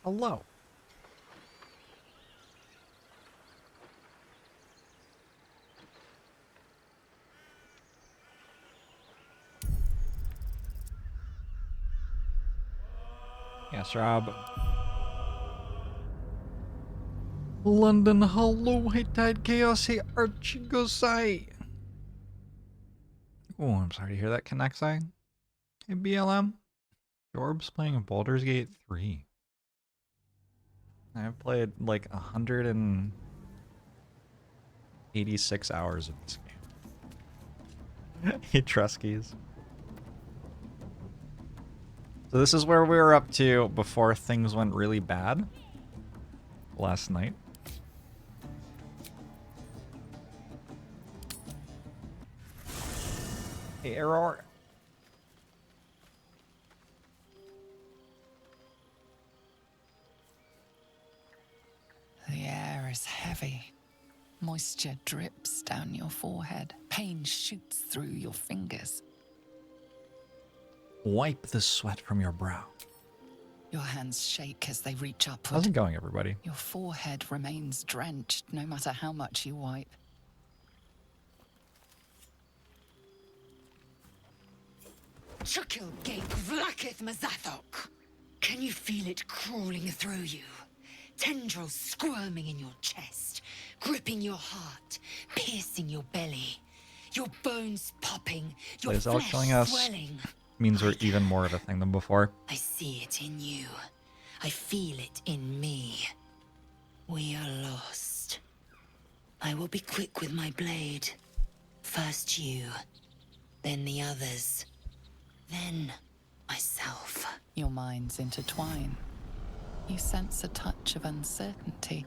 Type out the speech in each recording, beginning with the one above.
Hello. Yes, Rob. London, hello, hey Tide Chaos, hey Archigosai. Oh, I'm sorry to hear that, Connexai. Hey BLM. Jorb's playing Baldur's Gate 3. I've played like 186 hours of this game. Hey Truskies. So this is where we were up to before things went really bad last night. Hey Error. The air is heavy. Moisture drips down your forehead. Pain shoots through your fingers. Wipe the sweat from your brow. Your hands shake as they reach upward. How's it going, everybody? Your forehead remains drenched no matter how much you wipe. Chukil Gate Vlakith Mazathok. Can you feel it crawling through you? Tendrils squirming in your chest, gripping your heart, piercing your belly. Your bones popping, your Lae'zel flesh killing us swelling. means we're even more of a thing than before. I see it in you. I feel it in me. We are lost. I will be quick with my blade. First you, then the others, then myself. Your minds intertwine. You sense a touch of uncertainty,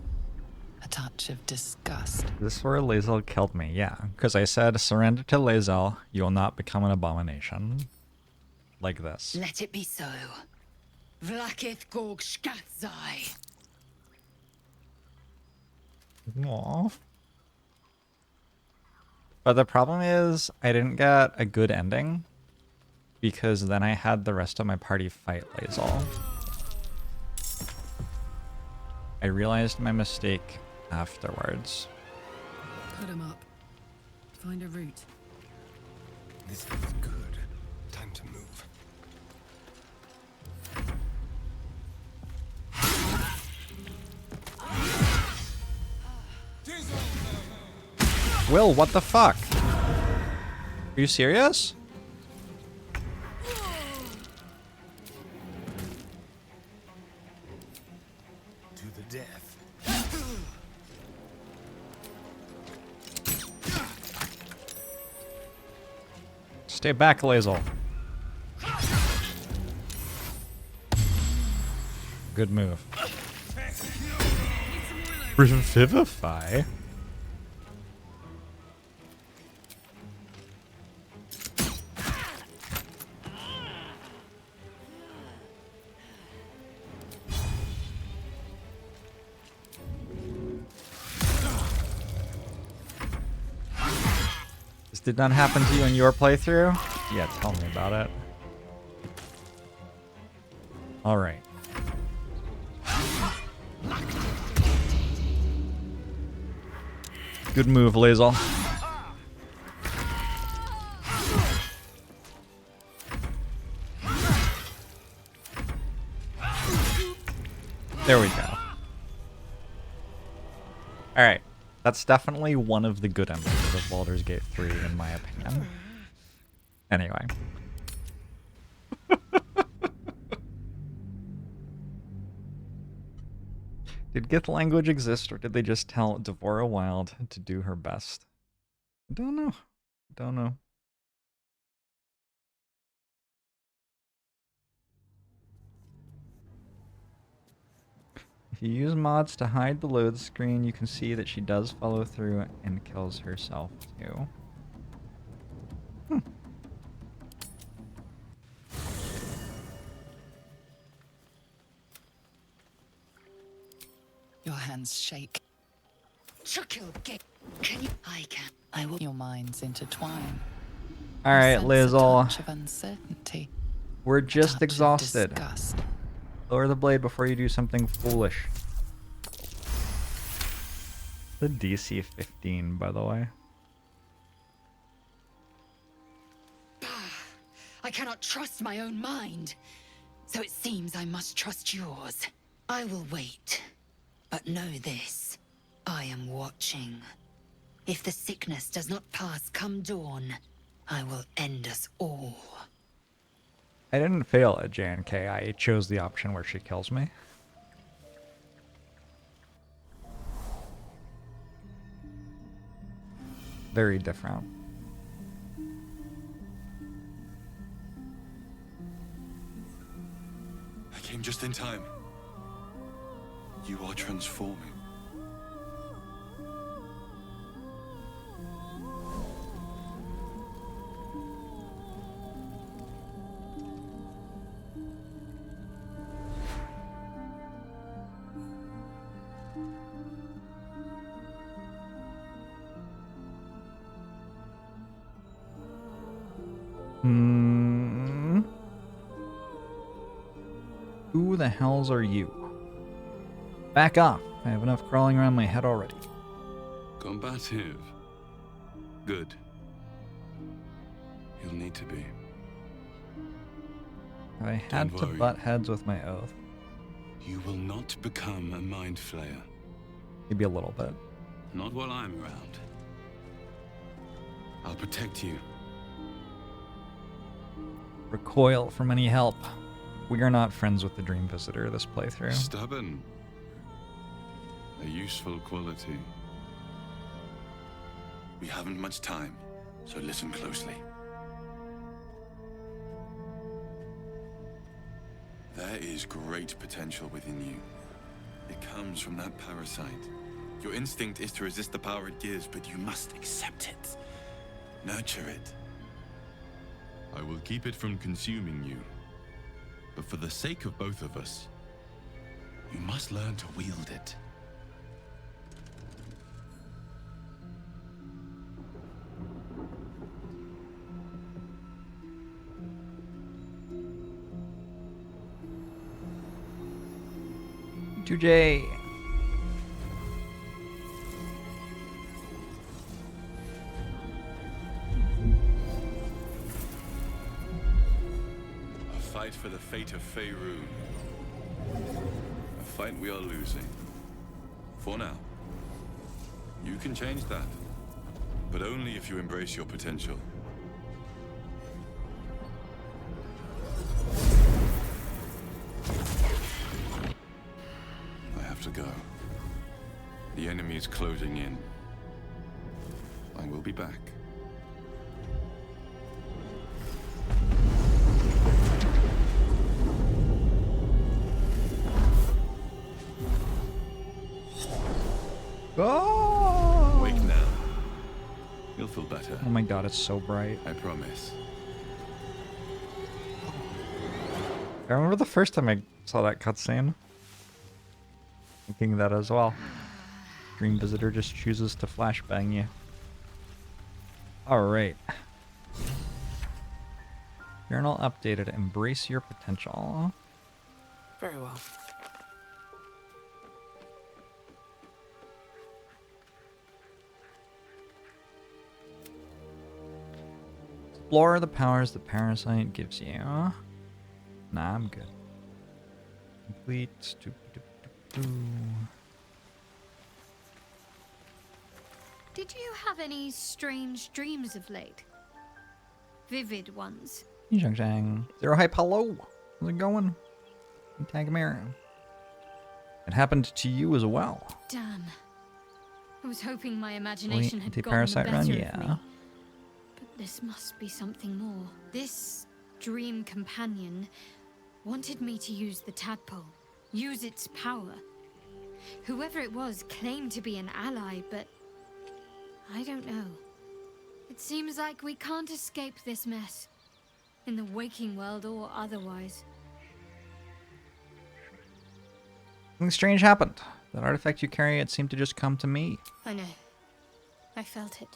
a touch of disgust. This is where Lae'zel killed me, yeah. Because I said, surrender to Lae'zel, you will not become an abomination. Like this. Let it be so. Vlakith Gorg Shkatzai. Aww. But the problem is, I didn't get a good ending. Because then I had the rest of my party fight Lae'zel. I realized my mistake afterwards. Put him up. Find a route. This feels good. Time to move. Will, what the fuck? Are you serious? To the death. Stay back, Lae'zel. Good move. Revivify? This did not happen to you in your playthrough? Yeah, tell me about it. Alright. Good move, Lae'zel. There we go. Alright. That's definitely one of the good endings of Baldur's Gate 3, in my opinion. Anyway. Did Gith language exist, or did they just tell Devora Wild to do her best? I don't know. Don't know. If you use mods to hide the load screen, you can see that she does follow through and kills herself too. Your hands shake. Chukil Gate. Can you? I can. I will. Your minds intertwine. Alright, You sense a Lae'zel. touch of uncertainty, We're a just touch of exhausted. disgust. Lower the blade before you do something foolish. The DC 15, by the way. I cannot trust my own mind. So it seems I must trust yours. I will wait. But know this. I am watching. If the sickness does not pass come dawn, I will end us all. I didn't fail at J&K. I chose the option where she kills me. Very different. I came just in time. You are transforming. Who the hells are you? Back off. I have enough crawling around my head already. Combative. Good. You'll need to be. I had Don't to worry. butt heads with my oath. You will not become a mind flayer. Maybe a little bit. Not while I'm around. I'll protect you. Recoil from any help. We are not friends with the Dream Visitor this playthrough. Stubborn. A useful quality. We haven't much time, so listen closely. There is great potential within you. It comes from that parasite. Your instinct is to resist the power it gives, but you must accept it. Nurture it. I will keep it from consuming you. But for the sake of both of us, you must learn to wield it. J. A fight for the fate of Faerun. A fight we are losing. For now. You can change that. But only if you embrace your potential. I have to go. The enemy is closing in. I will be back. Oh! Wake now. You'll feel better. Oh my god, it's so bright. I promise. I remember the first time I saw that cutscene. Thinking that as well. Dream Visitor just chooses to flashbang you. Alright. Journal updated. Embrace your potential. Very well. Explore the powers the parasite gives you. Nah, I'm good. Complete. Did you have any strange dreams of late? Vivid ones? Zhang Zhang. Zero Hype, hello. How's it going? Tagamera. It happened to you as well. Damn. I was hoping my imagination had gotten the Anti-parasite better run, of yeah. me. But this must be something more. This dream companion wanted me to use the tadpole. Use its power. Whoever it was claimed to be an ally, but I don't know. It seems like we can't escape this mess. In the waking world or otherwise. Something strange happened. That artifact you carry, it seemed to just come to me. I know. I felt it.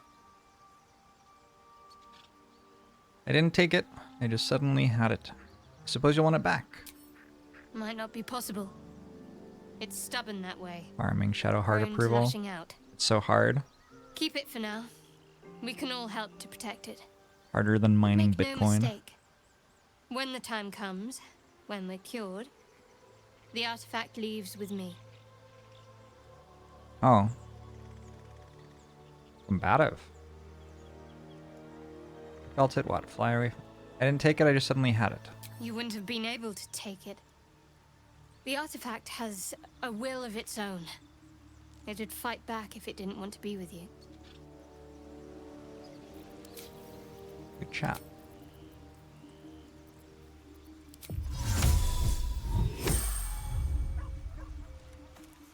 I didn't take it. I just suddenly had it. I suppose you'll want it back. might not be possible. It's stubborn that way. Farming Shadow Heart Prone to approval. lashing out. It's so hard. Keep it for now. We can all help to protect it. Harder than mining Make no Bitcoin. mistake. When the time comes, when we're cured, the artifact leaves with me. Oh. Combative. Felt it, what? Fly away? I didn't take it, I just suddenly had it. You wouldn't have been able to take it. The artifact has a will of its own. It'd fight back if it didn't want to be with you. Good chat.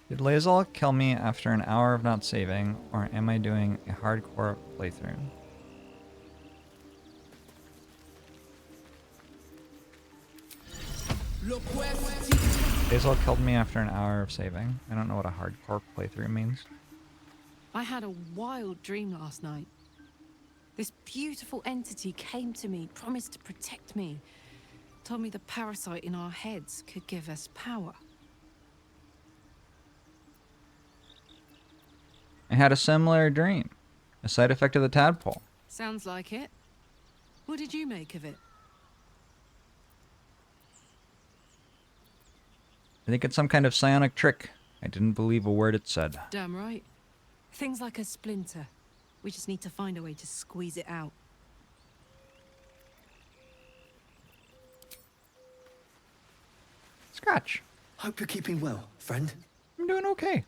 Did Lae'zel kill me after an hour of not saving, or am I doing a hardcore playthrough? Lae'zel killed me after an hour of saving. I don't know what a hardcore playthrough means. I had a wild dream last night. This beautiful entity came to me, promised to protect me, told me the parasite in our heads could give us power. I had a similar dream. A side effect of the tadpole. Sounds like it. What did you make of it? I think it's some kind of psionic trick. I didn't believe a word it said. Damn right. Things like a splinter. We just need to find a way to squeeze it out. Scratch. Hope you're keeping well, friend. I'm doing okay.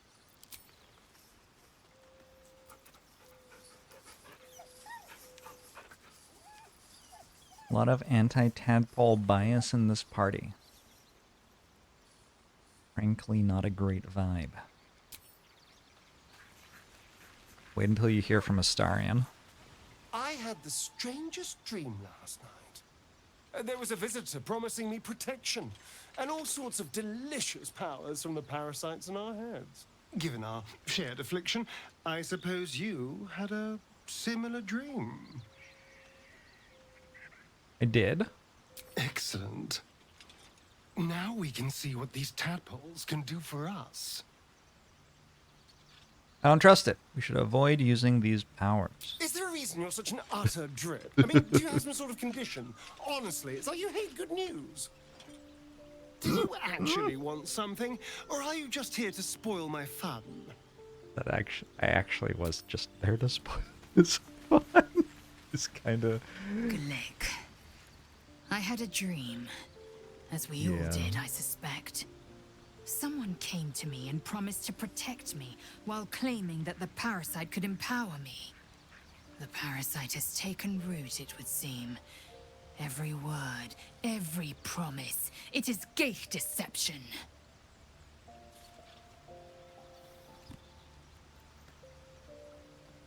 A lot of anti-tadpole bias in this party. Frankly, not a great vibe. Wait until you hear from Astarion. I had the strangest dream last night. There was a visitor promising me protection and all sorts of delicious powers from the parasites in our heads. Given our shared affliction, I suppose you had a similar dream. I did. Excellent. Now we can see what these tadpoles can do for us. I don't trust it. We should avoid using these powers. Is there a reason you're such an utter drip? I mean, do you have some sort of condition? Honestly, it's like you hate good news. Do you actually want something, or are you just here to spoil my fun? I actually was just there to spoil this fun. It's kind of... Glick. I had a dream. As we all Yeah. did, I suspect. Someone came to me and promised to protect me while claiming that the parasite could empower me. The parasite has taken root, it would seem. Every word, every promise, it is gate deception.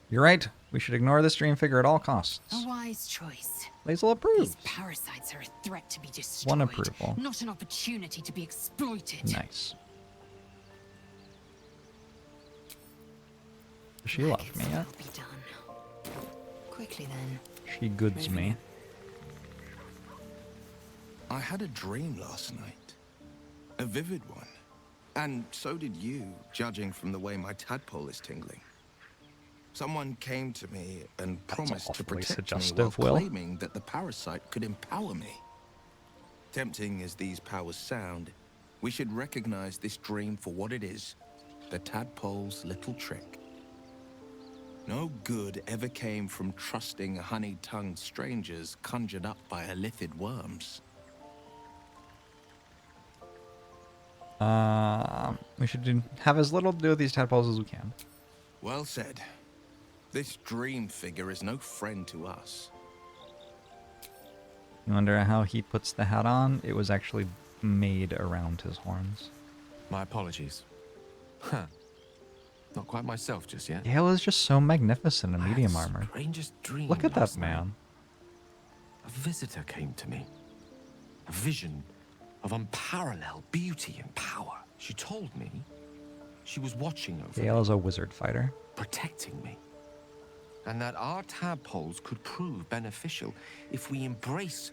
You're right. We should ignore this dream figure at all costs. A wise choice. Lae'zel approves. These parasites are a threat to be destroyed. One approval. Not an opportunity to be exploited. Nice. Does she love me yet? Will be done. Quickly then. She goods me. I had a dream last night. A vivid one. And so did you, judging from the way my tadpole is tingling. Someone came to me and promised to awfully protect me suggestive, while Will. claiming that the parasite could empower me. Tempting as these powers sound, we should recognize this dream for what it is, the tadpole's little trick. No good ever came from trusting honey-tongued strangers conjured up by elithid worms. We should have as little to do with these tadpoles as we can. Well said. This dream figure is no friend to us. You wonder how he puts the hat on? It was actually made around his horns. My apologies. Huh. Not quite myself just yet. Gale is just so magnificent in I had medium the armor. Strangest dream Look at that last night. man. A visitor came to me. A vision of unparalleled beauty and power. She told me she was watching over Gale me, is a wizard fighter. protecting me. And that our tadpoles could prove beneficial if we embrace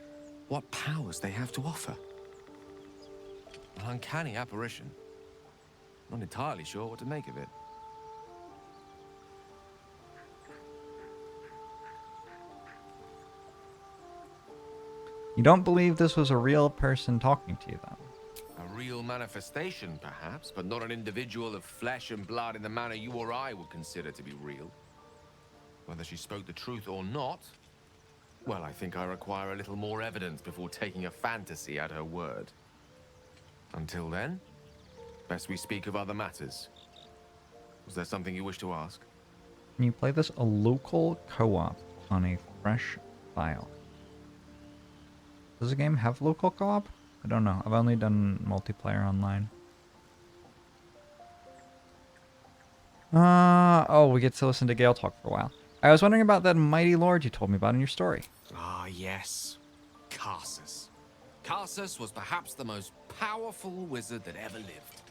what powers they have to offer. An uncanny apparition. Not entirely sure what to make of it. You don't believe this was a real person talking to you, then? A real manifestation, perhaps, but not an individual of flesh and blood in the manner you or I would consider to be real. Whether she spoke the truth or not, well, I think I require a little more evidence before taking a fantasy at her word. Until then, best we speak of other matters. Was there something you wish to ask? Can you play this a local co-op on a fresh file? Does the game have local co-op? I don't know. I've only done multiplayer online. Oh, we get to listen to Gale talk for a while. I was wondering about that mighty lord you told me about in your story. Ah, yes. Karsus. Karsus was perhaps the most powerful wizard that ever lived.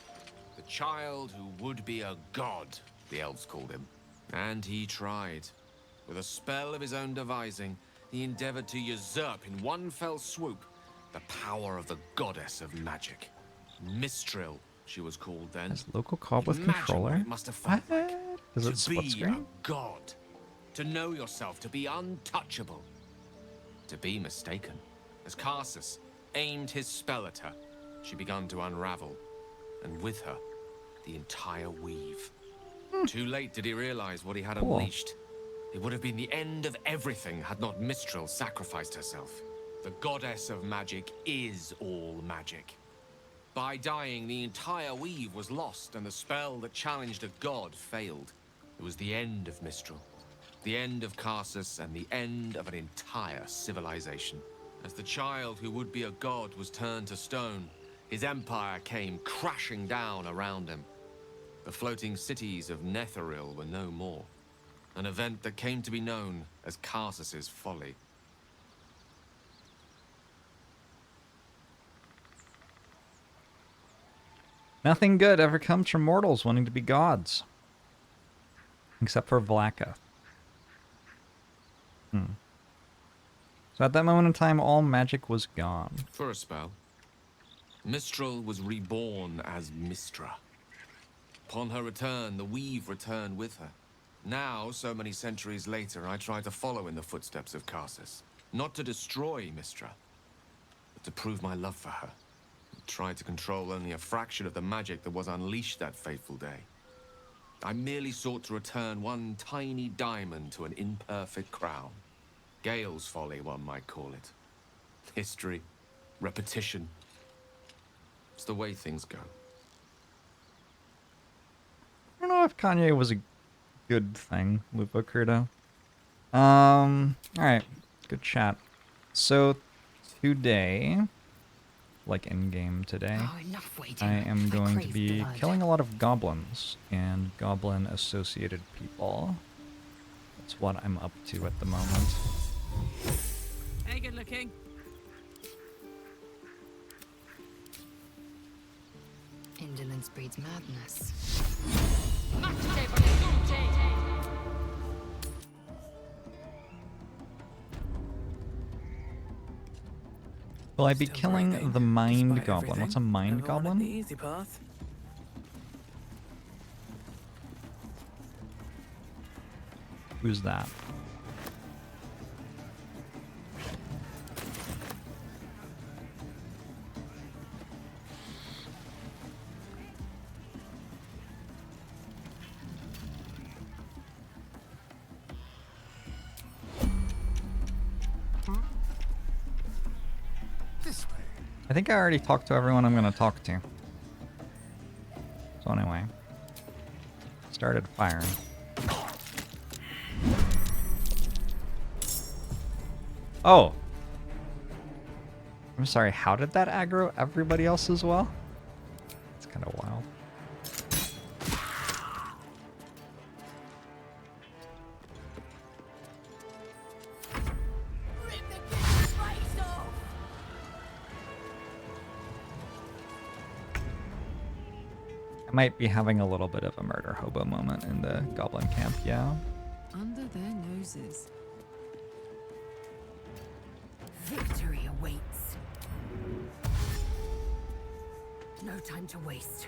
The child who would be a god, the elves called him. And he tried. With a spell of his own devising, he endeavored to usurp in one fell swoop the power of the goddess of magic. Mistril, she was called then. Has local co-op with Imagine controller? what it must have felt like. Does it To split be screen? a god. To know yourself, to be untouchable. To be mistaken. As Karsus aimed his spell at her, she began to unravel. And with her, the entire weave. Too late did he realize what he had Cool. unleashed. It would have been the end of everything had not Mistril sacrificed herself. The goddess of magic is all magic. By dying, the entire weave was lost, and the spell that challenged a god failed. It was the end of Mistril, the end of Karsus, and the end of an entire civilization. As the child who would be a god was turned to stone, his empire came crashing down around him. The floating cities of Netheril were no more. An event that came to be known as Karsus's folly. Nothing good ever comes from mortals wanting to be gods. Except for Vlaka. So at that moment in time, all magic was gone. For a spell, Mistril was reborn as Mistra. Upon her return, the weave returned with her. Now, so many centuries later, I try to follow in the footsteps of Karsus. Not to destroy Mistra, but to prove my love for her. I tried to control only a fraction of the magic that was unleashed that fateful day. I merely sought to return one tiny diamond to an imperfect crown. Gale's folly, one might call it. History, repetition. It's the way things go. I don't know if Kanye was a good thing, Lupo Curto. Alright, good chat. So, today, like in-game today, Oh, enough waiting. I am going to crave be blood. killing a lot of goblins and goblin-associated people. That's what I'm up to at the moment. Hey, good looking. Indolence breeds madness. Will I be Still killing breathing, the mind despite goblin? everything. What's a mind Never wanted goblin? The easy path. Who's that? This way. I think I already talked to everyone I'm going to talk to. So anyway, started firing. Oh! I'm sorry, how did that aggro everybody else as well? It's kind of wild. I might be having a little bit of a murder hobo moment in the goblin camp, yeah. Under their noses. Victory awaits. no time to waste.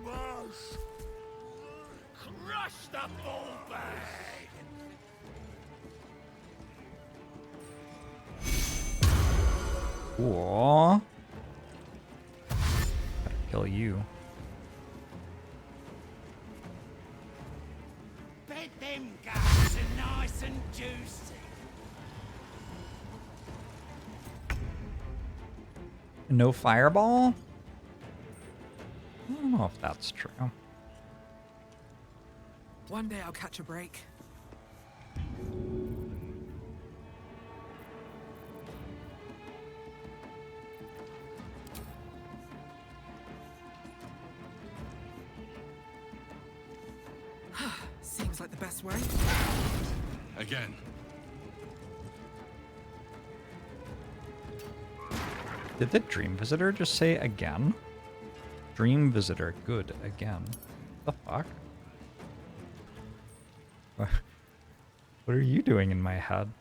Smash! Crush the bull bag! Cool. Gotta kill you. Bet them guts are nice and juicy. No fireball? I don't know if that's true. One day I'll catch a break. Seems like the best way. Again. Did the Dream Visitor just say again? Dream Visitor, good, again. The fuck? What are you doing in my head?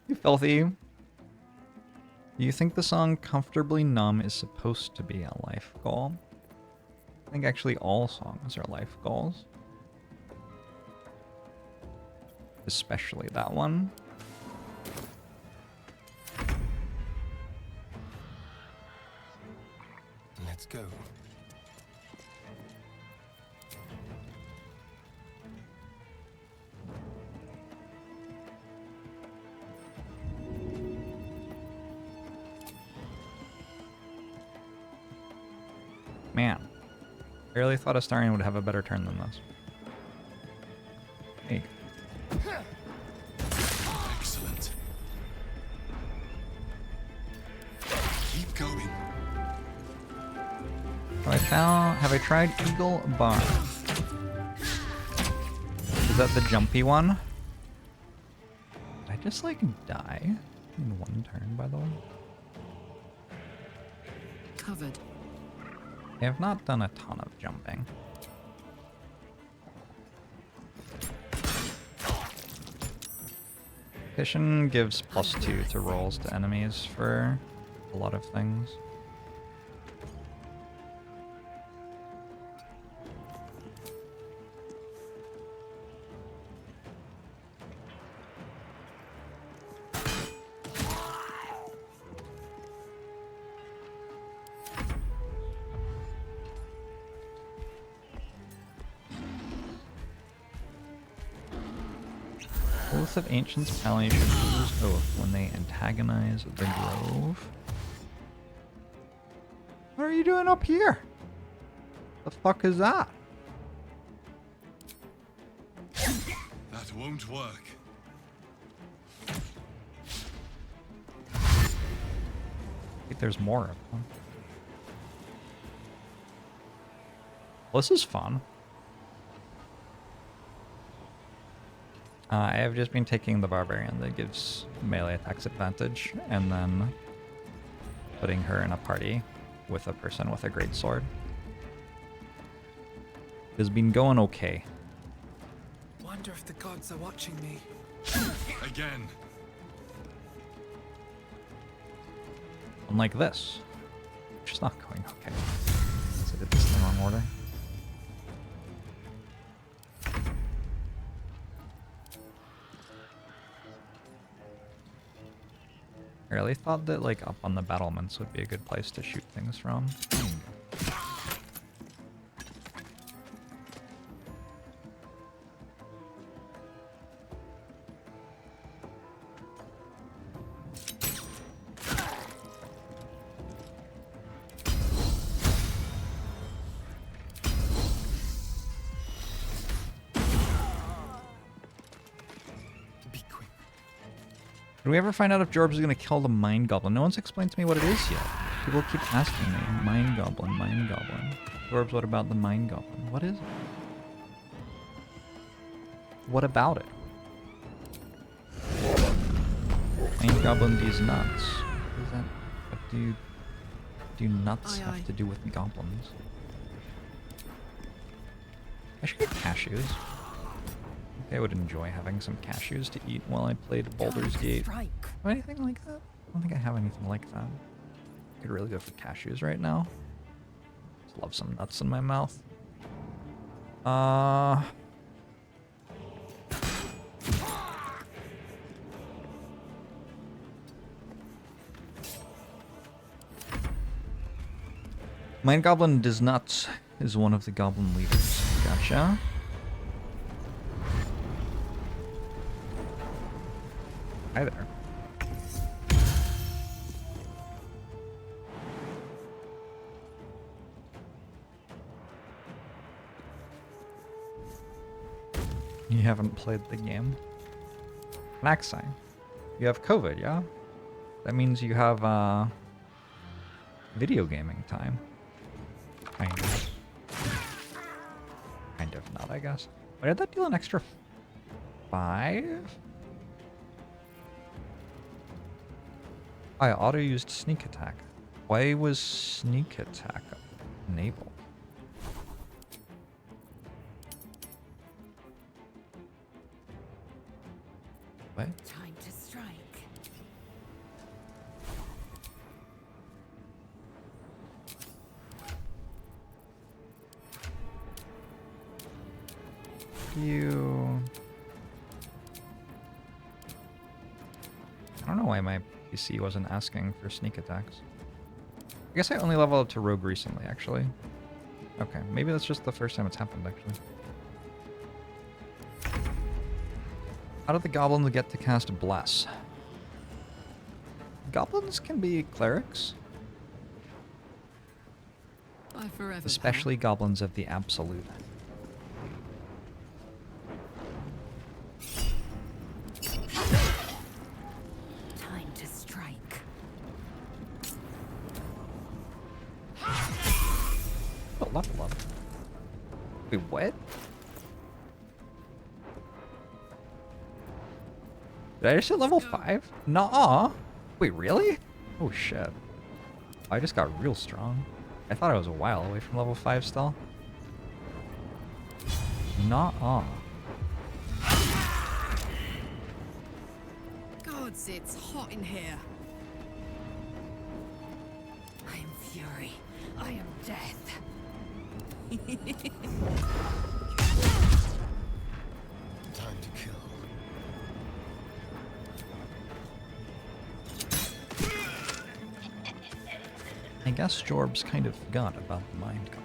You filthy. Do you think the song Comfortably Numb is supposed to be a life goal? I think actually all songs are life goals. Especially that one. Let's go. Man, I really thought Astarion would have a better turn than this. Hey. Excellent. Keep going. Have I tried Eagle Bar? Is that the jumpy one? Did I just like die in one turn, by the way? Covered. I have not done a ton of jumping. Petition gives +2 to rolls to enemies for a lot of things. Oath of Ancients Pally should lose oath when they antagonize the grove. What are you doing up here? The fuck is that? That won't work. Wait, there's more of them. Well, this is fun. I have just been taking the Barbarian that gives melee attacks advantage, and then putting her in a party with a person with a great sword. It's been going okay. Wonder if the gods are watching me. Again. Unlike this, which is not going okay. Since I did this in the wrong order. I really thought that like up on the battlements would be a good place to shoot things from. Did we ever find out if Jorbs is going to kill the Mind Goblin? No one's explained to me what it is yet. People keep asking me, Mind Goblin, Mind Goblin. Jorbs, what about the Mind Goblin? What is it? What about it? Mind Goblin these nuts. What is that? What do nuts have to do with goblins? I should get cashews. I would enjoy having some cashews to eat while I played Baldur's Gate. Have anything like that? I don't think I have anything like that. I could really go for cashews right now. Just love some nuts in my mouth. Mind Goblin does not is one of the goblin leaders. Gotcha. Hi there. You haven't played the game? Naxai. You have COVID, yeah? That means you have video gaming time. Kind of. Kind of not, I guess. Why did that deal an extra 5? I auto-used sneak attack. Why was sneak attack enabled? What? Time to strike. You... I don't know why my PC wasn't asking for sneak attacks. I guess I only leveled up to rogue recently, actually. Okay, maybe that's just the first time it's happened, actually. How did the goblins get to cast Bless? Goblins can be clerics. Bye forever, Especially goblins of the Absolute. Time to strike. Oh, level up. Wait, what? Did I just hit level 5? Nuh-uh. Wait, really? Oh, shit. I just got real strong. I thought I was a while away from level 5 still. Nuh-uh. Gods, it's hot in here. I am fury. I am death. Time to kill. I guess Jorbs kind of forgot about the Mind Goblin.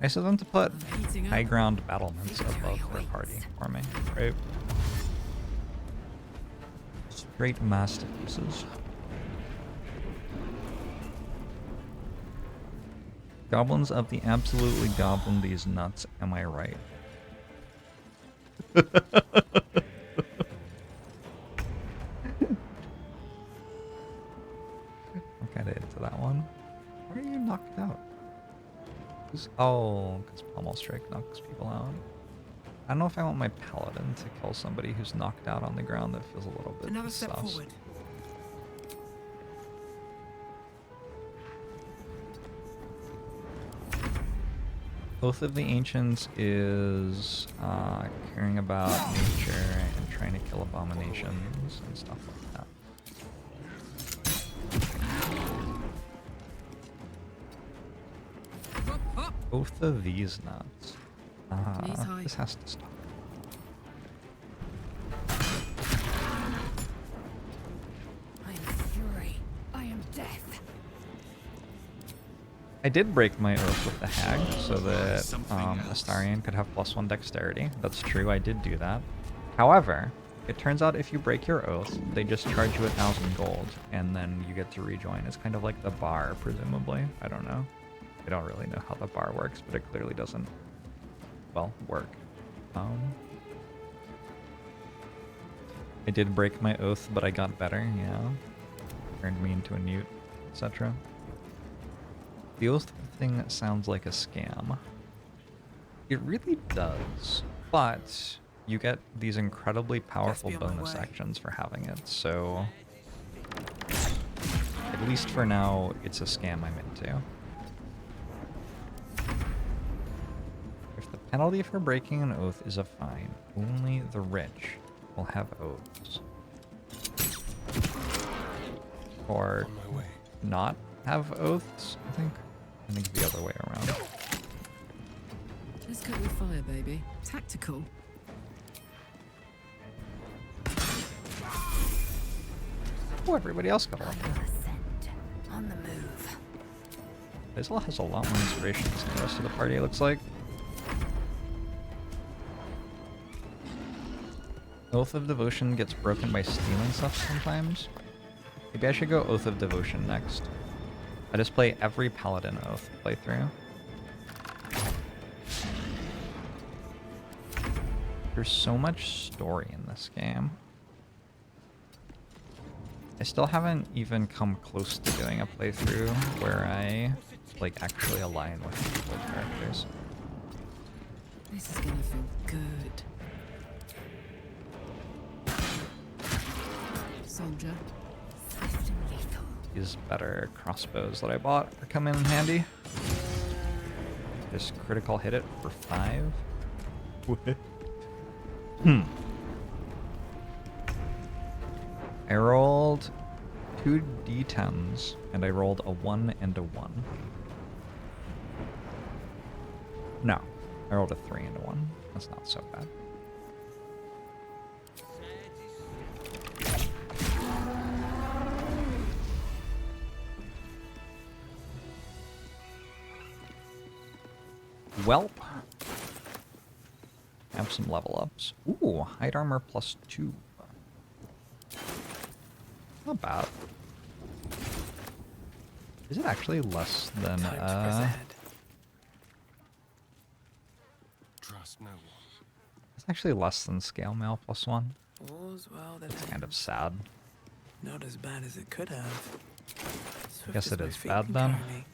Nice of them to put high ground battlements above their party for me, right? Straight masterpieces. Goblins of the absolutely goblin these nuts, am I right? I'm kinda into that one. Why are you knocked out? Oh, because Pommel Strike knocks people out. I don't know if I want my paladin to kill somebody who's knocked out on the ground. That feels a little bit Another step sus. forward. Oath of the Ancients is caring about nature and trying to kill abominations and stuff like that. Oath of these nuts. This has to stop. I am fury. I am death. I did break my oath with the hag so that Astarion could have +1 dexterity. That's true, I did do that. However, it turns out if you break your oath, they just charge you 1,000 gold, and then you get to rejoin. It's kind of like the bar, presumably. I don't know. I don't really know how the bar works, but it clearly doesn't, well, work. I did break my oath, but I got better, yeah. Turned me into a newt, etc. The oath thing sounds like a scam. It really does, but you get these incredibly powerful bonus actions for having it, so I'd at least for now, it's a scam I'm into. If the penalty for breaking an oath is a fine, only the rich will have oaths. Or not have oaths, I think. I think the other way around. Let's cut your fire, baby. Tactical. Oh, everybody else got one. On the move. Basil has a lot more inspirations than the rest of the party, it looks like. Oath of Devotion gets broken by stealing stuff sometimes. Maybe I should go Oath of Devotion next. I just play every Paladin Oath playthrough. There's so much story in this game. I still haven't even come close to doing a playthrough where I like actually align with the characters. This is gonna feel good. Soldier. Swift and lethal. These better crossbows that I bought are coming in handy. Just critical hit it for 5. I rolled 2 d10s and I rolled a 1 and a 1. No, I rolled a 3 and a 1. That's not so bad. Welp. Have some level ups. Ooh, height armor +2. Not bad. Is it actually less than Trust no one. it's actually less than scale mail +1. All's well that It's kind of sad. not as bad as it could have. I guess it my is feet bad can then. carry me.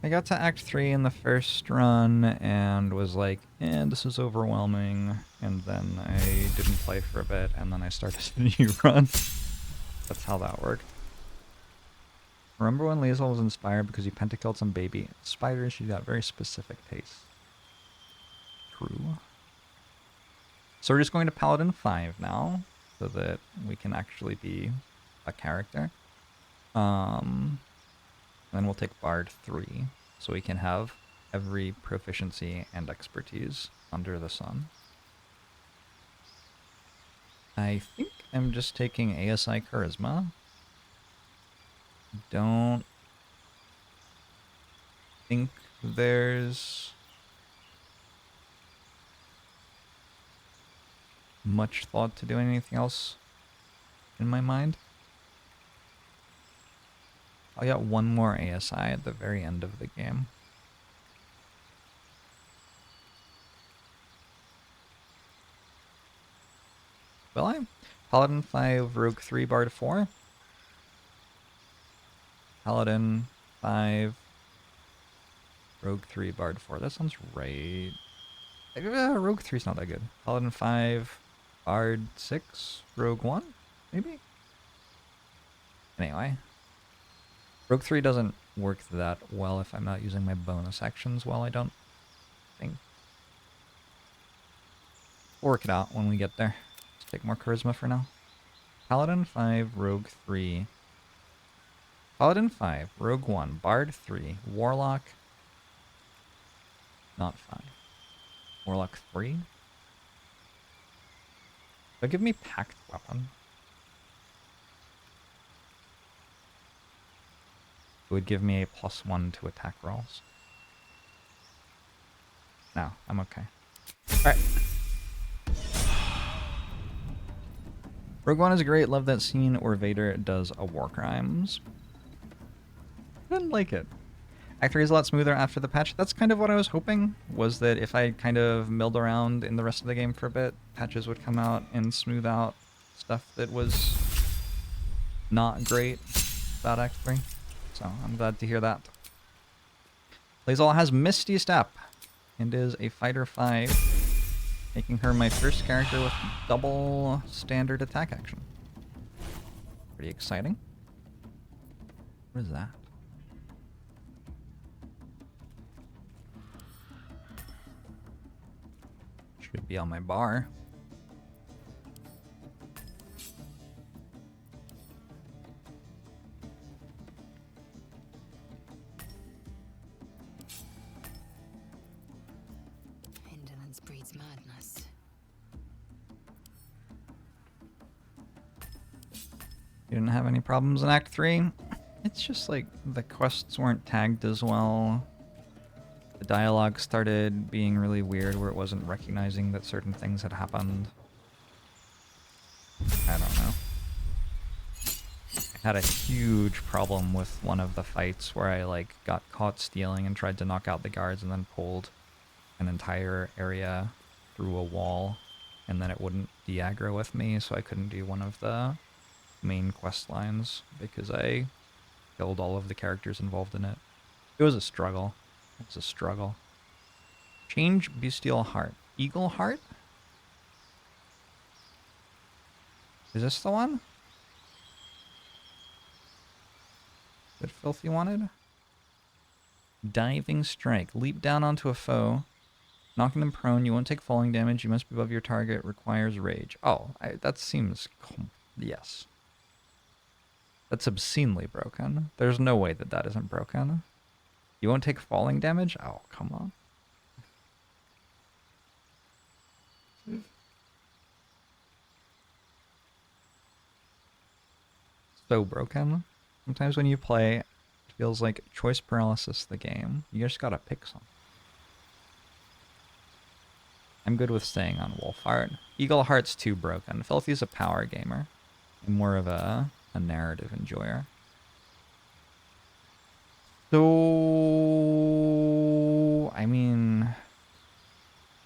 I got to Act 3 in the first run and was like, this is overwhelming. And then I didn't play for a bit, and then I started a new run. That's how that worked. Remember when Liesel was inspired because you pentakilled some baby spiders? She got very specific taste. True. So we're just going to Paladin 5 now, so that we can actually be a character. Then we'll take Bard 3, so we can have every proficiency and expertise under the sun. I think I'm just taking ASI Charisma. Don't think there's much thought to doing anything else in my mind. I got one more ASI at the very end of the game. Will I? Paladin 5, Rogue 3, Bard 4. Paladin 5, Rogue 3, Bard 4. That sounds right. Rogue 3's not that good. Paladin 5, Bard 6, Rogue 1, maybe? Anyway. Rogue 3 doesn't work that well if I'm not using my bonus actions well, I don't think. We'll work it out when we get there. Let's take more charisma for now. Paladin 5, Rogue 3. Paladin 5, Rogue 1, Bard 3, Warlock. Not 5. Warlock 3. They'll give me Pact Weapon. It would give me a +1 to attack rolls. No, I'm okay. Alright. Rogue One is great. Love that scene where Vader does a war crimes. I didn't like it. Act 3 is a lot smoother after the patch. That's kind of what I was hoping, was that if I kind of milled around in the rest of the game for a bit, patches would come out and smooth out stuff that was not great about Act 3. So I'm glad to hear that. Lae'zel has Misty Step and is a fighter 5, making her my first character with double standard attack action. Pretty exciting. What is that? Should be on my bar. Indolence breeds madness. You didn't have any problems in Act 3? It's just like the quests weren't tagged as well. The dialogue started being really weird where it wasn't recognizing that certain things had happened. I don't know. I had a huge problem with one of the fights where I like got caught stealing and tried to knock out the guards and then pulled an entire area through a wall, and then it wouldn't de-aggro with me, so I couldn't do one of the main quest lines because I killed all of the characters involved in it. It was a struggle. It's a struggle. Change bestial heart. Eagle heart? Is this the one that Filthy wanted? Diving strike. Leap down onto a foe, knocking them prone. You won't take falling damage. You must be above your target. Requires rage. Oh, that seems... Yes. That's obscenely broken. There's no way that that isn't broken. You won't take falling damage? Oh, come on. So broken. Sometimes when you play, it feels like choice paralysis the game. You just gotta pick some. I'm good with staying on Wolfheart. Eagle Heart's too broken. Filthy's a power gamer. I'm more of a narrative enjoyer. So, I mean,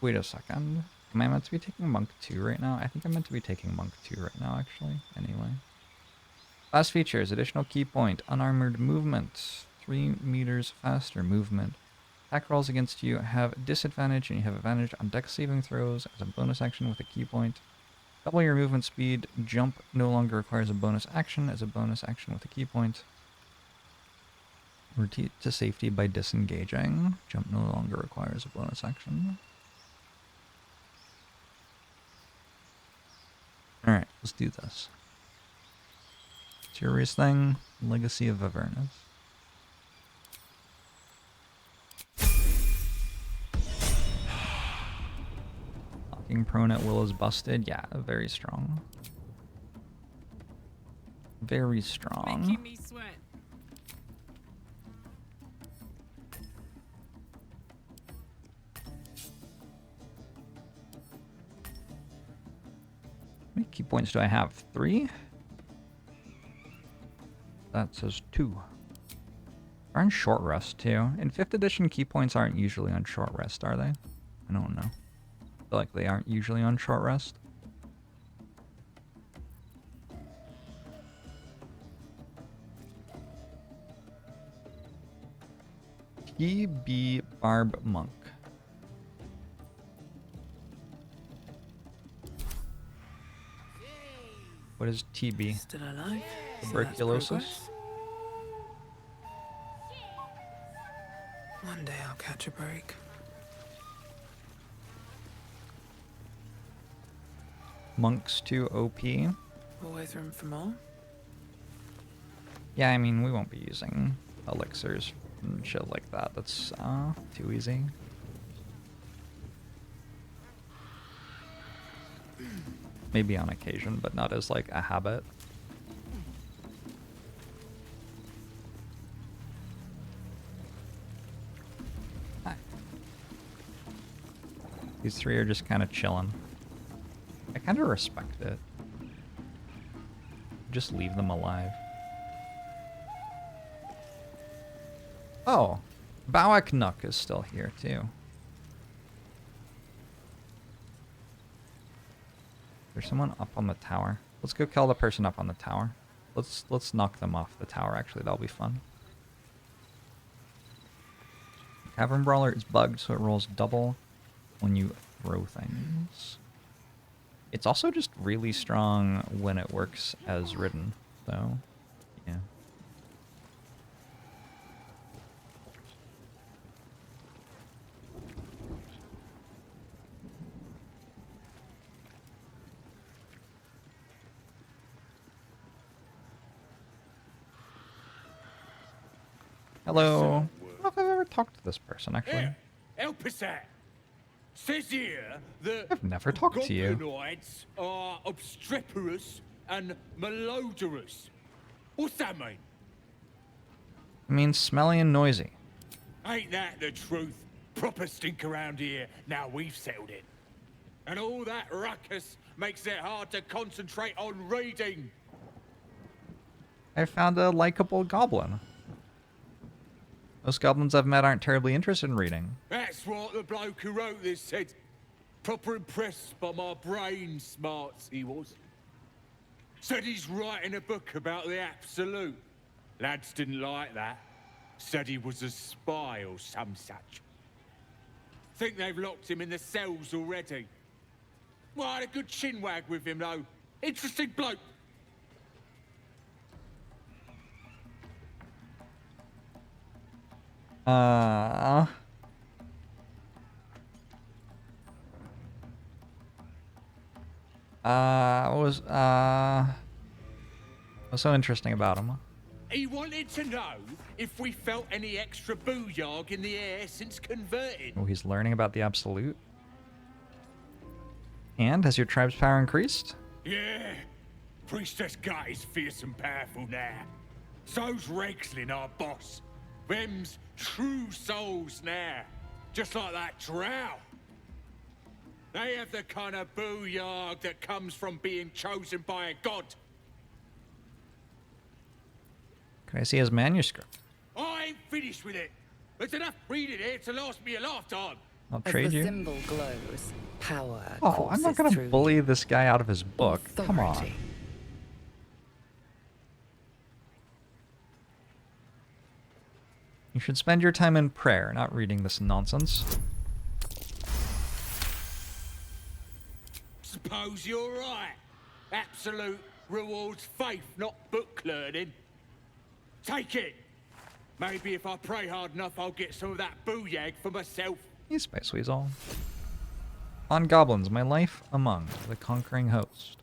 wait a second. Am I meant to be taking Monk 2 right now? I think I'm meant to be taking Monk 2 right now, actually. Anyway. Last features, additional key point, unarmored movement, 3 meters faster movement. Attack rolls against you have disadvantage, and you have advantage on dex saving throws as a bonus action with a key point. Double your movement speed. Jump no longer requires a bonus action as a bonus action with a key point. Retreat to safety by disengaging. Jump no longer requires a bonus action. Alright, let's do this. Serious thing. Legacy of Avernus. Locking prone at will is busted. Yeah, very strong. Very strong. Making me sweat. How many key points do I have? 3? That says 2. They're on short rest too. In 5th edition, key points aren't usually on short rest, are they? I don't know. I feel like they aren't usually on short rest. TB Barb Monk. What is TB? Still alive? Tuberculosis? One day I'll catch a break. Monks to OP. Always room for more? Yeah, I mean, we won't be using elixirs and shit like that. That's too easy. Maybe on occasion, but not as like a habit. Hi. These 3 are just kind of chilling. I kind of respect it. Just leave them alive. Oh, Bawak is still here too. There's someone up on the tower. Let's go kill the person up on the tower. Let's knock them off the tower, actually. That'll be fun. Cavern Brawler is bugged, so it rolls double when you throw things. It's also just really strong when it works as written, so yeah. Hello. I don't know if I've ever talked to this person, actually. Here, help us out. Says here that I've never talked to you. goblinoids are obstreperous and malodorous. What's that mean? It means smelly and noisy. Ain't that the truth? Proper stink around here, now we've settled it. And all that ruckus makes it hard to concentrate on reading. I found a likable goblin. Most goblins I've met aren't terribly interested in reading. That's what the bloke who wrote this said. Proper impressed by my brain smarts, he was. Said he's writing a book about the Absolute. Lads didn't like that. Said he was a spy or some such. Think they've locked him in the cells already. Well, I had a good chinwag with him, though. Interesting bloke. What's so interesting about him? He wanted to know if we felt any extra booyog in the air since converting. Oh, he's learning about the Absolute. And has your tribe's power increased? Yeah. Priestess Gut is fierce and powerful now. So's Regslin, our boss. Them's true souls now. Just like that drow. They have the kind of booyog that comes from being chosen by a god. Can I see his manuscript? I ain't finished with it. There's enough reading here to last me a lifetime. I'll trade you. As the symbol glows, power Oh, I'm not courses gonna through bully you. this guy out of his book. Come on. Authority. You should spend your time in prayer, not reading this nonsense. Suppose you're right. Absolute rewards faith, not book learning. Take it. Maybe if I pray hard enough, I'll get some of that booyag for myself. You Spice Weasel. On goblins, my life among the conquering host.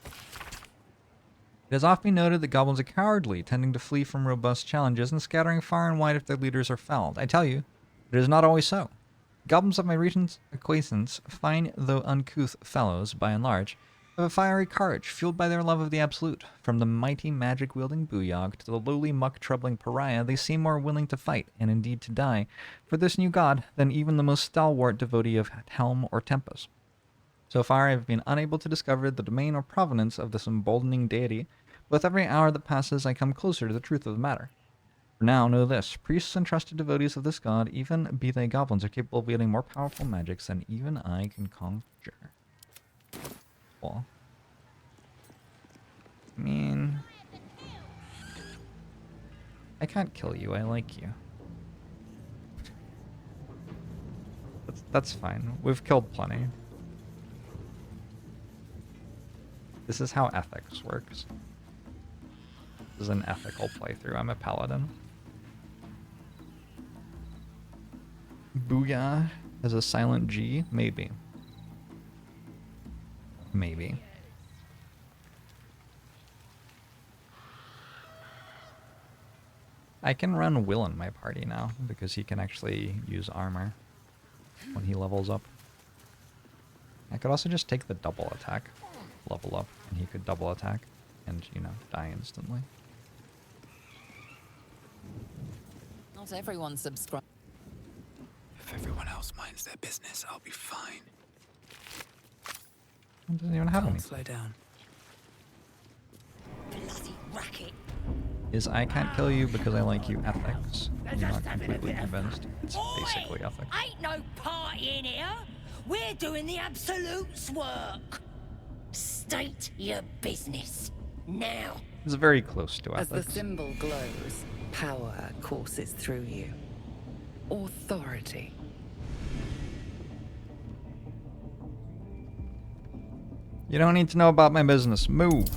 It has often been noted that goblins are cowardly, tending to flee from robust challenges and scattering far and wide if their leaders are felled. I tell you, it is not always so. Goblins of my region's acquaintance, fine though uncouth fellows by and large, have a fiery courage fueled by their love of the Absolute. From the mighty magic-wielding booyog to the lowly muck-troubling pariah, they seem more willing to fight, and indeed to die, for this new god than even the most stalwart devotee of Helm or Tempest. So far, I have been unable to discover the domain or provenance of this emboldening deity, but with every hour that passes, I come closer to the truth of the matter. For now, know this. Priests and trusted devotees of this god, even be they goblins, are capable of wielding more powerful magics than even I can conjure. Well, I mean, I can't kill you. I like you. That's fine. We've killed plenty. This is how ethics works. This is an ethical playthrough. I'm a paladin. Booyah as a silent G? Maybe. Maybe. I can run Will in my party now, because he can actually use armor when he levels up. I could also just take the double attack, level up, and he could double attack, and, you know, die instantly. Not everyone subscribes. If everyone else minds their business, I'll be fine. It doesn't even have any. Can't slow down. Bloody racket. Is I can't kill you because I like you ethics. You're not completely convinced. It's basically ethics. Ain't no party in here. We're doing the Absolute's work. State your business. Now. It's very close to As the ethics. symbol glows, power courses through you. Authority. You don't need to know about my business. Move.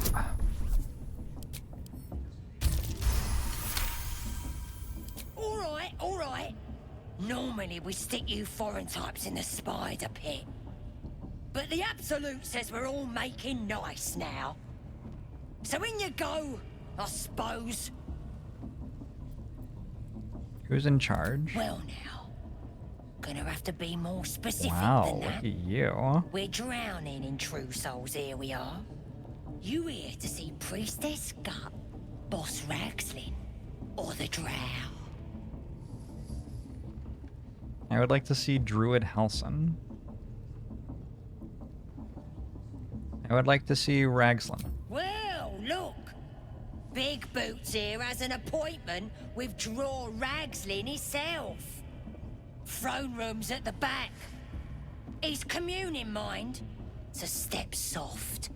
All right. Normally we stick you foreign types in the spider pit. But the Absolute says we're all making nice now. So in you go, I suppose. Who's in charge? Well now, gonna have to be more specific Wow, than look that. at you. We're drowning in true souls, here we are. You here to see Priestess Gut, Boss Ragslin, or the Drow? I would like to see Druid Halson. I would like to see Ragslin. Well, look. Big Boots here has an appointment with Draw Ragslin himself. Throne room's at the back. He's communing, mind. So step soft.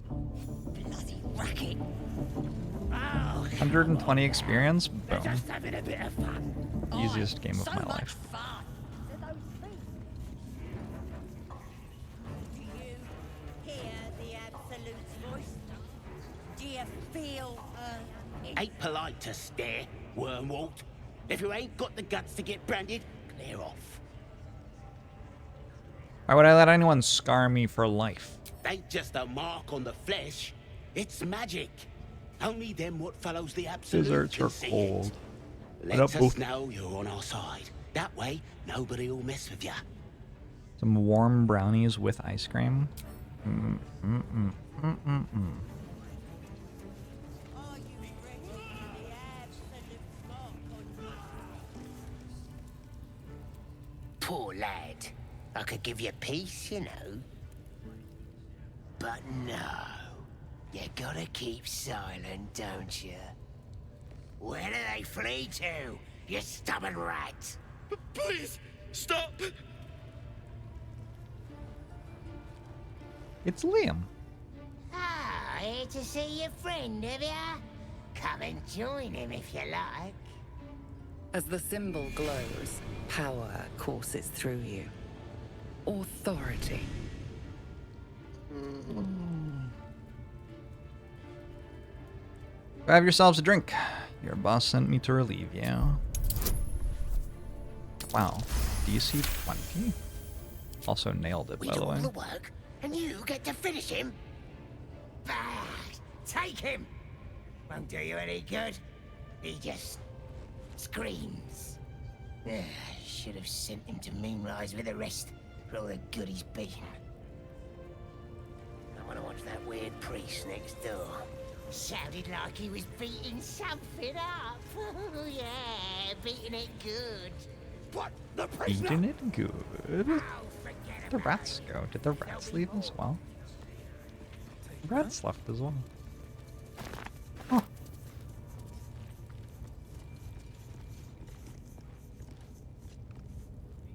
Bloody racket. Oh, 120 experience? Boom. just having a bit of fun. Easiest game of so my much life. fun. To those things. Do you hear the Absolute's voice? Do you feel, Ain't polite to stare, Wormwalt. If you ain't got the guts to get branded, clear off. Why would I let anyone scar me for life? Ain't just a mark on the flesh. It's magic. Only them what follows the Absolute Desserts can are see cold. it. What Lets up, us Wolf? know you're on our side. That way, nobody will mess with ya. Some warm brownies with ice cream. Poor lad. I could give you peace, you know. But no. You gotta keep silent, don't you? Where do they flee to, you stubborn rat? Please, stop! It's Liam. Ah, here to see your friend, have ya? Come and join him if you like. As the symbol glows, power courses through you. Authority. Have yourselves a drink. Your boss sent me to relieve you. Wow. DC 20? Also nailed it, We by do the all way. the work, and you get to finish him? Bah! Take him! Won't do you any good. He just screams. Should have sent him to Moonrise with the rest for all the good he's been. I want to watch that weird priest next door. Sounded like he was beating something up. Yeah, beating it good. What? The prisoner? Eating it good. Oh, forget Where'd the rats go? Did the rats leave as well? The rats left as well. Huh.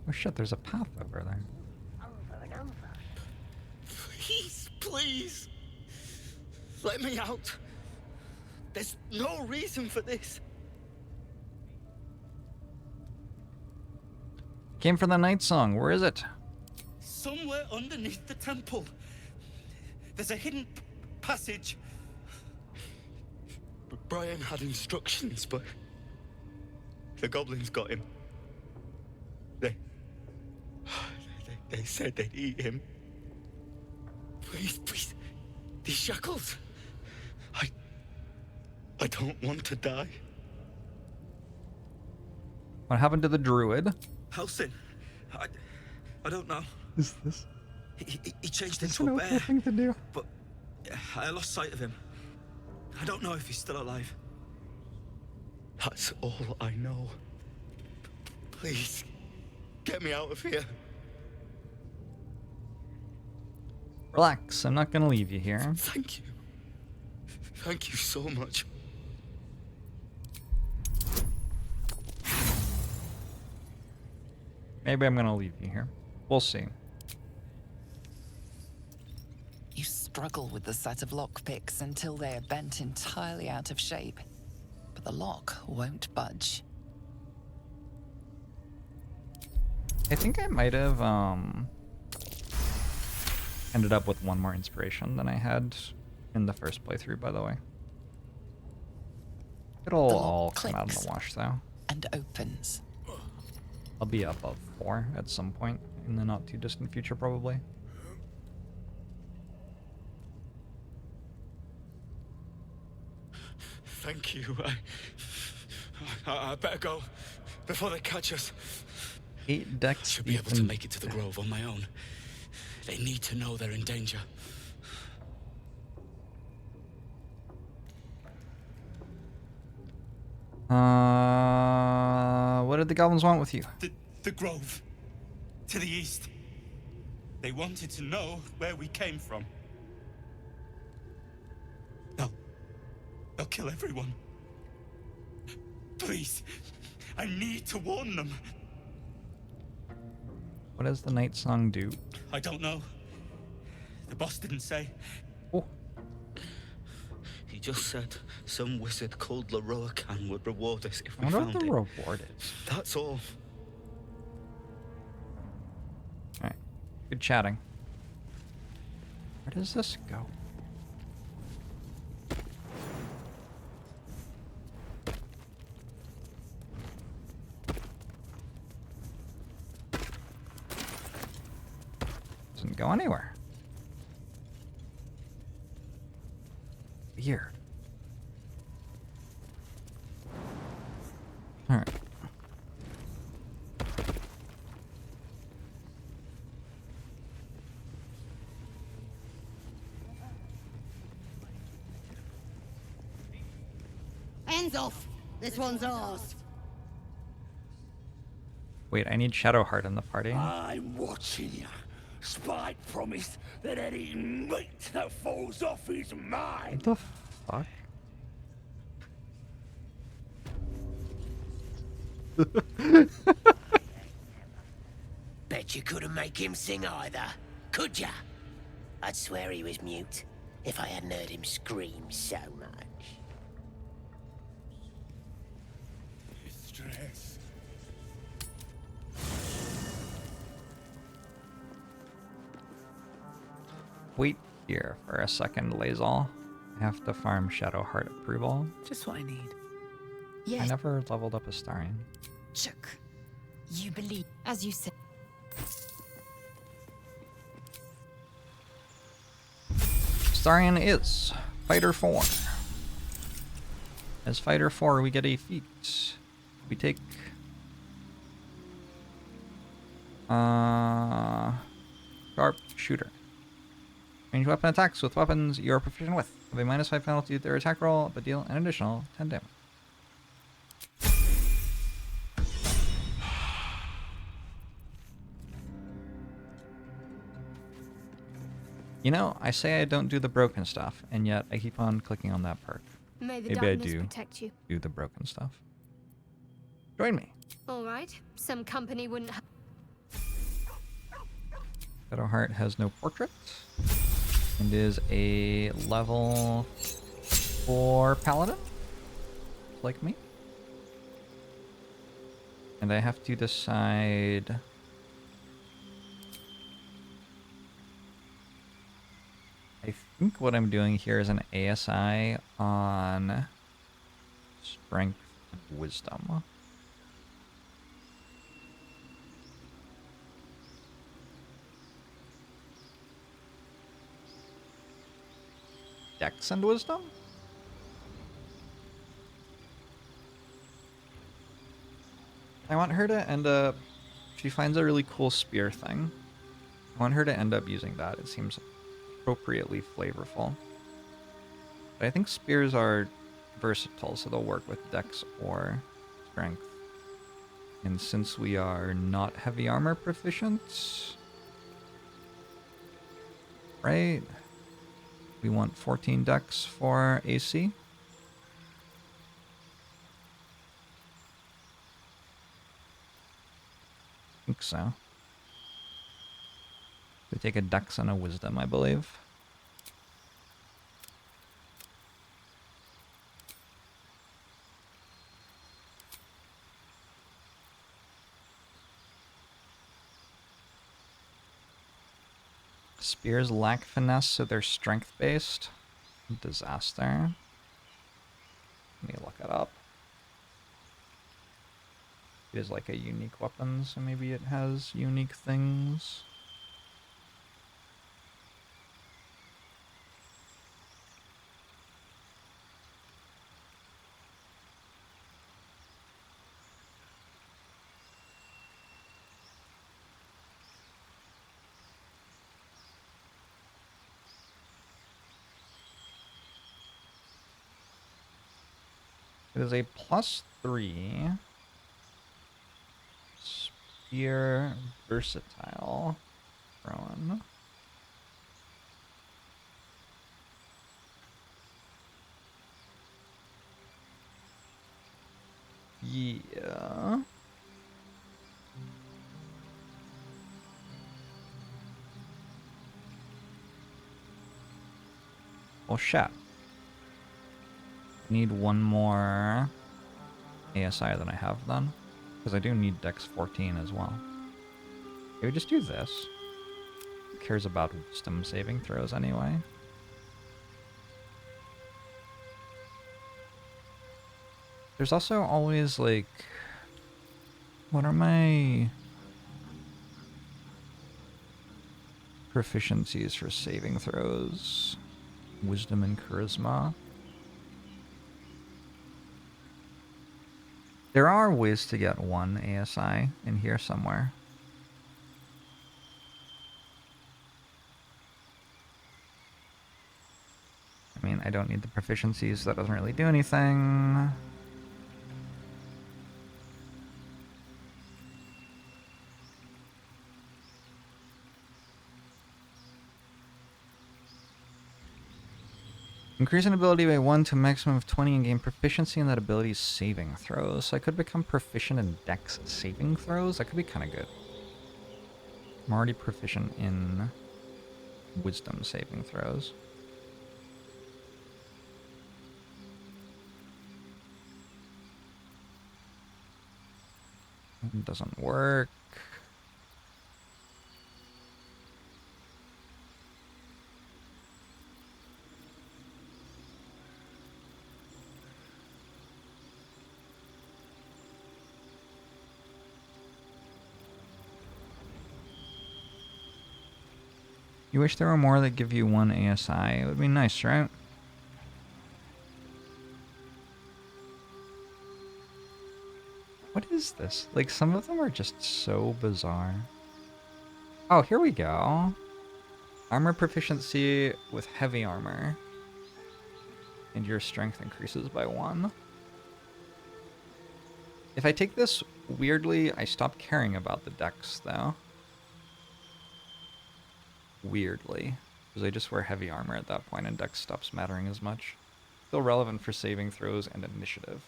Oh shit, there's a path over there. over and over. Please, please. Let me out. There's no reason for this. Came for the night song. Where is it? Somewhere underneath the temple. There's a hidden passage. Brian had instructions, but the goblins got him. They said they'd eat him. Please, please. These shackles. I don't want to die. What happened to the druid? Halsin. I don't know. Is this? He changed Is this into an a okay bear, thing to do? but I lost sight of him. I don't know if he's still alive. That's all I know. Please, get me out of here. Relax, I'm not gonna leave you here. Thank you. Thank you so much. Maybe I'm gonna leave you here. We'll see. You struggle with the set of lockpicks until they are bent entirely out of shape. But the lock won't budge. I think I might have ended up with one more inspiration than I had in the first playthrough, by the way. It'll The lock all come out in clicks the wash, though. and opens. I'll be above 4 at some point in the not too distant future, probably. Thank you. I better go before they catch us. 8 decks. Should be able to make it to the grove on my own. They need to know they're in danger. What did the goblins want with you? The grove. To the east. They wanted to know where we came from. They'll kill everyone. Please. I need to warn them. What does the night song do? I don't know. The boss didn't say. Oh. He just said some wizard called Larian would reward us if I we wonder found what the it. reward is. That's all. Alright. Good chatting. Where does this go? Doesn't go anywhere. Weird. Alright. Hands off! This one's ours. Wait, I need Shadowheart in the party. I'm watching you. Spite promised that any meat that falls off is mine. What the fuck? Bet you couldn't make him sing either, could ya? I'd swear he was mute if I hadn't heard him scream so much. Stress. Wait here for a second, Lazal. I have to farm Shadowheart approval. Just what I need. I Yes, never leveled up Astarion. Chuck. You believe, as you said. Astarion is Fighter 4. As Fighter 4, we get a feat. We take Sharp Shooter. Range weapon attacks with weapons you are proficient with. Have a -5 penalty to their attack roll, but deal an additional 10 damage. You know, I say I don't do the broken stuff, and yet I keep on clicking on that perk. May the Maybe I darkness do protect you. do the broken stuff. Join me. All right. Some company wouldn't. Shadowheart has no portrait and is a level 4 paladin, like me. And I have to decide. I think what I'm doing here is an ASI on Strength and Wisdom. Dex and Wisdom? I want her to end up... She finds a really cool spear thing. I want her to end up using that. It seems appropriately flavorful. But I think spears are versatile, so they'll work with Dex or Strength. And since we are not heavy armor proficient... Right? We want 14 Dex for AC. I think so. We take a Dex and a Wisdom, I believe. Spears lack finesse, so they're strength-based. Disaster. Let me look it up. It is like a unique weapon, so maybe it has unique things. It is a +3 spear versatile thrown. Yeah. Well, shit. Need one more ASI than I have then, because I do need Dex 14 as well. Okay, we just do this. Who cares about wisdom saving throws anyway? There's also always like, what are my proficiencies for saving throws? Wisdom and charisma. There are ways to get one ASI in here somewhere. I mean, I don't need the proficiencies, so that doesn't really do anything. Increase an ability by 1 to a maximum of 20 and gain proficiency in that ability's saving throws. So I could become proficient in Dex saving throws? That could be kind of good. I'm already proficient in Wisdom saving throws. It doesn't work. You wish there were more that give you one ASI? It would be nice, right? What is this? Like, some of them are just so bizarre. Oh, here we go. Armor proficiency with heavy armor. And your strength increases by 1. If I take this, weirdly, I stop caring about the dex, though. Weirdly. Because I just wear heavy armor at that point and dex stops mattering as much. Still relevant for saving throws and initiative.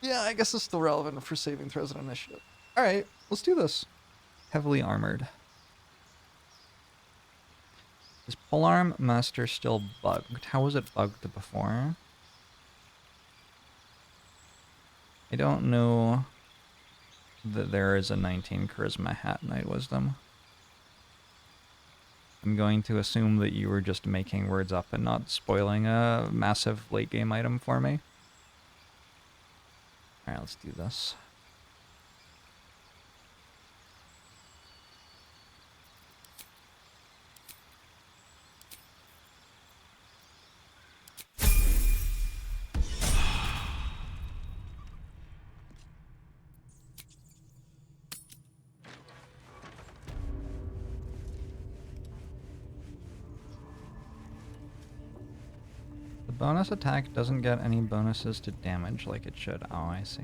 Yeah, I guess it's still relevant for saving throws and initiative. Alright, let's do this. Heavily armored. Is Polearm Master still bugged? How was it bugged before? I don't know that there is a 19 Charisma hat Night Wisdom. I'm going to assume that you were just making words up and not spoiling a massive late game item for me. Alright, let's do this. The bonus attack doesn't get any bonuses to damage like it should. Oh, I see.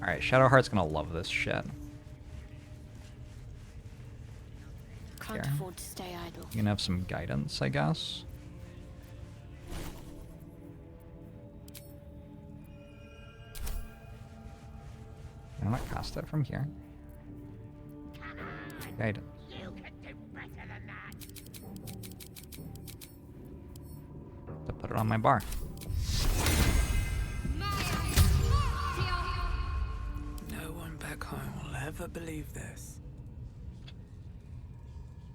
Alright, Shadowheart's gonna love this shit. Can't afford to stay idle. You can have some guidance, I guess. I'm not cast it from here. Guidance. You can do better than that. To put it on my bar. No one back home will ever believe this.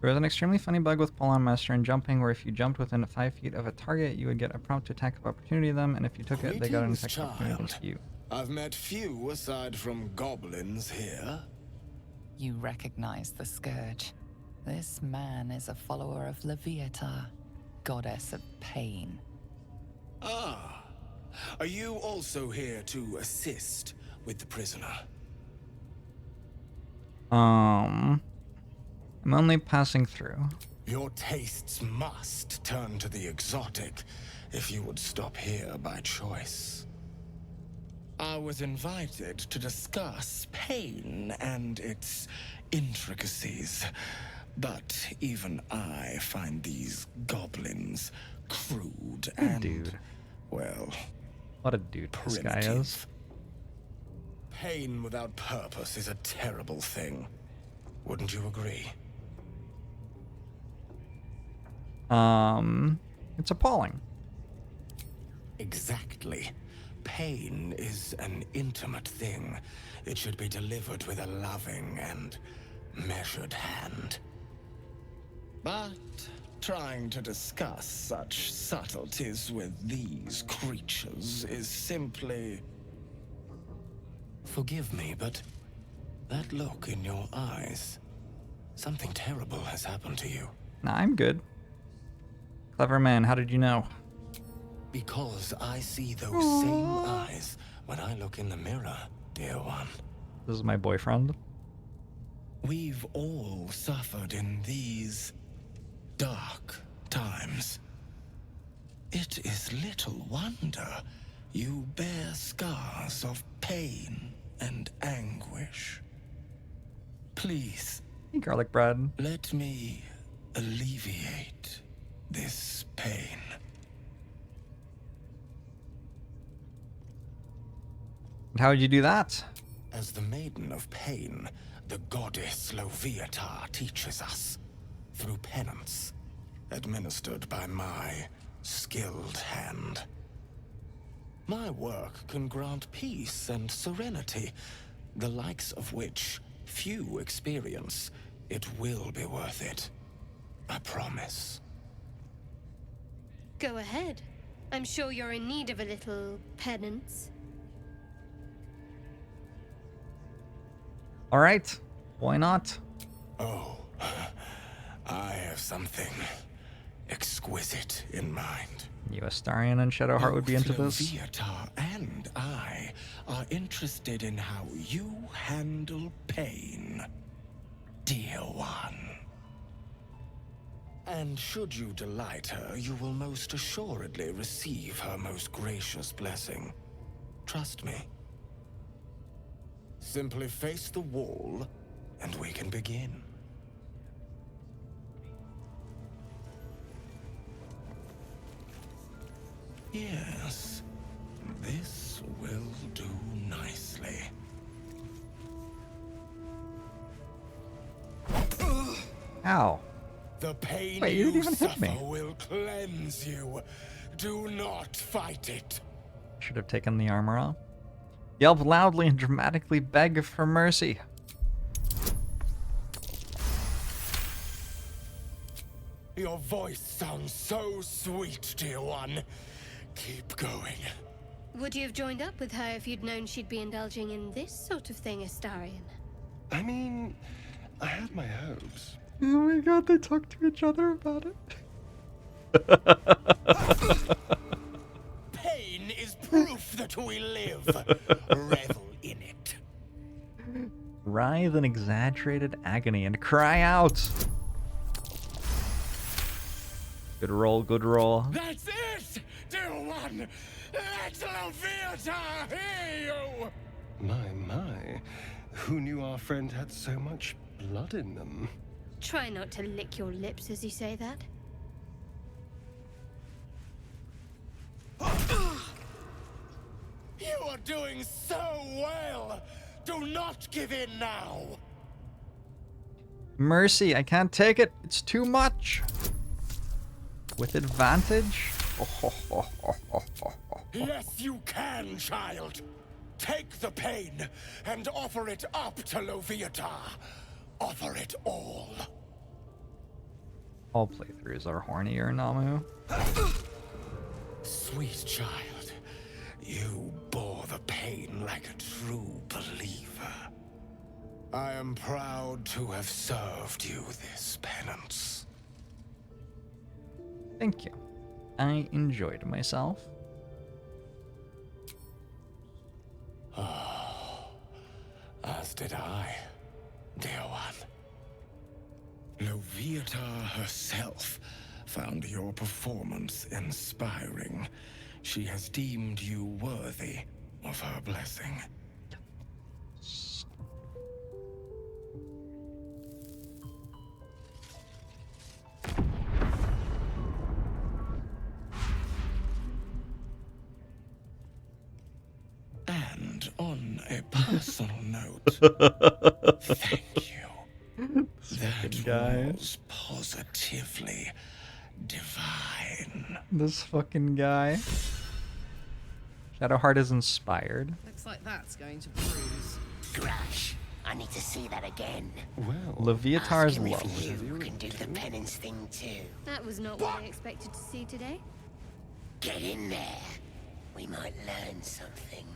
There was an extremely funny bug with pull-on master and jumping, where if you jumped within 5 feet of a target, you would get a prompt attack of opportunity them, and if you took it, they got an Greetings, attack of opportunity child. against you. I've met few aside from goblins here. You recognize the Scourge. This man is a follower of Leviatha, goddess of pain. Ah, are you also here to assist with the prisoner? I'm only passing through. Your tastes must turn to the exotic if you would stop here by choice. I was invited to discuss pain and its intricacies, but even I find these goblins crude and, dude. well, What a dude this guy is. Pain without purpose is a terrible thing. Wouldn't you agree? It's appalling. Exactly. Pain is an intimate thing. It should be delivered with a loving and measured hand. But trying to discuss such subtleties with these creatures is simply... Forgive me, but that look in your eyes, something terrible has happened to you. Nah, I'm good. Clever man, how did you know? Because I see those same eyes when I look in the mirror, dear one. This is my boyfriend. We've all suffered in these dark times. It is little wonder you bear scars of pain and anguish. Please, Hey, garlic bread. let me alleviate this pain. And how would you do that? As the Maiden of Pain, the goddess Leviatha teaches us through penance, administered by my skilled hand. My work can grant peace and serenity, the likes of which few experience. It will be worth it. I promise. Go ahead. I'm sure you're in need of a little penance. All right, why not? Oh, I have something exquisite in mind. You, Astarion and Shadowheart would be into this. Leviatha and I are interested in how you handle pain, dear one. And should you delight her, you will most assuredly receive her most gracious blessing. Trust me. Simply face the wall, and we can begin. Yes, this will do nicely. Ow. The pain Wait, you you didn't even hit suffer me. will cleanse you. Do not fight it. Should have taken the armor off. Yelp loudly and dramatically beg for mercy. Your voice sounds so sweet, dear one. Keep going. Would you have joined up with her if you'd known she'd be indulging in this sort of thing, Astarion? I mean, I had my hopes. Oh my god, they talk to each other about it. Pain is proof that we live. Revel in it. Writhe in exaggerated agony and cry out. Good roll, good roll. That's it, dear one. Let Leviatha hear you. My. Who knew our friend had so much blood in them? Try not to lick your lips as you say that. You are doing so well. Do not give in now. Mercy, I can't take it. It's too much. With advantage? Yes, you can, child. Take the pain and offer it up to Loviatar. Offer it all. All playthroughs are hornier, Namu. Sweet child, you bore the pain like a true believer. I am proud to have served you this penance. Thank you. I enjoyed myself. Oh, as did I, dear one. Loviatar herself found your performance inspiring. She has deemed you worthy of her blessing. And on a personal note, thank you. That was positively divine. This fucking guy. Shadowheart is inspired. Looks like that's going to bruise. Grash, I need to see that again. Well, Leviatar's low. You can do the penance thing too. That was not what I expected to see today. Get in there. We might learn something.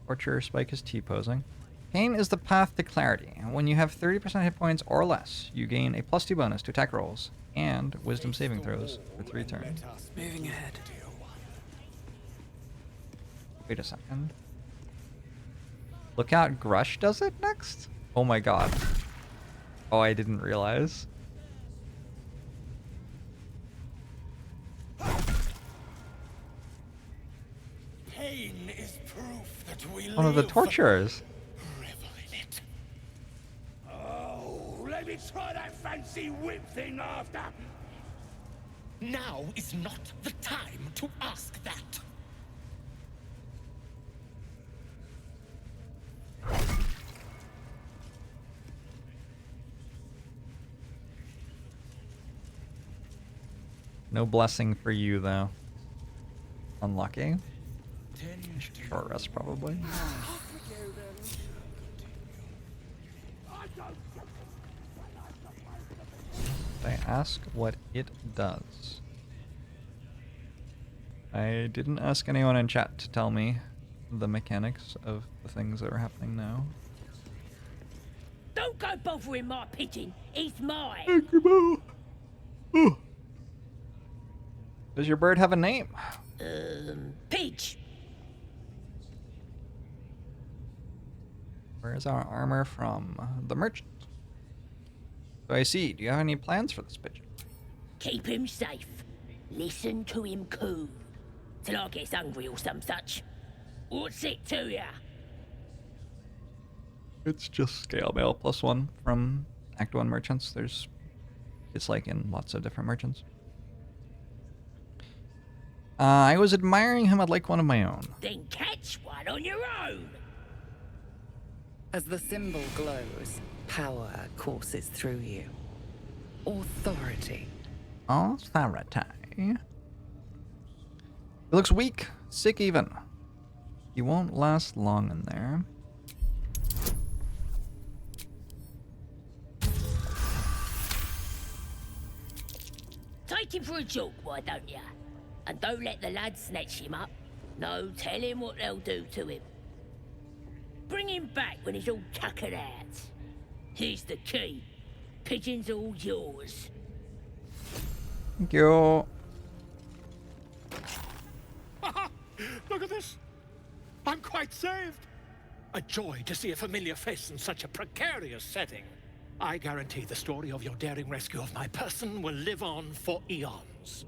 Torture Spike is T-posing. Pain is the path to clarity. When you have 30% hit points or less, you gain a +2 bonus to attack rolls and wisdom saving throws for 3 turns. Moving ahead. Wait a second. Look out, Grush does it next? Oh my god. Oh, I didn't realize. Pain is proof that we One of the torturers. Oh, let me try that fancy whip thing after. Now is not the time to ask that. No blessing for you, though. Unlucky. Short rest, probably. I ask what it does. I didn't ask anyone in chat to tell me the mechanics of the things that are happening now. Don't go bothering my pigeon. He's mine. Does your bird have a name? Pidge. Where's our armor from? The merchant. So I see. Do you have any plans for this pigeon? Keep him safe. Listen to him coo. Till I gets hungry or some such. What's it to ya? It's just scale mail +1 from Act 1 merchants. It's like in lots of different merchants. I was admiring him. I'd like one of my own. Then catch one on your own. As the symbol glows, power courses through you. Authority. Authority. He looks weak. Sick even. He won't last long in there. Take him for a joke, why don't ya? And don't let the lads snatch him up. No, tell him what they'll do to him. Bring him back when he's all tuckered out. Here's the key. Pigeon's all yours. Thank you. Look at this. I'm quite saved. A joy to see a familiar face in such a precarious setting. I guarantee the story of your daring rescue of my person will live on for eons.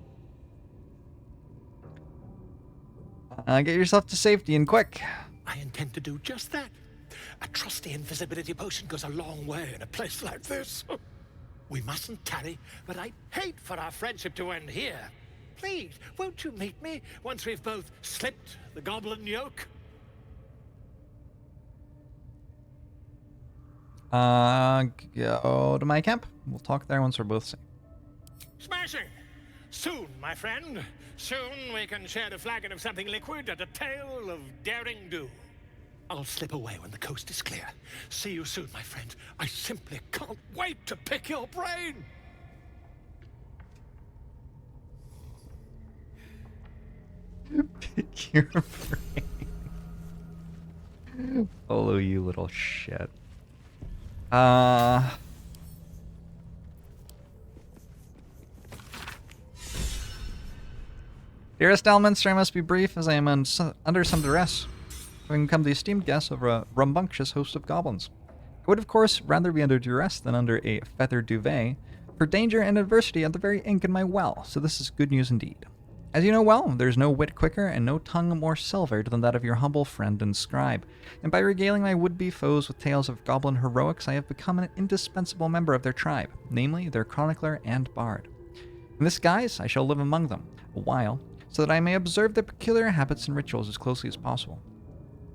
Get yourself to safety and quick. I intend to do just that. A trusty invisibility potion goes a long way in a place like this. We mustn't tarry, but I'd hate for our friendship to end here. Please, won't you meet me once we've both slipped the goblin yoke? Go to my camp. We'll talk there once we're both safe. Smashing! Soon, my friend. Soon we can share a flagon of something liquid and a tale of daring do. I'll slip away when the coast is clear. See you soon, my friend. I simply can't wait to pick your brain! Pick your brain. Follow you little shit. Dearest Alminster, I must be brief, as I am under some duress, having become the esteemed guest of a rambunctious host of goblins. I would, of course, rather be under duress than under a feather duvet, for danger and adversity are the very ink in my well, so this is good news indeed. As you know well, there's no wit quicker and no tongue more silvered than that of your humble friend and scribe, and by regaling my would-be foes with tales of goblin heroics, I have become an indispensable member of their tribe, namely their chronicler and bard. In this guise, I shall live among them, a while, so that I may observe their peculiar habits and rituals as closely as possible.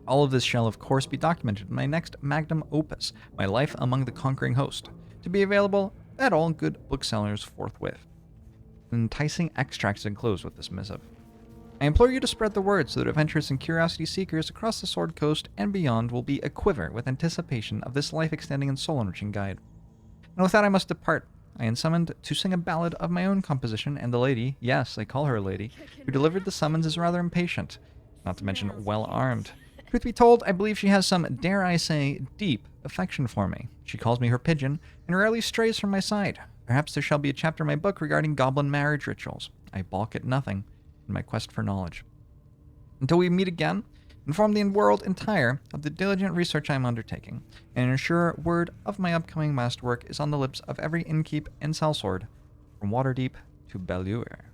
All of this shall, of course, be documented in my next magnum opus, My Life Among the Conquering Host, to be available at all good booksellers forthwith. Enticing extracts enclosed with this missive. I implore you to spread the word so that adventurers and curiosity seekers across the Sword Coast and beyond will be aquiver with anticipation of this life-extending and soul-enriching guide. And with that I must depart. I am summoned to sing a ballad of my own composition, and the lady, yes, I call her a lady, who delivered the summons is rather impatient, not to mention well-armed. Truth be told, I believe she has some, dare I say, deep affection for me. She calls me her pigeon, and rarely strays from my side. Perhaps there shall be a chapter in my book regarding goblin marriage rituals. I balk at nothing in my quest for knowledge. Until we meet again, inform the world entire of the diligent research I am undertaking, and ensure word of my upcoming masterwork is on the lips of every innkeep and sellsword, from Waterdeep to Baldur.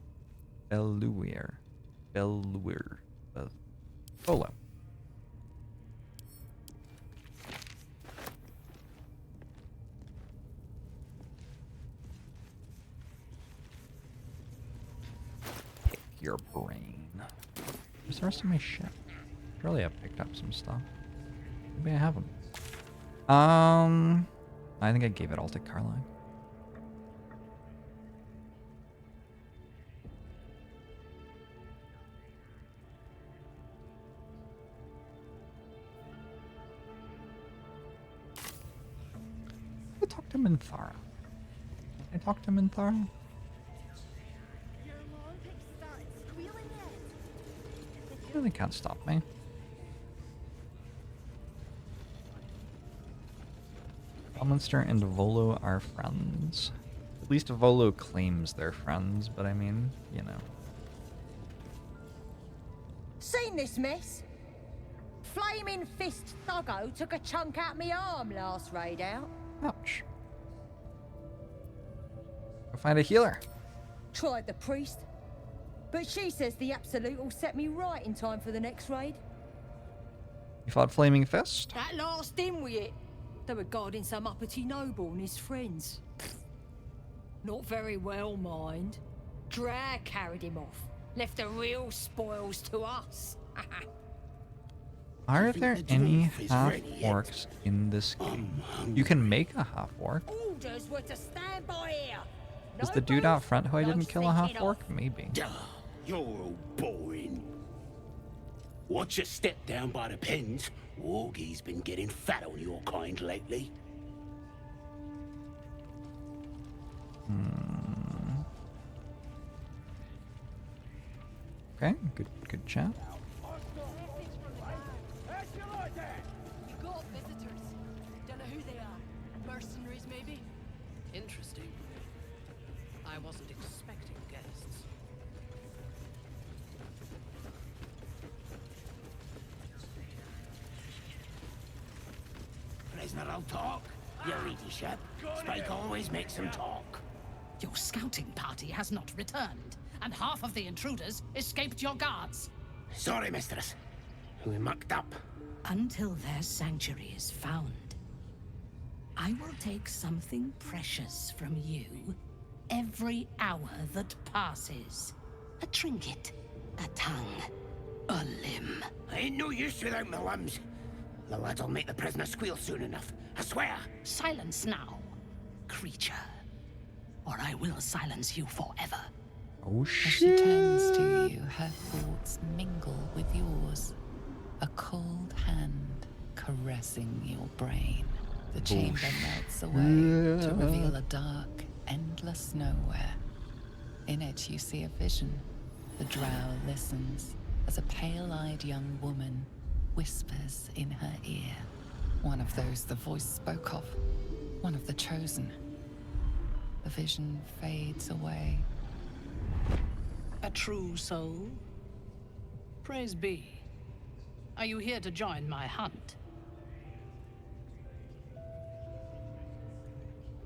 Bolo. Your brain. Where's the rest of my shit? Surely I picked up some stuff. Maybe I haven't. I think I gave it all to Caroline. I talked to Minthara. I talked to Minthara. They can't stop me. Elminster and Volo are friends. At least Volo claims they're friends, but I mean, you know. Seen this mess? Flaming Fist Thuggo took a chunk out me arm last raid out. Ouch. Go find a healer. Tried the priest. But she says the Absolute will set me right in time for the next raid. You fought Flaming Fist? That last in with it. They were guarding some uppity noble and his friends. Not very well, mind. Drag carried him off. Left the real spoils to us. Are there any half-orcs in this game? You can make a half-orc. Orders were to stand by here. Is the dude out front who I didn't kill a half-orc? Maybe. You're all boring. Watch your step down by the pens. Wargie's been getting fat on your kind lately. Okay, good chat. You got visitors. Don't know who they are. Mercenaries, maybe? Interesting. I wasn't expecting guests. Prisoner will talk. Your ladyship. Spike always makes him talk. Your scouting party has not returned, and half of the intruders escaped your guards. Sorry, mistress. We mucked up. Until their sanctuary is found, I will take something precious from you every hour that passes. A trinket, a tongue, a limb. I ain't no use without my limbs. The lads will make the prisoner squeal soon enough. I swear. Silence now, creature, or I will silence you forever. Oh As she turns to you, her thoughts mingle with yours. A cold hand caressing your brain. The chamber melts away to reveal a dark, endless nowhere. In it, you see a vision. The drow listens as a pale-eyed young woman whispers in her ear. One of those the voice spoke of. One of the chosen. The vision fades away. A true soul? Praise be. Are you here to join my hunt?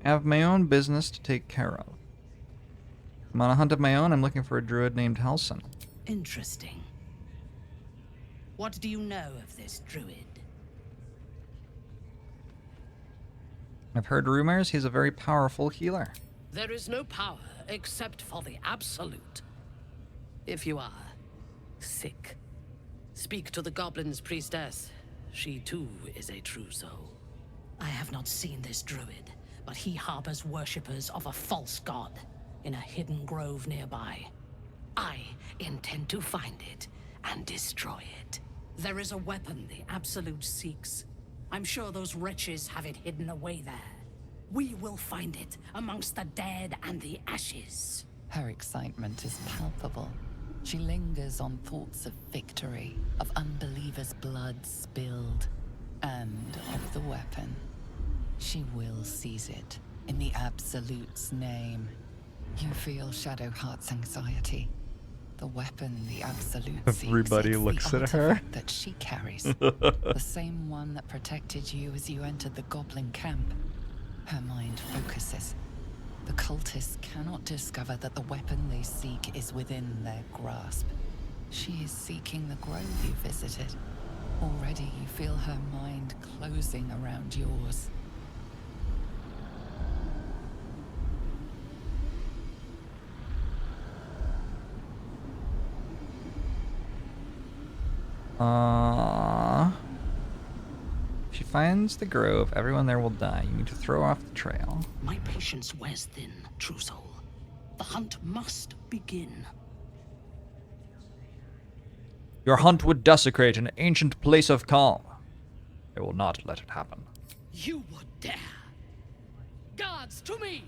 I have my own business to take care of. I'm on a hunt of my own. I'm looking for a druid named Halsin. Interesting. What do you know of this druid? I've heard rumors he's a very powerful healer. There is no power except for the absolute. If you are sick, speak to the goblin's priestess. She too is a true soul. I have not seen this druid, but he harbors worshippers of a false god in a hidden grove nearby. I intend to find it and destroy it. There is a weapon the Absolute seeks. I'm sure those wretches have it hidden away there. We will find it amongst the dead and the ashes. Her excitement is palpable. She lingers on thoughts of victory, of unbelievers' blood spilled, and of the weapon. She will seize it, in the Absolute's name. You feel Shadowheart's anxiety. The weapon the Absolute seeks. Everybody looks at her. That she carries. The same one that protected you as you entered the goblin camp. Her mind focuses. The cultists cannot discover that the weapon they seek is within their grasp. She is seeking the grove you visited. Already you feel her mind closing around yours. If she finds the grove, everyone there will die. You need to throw off the trail. My patience wears thin, true soul. The hunt must begin. Your hunt would desecrate an ancient place of calm. I will not let it happen. You would dare! Guards, to me!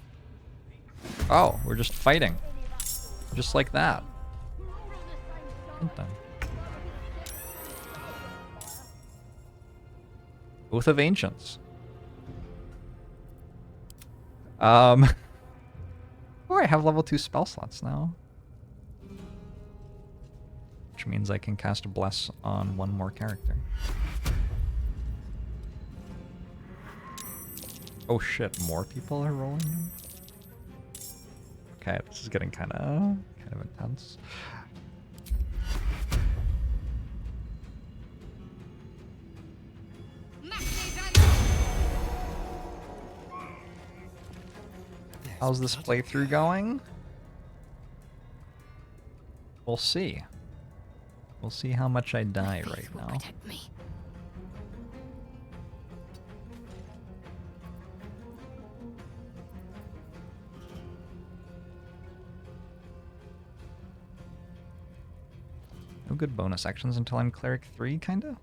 Oh, we're just fighting. Just like that. Then. Oath of Ancients. Oh, I have level 2 spell slots now. Which means I can cast Bless on one more character. Oh shit, more people are rolling in? Okay, this is getting kind of intense. How's this playthrough going? We'll see. We'll see how much I die right now. No good bonus actions until I'm Cleric 3, kinda?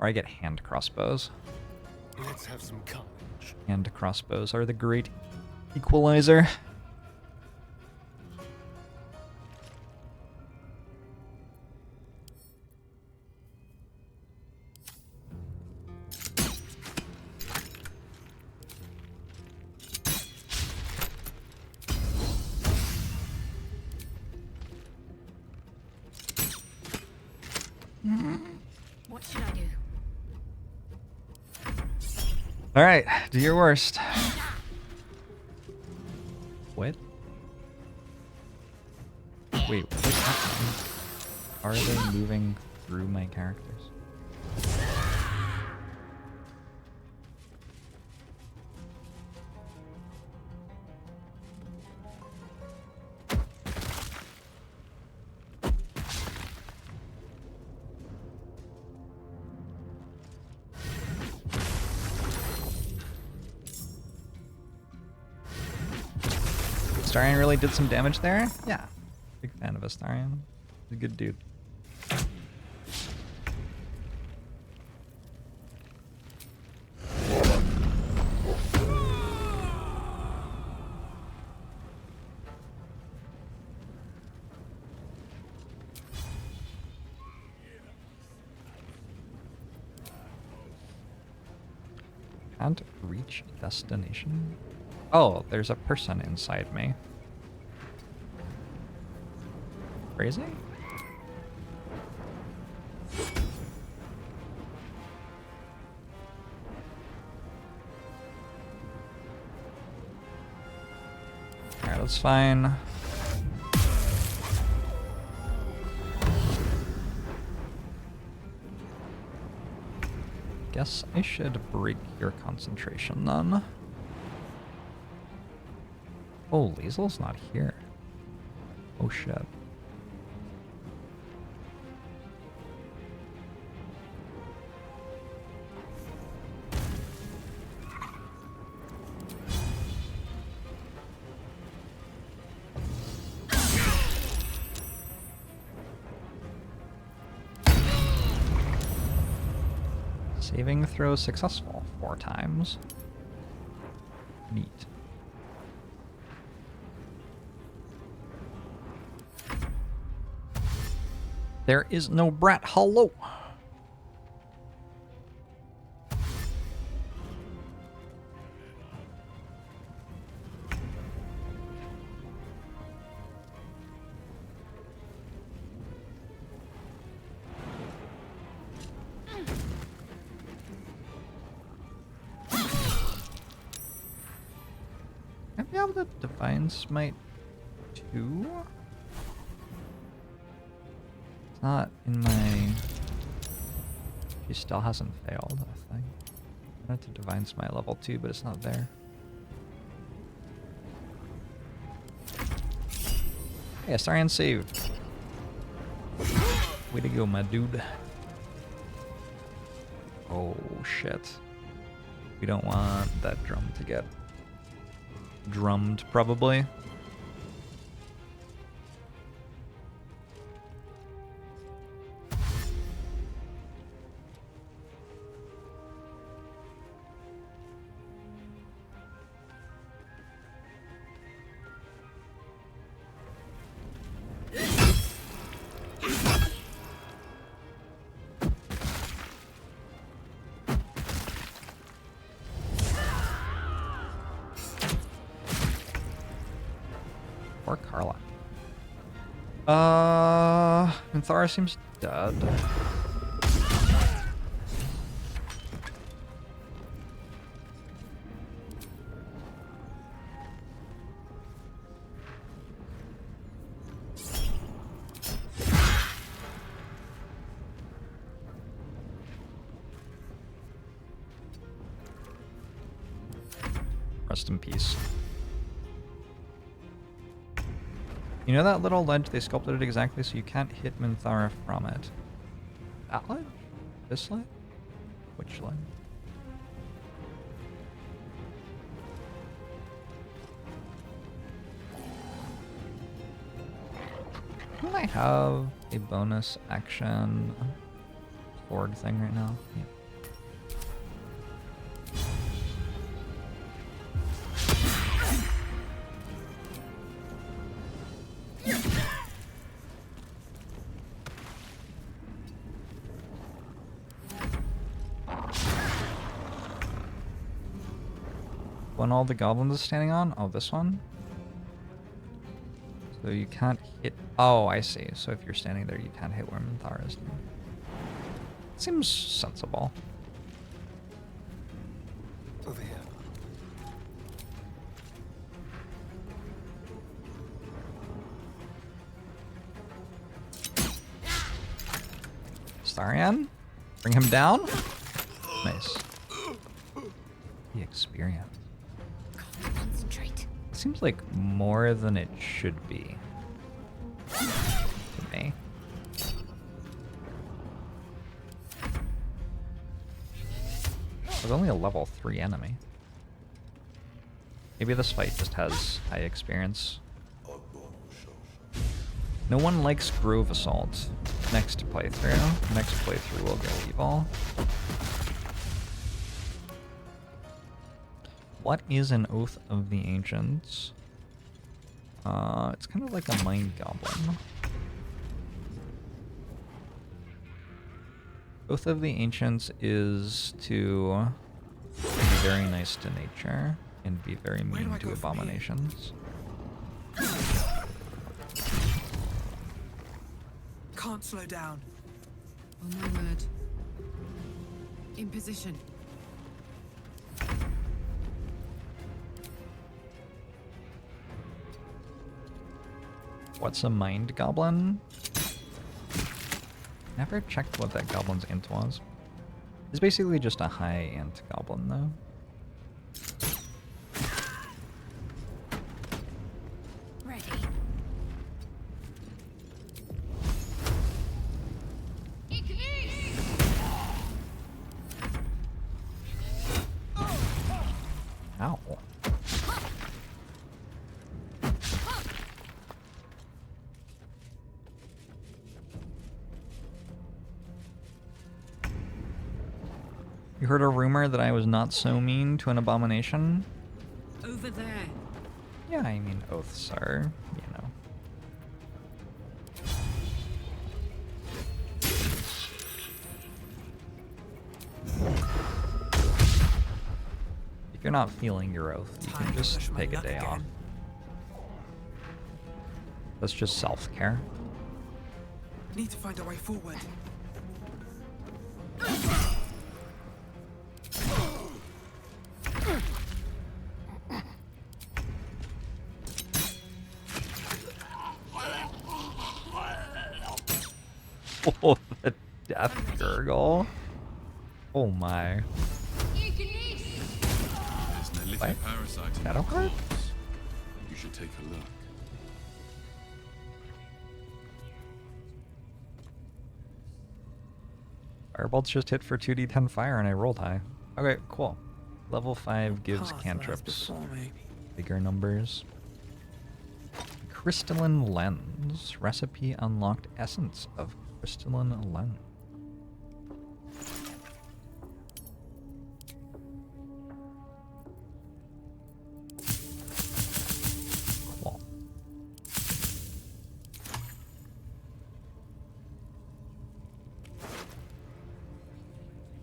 Or I get hand crossbows. Let's have some courage. Hand crossbows are the great equalizer. What should I do? Alright, do your worst. What? Wait, what's happening? Are they moving through my characters? Astarion really did some damage there? Yeah. Big fan of Astarion. He's a good dude. Can't reach destination? Oh, there's a person inside me. Crazy? Alright, that's fine. Guess I should break your concentration then. Oh, Liesel's not here. Oh shit. Saving throw successful 4 times. Neat. There is no brat. Hello. Can I have the Divine Smite 2? It's not in my... She still hasn't failed, I think. I wanted to Divine Smite level 2, but it's not there. Hey, Astarion saved. Way to go, my dude. Oh, shit. We don't want that drum to get drummed, probably. Or Carla. Minthara seems dead. Rest in peace. You know that little ledge? They sculpted it exactly so you can't hit Minthara from it. That ledge? This ledge? Which ledge? Don't I have a bonus action sword thing right now? Yeah. When all the goblins are standing on? Oh, this one? So you can't hit... Oh, I see. So if you're standing there, you can't hit where Minthara is. Seems sensible. Over here. Larian? Bring him down? Nice. The experience. Concentrate. It seems like more than it should be. To me. There's only a level 3 enemy. Maybe this fight just has high experience. No one likes Grove Assault. Next playthrough. Next playthrough will go evil. What is an Oath of the Ancients? It's kind of like a Mind Goblin. Oath of the Ancients is to very nice to nature and be very mean to abominations. Can't slow down. Oh my word. In position. What's a mind goblin? Never checked what that goblin's int was. It's basically just a high int goblin though. Ready. Ow. You heard a rumor that I was not so mean to an abomination? Over there. Yeah, I mean oaths are, you know. If you're not feeling your oath, you can just take a day off. That's just self-care. Need to find a way forward. Oh, the death gurgle. Oh my. There's an little What? parasite in Shadow the Heart? corpse. You should take a look. Firebolts just hit for 2d10 fire and I rolled high. Okay, cool. Level 5 gives Path lies cantrips before me. bigger numbers. Crystalline Lens. Recipe unlocked essence of crystalline lens. Cool.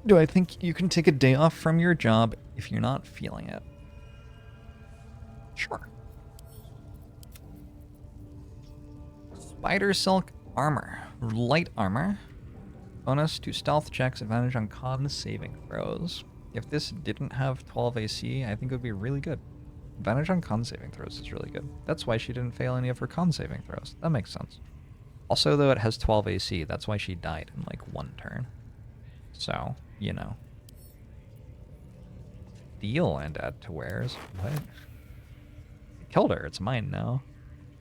Do I think you can take a day off from your job if you're not feeling it? Sure. Spider Silk Armor. Light armor. Bonus to stealth checks, advantage on con saving throws. If this didn't have 12 AC, I think it would be really good. Advantage on con saving throws is really good. That's why she didn't fail any of her con saving throws. That makes sense. Also, though, it has 12 AC. That's why she died in, like, one turn. So, you know. Deal and add to wares. What? I killed her. It's mine now.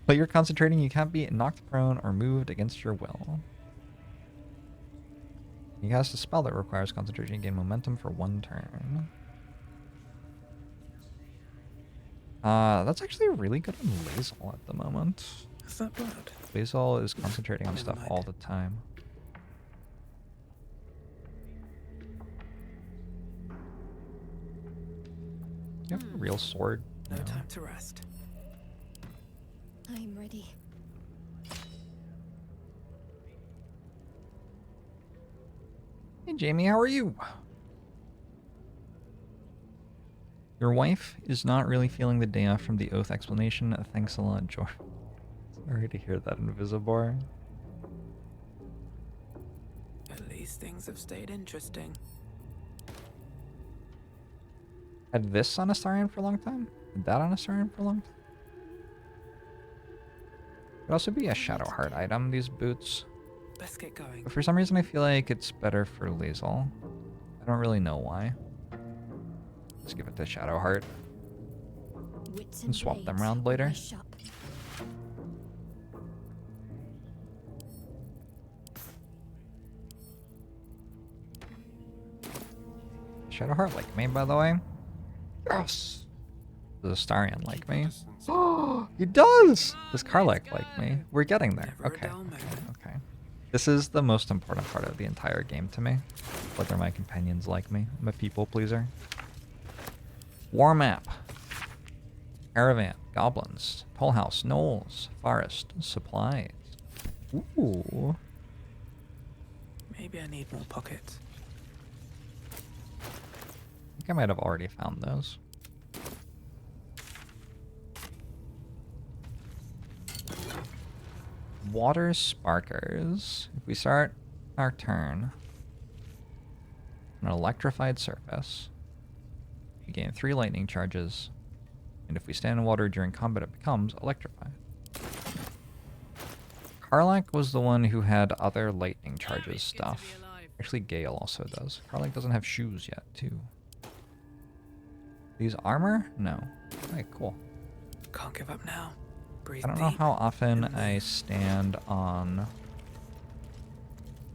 But you're concentrating, you can't be knocked prone or moved against your will. You cast a spell that requires concentration and gain momentum for one turn. That's actually really good on Lazel at the moment. Is that blood? Lazel is concentrating on stuff all the time. You have a real sword. No you know. time to rest. I'm ready. Hey Jamie, how are you? Your wife is not really feeling the day off from the oath explanation. Thanks a lot, George. Sorry to hear that, Invisibor. At least things have stayed interesting. Had this on Astarion for a long time? Had that on Astarion for a long time? Could also be a Shadow Heart item, these boots. Let's get going. But for some reason I feel like it's better for Lazel. I don't really know why. Let's give it to Shadow Heart. And swap them around later. Shadow Heart like me, by the way? Yes! Does Astarion like me? Oh, he does! Does Karlach like me? We're getting there. Okay. Okay. This is the most important part of the entire game to me. Whether my companions like me. I'm a people pleaser. War map. Caravan. Goblins. Toll house. Knolls. Forest. Supplies. Ooh. Maybe I need more pockets. think I might have already found those. Water sparkers. If we start our turn on an electrified surface, we gain 3 lightning charges, and if we stand in water during combat, it becomes electrified. Karlak was the one who had other lightning charges stuff. Actually, Gale also does. Karlak doesn't have shoes yet, too. These armor? No. Okay, cool. Can't give up now. Breathe I don't know deep. how often I stand on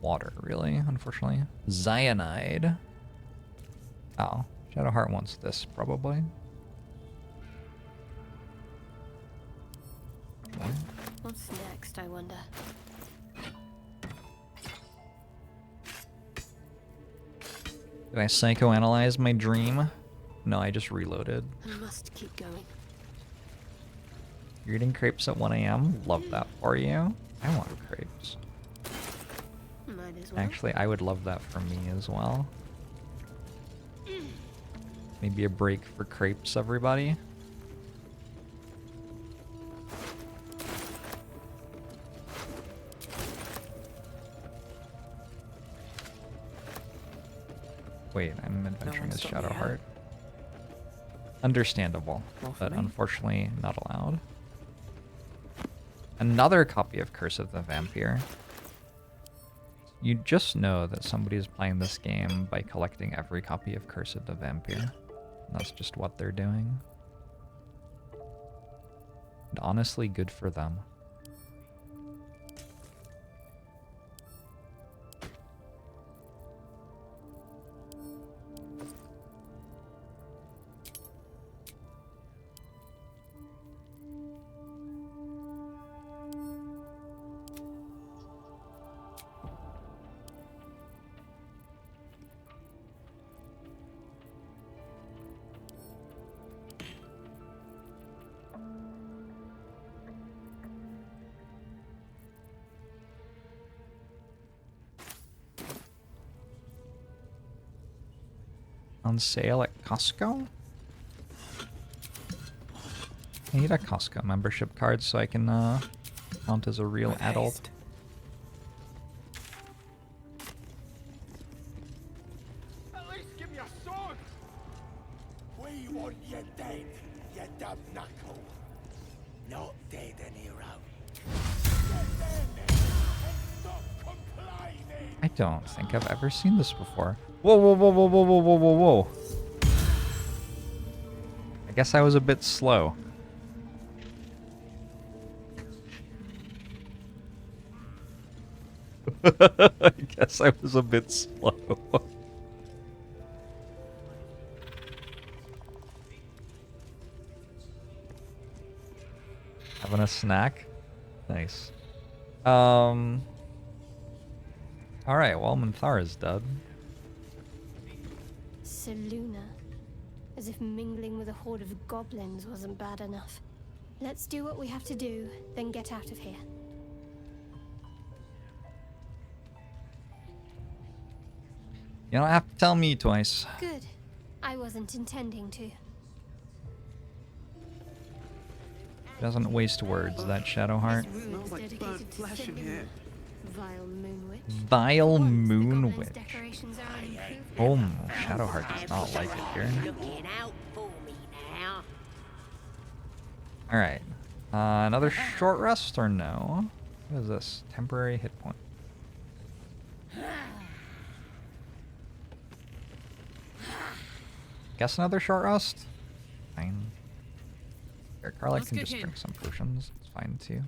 water, really, unfortunately. Cyanide. Oh, Shadowheart wants this, probably. Okay. What's next, I wonder? Did I psychoanalyze my dream? No, I just reloaded. I must keep going. You're eating crepes at 1 a.m.? Love that for you. I want crepes. Might as well. Actually, I would love that for me as well. Maybe a break for crepes, everybody. Wait, I'm adventuring as Shadowheart. Understandable, but unfortunately not allowed. Another copy of Curse of the Vampire. You just know that somebody is playing this game by collecting every copy of Curse of the Vampire. That's just what they're doing. And honestly, good for them. On sale at Costco? I need a Costco membership card so I can count as a real adult. At least give me a sword! We want you dead, you dumb knuckle. Not dead, an hero. Get down there and stop complaining! I don't think I've ever seen this before. Whoa, whoa, whoa, whoa, whoa, whoa, whoa, whoa, whoa. I guess I was a bit slow. I guess I was a bit slow. Having a snack? Nice. Alright, well, Minthara is dead. Seluna. As if mingling with a horde of goblins wasn't bad enough. Let's do what we have to do, then get out of here. You don't have to tell me twice. Good. I wasn't intending to. Doesn't waste words, that Shadowheart. Smells like burnt flesh in here. Vile moon witch. Vile moon witch. Decorations are unimproved. Oh, Shadowheart does not like it here. Looking out for me now. Alright. Another short rest or no? What is this? Temporary hit point. Guess another short rest? Fine. Here, Carla Let's can get just in. drink some potions. It's fine too.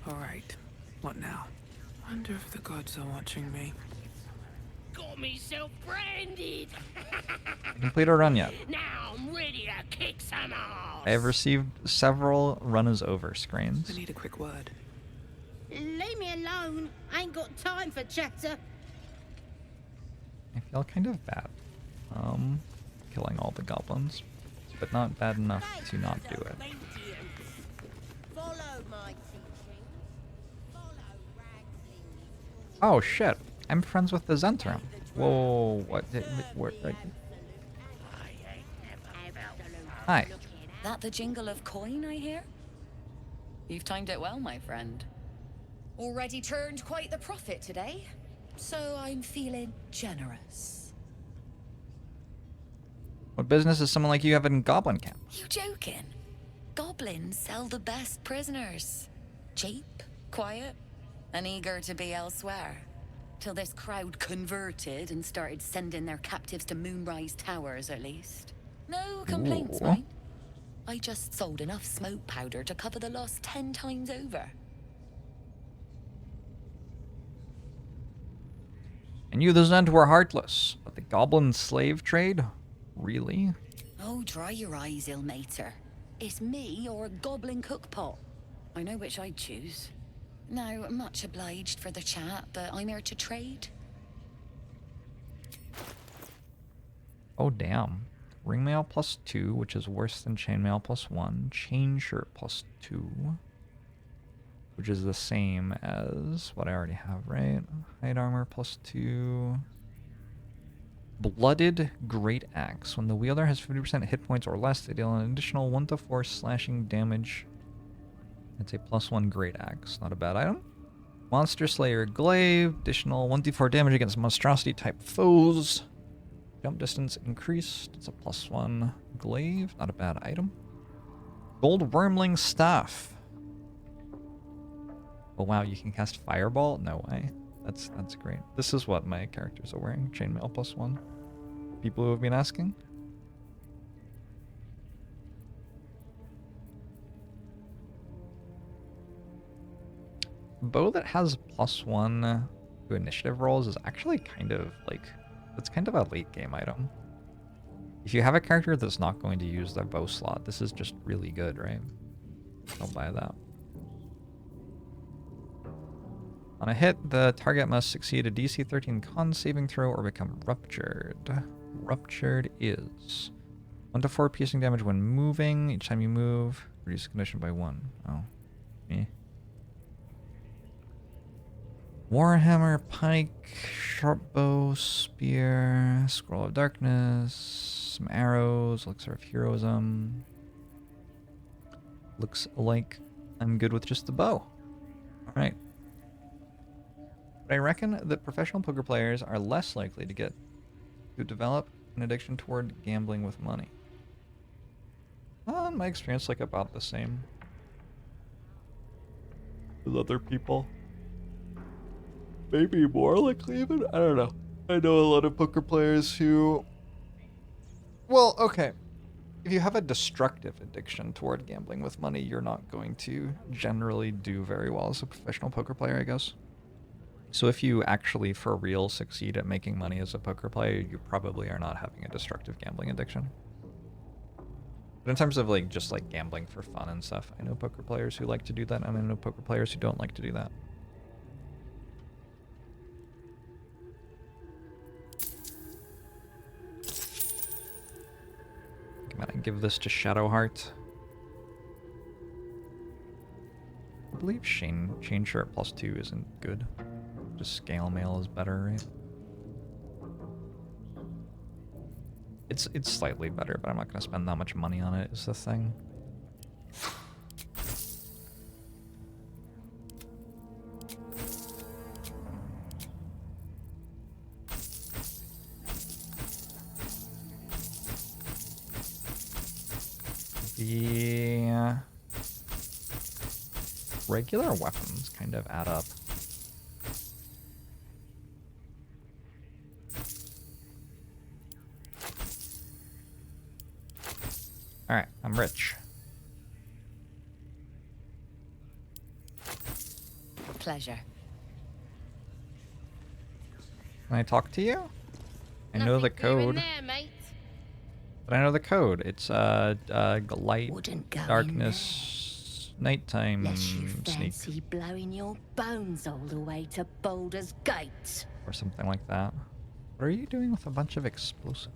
Alright, what now? Wonder if the gods are watching me. Got myself branded. Complete a run yet. Now I'm ready to kick some ass. I have received several run is over screens. I need a quick word. Leave me alone. I ain't got time for chatter. I feel kind of bad. Killing all the goblins. But not bad enough to not do it. Follow my teaching. Follow Rag's Oh shit! I'm friends with the Zentrum. Whoa! What? Hi. That the jingle of coin I hear? You've timed it well, my friend. Already turned quite the profit today, so I'm feeling generous. What business does someone like you have in Goblin Camp? You joking? Goblins sell the best prisoners. Cheap, quiet, and eager to be elsewhere. Till this crowd converted and started sending their captives to Moonrise Towers, at least. No complaints, Ooh. mind. I just sold enough smoke powder to cover the loss 10 times over. And you, the Zent, were heartless. But the Goblin slave trade? Really? Oh, dry your eyes, ill-mater. It's me or a goblin cookpot. I know which I'd choose. Now, much obliged for the chat, but I'm here to trade. Oh, damn. Ringmail +2, which is worse than chainmail +1. Chain shirt +2, which is the same as what I already have, right? Hide armor +2. Blooded Great Axe. When the wielder has 50% hit points or less, they deal an additional 1 to 4 slashing damage. It's a +1 Great Axe. Not a bad item. Monster Slayer Glaive. Additional 1d4 damage against monstrosity type foes. Jump distance increased. It's a +1 glaive. Not a bad item. Gold Wormling Staff. Oh wow, you can cast Fireball? No way. That's great. This is what my characters are wearing. Chainmail +1. People who have been asking. Bow that has +1 to initiative rolls is actually kind of like, it's kind of a late game item. If you have a character that's not going to use their bow slot, this is just really good, right? I'll buy that. On a hit, the target must succeed a DC 13 con saving throw or become ruptured. Ruptured is 1 to 4 piercing damage when moving. Each time you move, reduce condition by 1. Oh, me. Warhammer, pike, sharp bow, spear, scroll of darkness, some arrows, elixir of heroism. Looks like I'm good with just the bow. Alright. But I reckon that professional poker players are less likely to develop an addiction toward gambling with money. In my experience, like about the same with other people. Maybe more likely even? I don't know. I know a lot of poker players who... Well, okay. If you have a destructive addiction toward gambling with money, you're not going to generally do very well as a professional poker player, I guess. So if you actually for real succeed at making money as a poker player, you probably are not having a destructive gambling addiction. But in terms of like just like gambling for fun and stuff, I know poker players who like to do that, and I know poker players who don't like to do that. I'm gonna give this to Shadowheart. I believe chain shirt +2 isn't good. Just scale mail is better, right? It's slightly better, but I'm not gonna spend that much money on it, is the thing. The regular weapons kind of add up. Alright, I'm rich. Pleasure. Can I talk to you? I know the code. But I know the code. It's light, darkness, nighttime, Unless you sneak, fancy blowing your bones all the way to Baldur's Gate. or something like that. What are you doing with a bunch of explosives?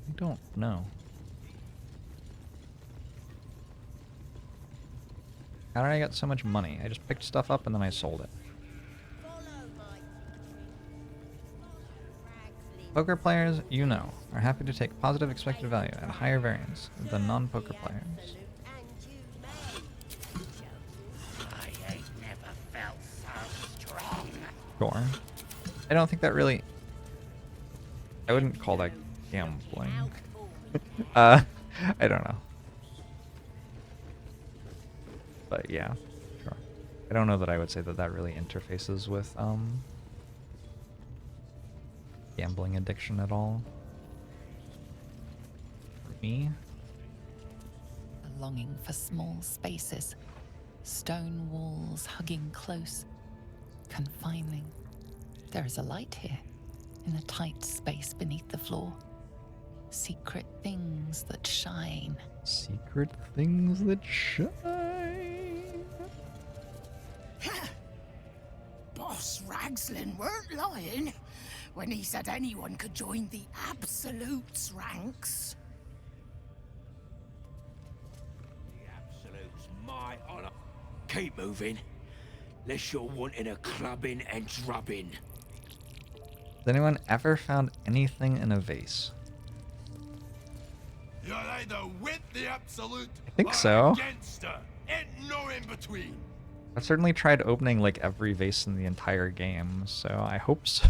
I don't know. How did I get so much money? I just picked stuff up and then I sold it. Poker players, you know, are happy to take positive expected value at higher variance than non-poker players. I ain't never felt so strong. Sure. I don't think that really... I wouldn't call that gambling. I don't know. But yeah, sure. I don't know that I would say that that really interfaces with gambling addiction at all. For me. A longing for small spaces, stone walls hugging close, confining. There is a light here, in a tight space beneath the floor. Secret things that shine. Secret things that shine. Boss Ragslin weren't lying when he said anyone could join the Absolute's ranks. The Absolute's my honor. Keep moving, lest you're wanting a clubbing and drubbing. Has anyone ever found anything in a vase? You're either with the Absolute I think or so. against her. Ain't no in between. I've certainly tried opening like every vase in the entire game, so I hope so.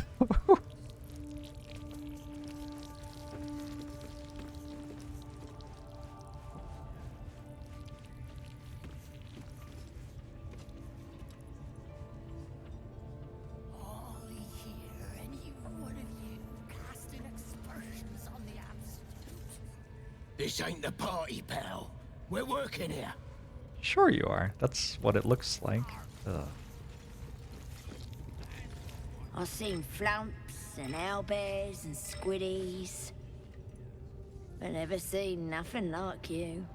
All here, any one of you casting aspersions on the Absolute. This ain't the party, pal. We're working here. Sure you are. That's what it looks like. Ugh. I've seen flumps and owlbears and squiddies, but never seen nothing like you.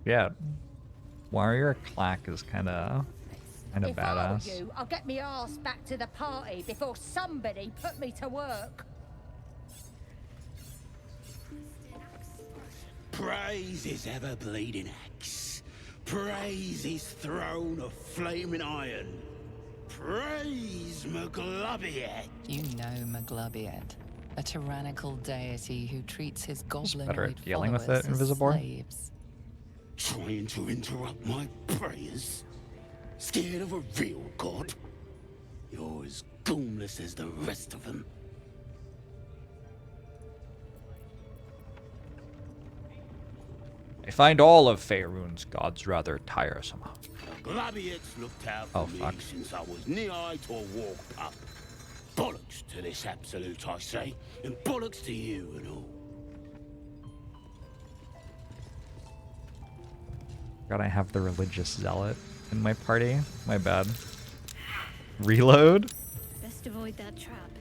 Yeah. Warrior Clack is kinda If I were badass. you, I'll get me arse back to the party before somebody put me to work. Praise his ever-bleeding axe. Praise his throne of flaming iron. Praise Maglubiet. You know Maglubiet, a tyrannical deity who treats his goblinoid better at dealing with followers it, as Invisibor. slaves. Trying to interrupt my prayers? Scared of a real god? You're as goonless as the rest of them. I find all of Faerun's gods rather tiresome. Maglubiet's looked out for Oh, me fuck. since I was knee-high to a walk pup. Bollocks to this Absolute, I say, and bollocks to you and all. God, I have the religious zealot in my party. My bad. Reload? Best avoid that trap.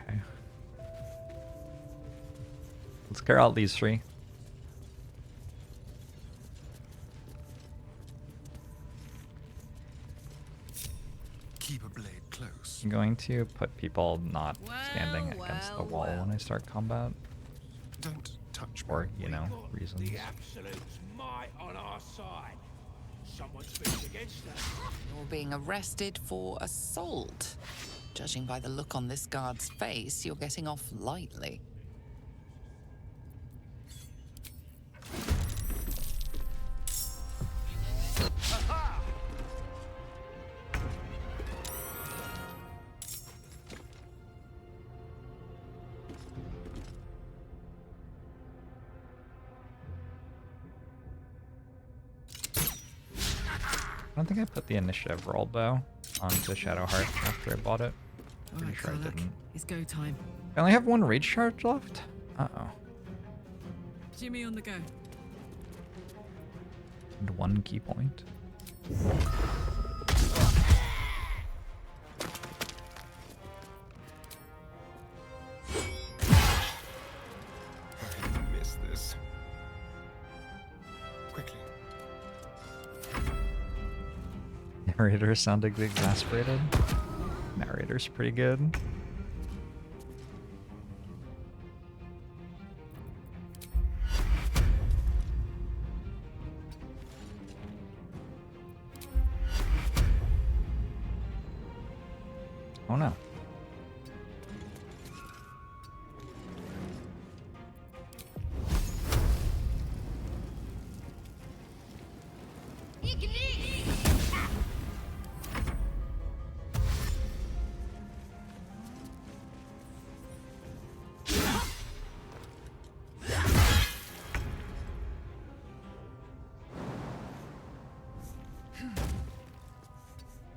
Okay. Let's clear out these three. Keep a blade close. I'm going to put people not standing against the wall when I start combat. Don't touch Or, you know, reasons. The Absolute's might on our side. Someone speaks against us. You're being arrested for assault. Judging by the look on this guard's face, you're getting off lightly. I don't think I put the initiative roll though onto Shadowheart after I bought it. Pretty Alright, sure I Karlak, didn't. it's go time. I only have one rage charge left? Uh-oh. Jimmy on the go. And one key point. I miss this. Quickly. Narrator sounded exasperated. Narrator's pretty good. Oh no.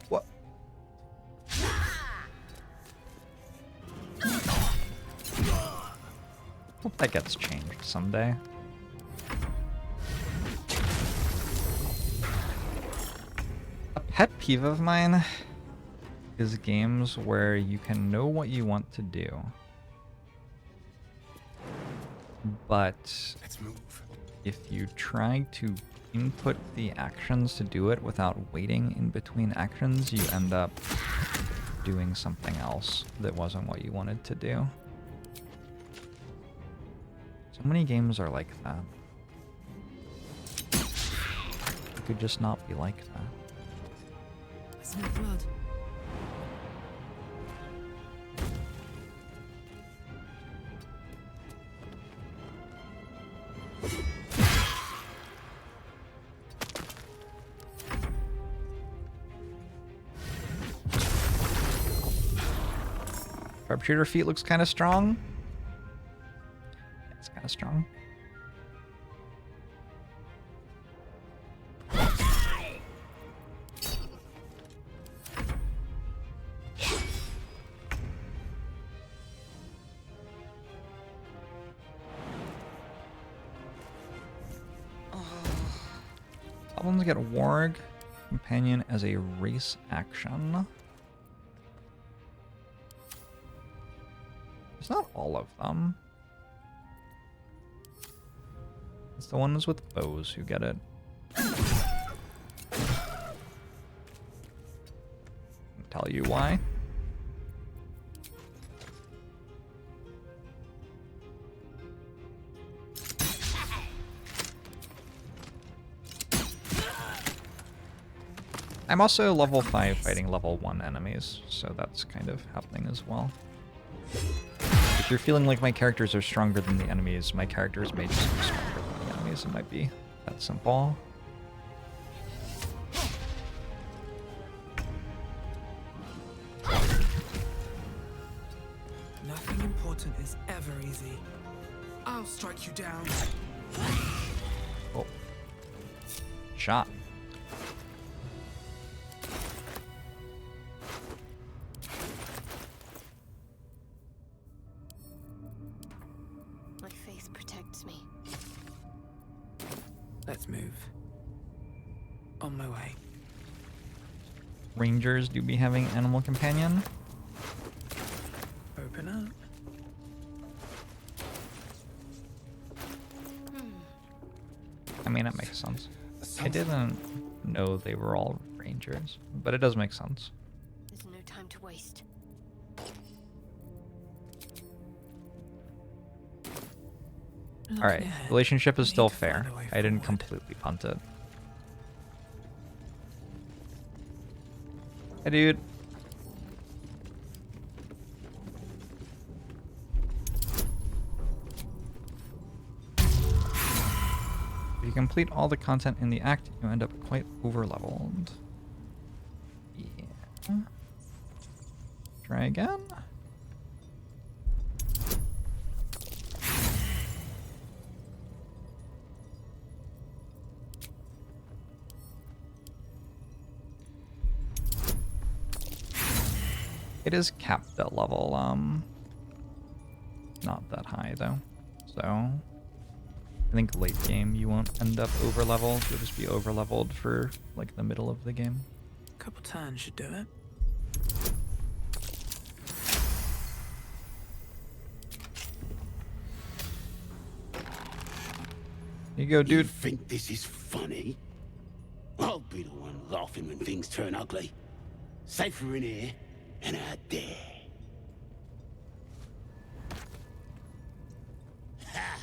What? Hope that gets changed someday. A pet peeve of mine is games where you can know what you want to do, but if you try to input the actions to do it without waiting in between actions, you end up doing something else that wasn't what you wanted to do. So many games are like that. It could just not be like that. I smell blood. Sharpshooter feat looks kind of strong. It's kind of strong. Goblins get Warg Companion as a race action. It's not all of them. It's the ones with bows who get it. I'll tell you why. I'm also level 5 fighting level 1 enemies, so that's kind of happening as well. If you're feeling like my characters are stronger than the enemies, my characters may just be stronger than the enemies. It might be that simple. Nothing important is ever easy. I'll strike you down. Oh. Shot. My faith protects me. Let's move. On my way. Rangers do be having Animal Companion. Open up. I mean, it makes sense. I didn't know they were all Rangers, but it does make sense. There's no time to waste. Alright, relationship is still fair. I didn't completely punt it. Hey, dude. If you complete all the content in the act, you end up quite overleveled. Yeah. Try again. It is capped at level, not that high though. So, I think late game you won't end up over leveled. You'll just be over leveled for like the middle of the game. A couple turns should do it. Here you go, dude. You think this is funny? I'll be the one laughing when things turn ugly. Safer in here than out there. Ha!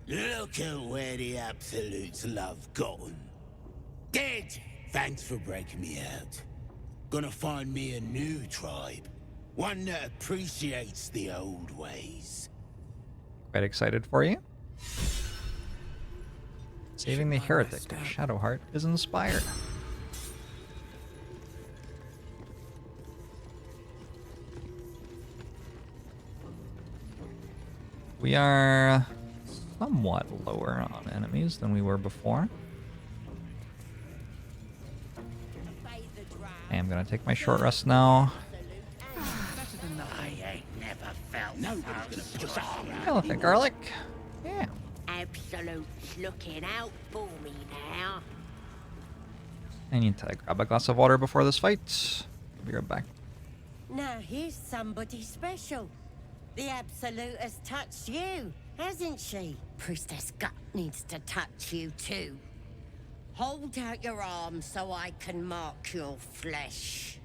Look at where the Absolutes love gotten. Dead! Thanks for breaking me out. Gonna find me a new tribe. One that appreciates the old ways. Quite excited for you. Saving the heretic, Shadowheart is inspired. We are somewhat lower on enemies than we were before. I am gonna take my short rest now. Elephant garlic. Yeah. Absolute's looking out for me now. I need to grab a glass of water before this fight. Be right back. Now here's somebody special. The Absolute has touched you, hasn't she? Priestess Gut needs to touch you too. Hold out your arm so I can mark your flesh.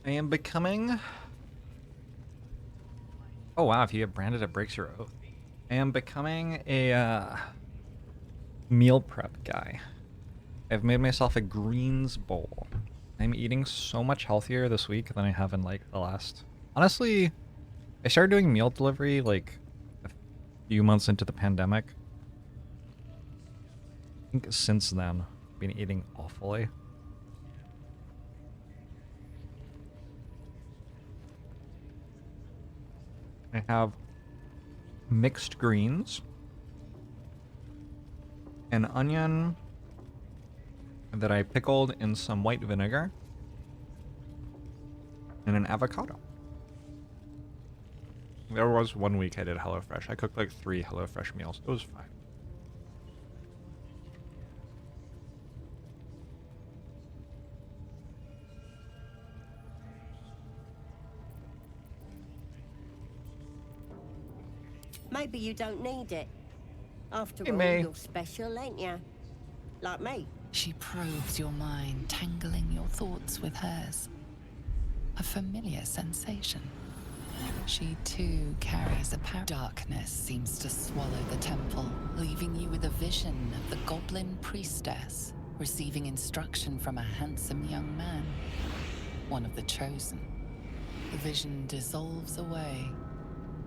I am becoming... Oh wow, if you get branded, it breaks your oath. I am becoming a meal prep guy. I've made myself a greens bowl. I'm eating so much healthier this week than I have in like the last... Honestly, I started doing meal delivery like a few months into the pandemic. I think since then, I've been eating awfully. I have mixed greens, an onion that I pickled in some white vinegar, and an avocado. There was one week I did HelloFresh. I cooked like 3 HelloFresh meals. It was fine. Maybe you don't need it. After Hey, all, May. you're special, ain't ya? Like me. She probes your mind, tangling your thoughts with hers. A familiar sensation. She too carries a power. Darkness seems to swallow the temple, leaving you with a vision of the goblin priestess receiving instruction from a handsome young man, one of the chosen. The vision dissolves away.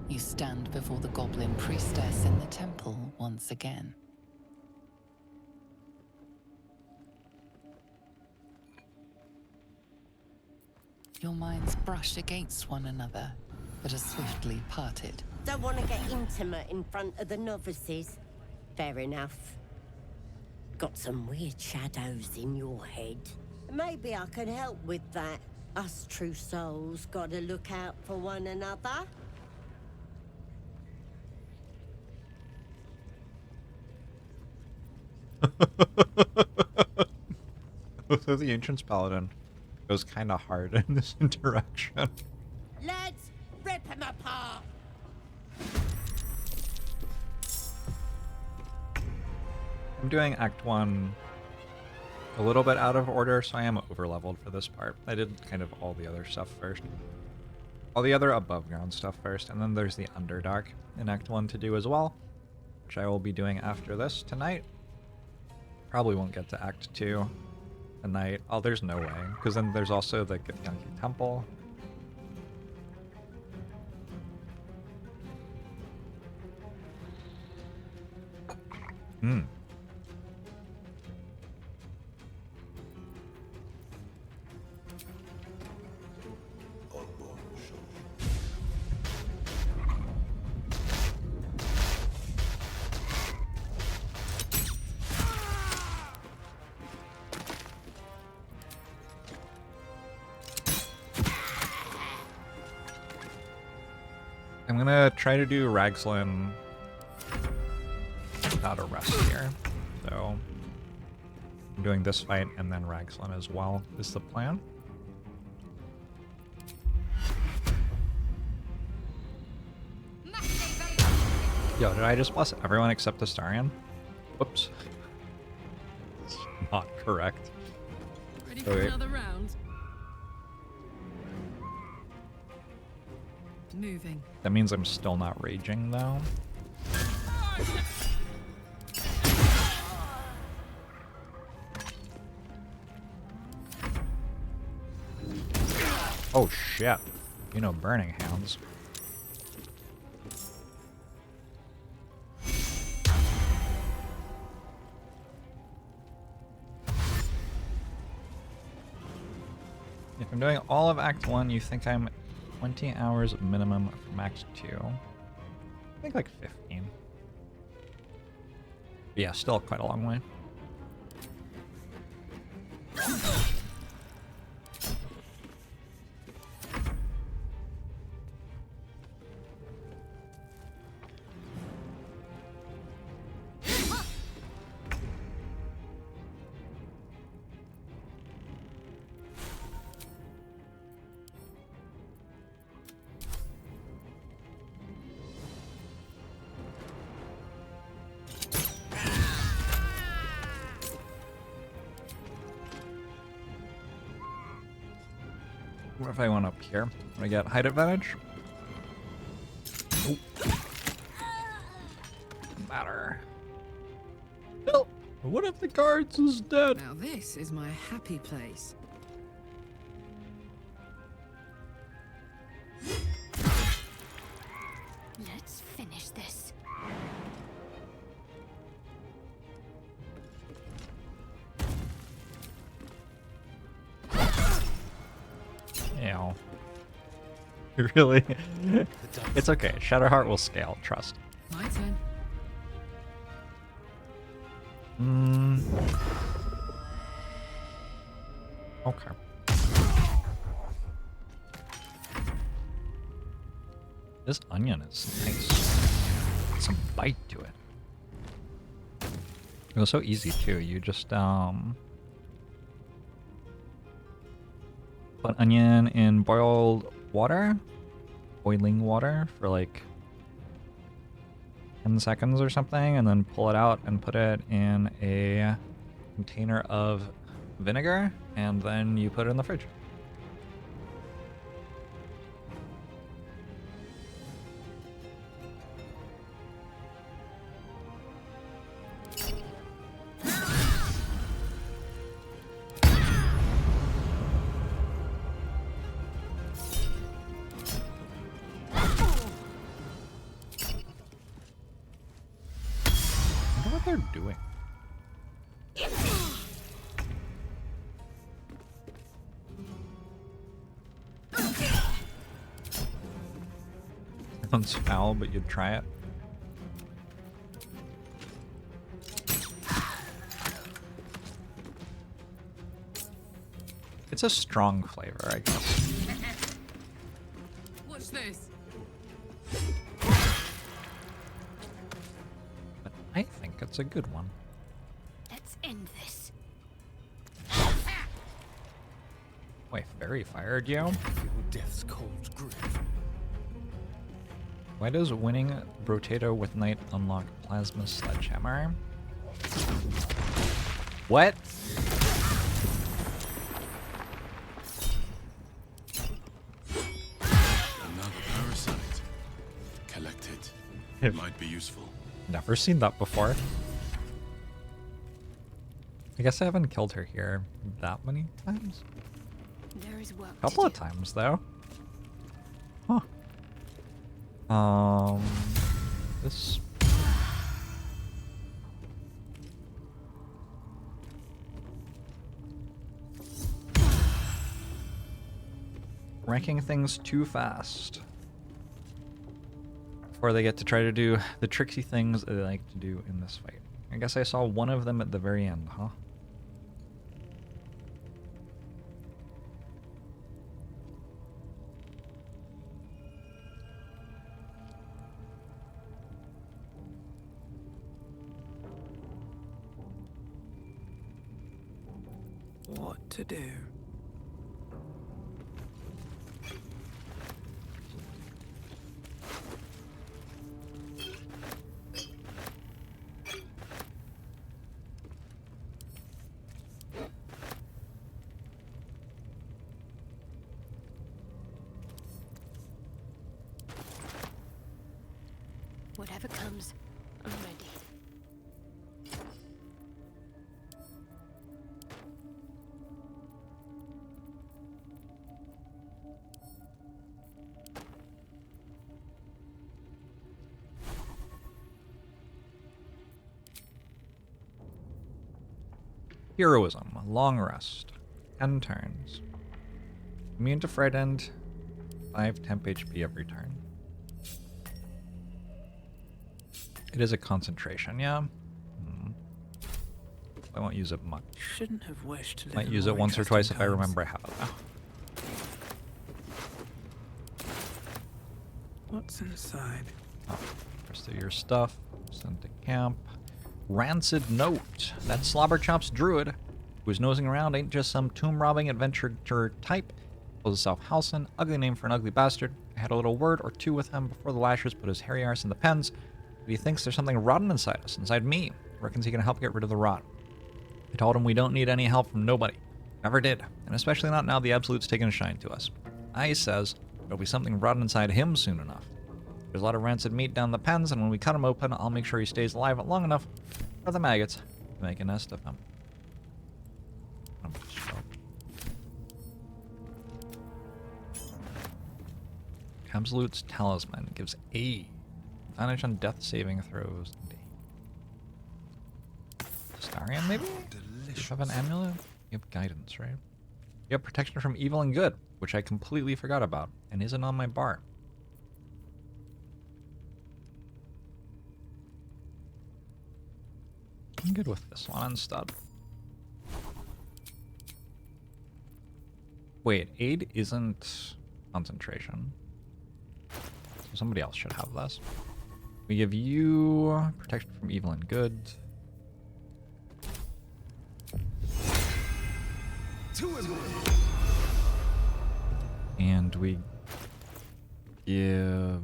You stand before the goblin priestess in the temple once again. Your minds brush against one another, but are swiftly parted. Don't want to get intimate in front of the novices. Fair enough. Got some weird shadows in your head. Maybe I can help with that. Us true souls gotta look out for one another. So the Ancient's Paladin goes kind of hard in this interaction. Lads, rip him apart! I'm doing Act 1 a little bit out of order, so I am over-leveled for this part. I did kind of all the other stuff first. All the other above-ground stuff first, and then there's the Underdark in Act 1 to do as well, which I will be doing after this tonight. Probably won't get to Act 2 tonight. Oh, there's no way, because then there's also the Githyanki Temple. Hmm. I'm gonna try to do Ragslin without a rest here. So I'm doing this fight and then Ragslin as well is the plan. Yo, did I just bless everyone except Astarion? Whoops. It's not correct. Ready for Okay. another round? Moving. That means I'm still not raging though. Oh shit. You know, burning hands. If I'm doing all of Act 1, you think I'm 20 hours minimum from Act 2. I think like 15. But yeah, still quite a long way. What if I went up here? Would I get height advantage? Oh. Doesn't matter. No. What if the guards is dead? Now this is my happy place. Let's finish this. Ew. Really? It's okay. Shadowheart will scale. Trust. My turn. Okay. This onion is nice. Some bite to it. It was so easy too. You just put onion in boiled water, boiling water for like 10 seconds or something, and then pull it out and put it in a container of vinegar, and then you put it in the fridge. I wonder what they're doing. Sounds foul, but you'd try it. It's a strong flavor, I guess. Watch this. But I think it's a good one. Let's end this. Wait, fairy fired you? Feel death's cold grip. Why does winning Brotato with Knight unlock Plasma Sledgehammer? What? Another parasite. Collect it. It might be useful. Never seen that before. I guess I haven't killed her here that many times. There is work. A couple of times though. Huh. This. Ranking things too fast. Before they get to try to do the tricksy things that they like to do in this fight. I guess I saw one of them at the very end, huh? What to do? Whatever comes, I'm ready. Heroism, long rest, 10 turns. Immune to frightened, 5 temp HP every turn. It is a concentration, yeah? I won't use it much. Shouldn't have wished to live Might in use it more once or twice interesting if I times. remember how though. What's inside? Oh, rest of your stuff. Sent to camp. Rancid note. That Slobberchops druid who's nosing around ain't just some tomb-robbing adventurer type. Calls himself Halson. Ugly name for an ugly bastard. I had a little word or two with him before the Lashers put his hairy arse in the pens. But he thinks there's something rotten inside us, inside me. Reckons he can help get rid of the rot. I told him we don't need any help from nobody. Never did. And especially not now the Absolute's taken a shine to us. Ice says there'll be something rotten inside him soon enough. There's a lot of rancid meat down the pens, and when we cut him open, I'll make sure he stays alive long enough for the maggots to make a nest of him. Absolute's Talisman gives advantage on death saving throws. Larian, maybe? You have an amulet? You have guidance, right? You have protection from evil and good, which I completely forgot about, and isn't on my bar. I'm good with this one instead. Wait, aid isn't concentration. So somebody else should have this. We give you protection from evil and good. And we give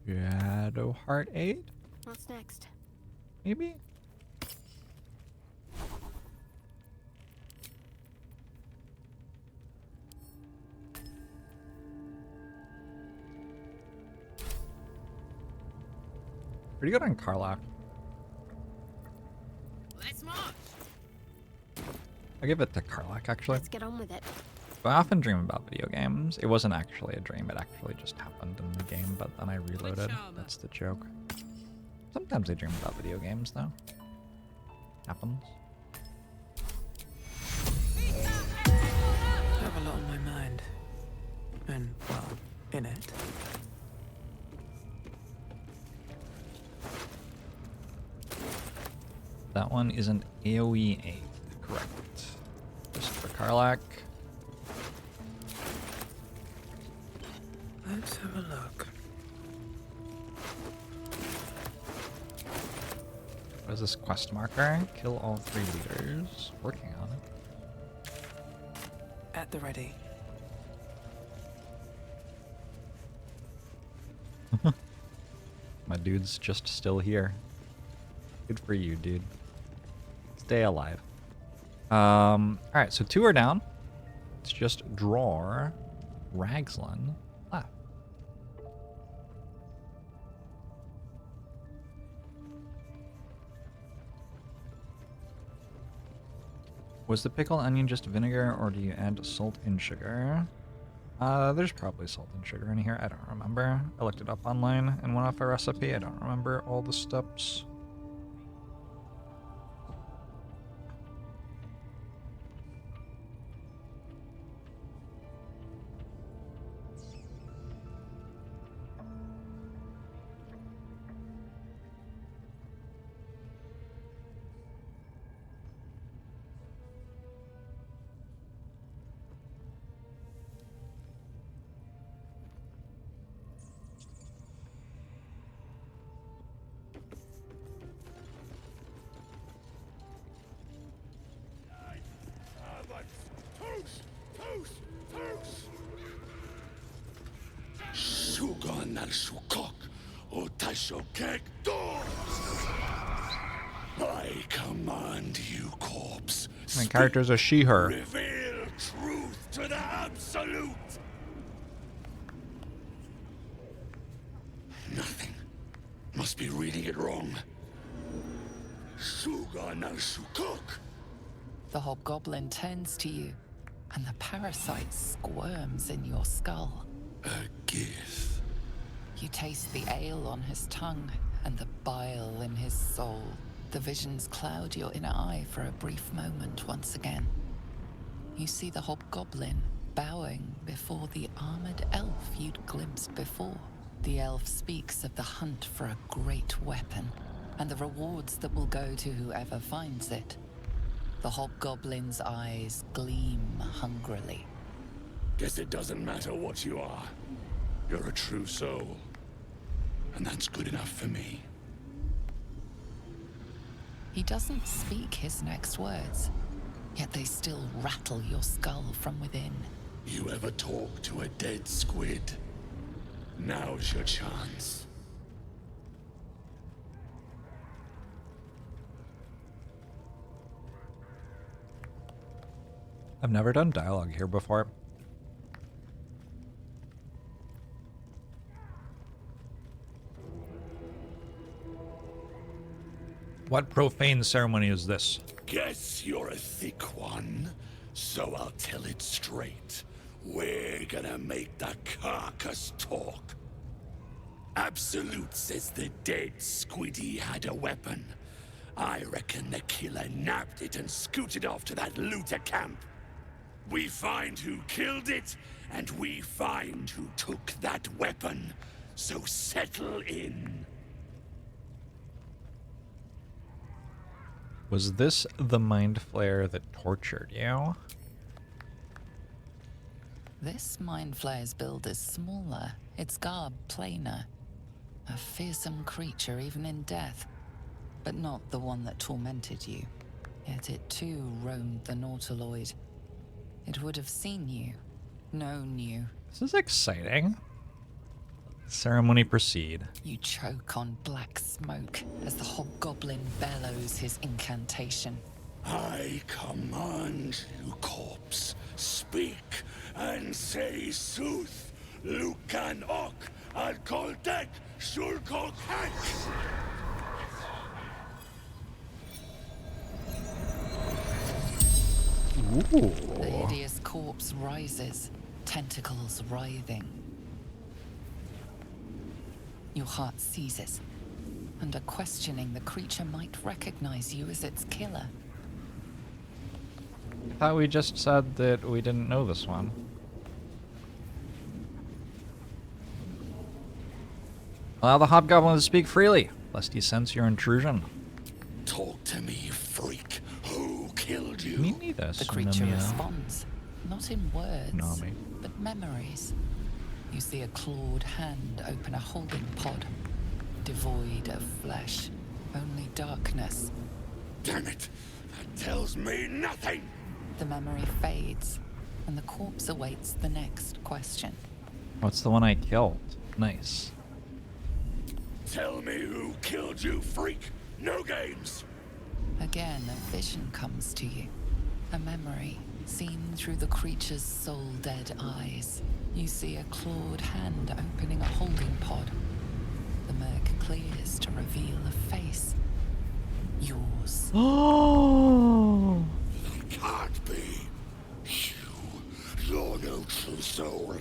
Shadowheart aid? What's next? Maybe? Pretty good on Karlach. Let's march. I'll give it to Karlach, actually. Let's get on with it. I often dream about video games. It wasn't actually a dream, it actually just happened in the game, but then I reloaded. That's the joke. Sometimes I dream about video games, though. Happens. I have a lot on my mind. And, well, in it. That one is an AoE aid, correct. Just for Karlach. Let's have a look. What is this quest marker? Kill all 3 leaders. Working on it. At the ready. My dude's just still here. Good for you, dude. Stay alive. Alright, so 2 are down. Let's just draw Ragzlin left. Was the pickled onion just vinegar, or do you add salt and sugar? There's probably salt and sugar in here. I don't remember. I looked it up online and went off a recipe. I don't remember all the steps. I command you, corpse. My character's a she-her. Reveal truth to the absolute. Nothing. Must be reading it wrong. The hobgoblin turns to you, and the parasite squirms in your skull. A gift. You taste the ale on his tongue and the bile in his soul. The visions cloud your inner eye for a brief moment once again. You see the hobgoblin bowing before the armored elf you'd glimpsed before. The elf speaks of the hunt for a great weapon and the rewards that will go to whoever finds it. The hobgoblin's eyes gleam hungrily. Guess it doesn't matter what you are. You're a true soul. And that's good enough for me. He doesn't speak his next words, yet they still rattle your skull from within. You ever talk to a dead squid? Now's your chance. I've never done dialogue here before. What profane ceremony is this? Guess you're a thick one, so I'll tell it straight. We're gonna make the carcass talk. Absolute says the dead Squiddy had a weapon. I reckon the killer nabbed it and scooted off to that looter camp. We find who killed it, and we find who took that weapon. So settle in. Was this the mind flayer that tortured you? This mind flayer's build is smaller, its garb plainer. A fearsome creature even in death, but not the one that tormented you. Yet it too roamed the Nautiloid. It would have seen you, known you. This is exciting. Ceremony proceed. You choke on black smoke as the hobgoblin bellows his incantation. I command you, corpse, speak and say sooth. Lucan ok, al koldek, shulkok hank. The hideous corpse rises, tentacles writhing. Your heart seizes. Under questioning, the creature might recognize you as its killer. I thought we just said that we didn't know this one. Allow the hobgoblin to speak freely, lest he sense your intrusion. Talk to me, freak. Who killed you? Me neither. The creature responds, not in words, but memories. You see a clawed hand open a holding pod, devoid of flesh, only darkness. Damn it! That tells me nothing! The memory fades, and the corpse awaits the next question. What's the one I killed? Nice. Tell me who killed you, freak! No games! Again, a vision comes to you. A memory, seen through the creature's soul-dead eyes. You see a clawed hand opening a holding pod. The murk clears to reveal a face. Yours. Oh! That can't be. You're no true soul.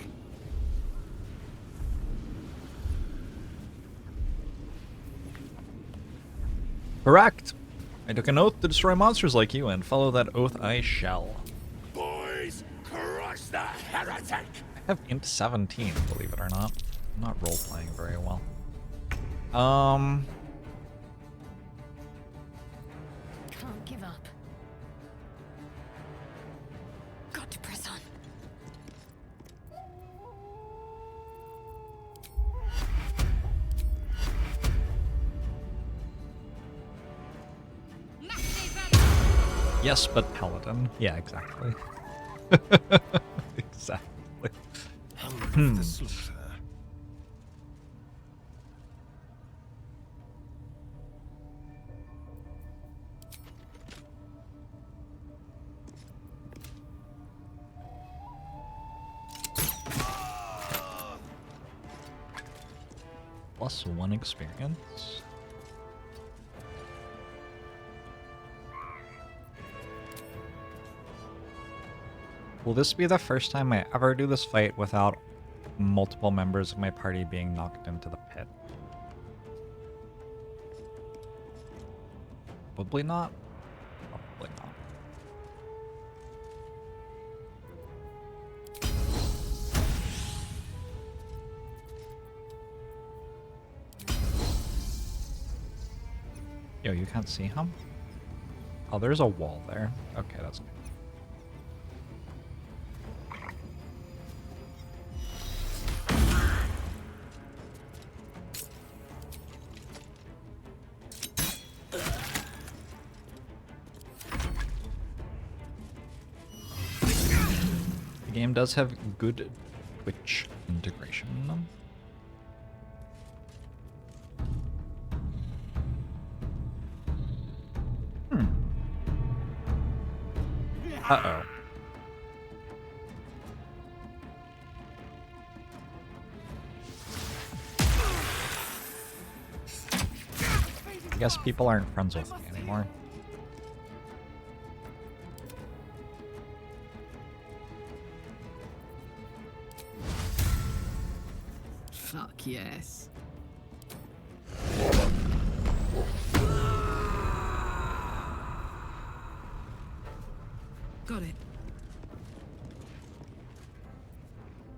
Correct. I took an oath to destroy monsters like you, and follow that oath I shall. Boys, crush the heretic! I have int 17, believe it or not. I'm not role-playing very well. Can't give up. Got to press on. Yes, but paladin. Yeah, exactly. Exactly. The slaughter. Plus 1 experience. Will this be the first time I ever do this fight without multiple members of my party being knocked into the pit? Probably not. Probably not. Yo, you can't see him? Oh, there's a wall there. Okay, that's good. The game does have good Twitch integration. Uh-oh. I guess people aren't friends with me anymore. Fuck yes. Got it.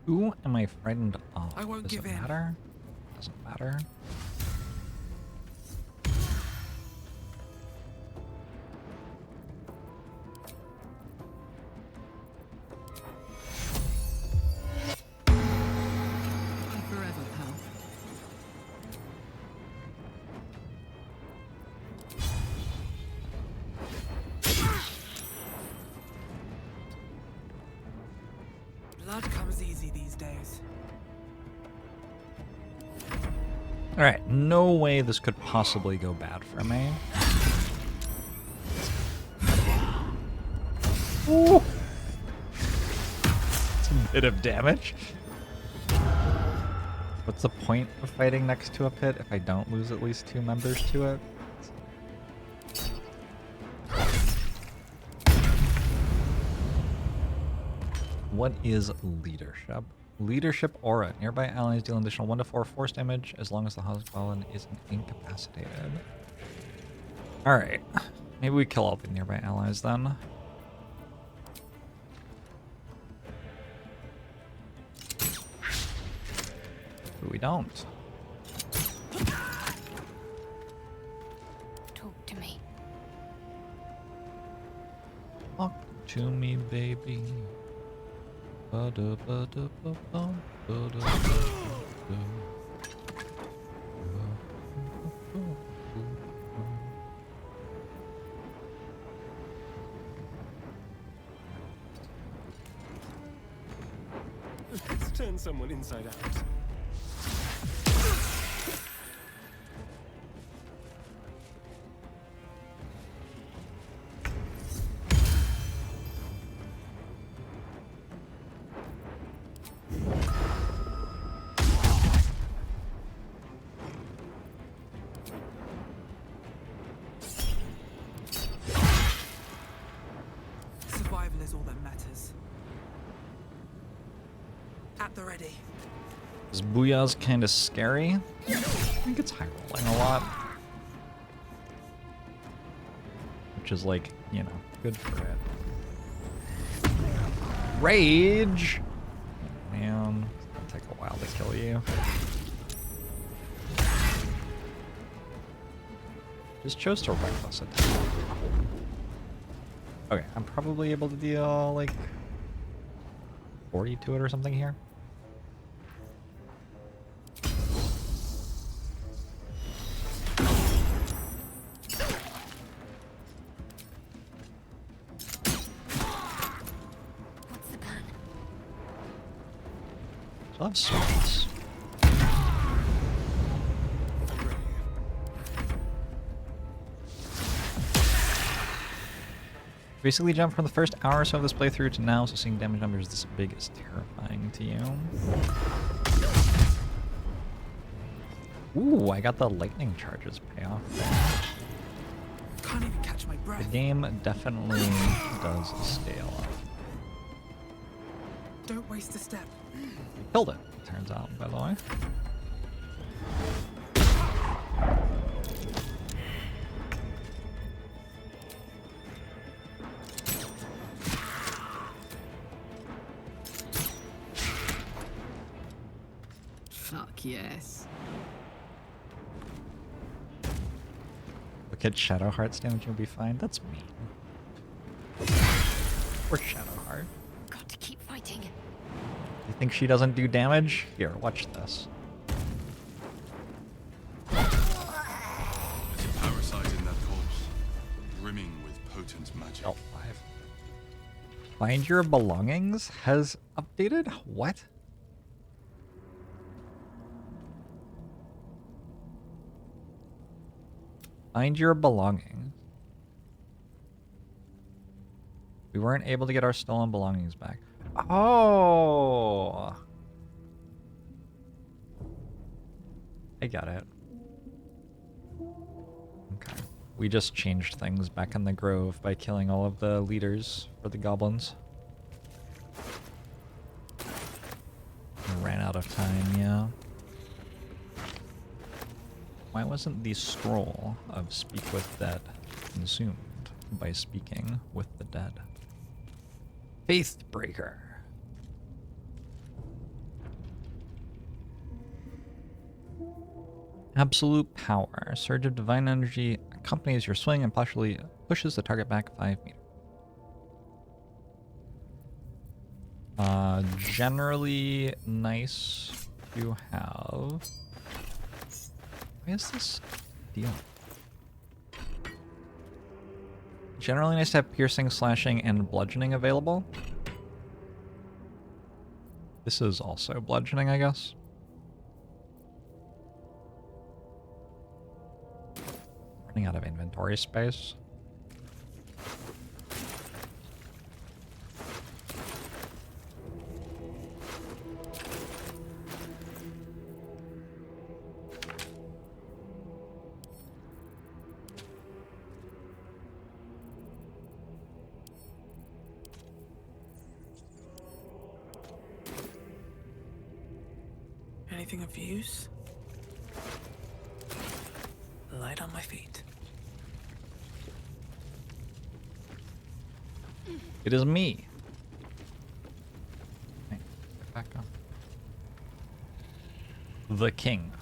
Who am I frightened of? I won't Does give it in. matter? Doesn't matter. Forever, pal. Blood comes easy these days. Alright, no way this could possibly go bad for me. Ooh. It's a bit of damage. What's the point of fighting next to a pit if I don't lose at least 2 members to it? What is leadership? Leadership aura. Nearby allies deal an additional 1 to 4 force damage as long as the husband isn't incapacitated. Alright. Maybe we kill all the nearby allies then. But we don't. Talk to me. Talk to me, baby. Let's turn someone inside out. Survival is all that matters. At the ready. This Booyah's kind of scary. I think it's high rolling a lot. Which is like, you know, good for it. Rage! Man, it's gonna take a while to kill you. Just chose to reckless attack. Okay, I'm probably able to deal like 40 to it or something here. I love swords. Basically jumped from the first hour or so of this playthrough to now, so seeing damage numbers this big is terrifying to you. Ooh, I got the lightning charges payoff there. Can't even catch my breath. The game definitely does scale up. Don't waste a step. Killed it, turns out, by the way. Fuck yes. Look at Shadowheart's damage, you'll be fine. That's mean. Or Shadowheart. Got to keep fighting. You think she doesn't do damage? Here, watch this. There's a parasite in that corpse, brimming with potent magic. Oh, 5. Find your belongings has updated? What? Find your belongings. We weren't able to get our stolen belongings back. Oh! I got it. We just changed things back in the grove by killing all of the leaders for the goblins. Ran out of time, yeah. Why wasn't the scroll of Speak with Dead consumed by speaking with the dead? Faith Breaker. Absolute power. Surge of divine energy accompanies your swing and partially pushes the target back 5 meters. Generally nice to have. Why is this deal? Generally nice to have piercing, slashing, and bludgeoning available. This is also bludgeoning, I guess. Running out of inventory space. Anything of use? Light on my feet. It is me. Okay, get back up. The king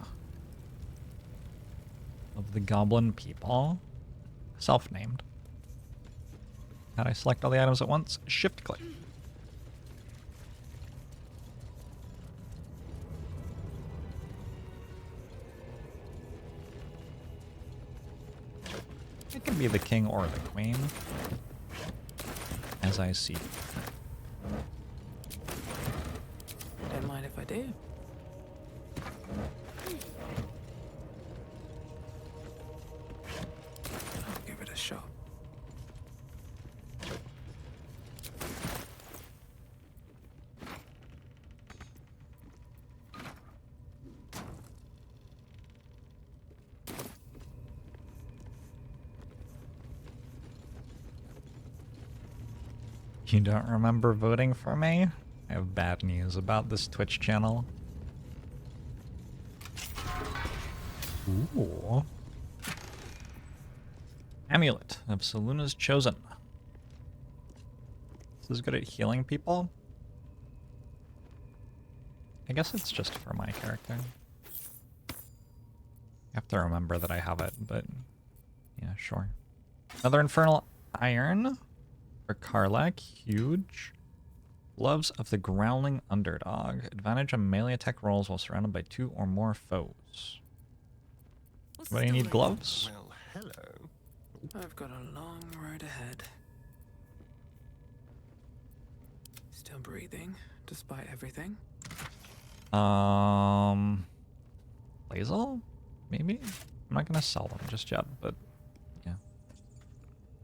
of the goblin people. Self-named. How do I select all the items at once? Shift click. It can be the king or the queen, as I see. Don't mind if I do. I'll give it a shot. You don't remember voting for me? I have bad news about this Twitch channel. Ooh. Amulet of Seluna's Chosen. This is good at healing people. I guess it's just for my character. You have to remember that I have it, but yeah, sure. Another Infernal Iron. For Karlak, huge. Gloves of the Growling Underdog. Advantage on melee attack rolls while surrounded by 2 or more foes. Anybody need gloves? Well, hello. I've got a long road ahead. Still breathing, despite everything. Lazel? Maybe? I'm not gonna sell them just yet, but yeah.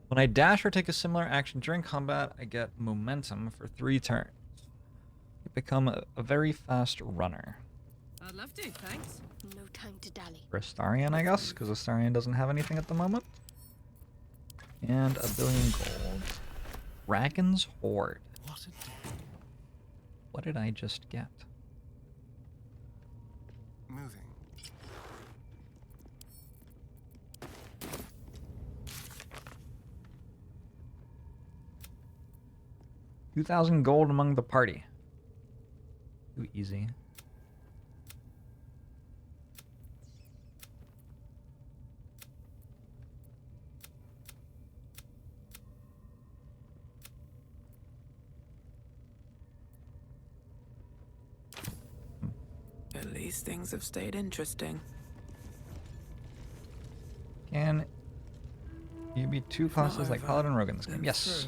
When I dash or take a similar action during combat, I get momentum for 3 turns. I become a very fast runner. I'd love to, thanks. No time to dally. For Astarion, I guess, because Astarion doesn't have anything at the moment. And 1 billion gold. Dragon's Horde. What did I just get? Moving. 2,000 gold among the party. Too easy. At least things have stayed interesting. Can you be 2 classes like Paladin Rogue in this game? Yes.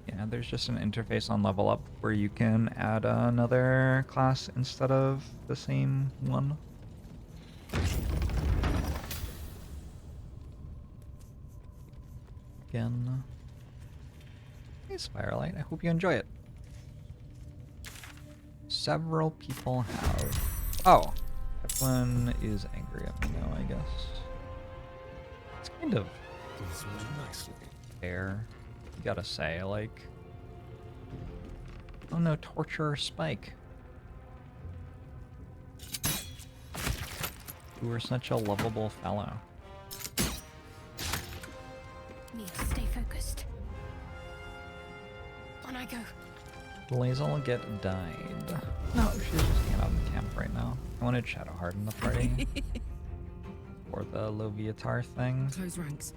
Yeah, there's just an interface on Level Up where you can add another class instead of the same one. Again. Hey, Spirelight, I hope you enjoy it. Several people have... Oh! Everyone is angry at me now, I guess. It's kind of fair. You gotta say, like... Oh no, Torturer Spike. You were such a lovable fellow. Need to stay focused. On I go. Lazel will get died. No, she's just hanging out in camp right now. I wanted Shadowheart in the party. Or the Loviatar thing. Close ranks.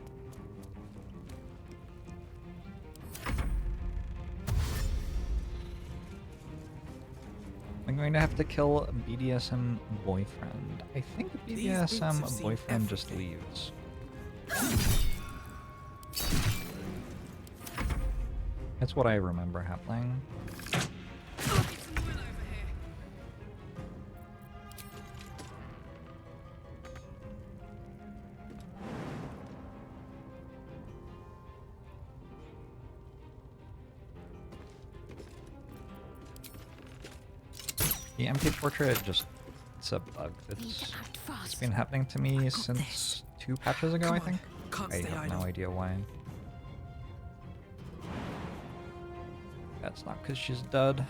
I'm going to have to kill BDSM boyfriend. I think BDSM boyfriend just leaves. That's what I remember happening. The MP portrait just, it's a bug. It's been happening to me since 2 patches ago, I think. I have no idea why. That's not because she's dead.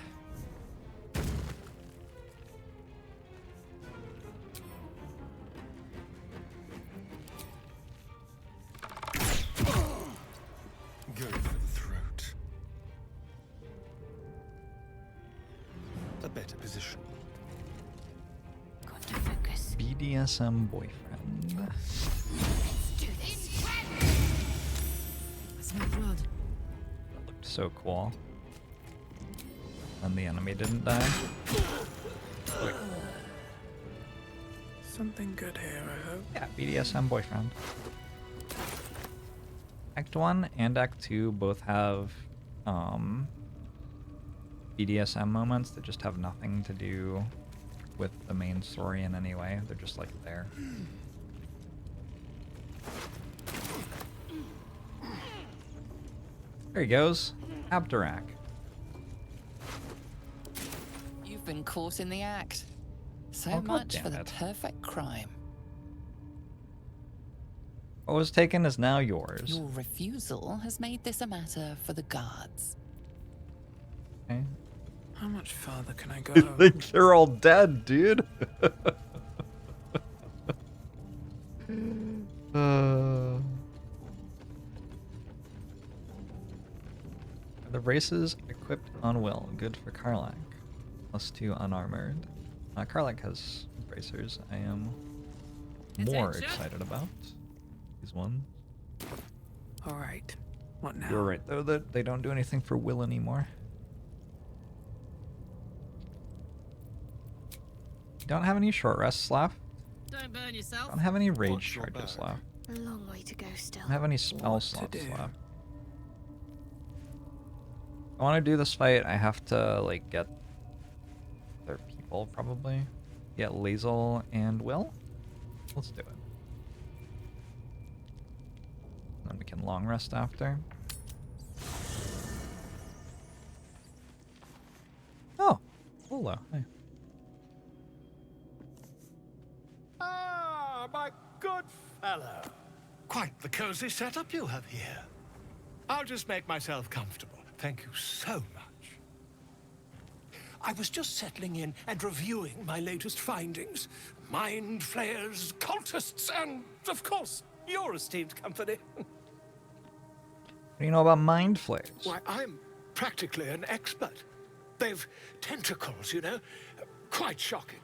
Go for the throat. A better position. Got to focus. BDSM boyfriend. Let's do this. I smell blood. That looked so cool. And the enemy didn't die. Wait. Something good here, I hope. Yeah, BDSM boyfriend. Act 1 and Act 2 both have BDSM moments that just have nothing to do with the main story in any way. They're just like there. There he goes. Abdurak. You've been caught in the act. So Oh, God much for damn the it. perfect crime. What was taken is now yours. Your refusal has made this a matter for the guards. Okay. How much farther can I go? I think they're all dead, dude. The braces equipped on Will. Good for Karlak. +2 unarmored. Karlak has bracers. I am more excited about these ones. Alright. What now? You're right, though, that they don't do anything for Will anymore. Don't have any short rests left. Don't burn yourself. Don't have any rage charges left. A long way to go still. Don't have any spell slots left. I want to do this fight. I have to like get their people probably. Get Lazel and Will. Let's do it. Then we can long rest after. Oh, hello. Hi. Ah, my good fellow. Quite the cozy setup you have here. I'll just make myself comfortable. Thank you so much. I was just settling in and reviewing my latest findings. Mind flayers, cultists, and, of course, your esteemed company. What do you know about mind flayers? Why, I'm practically an expert. They've tentacles, you know. Quite shocking.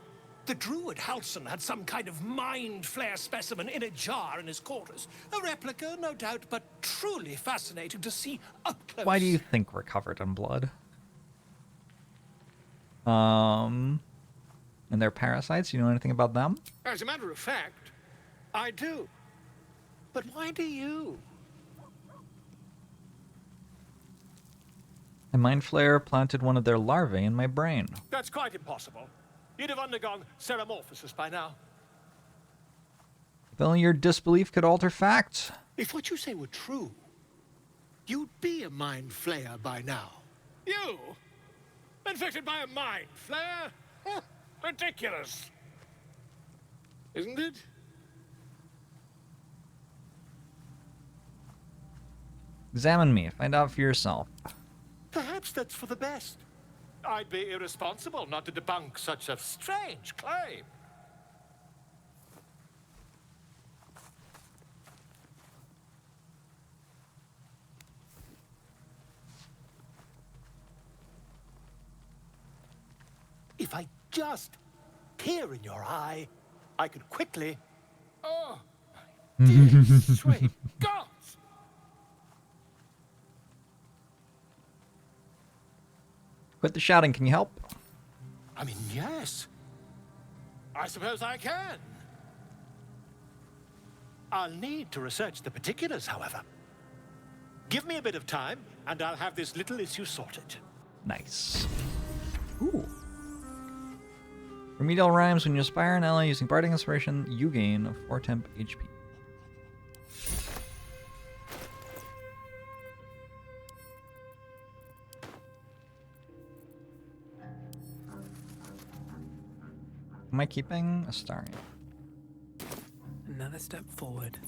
The druid Halson had some kind of mind flare specimen in a jar in his quarters. A replica, no doubt, but truly fascinating to see up close. Why do you think we're covered in blood? And they're parasites? You know anything about them? As a matter of fact, I do. But why do you? A mind flare planted one of their larvae in my brain. That's quite impossible. You'd have undergone ceramorphosis by now. If only your disbelief could alter facts. If what you say were true, you'd be a mind flayer by now. You? Infected by a mind flare? Huh, ridiculous. Isn't it? Examine me. Find out for yourself. Perhaps that's for the best. I'd be irresponsible not to debunk such a strange claim. If I just peer in your eye, I could quickly... Oh, my dear sweet gods! Quit the shouting. Can you help? I mean, yes. I suppose I can. I'll need to research the particulars, however. Give me a bit of time, and I'll have this little issue sorted. Nice. Ooh. Remedial rhymes. When you inspire an ally using Bardic Inspiration, you gain 4 temp HP. Am I keeping a Astarian? Another step forward.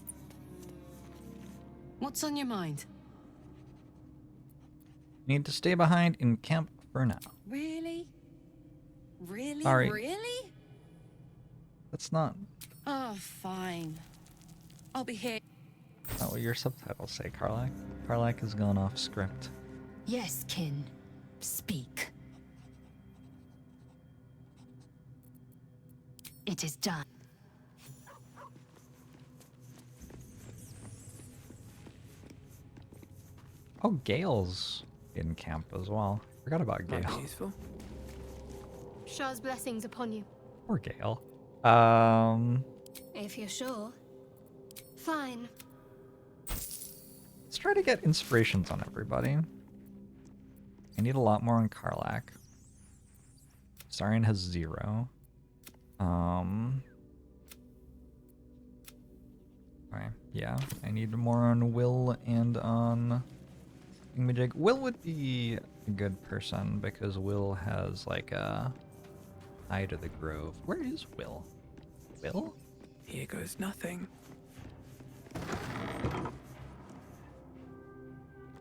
What's on your mind? Need to stay behind in camp for now. Really? Really? Sorry. Really? That's not... Oh, fine. I'll be here. That's not what your subtitles say, Karlak. Karlak has gone off script. Yes, kin. Speak. It is done. Oh, Gale's in camp as well. Forgot about Might be Gale. useful. Shah's blessings upon you. Poor Gale. If you're sure. Fine. Let's try to get inspirations on everybody. I need a lot more on Karlak. Sarian has 0. Okay, yeah, I need more on Will and on Thingamajig. Will would be a good person because Will has like a eye to the grove. Where is Will? Will? Here goes nothing.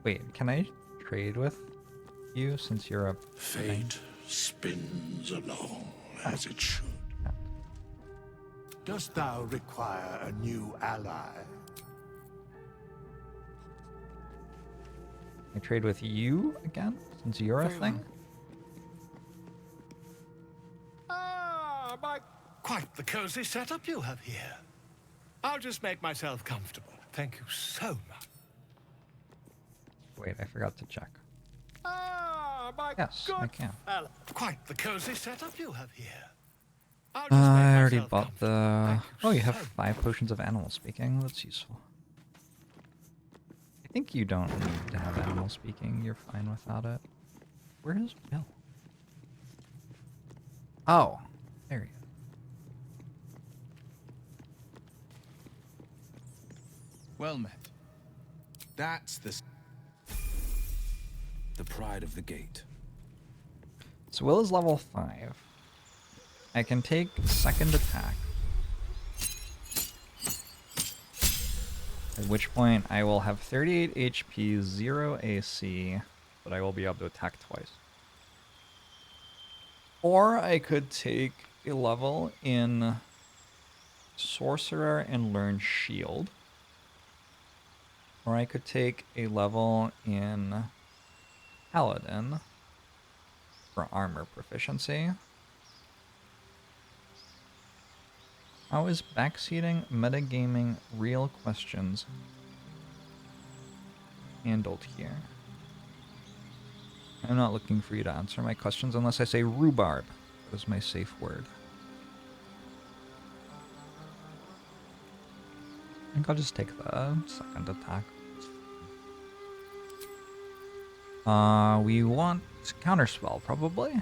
Wait, can I trade with you since you're a Fate spins along as it should. Dost thou require a new ally? I trade with you again since you're a thing? Ah, quite the cozy setup you have here. I'll just make myself comfortable. Thank you so much. Wait, I forgot to check. Ah, my Yes, good I can. fella. Quite the cozy setup you have here. I already bought the... Oh, you have 5 potions of animal speaking. That's useful. I think you don't need to have animal speaking. You're fine without it. Where is Will? Oh, there he is. Well met. That's the pride of the gate. So Will is level 5. I can take second attack. At which point I will have 38 HP, 0 AC, but I will be able to attack twice. Or I could take a level in Sorcerer and learn Shield. Or I could take a level in Paladin for armor proficiency. How is backseating, metagaming, real questions handled here? I'm not looking for you to answer my questions unless I say rhubarb. That is my safe word. I think I'll just take the second attack. We want counterspell, probably.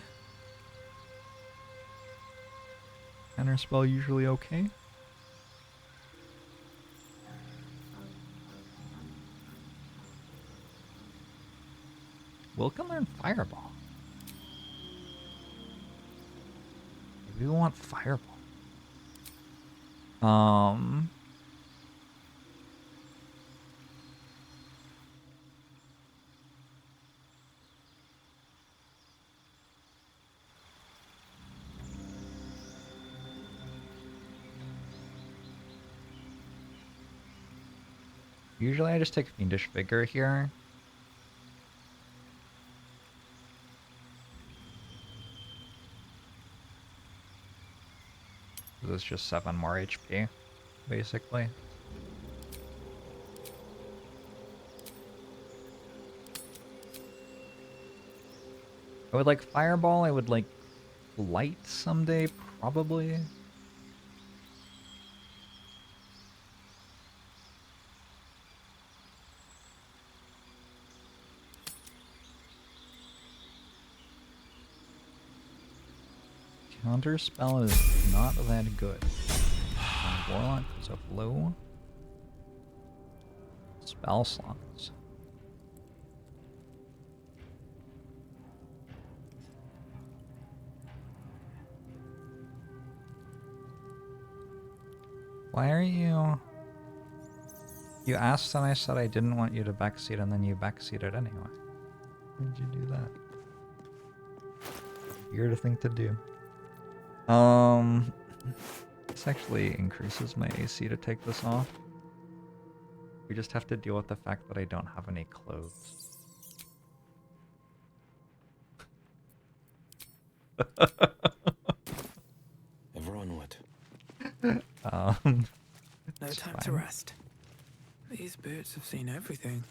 Counterspell usually okay. Will can learn Fireball. Maybe we want Fireball. Usually I just take Fiendish Vigor here. This is just 7 more HP, basically. I would like Fireball, I would like Light someday, probably. Counter spell is not that good. Warlock goes up low. Spell slots. Why are you... You asked and I said I didn't want you to backseat and then you backseated anyway. Why did you do that? Weird thing to do. This actually increases my AC to take this off. We just have to deal with the fact that I don't have any clothes. Everyone what? No time to rest. These birds have seen everything.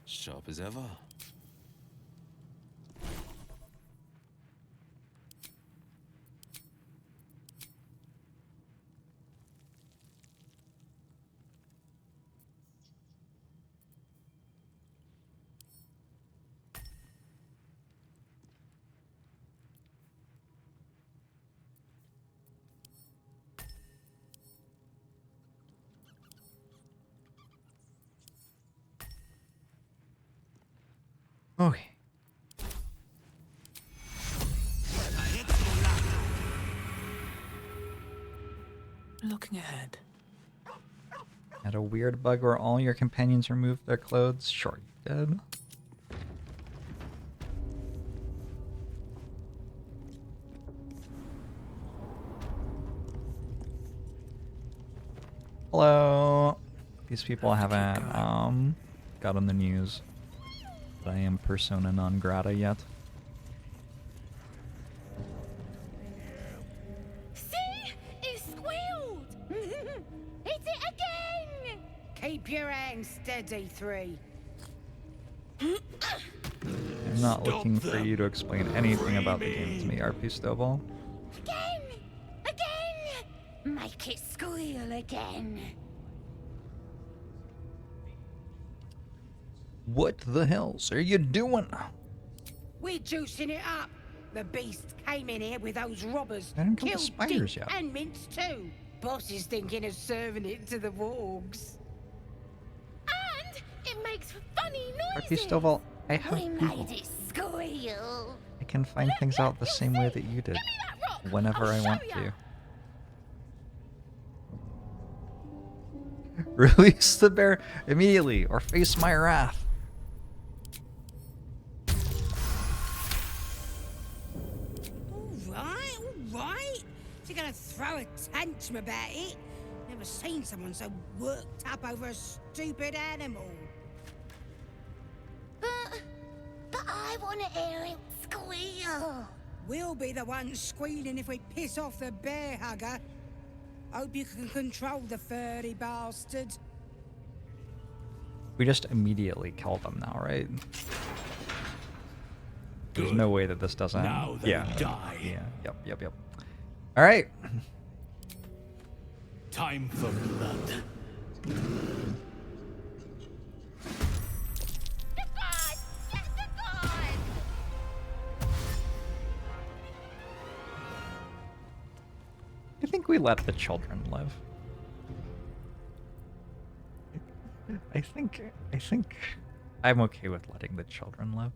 Sharp as ever. Okay. Looking ahead. Had a weird bug where all your companions removed their clothes? Sure, you did. Hello. These people haven't got on the news that I am persona non grata yet. See? It squealed! Hit it again! Keep your hands steady, 3. I'm not looking for you to explain anything about the game to me, RP Stovall. Again! Again! Make it squeal again. What the hells are you doing? We're juicing it up. The beast came in here with those robbers. I didn't kill the Killed spiders Dick yet. and Mince too. Boss is thinking of serving it to the wargs. And it makes funny RP noises. Stovall, I have We Google. made it squeal. I can find things out the same way that you did. Whenever I want to. Release the bear immediately or face my wrath. All right. If you're gonna throw a tantrum about it, never seen someone so worked up over a stupid animal. But I want to hear it squeal. We'll be the ones squealing if we piss off the bear hugger. Hope you can control the furry bastard. We just immediately kill them now, right? There's no way that this doesn't. Now they yeah. die. Yeah. Yep. All right. Time for blood. I think we let the children live. I think I'm okay with letting the children live.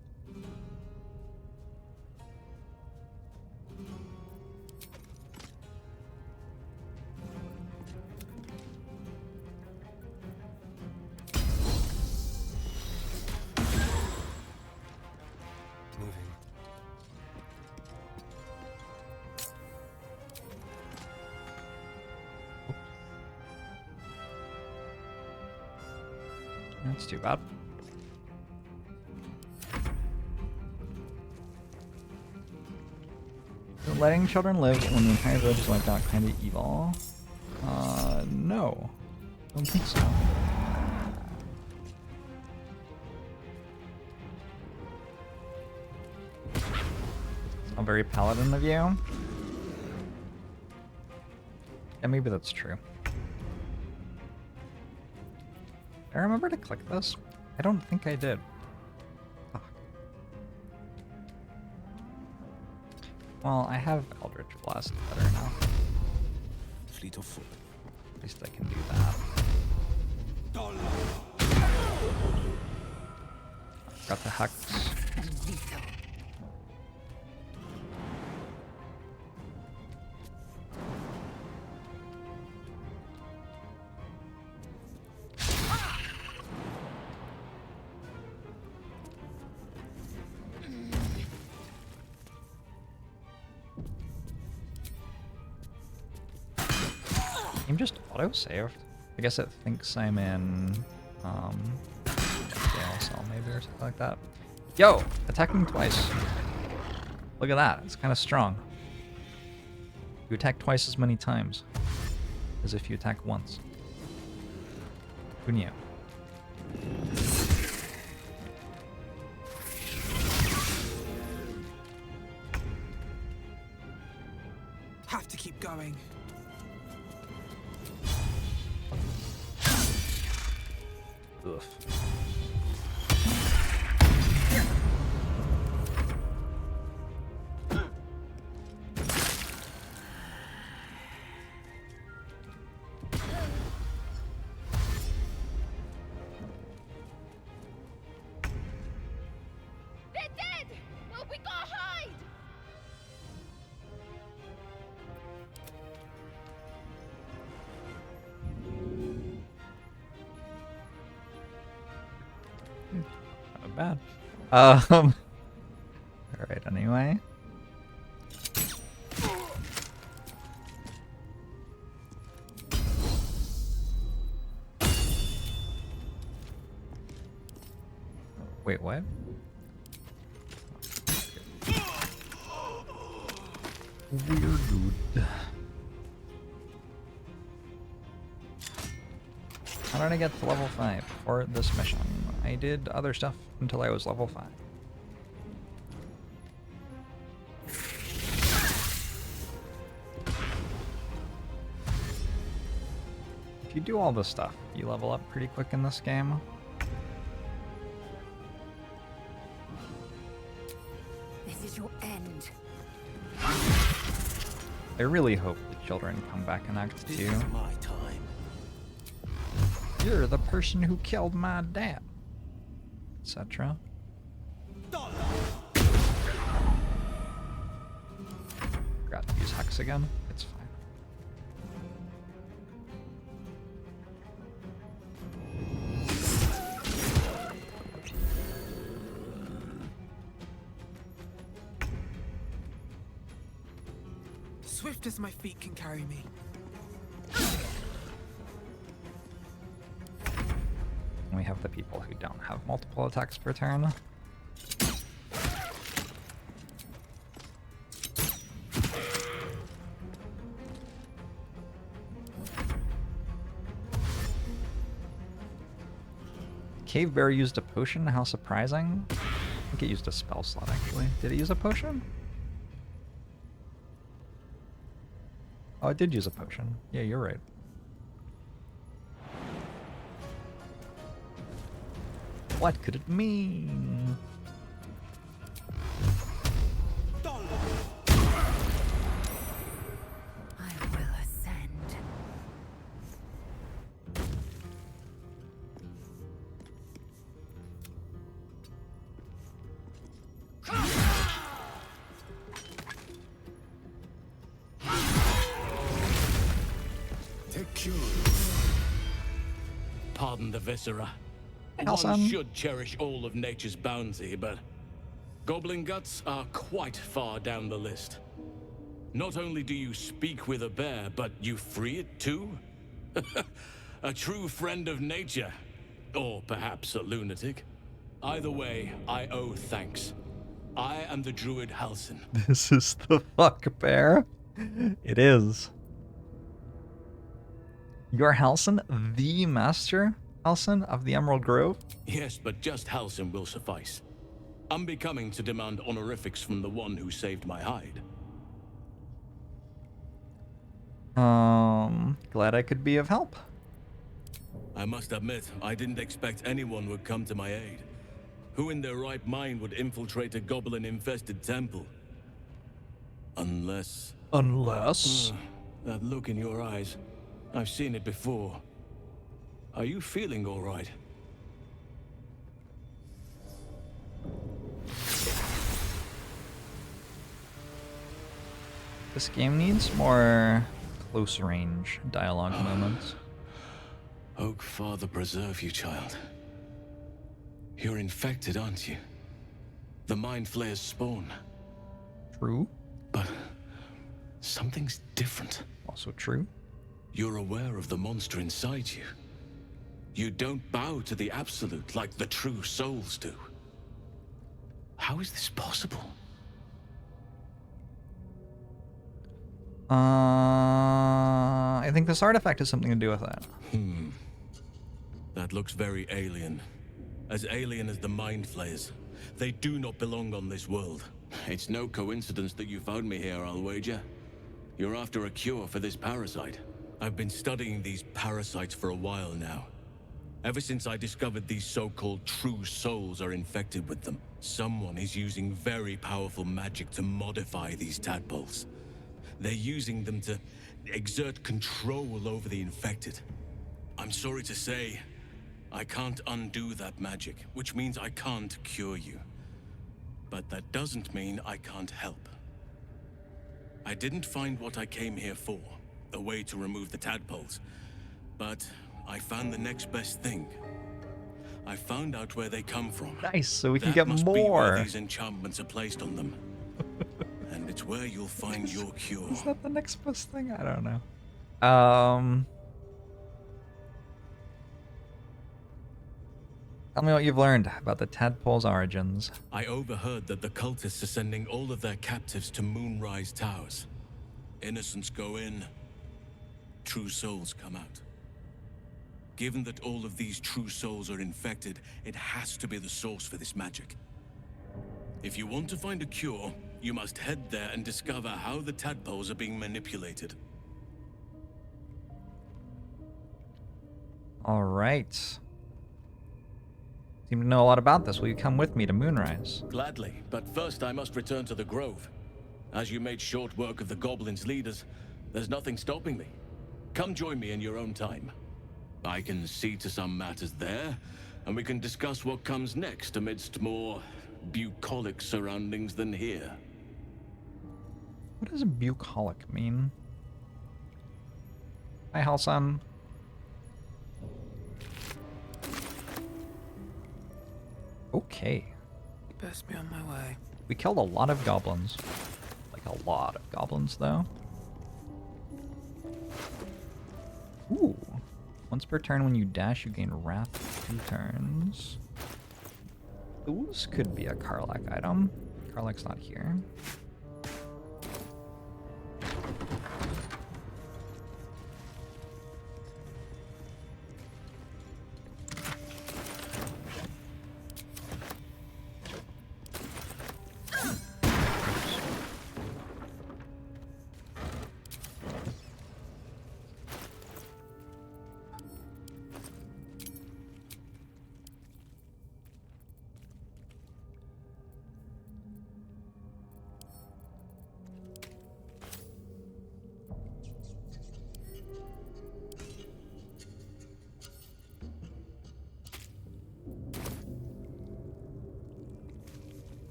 Moving. That's too bad. So letting children live when the entire village is wiped out kind of evil? No. Don't think so. It's not very paladin of you. Yeah, maybe that's true. I remember to click this? I don't think I did. Fuck. Well, I have Eldritch Blast better now. Fleet of foot. At least I can do that. Got the Hex. Game just auto-saved. I guess it thinks I'm in jail cell maybe or something like that. Yo! Attacking twice. Look at that. It's kind of strong. You attack twice as many times as if you attack once. Who knew? Have to keep going. Oof. They're dead! Oh, we gotta hide! Not bad. Alright, anyway. Wait, what? Weird dude. How did I get to level 5 for this mission? I did other stuff until I was level 5. If you do all this stuff, you level up pretty quick in this game. This is your end. I really hope the children come back in Act 2. My time. You're the person who killed my dad, etc. Forgot to use Hex again. It's fine. Swift as my feet can carry me. And we have the people who don't have multiple attacks per turn. Cave Bear used a potion? How surprising. I think it used a spell slot, actually. Did it use a potion? Oh, it did use a potion. Yeah, you're right. What could it mean? I will ascend. Pardon the viscera. Nelson. One should cherish all of nature's bounty, but goblin guts are quite far down the list. Not only do you speak with a bear, but you free it too? A true friend of nature. Or perhaps a lunatic. Either way, I owe thanks. I am the druid Halsin. This is the fuck bear. It is. You're Halsin, the master Halsin of the Emerald Grove? Yes, but just Halsin will suffice. Unbecoming to demand honorifics from the one who saved my hide. Glad I could be of help. I must admit, I didn't expect anyone would come to my aid. Who in their right mind would infiltrate a goblin-infested temple? Unless... Unless? That look in your eyes. I've seen it before. Are you feeling all right? This game needs more close range dialogue moments. Oak Father preserve you, child. You're infected, aren't you? The Mind Flayer's spawn. True. But something's different. Also true. You're aware of the monster inside you. You don't bow to the Absolute like the true souls do. How is this possible? I think this artifact has something to do with that. That looks very alien. As alien as the Mind Flayers. They do not belong on this world. It's no coincidence that you found me here, I'll wager. You're after a cure for this parasite. I've been studying these parasites for a while now. Ever since I discovered these so-called true souls are infected with them, someone is using very powerful magic to modify these tadpoles. They're using them to exert control over the infected. I'm sorry to say, I can't undo that magic, which means I can't cure you. But that doesn't mean I can't help. I didn't find what I came here for, a way to remove the tadpoles, but I found the next best thing. I found out where they come from. Nice, so we can That get must be where more. these enchantments are placed on them. And it's where you'll find your cure. Is that the next best thing? I don't know. Tell me what you've learned about the tadpole's origins. I overheard that the cultists are sending all of their captives to Moonrise Towers. Innocents go in, true souls come out. Given that all of these true souls are infected, it has to be the source for this magic. If you want to find a cure, you must head there and discover how the tadpoles are being manipulated. All right. Seem to know a lot about this. Will you come with me to Moonrise? Gladly, but first I must return to the Grove. As you made short work of the Goblins' leaders, there's nothing stopping me. Come join me in your own time. I can see to some matters there, and we can discuss what comes next amidst more bucolic surroundings than here. What does bucolic mean? Hi, Halsan. Okay. Best be on my way. We killed a lot of goblins. Like a lot of goblins, though. Ooh. Once per turn when you dash, you gain wrath for 2 turns. Those could be a Karlach item. Karlach's not here.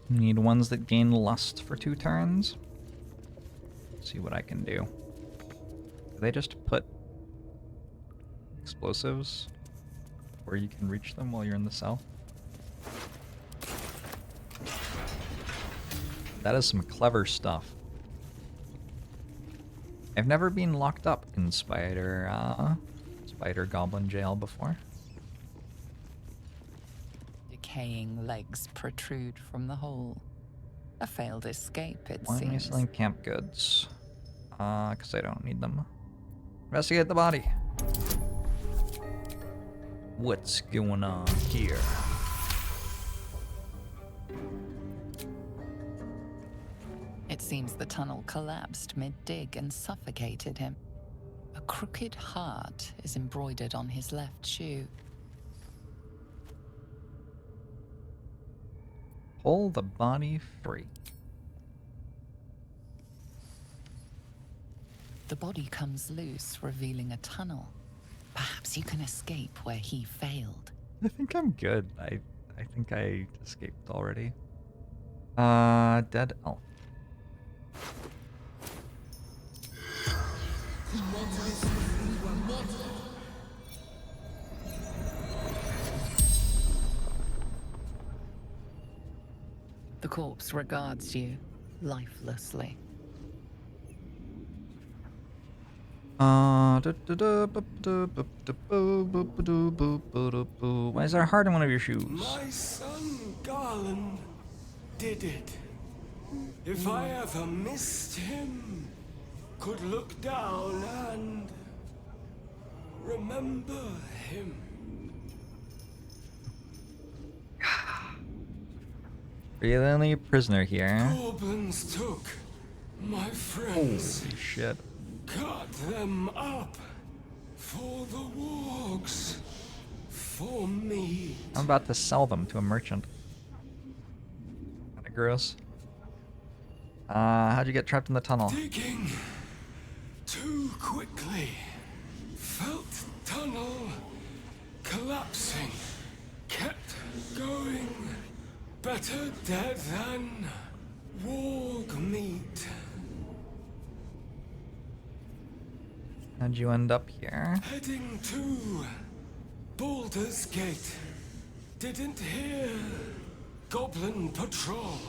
Need ones that gain lust for 2 turns. Let's see what I can do. Do they just put explosives where you can reach them while you're in the cell? That is some clever stuff. I've never been locked up in Spider spider goblin jail before. Decaying legs protrude from the hole. A failed escape, it Why am I seems. selling camp goods? Because I don't need them. Investigate the body. What's going on here? It seems the tunnel collapsed mid-dig and suffocated him. A crooked heart is embroidered on his left shoe. Pull the body free. The body comes loose, revealing a tunnel. Perhaps you can escape where he failed. I think I'm good. I think I escaped already. Dead elf. The corpse regards you lifelessly. Why is there a heart in one of your shoes? My son Garland did it. If I ever missed him, could look down and remember him. Are you the only prisoner here? Goblins took my friends. Holy shit. Cut them up for the wargs. For me. I'm about to sell them to a merchant. Kinda gross. How'd you get trapped in the tunnel? Digging too quickly. Felt tunnel collapsing. Kept going. Better dead than warg meat. How'd you end up here? Heading to Baldur's Gate. Didn't hear Goblin Patrol.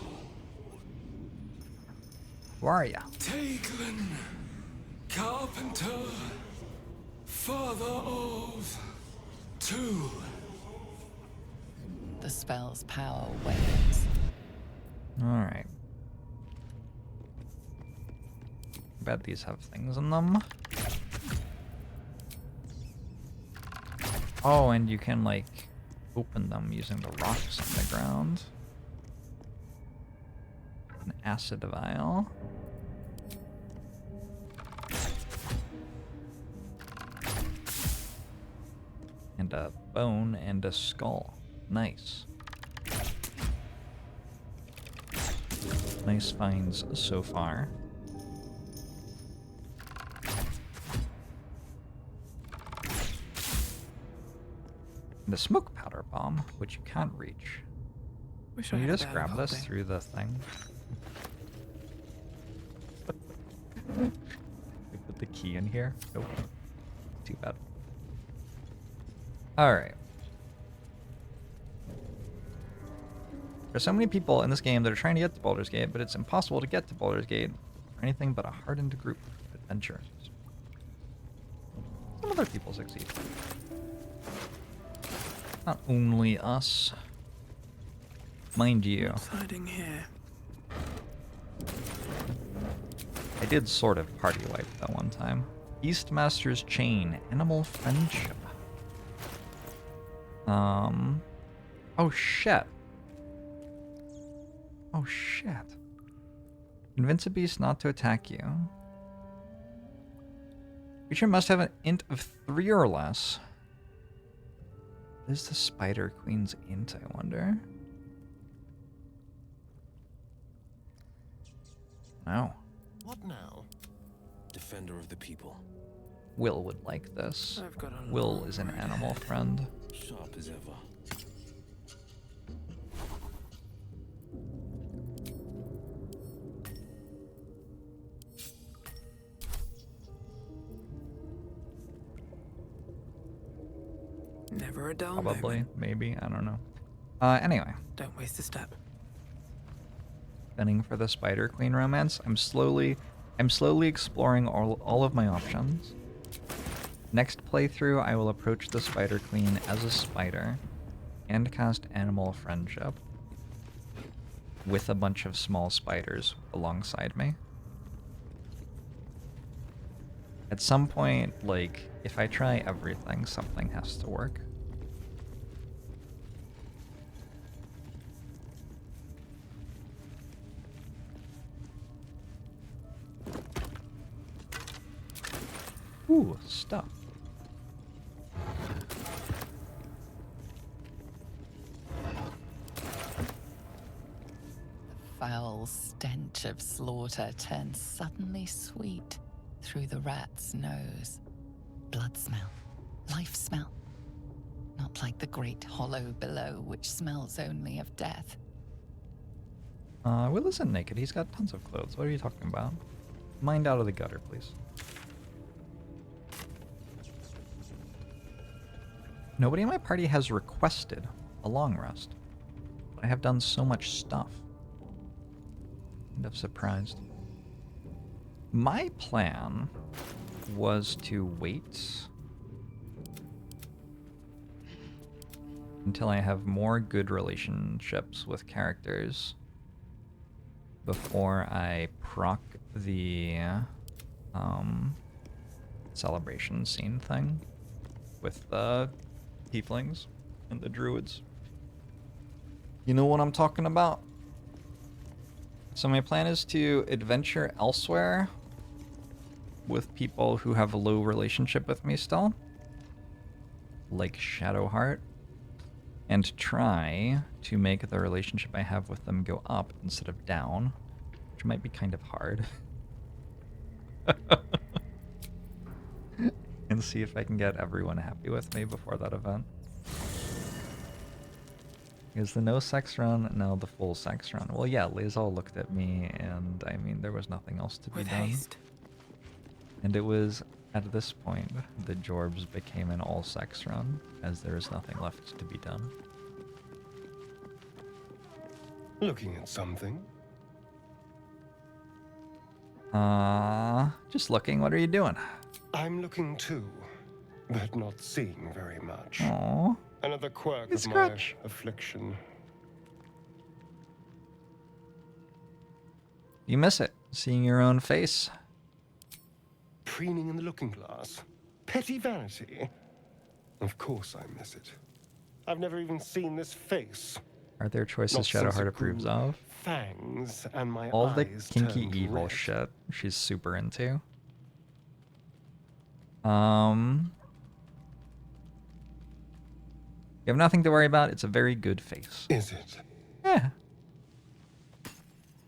Who are ya? Taglin, Carpenter, father of two. The spell's power wanes. Alright. Bet these have things in them. Oh, and you can, like, open them using the rocks on the ground. An acid vial. And a bone and a skull. Nice. Nice finds so far. And a smoke powder bomb, which you can't reach. Wish Can I you had just that grab this helping. through the thing? You put the key in here? Nope. Too bad. Alright. There's so many people in this game that are trying to get to Baldur's Gate, but it's impossible to get to Baldur's Gate for anything but a hardened group of adventurers. Some other people succeed. Not only us. Mind you. What's hiding here? I did sort of party wipe that one time. Beastmaster's Chain. Animal Friendship. Oh shit. Oh shit. Convince a beast not to attack you. Creature must have an int of 3 or less. What is the Spider Queen's int, I wonder? No. What now? Defender of the people. Will would like this. I've got a Will long is an road animal ahead. friend. Sharp as ever. Never a dull Probably, moment. maybe, I don't know. Anyway. Don't waste a step. Spinning for the Spider Queen romance. I'm slowly exploring all of my options. Next playthrough, I will approach the Spider Queen as a spider and cast Animal Friendship with a bunch of small spiders alongside me. At some point, like, if I try everything, something has to work. Ooh, stuff. Foul stench of slaughter turns suddenly sweet through the rat's nose. Blood smell, life smell. Not like the great hollow below, which smells only of death. Will isn't naked. He's got tons of clothes. What are you talking about? Mind out of the gutter, please. Nobody in my party has requested a long rest. But I have done so much stuff. Kind of surprised. My plan was to wait until I have more good relationships with characters before I proc the celebration scene thing with the tieflings and the druids. You know what I'm talking about? So my plan is to adventure elsewhere with people who have a low relationship with me still, like Shadowheart, and try to make the relationship I have with them go up instead of down, which might be kind of hard. And see if I can get everyone happy with me before that event. Is the no sex run now the full sex run? Well, yeah, Lae'zel looked at me, and I mean, there was nothing else to be With done. haste. And it was at this point that Jorbs became an all-sex run, as there is nothing left to be done. Looking at something? Just looking. What are you doing? I'm looking too, but not seeing very much. Aww. Another quirk It's of Scratch. my affliction. You miss it, seeing your own face. Preening in the looking glass. Petty vanity. Of course I miss it. I've never even seen this face. Are there choices Not since Shadowheart it grew approves of? Fangs and my All the eyes kinky turned evil red. shit she's super into. You have nothing to worry about. It's a very good face. Is it? Yeah.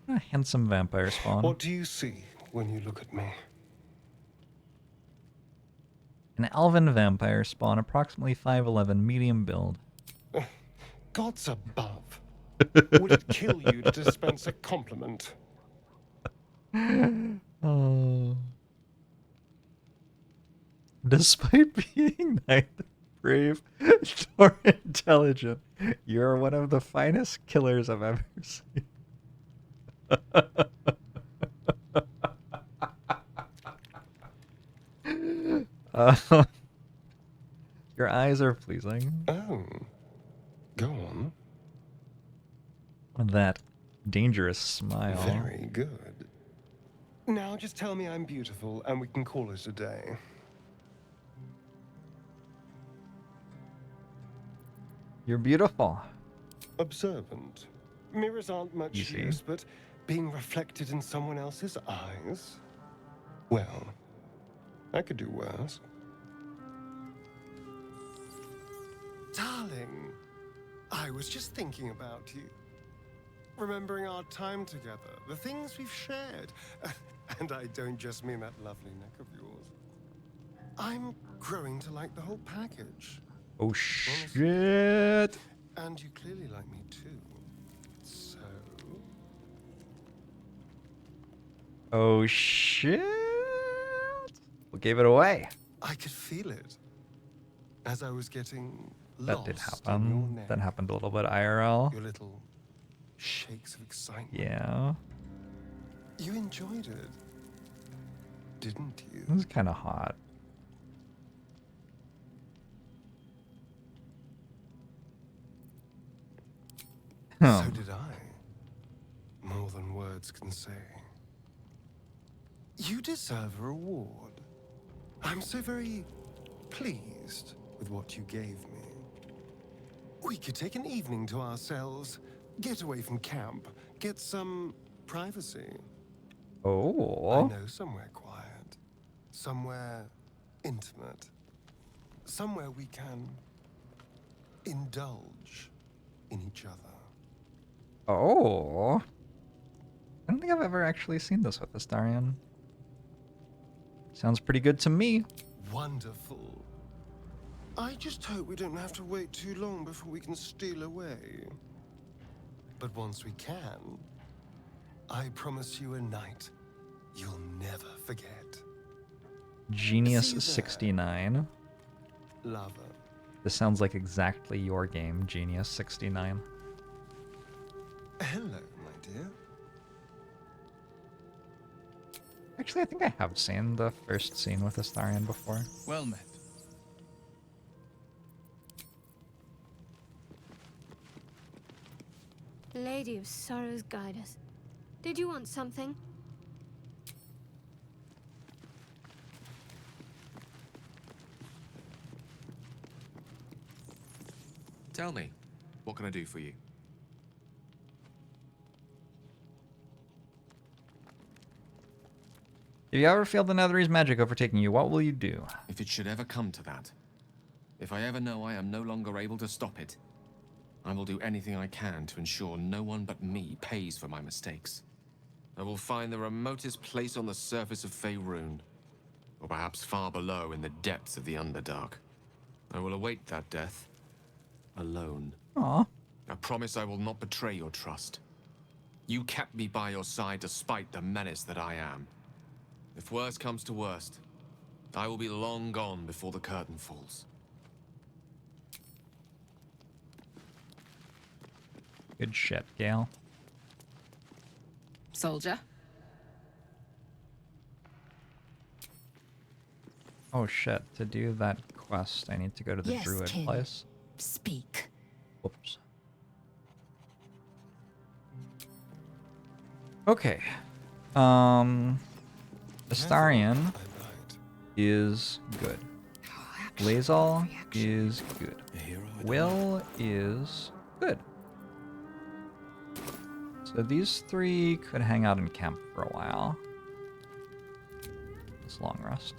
A handsome vampire spawn. What do you see when you look at me? An elven vampire spawn, approximately 5'11", medium build. Gods above. Would it kill you to dispense a compliment? Oh. Despite being neither brave nor intelligent, you're one of the finest killers I've ever seen. Your eyes are pleasing. Oh. Go on. That dangerous smile. Very good. Now just tell me I'm beautiful and we can call it a day. You're beautiful. Observant. Mirrors aren't much Easy. use, but being reflected in someone else's eyes? Well, I could do worse. Darling, I was just thinking about you. Remembering our time together, the things we've shared. And I don't just mean that lovely neck of yours. I'm growing to like the whole package. Oh shit! And you clearly like me too. So... Oh shit! What gave it away? I could feel it. As I was getting That did lost in your happen. neck. That happened a little bit IRL. Your little shakes of excitement. Yeah. You enjoyed it, didn't you? This is kind of hot. So did I. More than words can say. You deserve a reward. I'm so very pleased with what you gave me. We could take an evening to ourselves, get away from camp, get some privacy. Oh. I know somewhere quiet, somewhere intimate, somewhere we can indulge in each other. Oh. I don't think I've ever actually seen this with Astarion. Sounds pretty good to me. Wonderful. I just hope we don't have to wait too long before we can steal away. But once we can, I promise you a night you'll never forget. Genius 69. Lover. This sounds like exactly your game, Genius 69. Hello, my dear. Actually, I think I have seen the first scene with Astarion before. Well met. Lady of Sorrows, guide us. Did you want something? Tell me, what can I do for you? If you ever feel the Netherese magic overtaking you, what will you do? If it should ever come to that, if I ever know I am no longer able to stop it, I will do anything I can to ensure no one but me pays for my mistakes. I will find the remotest place on the surface of Faerun, or perhaps far below in the depths of the Underdark. I will await that death, alone. Aww. I promise I will not betray your trust. You kept me by your side despite the menace that I am. If worst comes to worst, I will be long gone before the curtain falls. Good shit, Gale. Soldier. Oh shit, to do that quest, I need to go to the Yes, druid kin. place. Speak. Whoops. Okay. Astarion is good. Lazal is good. Will is good. So these three could hang out in camp for a while. This long rest.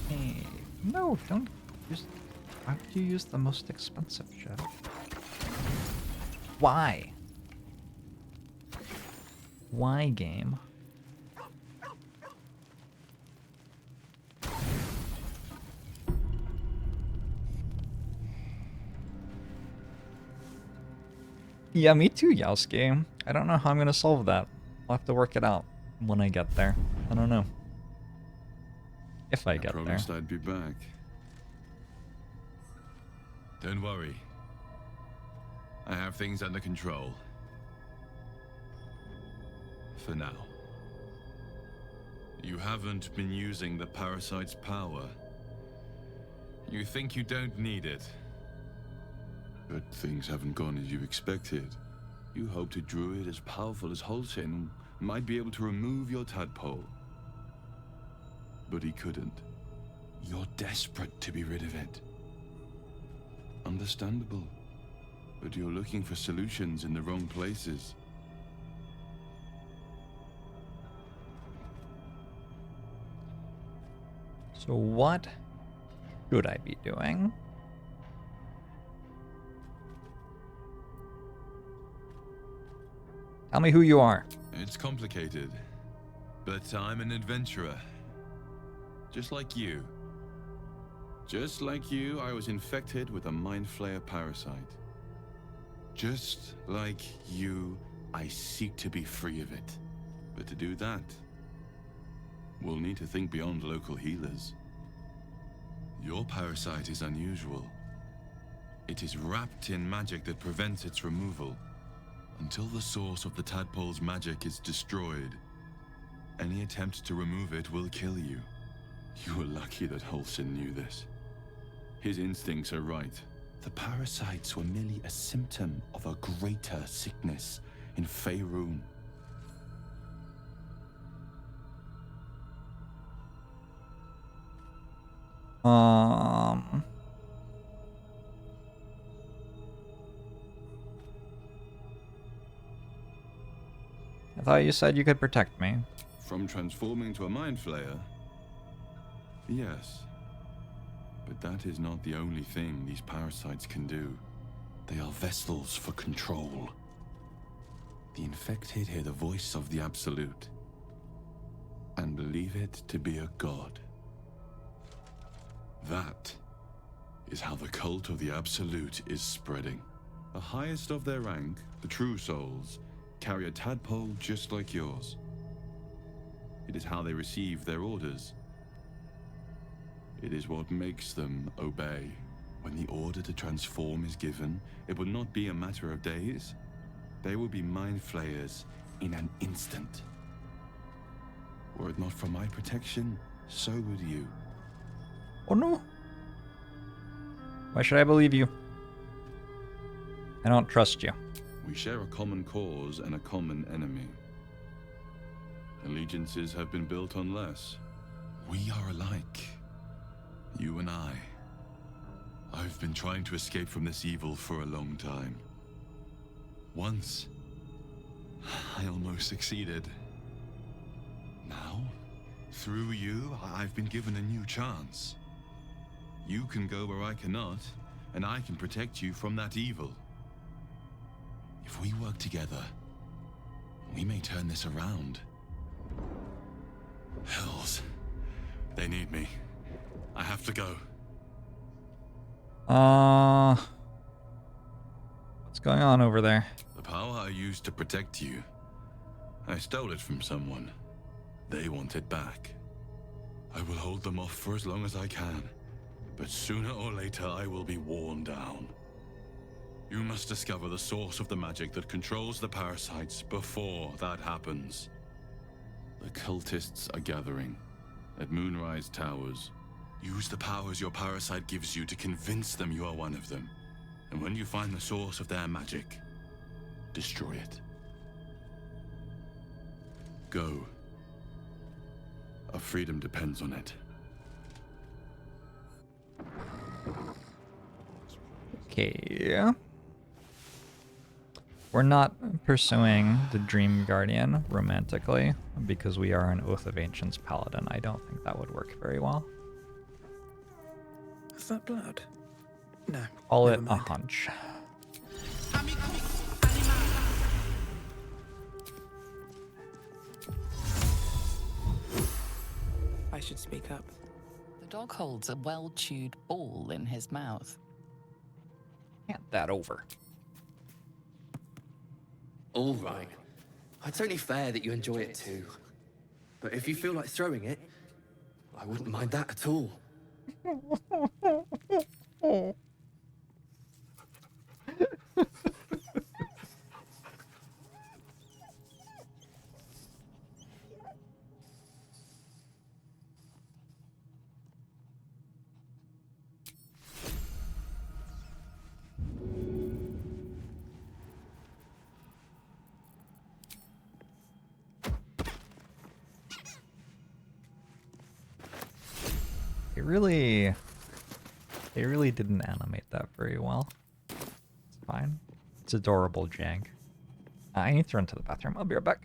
Hey, no, don't use. Why would you use the most expensive ship? Why? Why, game? Yeah, me too, Yasuke. I don't know how I'm gonna solve that. I'll have to work it out when I get there. I don't know. If I get there. Promised I'd be back. Don't worry. I have things under control. For now. You haven't been using the parasite's power. You think you don't need it. But things haven't gone as you expected. You hoped a druid as powerful as Holsin might be able to remove your tadpole. But he couldn't. You're desperate to be rid of it. Understandable. But you're looking for solutions in the wrong places. So what should I be doing? Tell me who you are. It's complicated, but I'm an adventurer. Just like you. Just like you, I was infected with a Mind Flayer parasite. Just like you, I seek to be free of it. But to do that, we'll need to think beyond local healers. Your parasite is unusual. It is wrapped in magic that prevents its removal. Until the source of the tadpole's magic is destroyed, any attempt to remove it will kill you. You were lucky that Halsin knew this. His instincts are right. The parasites were merely a symptom of a greater sickness in Faerun. I thought you said you could protect me. From transforming to a mind flayer? Yes. But that is not the only thing these parasites can do. They are vessels for control. The infected hear the voice of the Absolute and believe it to be a god. That is how the cult of the Absolute is spreading. The highest of their rank, the true souls, carry a tadpole just like yours. It is how they receive their orders. It is what makes them obey. When the order to transform is given, it will not be a matter of days. They will be mind flayers in an instant. Were it not for my protection, so would you. Oh no. Why should I believe you? I don't trust you. We share a common cause and a common enemy. Allegiances have been built on less. We are alike. You and I. I've been trying to escape from this evil for a long time. Once, I almost succeeded. Now, through you, I've been given a new chance. You can go where I cannot, and I can protect you from that evil. If we work together, we may turn this around. Hells. They need me. I have to go. What's going on over there? The power I used to protect you, I stole it from someone. They want it back. I will hold them off for as long as I can, but sooner or later I will be worn down. You must discover the source of the magic that controls the parasites before that happens. The cultists are gathering at Moonrise Towers. Use the powers your parasite gives you to convince them you are one of them. And when you find the source of their magic, destroy it. Go. Our freedom depends on it. Okay. We're not pursuing the Dream Guardian romantically because we are an Oath of Ancients paladin. I don't think that would work very well. Is that blood? No. Call it a hunch. I should speak up. The dog holds a well-chewed ball in his mouth. Hand that over. All right. It's only fair that you enjoy it too. But if you feel like throwing it, I wouldn't mind that at all. They really didn't animate that very well. It's fine. It's adorable jank. I need to run to the bathroom. I'll be right back.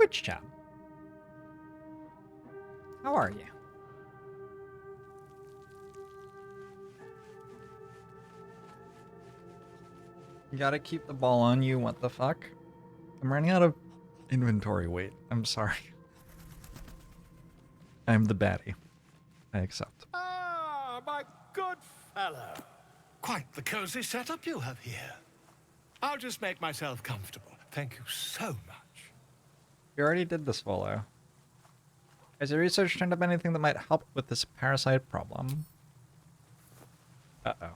Twitch chat. How are you? You gotta keep the ball on you, what the fuck? I'm running out of inventory weight. I'm sorry. I'm the baddie. I accept. Ah, my good fellow. Quite the cozy setup you have here. I'll just make myself comfortable. Thank you so much. You already did this, Volo. Has your research turned up anything that might help with this parasite problem? Uh-oh.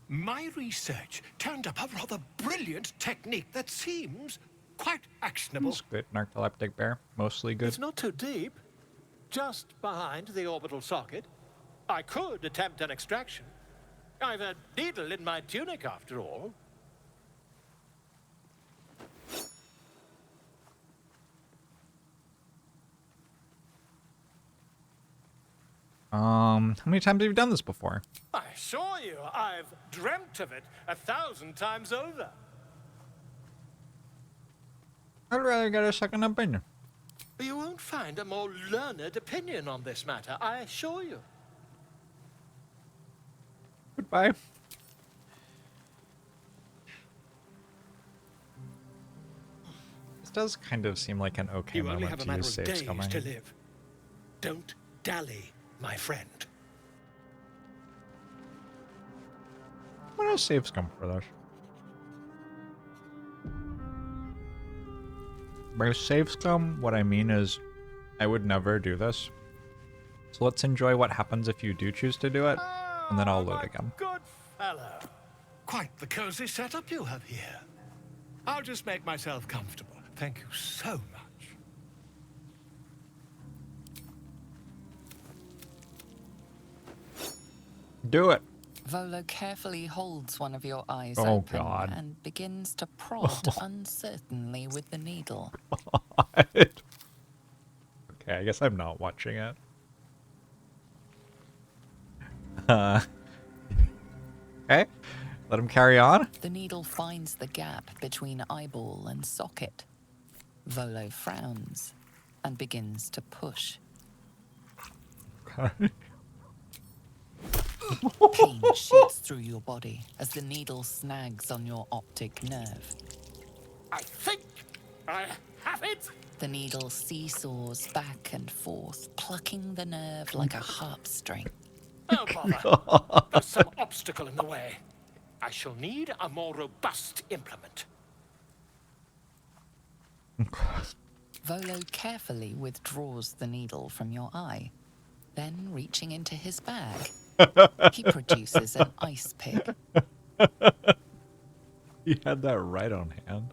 My research turned up a rather brilliant technique that seems quite actionable. It's good, narcoleptic bear. Mostly good. It's not too deep. Just behind the orbital socket. I could attempt an extraction. I've a needle in my tunic, after all. How many times have you done this before? I assure you, I've dreamt of it 1,000 times over. I'd rather get a second opinion. You won't find a more learned opinion on this matter, I assure you. Goodbye. This does kind of seem like an okay You only moment have a to matter use of saves days coming. to live. Don't dally, my friend. What else saves come for this? By save scum, what I mean is I would never do this. So let's enjoy what happens if you do choose to do it, and then I'll load again. Good fellow. Quite the cozy setup you have here. I'll just make myself comfortable. Thank you so much. Do it. Volo carefully holds one of your eyes Oh, open God. and begins to prod uncertainly with the needle. Okay, I guess I'm not watching it. Okay, let him carry on. The needle finds the gap between eyeball and socket. Volo frowns and begins to push. Okay. Pain shoots through your body as the needle snags on your optic nerve. I think I have it. The needle seesaws back and forth, plucking the nerve like a harp string. Oh, bother. There's some obstacle in the way. I shall need a more robust implement. Volo carefully withdraws the needle from your eye. Then, reaching into his bag, he produces an ice pick. He had that right on hand.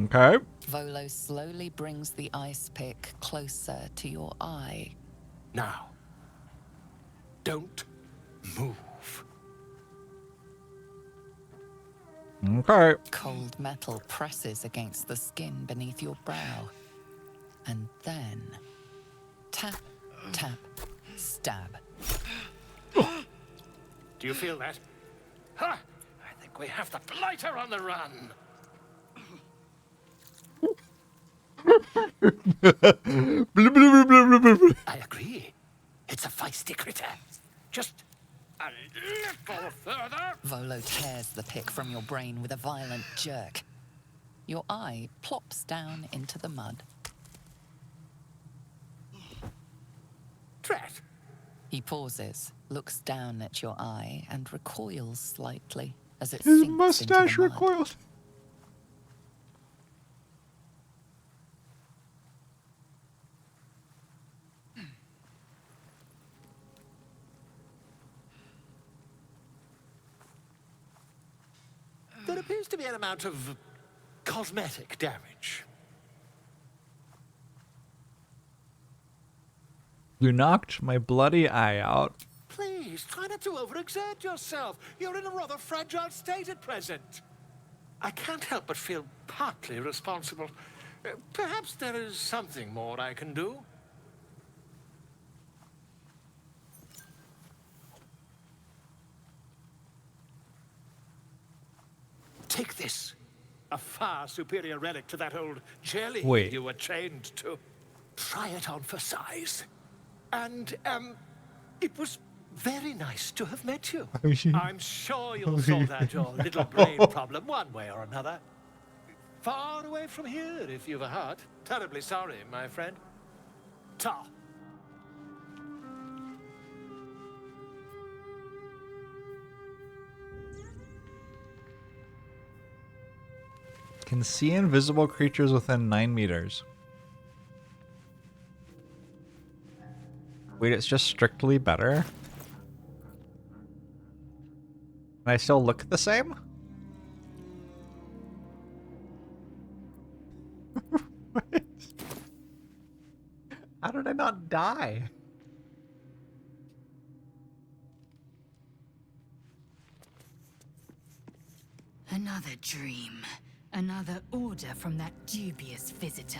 Okay. Volo slowly brings the ice pick closer to your eye. Now, don't move. Okay. Cold metal presses against the skin beneath your brow. And then, tap, tap, stab. Do you feel that? Ha! I think we have the blighter on the run. I agree. It's a feisty critter. Just a little further. Volo tears the pick from your brain with a violent jerk. Your eye plops down into the mud. Drat. He pauses, looks down at your eye, and recoils slightly as it His sinks mustache into the mud. recoils. There appears to be an amount of cosmetic damage. You knocked my bloody eye out. Please, try not to overexert yourself. You're in a rather fragile state at present. I can't help but feel partly responsible. Perhaps there is something more I can do. Take this. A far superior relic to that old jelly Wait. you were chained to. Try it on for size. And, it was very nice to have met you. I'm sure you'll sort out your little brain problem one way or another. Far away from here, if you've a heart. Terribly sorry, my friend. Ta. Can see invisible creatures within 9 meters. Wait, it's just strictly better? And I still look the same? What? How did I not die? Another dream. Another order from that dubious visitor.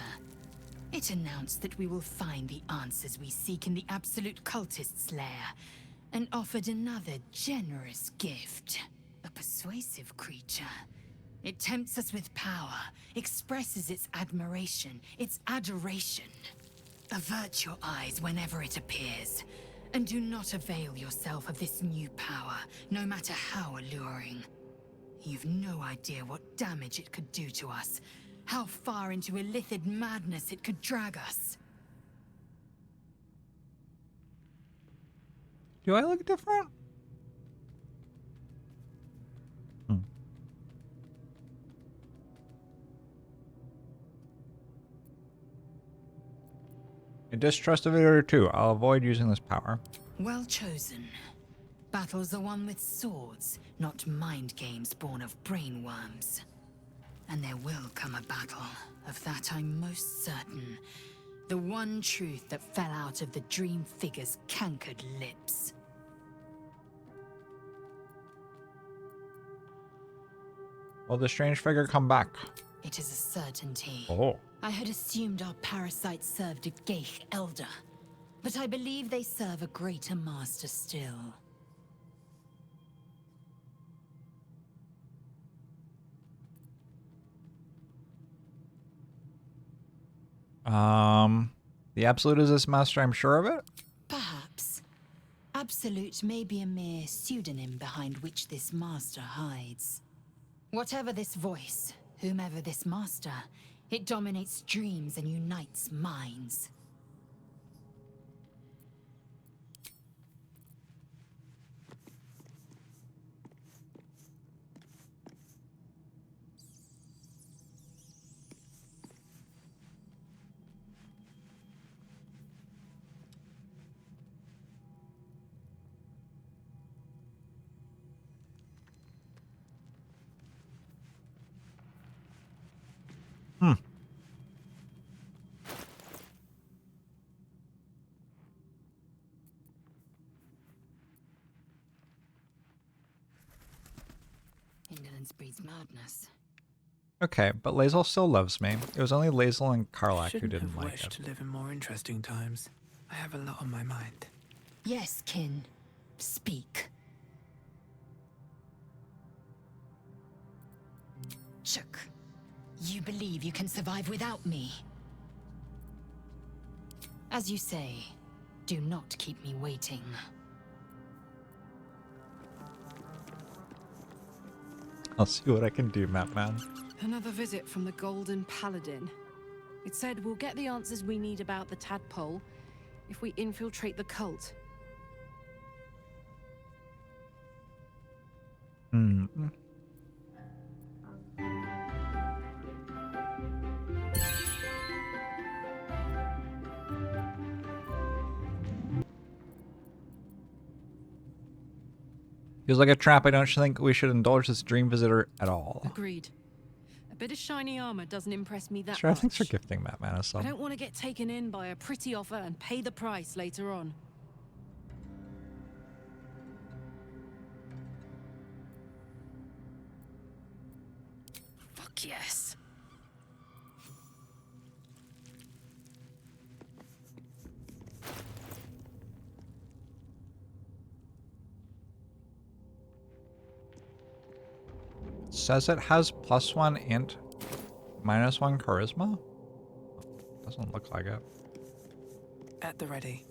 It announced that we will find the answers we seek in the Absolute Cultist's lair, and offered another generous gift. A persuasive creature. It tempts us with power, expresses its admiration, its adoration. Avert your eyes whenever it appears, and do not avail yourself of this new power, no matter how alluring. You've no idea what damage it could do to us, how far into illithid madness it could drag us. Do I look different? I distrust of it or two. I'll avoid using this power. Well chosen. Battles are won with swords, not mind games born of brainworms. And there will come a battle. Of that I'm most certain. The one truth that fell out of the dream figure's cankered lips. Will the strange figure come back? It is a certainty. Oh. I had assumed our parasites served a Geich elder, but I believe they serve a greater master still. The Absolute is this master, I'm sure of it? Perhaps. Absolute may be a mere pseudonym behind which this master hides. Whatever this voice, whomever this master, it dominates dreams and unites minds. Indolence breeds madness. Okay, but Lae'zel still loves me. It was only Lae'zel and Karlach who Shouldn't didn't have like wished it. to live in more interesting times. I have a lot on my mind. Yes, kin. Speak. Chook, you believe you can survive without me? As you say, do not keep me waiting. I'll see what I can do, Mapman. Another visit from the Golden Paladin. It said we'll get the answers we need about the tadpole if we infiltrate the cult. Feels like a trap. I don't think we should indulge this dream visitor at all. Agreed. A bit of shiny armor doesn't impress me that Sure, much. thanks for gifting Mapman a I sub. don't want to get taken in by a pretty offer and pay the price later on. Fuck yes. says it has +1 int, -1 charisma? Doesn't look like it. At the ready.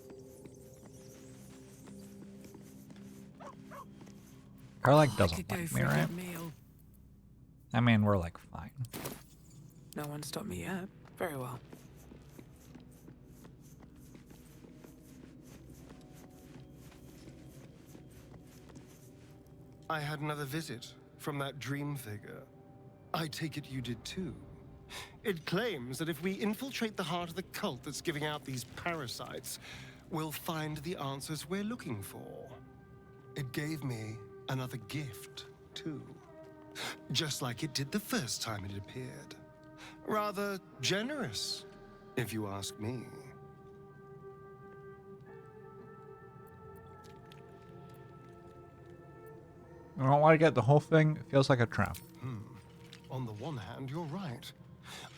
Or like I doesn't could go like for me, a right? good meal. I mean, we're like fine. No one stopped me yet. Very well. I had another visit from that dream figure. I take it you did too. It claims that if we infiltrate the heart of the cult that's giving out these parasites, we'll find the answers we're looking for. It gave me another gift, too. Just like it did the first time it appeared. Rather generous, if you ask me. I don't want to get the whole thing. It feels like a trap. On the one hand, you're right.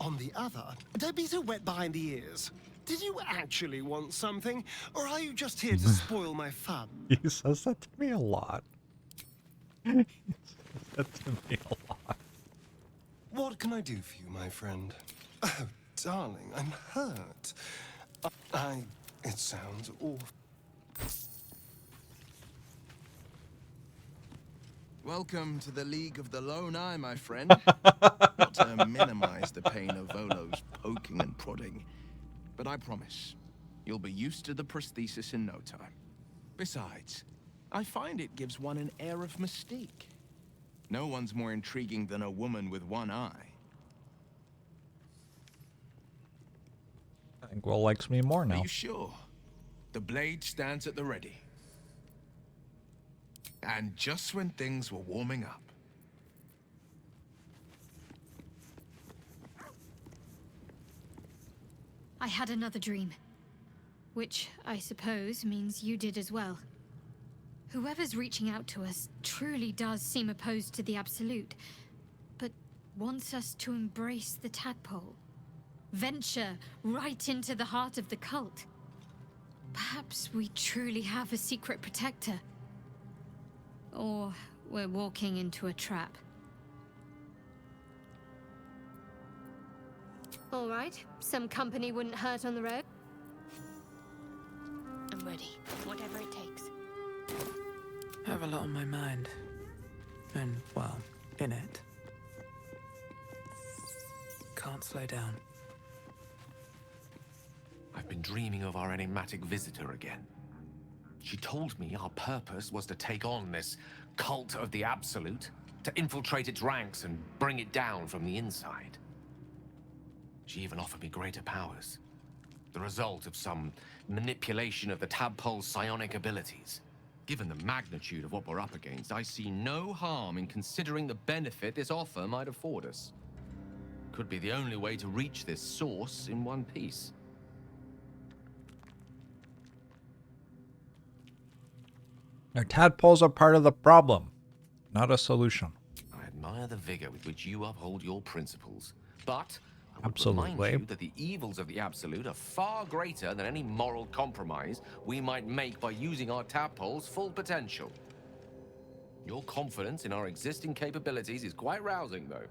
On the other, don't be so wet behind the ears. Did you actually want something, or are you just here to spoil my fun? He says that to me a lot. He says that to me a lot. What can I do for you, my friend? Oh, darling, I'm hurt. It sounds awful. Welcome to the League of the Lone Eye, my friend. Not to minimize the pain of Volo's poking and prodding, but I promise, you'll be used to the prosthesis in no time. Besides, I find it gives one an air of mystique. No one's more intriguing than a woman with one eye. I think Will likes me more now. Are you sure? The blade stands at the ready. And just when things were warming up. I had another dream. Which, I suppose, means you did as well. Whoever's reaching out to us truly does seem opposed to the Absolute, but wants us to embrace the tadpole. Venture right into the heart of the cult. Perhaps we truly have a secret protector. Or we're walking into a trap. All right, some company wouldn't hurt on the road. I'm ready, whatever it takes. I have a lot on my mind. And, well, in it. Can't slow down. I've been dreaming of our enigmatic visitor again. She told me our purpose was to take on this cult of the Absolute, to infiltrate its ranks and bring it down from the inside. She even offered me greater powers, the result of some manipulation of the tadpole's psionic abilities. Given the magnitude of what we're up against, I see no harm in considering the benefit this offer might afford us. Could be the only way to reach this source in one piece. Our tadpoles are part of the problem, not a solution. I admire the vigor with which you uphold your principles, but I would Absolutely. remind you that the evils of the Absolute are far greater than any moral compromise we might make by using our tadpole's full potential. Your confidence in our existing capabilities is quite rousing, though.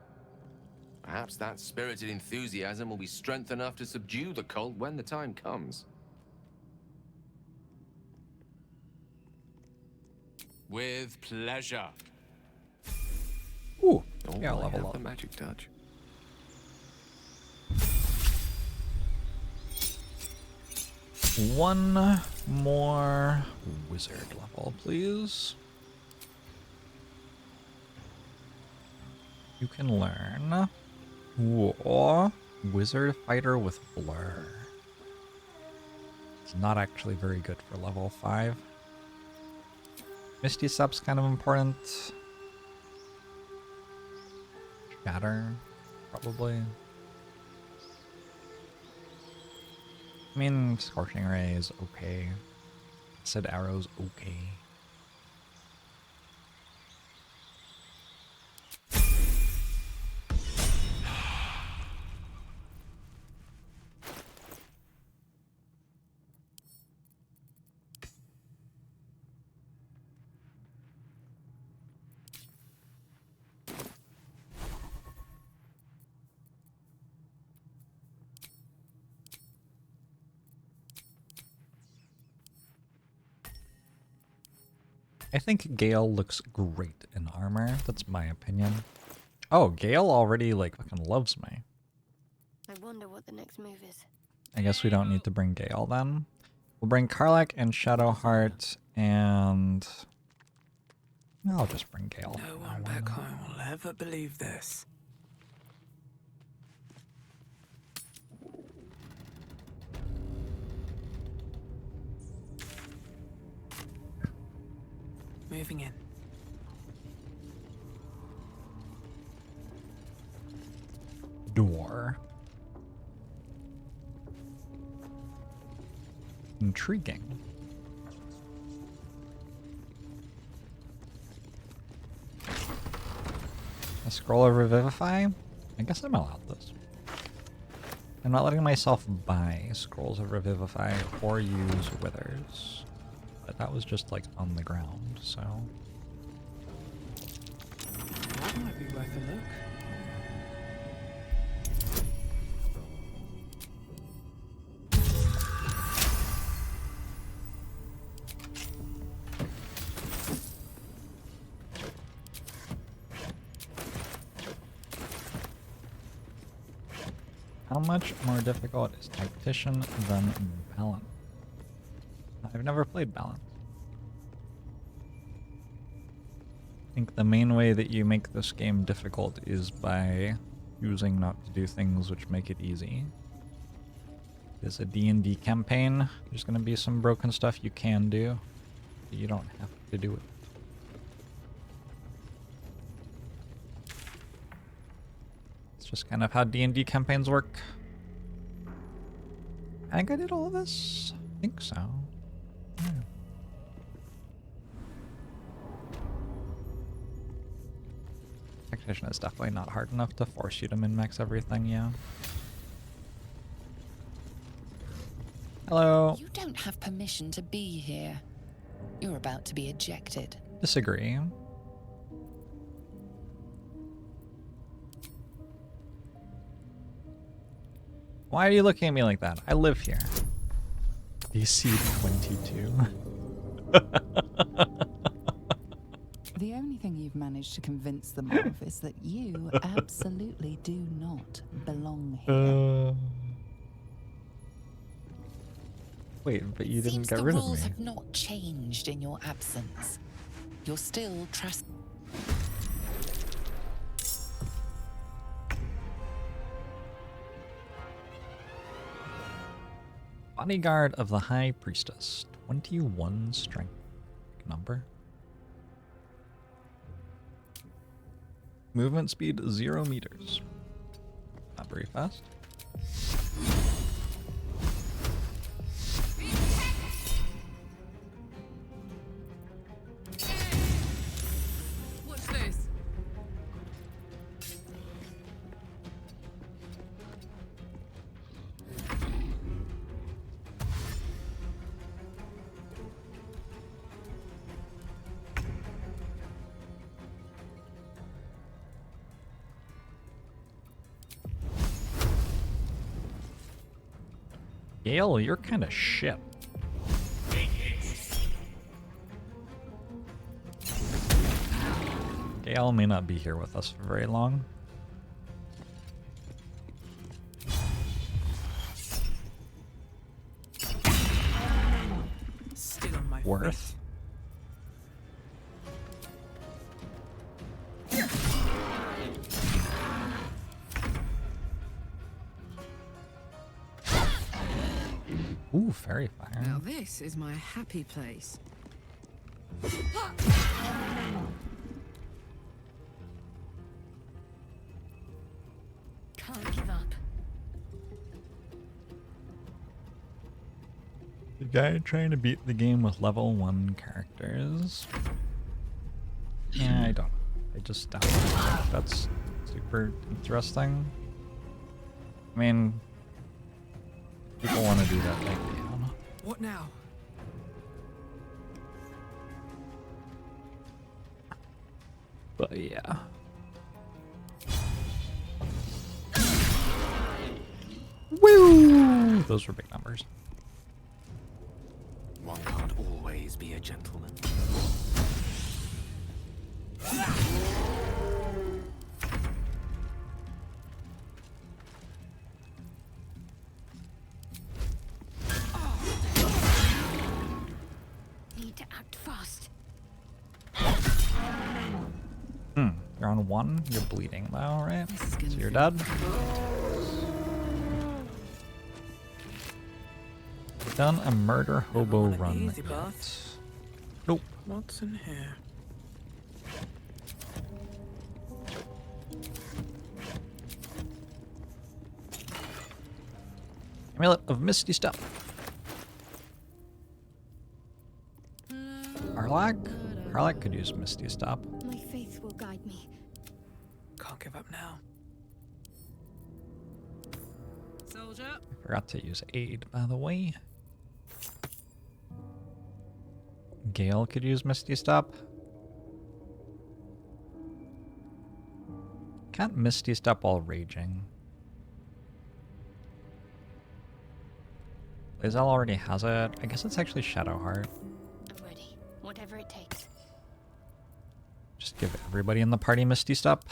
Perhaps that spirited enthusiasm will be strength enough to subdue the cult when the time comes. With pleasure. Ooh, Oh, yeah, I level have up. the magic touch. One more wizard level, please. You can learn Wizard Fighter with Blur. It's not actually very good for level 5. Misty Step's kind of important. Shatter, probably. I mean, Scorching Ray is okay. Acid Arrow's okay. I think Gale looks great in armor. That's my opinion. Oh, Gale already like fucking loves me. I wonder what the next move is. I guess we don't need to bring Gale then. We'll bring Karlach and Shadowheart and... I'll just bring Gale. No one back home will ever believe this. Moving in. Door. Intriguing. A scroll of Revivify? I guess I'm allowed this. I'm not letting myself buy scrolls of Revivify or use Withers. But that was just like on the ground, so... That might be worth a look. How much more difficult is Tactician than Balance? I've never played Balance. I think the main way that you make this game difficult is by choosing not to do things which make it easy. It's a D&D campaign. There's going to be some broken stuff you can do, but you don't have to do it. It's just kind of how D&D campaigns work. I think I did all of this. I think so. Yeah. Tactician is definitely not hard enough to force you to min-max everything, yeah. Hello. You don't have permission to be here. You're about to be ejected. Disagree. Why are you looking at me like that? I live here. DC 22. The only thing you've managed to convince them of is that you absolutely do not belong here. Wait, but you didn't Seems get the rid of rules me. have not changed in your absence. You're still trust. Bodyguard of the High Priestess. 21 strength. Number. Movement speed 0 meters. Not very fast. What's this? Gale, you're kind of shit. Gale may not be here with us for very long. Still on my Worth. Ooh, fairy fire. Now this is my happy place. Can't give up. The guy trying to beat the game with level 1 characters. Yeah, I don't know. I just don't think that's super interesting. I mean, people want to do that, they can. What now? But yeah. Woo! Those were big numbers. One can't always be a gentleman. act fast. You're on 1. You're bleeding though, right? So you're dead. Done a murder hobo run. Easy, boss. Nope. What's in here? Amulet of Misty Step. Karlak? Karlak could use Misty Step. My faith will guide me. Can't give up now. Soldier. I forgot to use aid, by the way. Gale could use Misty Step. Can't Misty Step while raging. Lae'zel already has it. I guess it's actually Shadowheart. I'm ready. Whatever it takes. Just give everybody in the party Misty Step.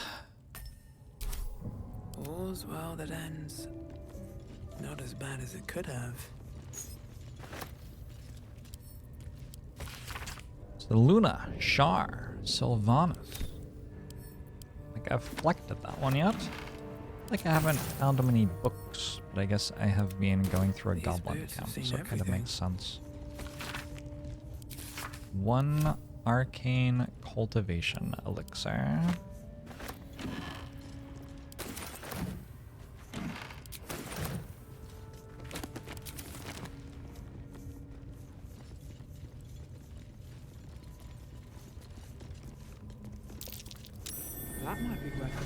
All's well that ends. Not as bad as it could have. So Luna, Shar, Sylvanas. Like I've collected that one yet. Like I haven't found many books, but I guess I have been going through a goblin camp, so it kind of makes sense. 1 arcane cultivation elixir. That might be worth a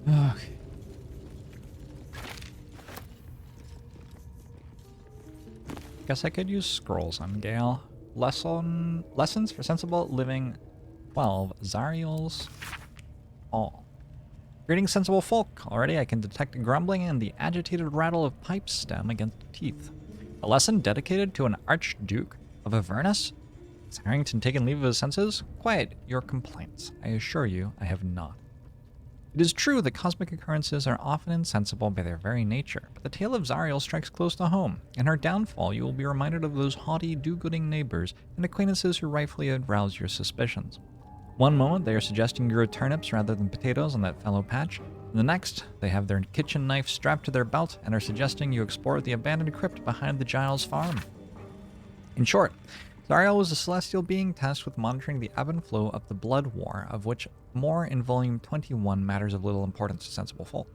look. Okay. Guess I could use scrolls on Gale. Lessons for sensible living 12. Zariel's all. Greeting sensible folk. Already I can detect grumbling and the agitated rattle of pipe stem against teeth. A lesson dedicated to an Archduke of Avernus? Has Harrington taken leave of his senses? Quiet your complaints. I assure you I have not. It is true that cosmic occurrences are often insensible by their very nature, but the tale of Zariel strikes close to home. In her downfall, you will be reminded of those haughty, do-gooding neighbors and acquaintances who rightfully arouse your suspicions. One moment, they are suggesting you grow turnips rather than potatoes on that fallow patch. In the next, they have their kitchen knife strapped to their belt and are suggesting you explore the abandoned crypt behind the Giles farm. In short, Zariel was a celestial being tasked with monitoring the ebb and flow of the Blood War, of which more in Volume 21 matters of little importance to sensible folk.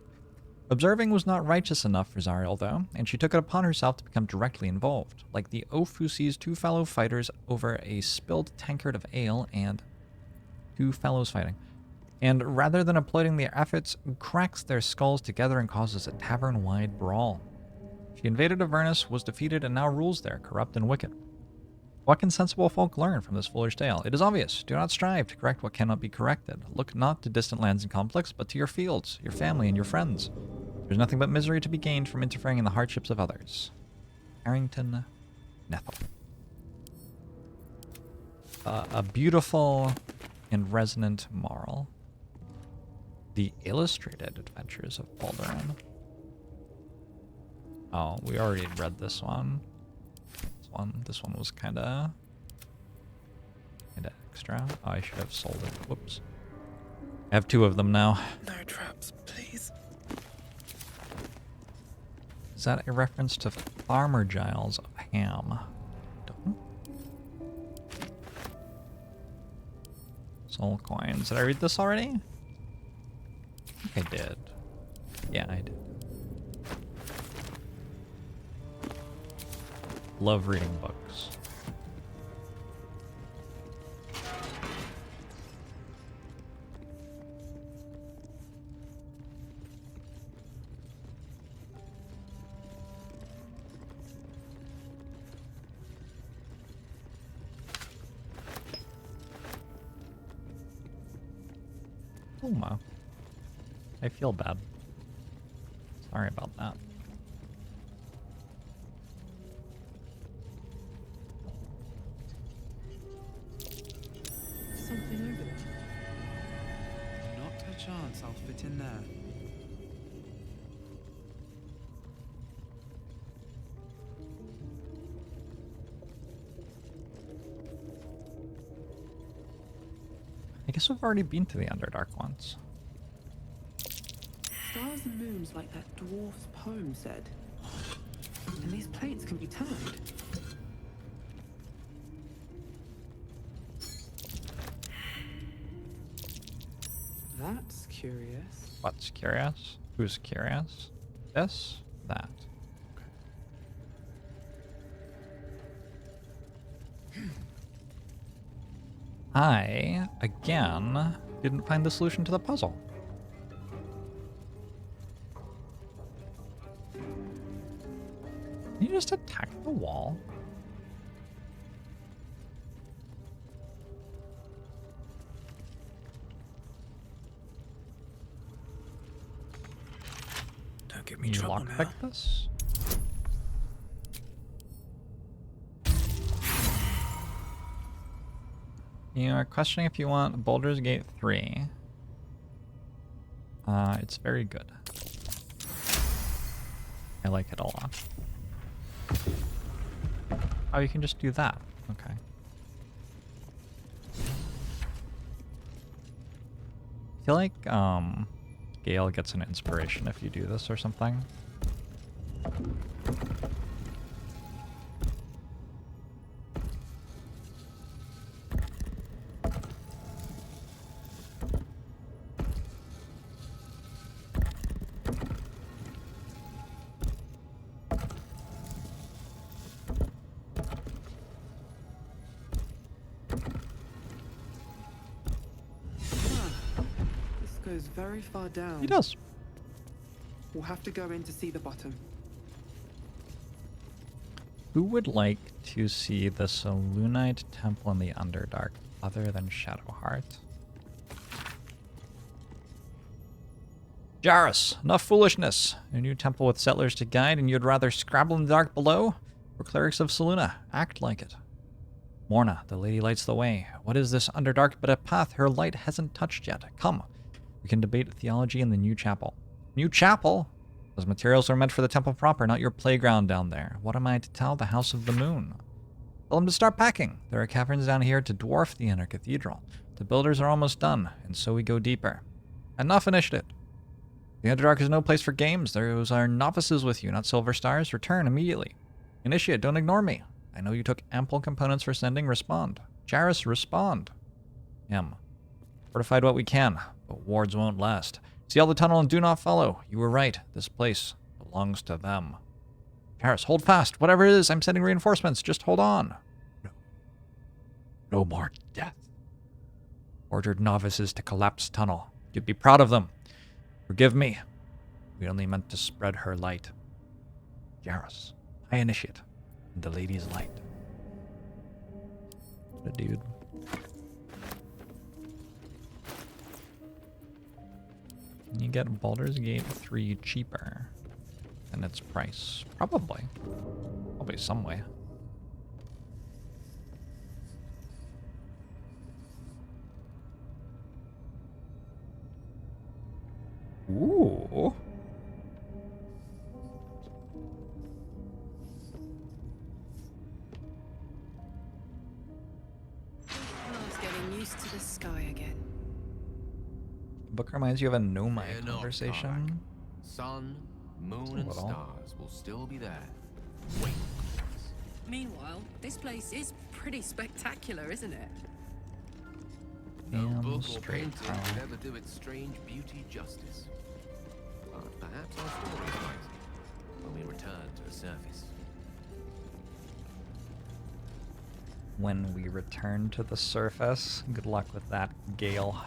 Observing was not righteous enough for Zariel, though, and she took it upon herself to become directly involved, like the Ofusi's 2 fellow fighters over a spilled tankard of ale and 2 fellows fighting. And rather than applauding their efforts, cracks their skulls together and causes a tavern-wide brawl. She invaded Avernus, was defeated, and now rules there, corrupt and wicked. What can sensible folk learn from this foolish tale? It is obvious. Do not strive to correct what cannot be corrected. Look not to distant lands and conflicts, but to your fields, your family, and your friends. There's nothing but misery to be gained from interfering in the hardships of others. Harrington Nethel. A beautiful and resonant moral. The Illustrated Adventures of Baldur. Oh, we already read this one. This one was kinda extra. Oh, I should have sold it. Whoops. I have 2 of them now. No traps, please. Is that a reference to Farmer Giles of Ham? Soul coins. Did I read this already? I think I did. Yeah, I did. Love reading books. Uma. I feel bad. Sorry about that. Something over there. Not a chance I'll fit in there. I guess we've already been to the Underdark once. Stars and moons, like that dwarf's poem said. And these plates can be turned. That's curious. What's curious? Who's curious? This? That. I, again, didn't find the solution to the puzzle. Can you just attack the wall? Don't get me trouble now. Lockpick this? You are questioning if you want Baldur's Gate 3. It's very good. I like it a lot. Oh, you can just do that. Okay. I feel like Gale gets an inspiration if you do this or something. Goes very far down. He does. We'll have to go in to see the bottom. Who would like to see the Selûnite Temple in the Underdark other than Shadowheart? Jarrus, enough foolishness. A new temple with settlers to guide, and you'd rather scrabble in the dark below? We're clerics of Selûne. Act like it. Morna, the lady lights the way. What is this Underdark but a path her light hasn't touched yet? Come. We can debate theology in the new chapel. New chapel? Those materials are meant for the temple proper, not your playground down there. What am I to tell the House of the Moon? Tell them to start packing. There are caverns down here to dwarf the inner cathedral. The builders are almost done, and so we go deeper. Enough initiative. The Underdark is no place for games. Those are novices with you, not silver stars. Return immediately. Initiate, don't ignore me. I know you took ample components for sending. Respond. Jarrus, respond. M. Fortified what we can, but wards won't last. Seal the tunnel and do not follow. You were right. This place belongs to them. Jarrus, hold fast. Whatever it is, I'm sending reinforcements. Just hold on. No more death. Ordered novices to collapse tunnel. You'd be proud of them. Forgive me. We only meant to spread her light. Jarrus, I initiate. And the lady's light. What a dude. Can you get Baldur's Gate 3 cheaper than its price? Probably. Probably some way. Ooh. I was getting used to the sky again. Book reminds you of a Nomai conversation. Sun, moon, and stars will still be there. Wait. Meanwhile, this place is pretty spectacular, isn't it? No book or painting could ever do its strange beauty justice. But perhaps our story is right when we return to the surface. When we return to the surface. Good luck with that, Gale.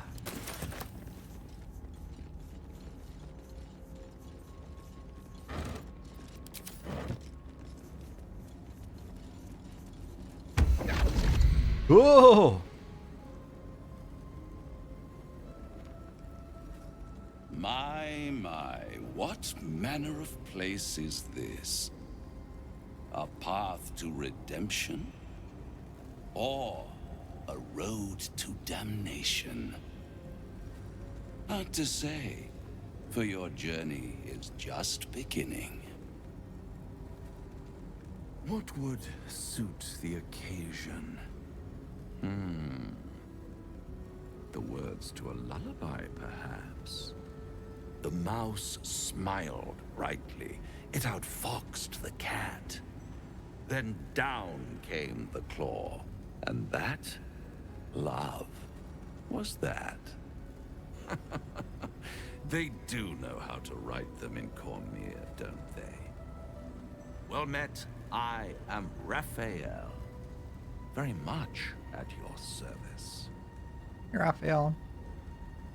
Whoa! My, what manner of place is this? A path to redemption? Or a road to damnation? Hard to say, for your journey is just beginning. What would suit the occasion? the words to a lullaby, perhaps. The mouse smiled brightly. It outfoxed the cat. Then down came the claw. And that, love, was that. They do know how to write them in Cormier, don't they? Well met, I am Raphael. Very much at your service. Hey, Raphael.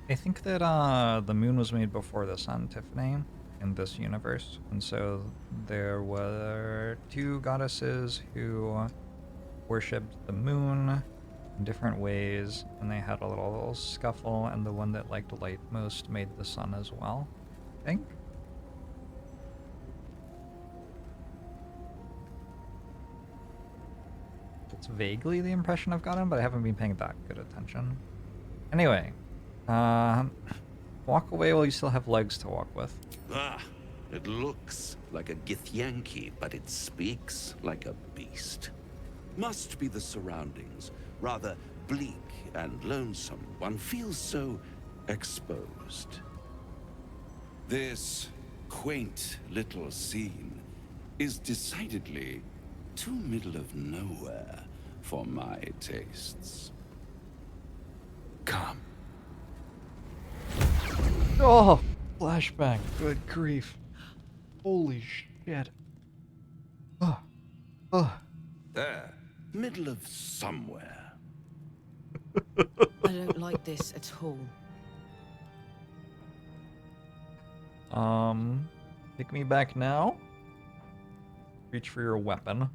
I think that the moon was made before the sun, Tiffany, in this universe. And so there were two goddesses who worshipped the moon in different ways, and they had a little scuffle, and the one that liked light most made the sun as well, I think. It's vaguely the impression I've gotten, but I haven't been paying that good attention. Anyway, walk away while you still have legs to walk with. Ah, it looks like a Githyanki, but it speaks like a beast. Must be the surroundings, rather bleak and lonesome. One feels so exposed. This quaint little scene is decidedly too middle of nowhere for my tastes. Come. Oh, flashback. Good grief. Holy shit. Oh. Oh. There. Middle of somewhere. I don't like this at all. Take me back now. Reach for your weapon.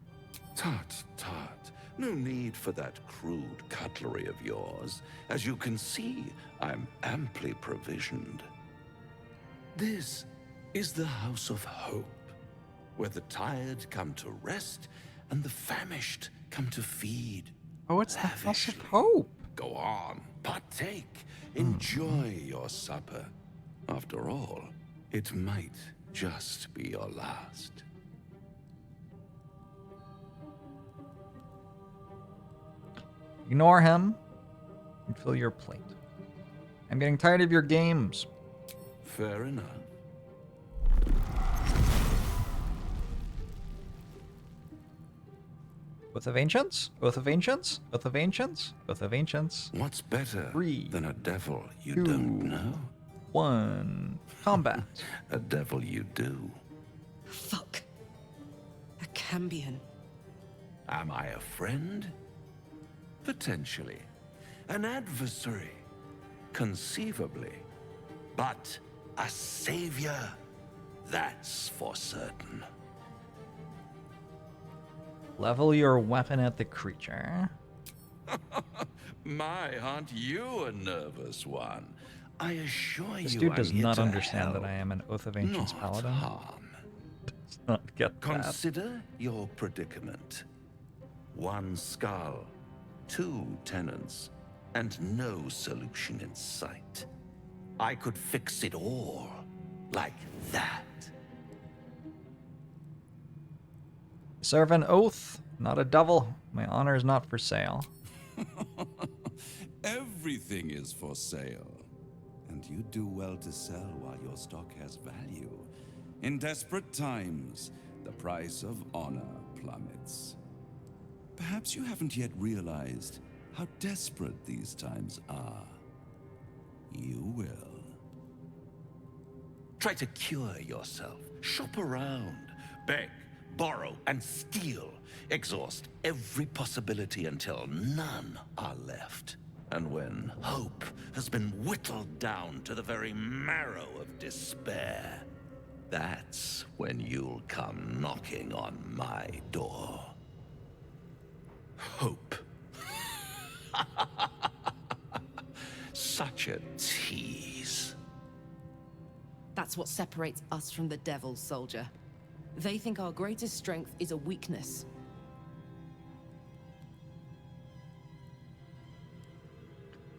Tut, tut. No need for that crude cutlery of yours. As you can see, I'm amply provisioned. This is the House of Hope, where the tired come to rest and the famished come to feed. Oh, it's the House of Hope. Go on, partake, enjoy your supper. After all, it might just be your last. Ignore him and fill your plate. I'm getting tired of your games. Fair enough. Oath of Ancients? Oath of Ancients? Oath of Ancients? Oath of Ancients. What's better 3, than a devil you 2, don't know? 1. Combat. A devil you do. Fuck. A Cambion. Am I a friend? Potentially. An adversary? Conceivably. But a savior? That's for certain. Level your weapon at the creature. My, aren't you a nervous one? I assure you, This dude does I'm here not to understand that help, I am an Oath of Ancients not paladin. harm. Does not get that. Consider your predicament. 1 skull, 2 tenants, and no solution in sight. I could fix it all, like that. Serve an oath, not a devil. My honor is not for sale. Everything is for sale. And you do well to sell while your stock has value. In desperate times, the price of honor plummets. Perhaps you haven't yet realized how desperate these times are. You will. Try to cure yourself. Shop around. Beg, borrow, and steal. Exhaust every possibility until none are left. And when hope has been whittled down to the very marrow of despair, that's when you'll come knocking on my door. Hope. Such a tease. That's what separates us from the devils, soldier. They think our greatest strength is a weakness.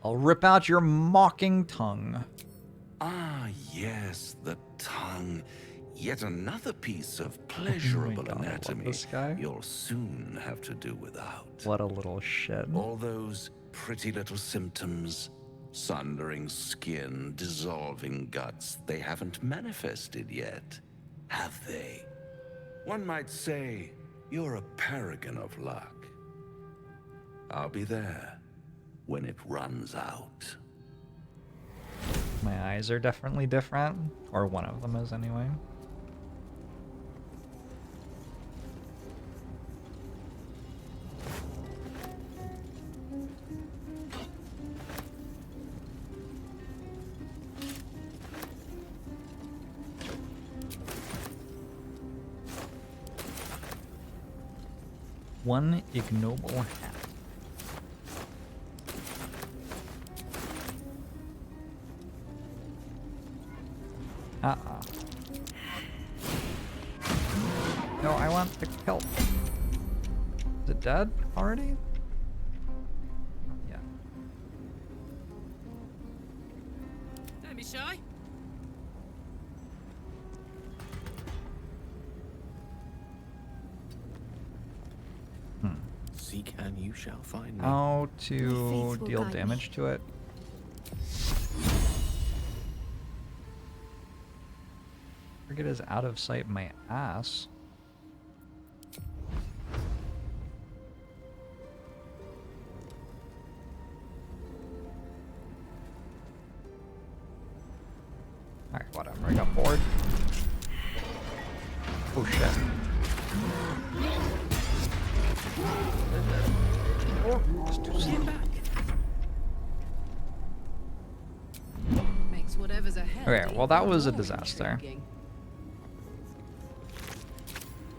I'll rip out your mocking tongue. Ah, yes, the tongue. Yet another piece of pleasurable God, I love anatomy this guy. you'll soon have to do without. What a little shit. All those pretty little symptoms, Sundering skin, dissolving guts, they haven't manifested yet, have they? One might say you're a paragon of luck. I'll be there when it runs out. My eyes are definitely different, or one of them is anyway. One ignoble hat. No, I want the kelp. Is it dead already? Yeah. Don't be shy. Seek and you shall find me. How to deal damage to it? Target is out of sight my ass. Alright, whatever. I got bored. Oh shit. Stand back. Makes whatever's ahead. Okay, well that was a disaster.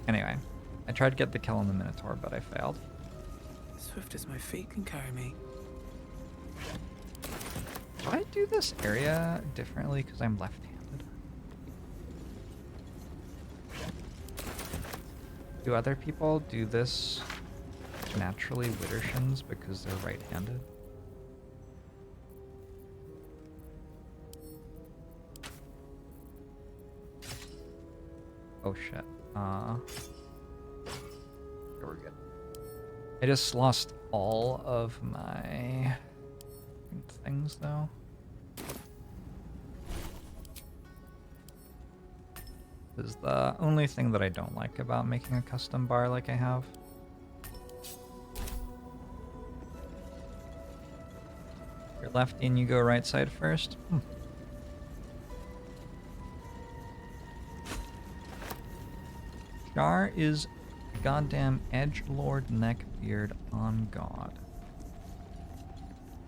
Anyway, I tried to get the kill on the Minotaur, but I failed. Swift as my feet can carry me. Do I do this area differently because I'm left-handed? Do other people do this naturally Widdershins because they're right-handed? Oh shit. Here we're good. I just lost all of my things though. This is the only thing that I don't like about making a custom bar like I have. You're left in, you go right side first. Char is a goddamn edgelord neckbeard on God.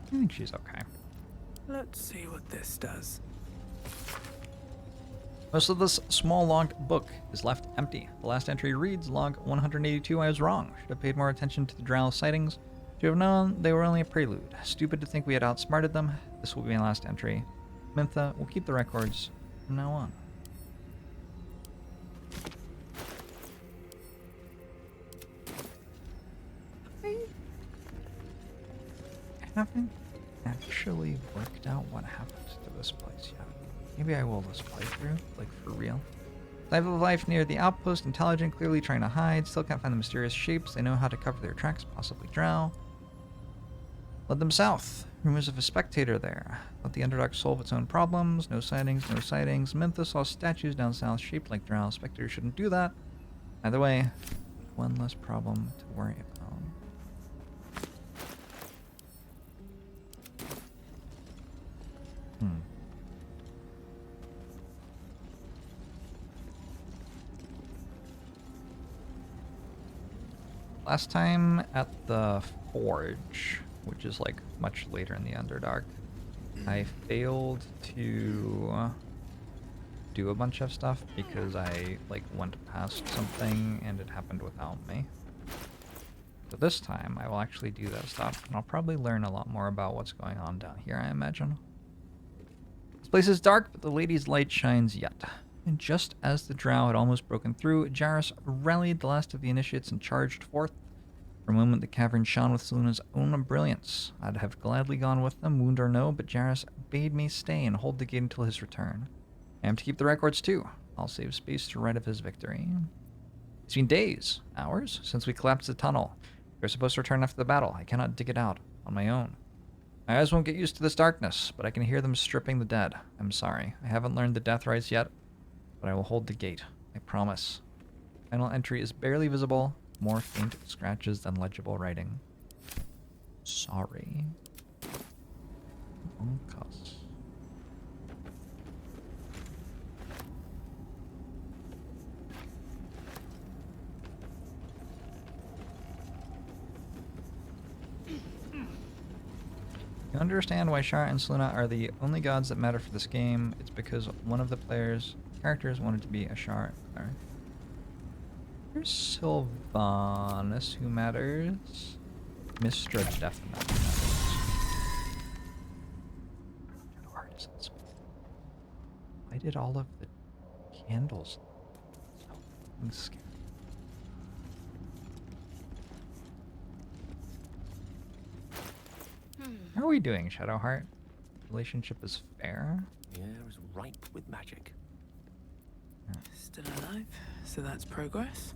I think she's okay. Let's see what this does. Most of this small logged book is left empty. The last entry reads, log 182, I was wrong. Should have paid more attention to the drow sightings. Should have known they were only a prelude. Stupid to think we had outsmarted them. This will be my last entry. Mintha will keep the records from now on. I haven't actually worked out what happened to this place yet. Maybe I will this playthrough, like for real. Type of life near the outpost, intelligent, clearly trying to hide, still can't find the mysterious shapes. They know how to cover their tracks, possibly drow. Led them south. Rumors of a spectator there. Let the Underdark solve its own problems. No sightings, no sightings. Mintha saw statues down south shaped like drow. Spectators shouldn't do that. Either way, one less problem to worry about. Last time at the Forge, which is like much later in the Underdark, I failed to do a bunch of stuff because I like went past something and it happened without me. So this time I will actually do that stuff and I'll probably learn a lot more about what's going on down here, I imagine. This place is dark, but the lady's light shines yet. And just as the drow had almost broken through, Jairus rallied the last of the initiates and charged forth. For a moment, the cavern shone with Selena's own brilliance. I'd have gladly gone with them, wound or no, but Jairus bade me stay and hold the gate until his return. I am to keep the records too. I'll save space to write of his victory. It's been days, hours, since we collapsed the tunnel. We were supposed to return after the battle. I cannot dig it out on my own. My eyes won't get used to this darkness, but I can hear them stripping the dead. I'm sorry. I haven't learned the death rites yet, but I will hold the gate. I promise. Final entry is barely visible. More faint scratches than legible writing. Sorry. Cuss. You understand why Shara and Selena are the only gods that matter for this game. It's because one of the characters wanted to be a Shara. There's Sylvanas who matters. Mistra definitely matters. Why did all of the candles so scary? How are we doing, Shadowheart? Relationship is fair. The air is ripe with magic. Still alive, so that's progress.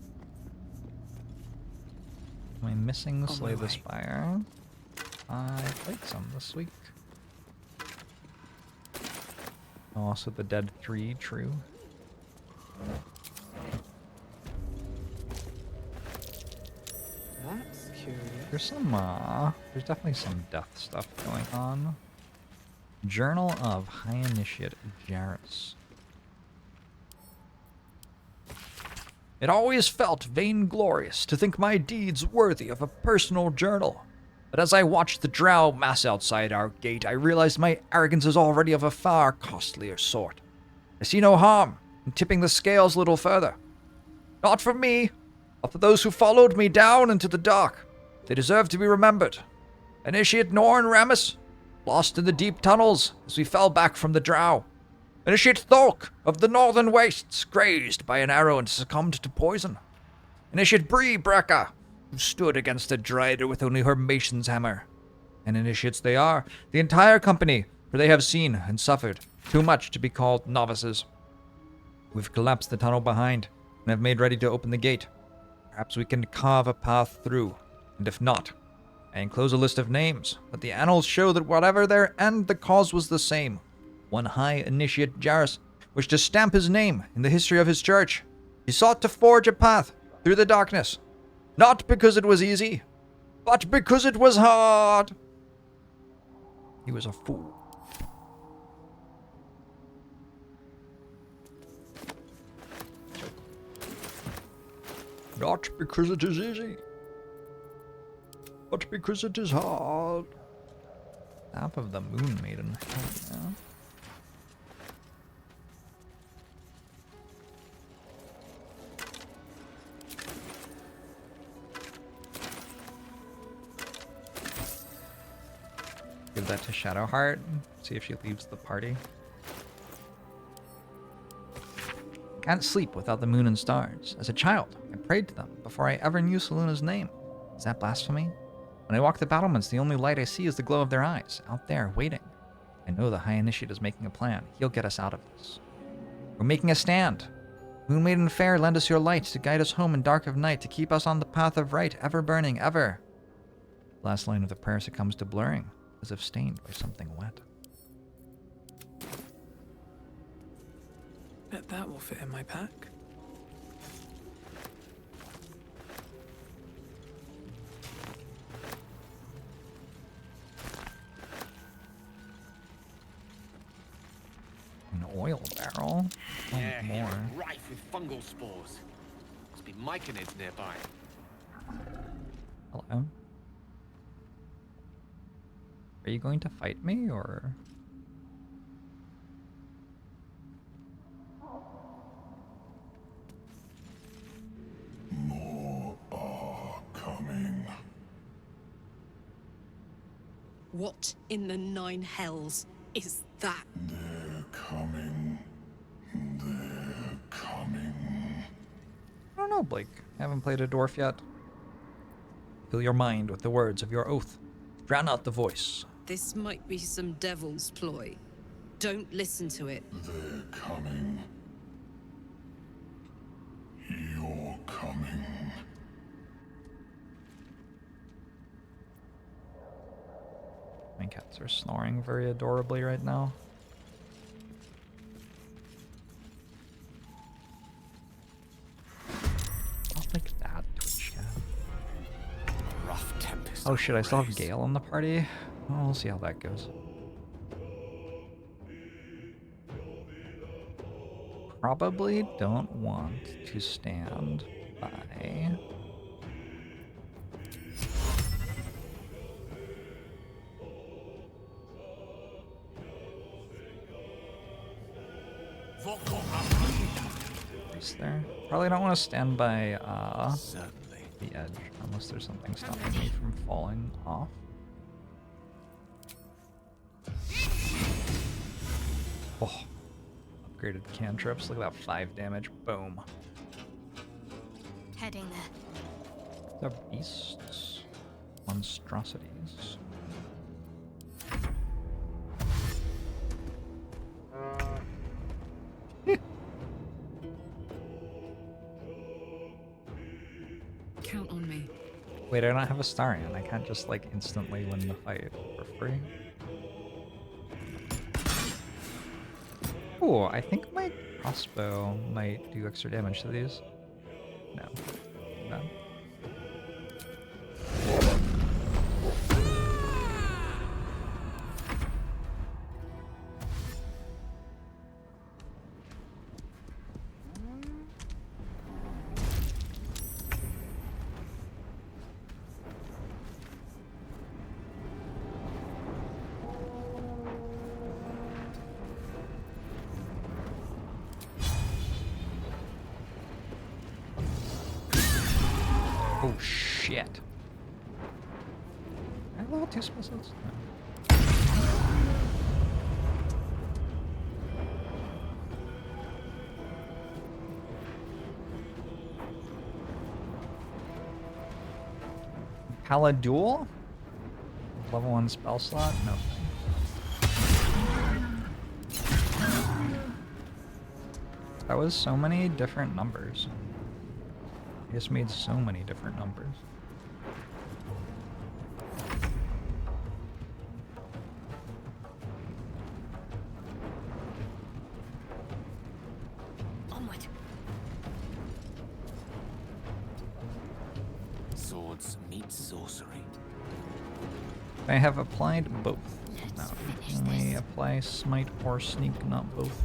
Am I missing Slay the Spire? I played some this week. Also the Dead 3, true. That's curious. There's definitely some death stuff going on. Journal of High Initiate Jarrus. It always felt vainglorious to think my deeds worthy of a personal journal. But as I watched the drow mass outside our gate, I realized my arrogance is already of a far costlier sort. I see no harm in tipping the scales a little further. Not for me, but for those who followed me down into the dark. They deserve to be remembered. Initiate Norn Ramus, lost in the deep tunnels as we fell back from the drow. Initiate Thork of the Northern Wastes, grazed by an arrow and succumbed to poison. Initiate Bree Brecca, who stood against a Drider with only her Mason's hammer. And initiates they are, the entire company, for they have seen and suffered too much to be called novices. We've collapsed the tunnel behind, and have made ready to open the gate. Perhaps we can carve a path through, and if not, I enclose a list of names, but the annals show that whatever their end, the cause was the same. One High Initiate Jarrus wished to stamp his name in the history of his church. He sought to forge a path through the darkness, not because it was easy, but because it was hard. He was a fool. Not because it is easy, but because it is hard. Staff of the Moon Maiden. Hell yeah. Give that to Shadowheart. See if she leaves the party. Can't sleep without the moon and stars. As a child, I prayed to them before I ever knew Selena's name. Is that blasphemy? When I walk the battlements, the only light I see is the glow of their eyes, out there, waiting. I know the High Initiate is making a plan. He'll get us out of this. We're making a stand. Moon Maiden Fair, lend us your light to guide us home in dark of night, to keep us on the path of right, ever burning, ever. Last line of the prayer succumbs to blurring, as if stained by something wet. Bet that will fit in my pack. An oil barrel? Yeah, More. rife with fungal spores. Must be myconids nearby. Hello? Are you going to fight me, or...? More are coming. What in the nine hells is that? They're coming. They're coming. I don't know, Blake. I haven't played a dwarf yet. Fill your mind with the words of your oath. Drown out the voice. This might be some devil's ploy. Don't listen to it. They're coming. You're coming. I cats are snoring very adorably right now. I'll like that, Twitch cat. Rough tempest. Oh shit, I still have Gale in the party? Well, we'll see how that goes. Probably don't want to stand by. There. Probably don't want to stand by the edge unless there's something stopping me from falling off. Oh, upgraded cantrips. Look at that 5 damage. Boom. Heading there. The beasts. Monstrosities. Count on me. Wait, I don't have a Starian. I can't just like instantly win the fight for free. Ooh, I think my crossbow might do extra damage to these. No. No. Oh shit. I have level 2 spell slots? No. Paladul? Level 1 spell slot? No. That was so many different numbers. I just made so many different numbers. Onward. Swords meet sorcery. I have applied both. No, only apply smite or sneak, not both.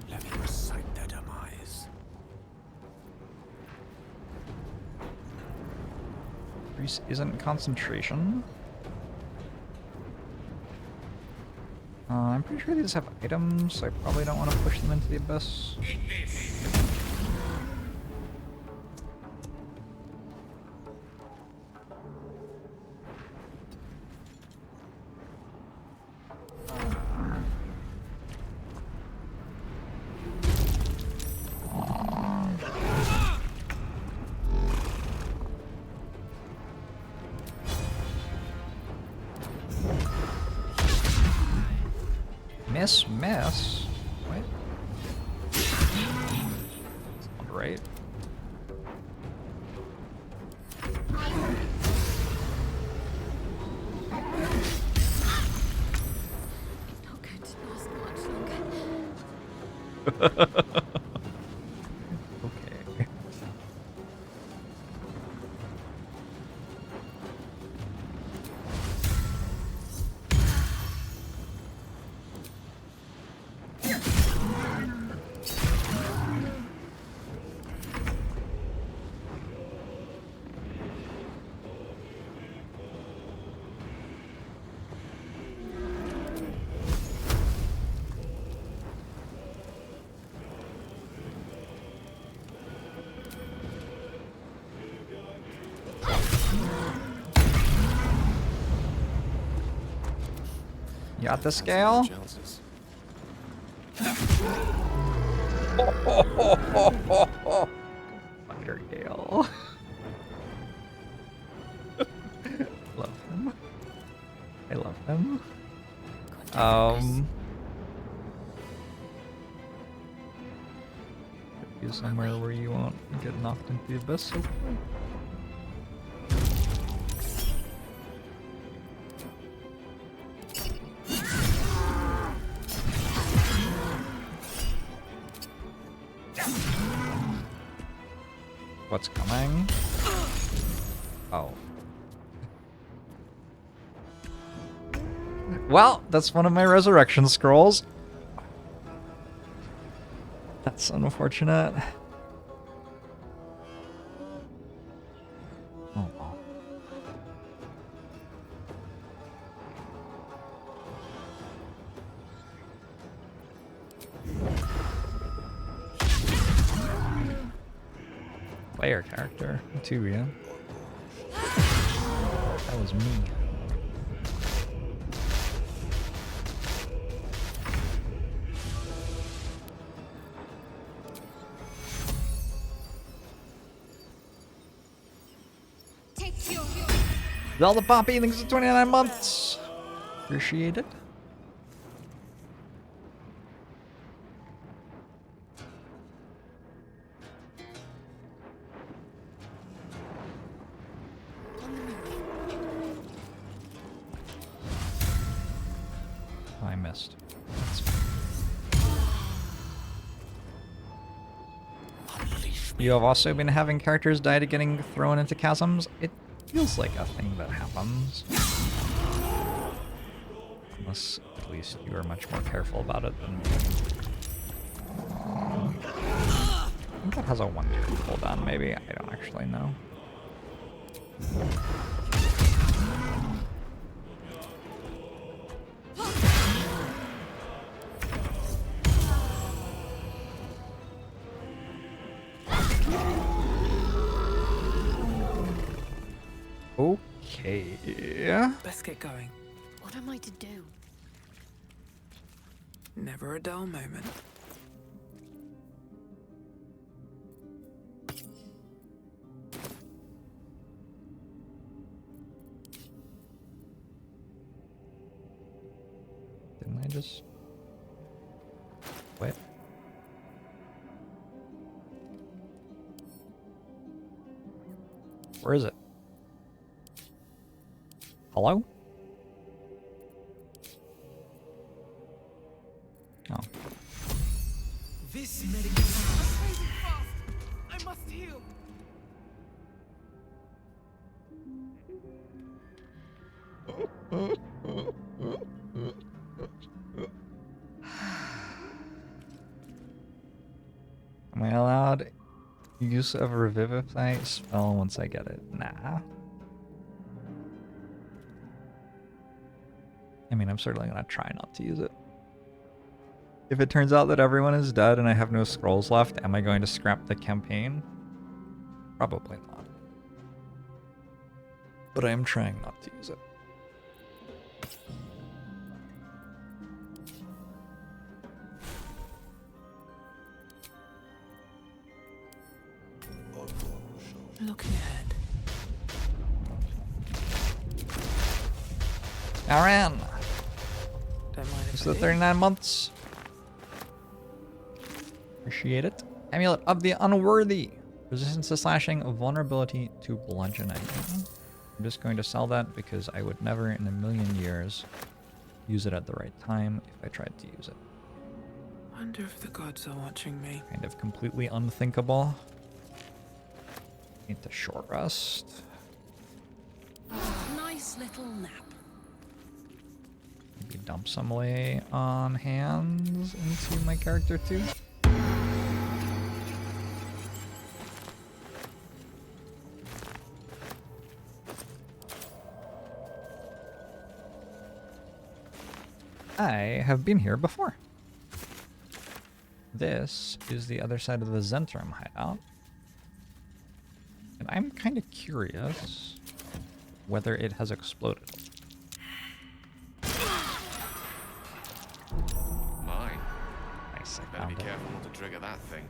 Let me recite their demise. Grease isn't concentration. I'm pretty sure these have items, so I probably don't want to push them into the abyss. Miss? Wait. Sound right. It's not going to last much longer. Okay. You got the scale? Fighter Gale. Love him. I love him. somewhere where you won't get knocked into the abyss so quickly. What's coming? Oh. Well, that's one of my resurrection scrolls. That's unfortunate. Oh well. Player character, too, yeah. That was me. Zelda Poppy, thanks for 29 months. Appreciate it. Oh, I missed. You have also been having characters die to getting thrown into chasms? It feels like a thing that happens. Unless, at least, you are much more careful about it than me. I think that has a 1 turn cooldown, maybe? I don't actually know. Okay. Best get going. What am I to do? Never a dull moment. Didn't I just quit? Where is it? Hello? Oh. This medical I must heal. Am I allowed use of Revivify spell once I get it? Nah. I mean, I'm certainly gonna try not to use it. If it turns out that everyone is dead and I have no scrolls left, am I going to scrap the campaign? Probably not. But I am trying not to use it. Looking ahead. Larian! Don't mind It's the 39 months. Appreciate it. Amulet of the Unworthy. Resistance to slashing, vulnerability to bludgeoning. I'm just going to sell that because I would never in a million years use it at the right time if I tried to use it. Wonder if the gods are watching me. Kind of completely unthinkable. Need to short rest. Nice little nap. Maybe dump some lay on hands into my character too. I have been here before. This is the other side of the Zentrum hideout. And I'm kind of curious whether it has exploded. Mine. Nice, I Better found be it. careful not to trigger that thing.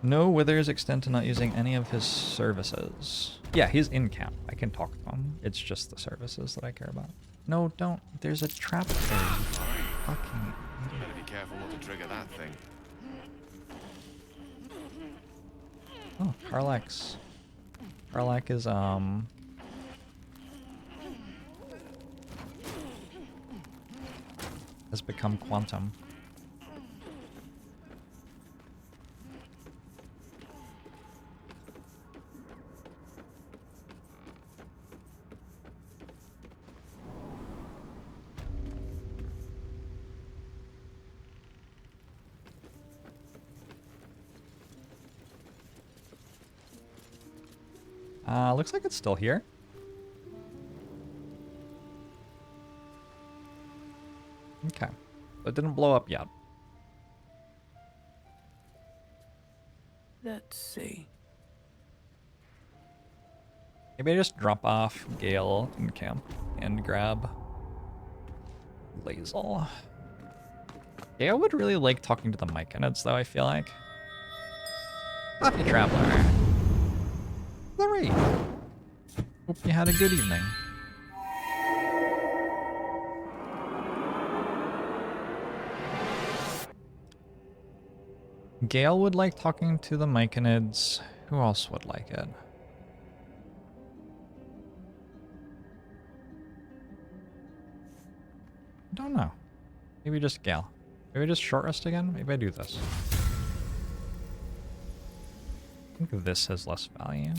No withers extend to not using any of his services. Yeah, he's in camp. I can talk to him. It's just the services that I care about. No, don't. There's a trap there. You fucking idiot. Better be careful not to trigger that thing. Oh, Karlach's. Karlach is has become quantum. Looks like it's still here. Okay. It didn't blow up yet. Let's see. Maybe I just drop off Gale in camp and grab Lae'zel. Gale would really like talking to the Myconids, though, I feel like. Happy Traveler. Larry. Hope you had a good evening. Gale would like talking to the Myconids. Who else would like it? I don't know. Maybe just Gale. Maybe just short rest again? Maybe I do this. I think this has less value.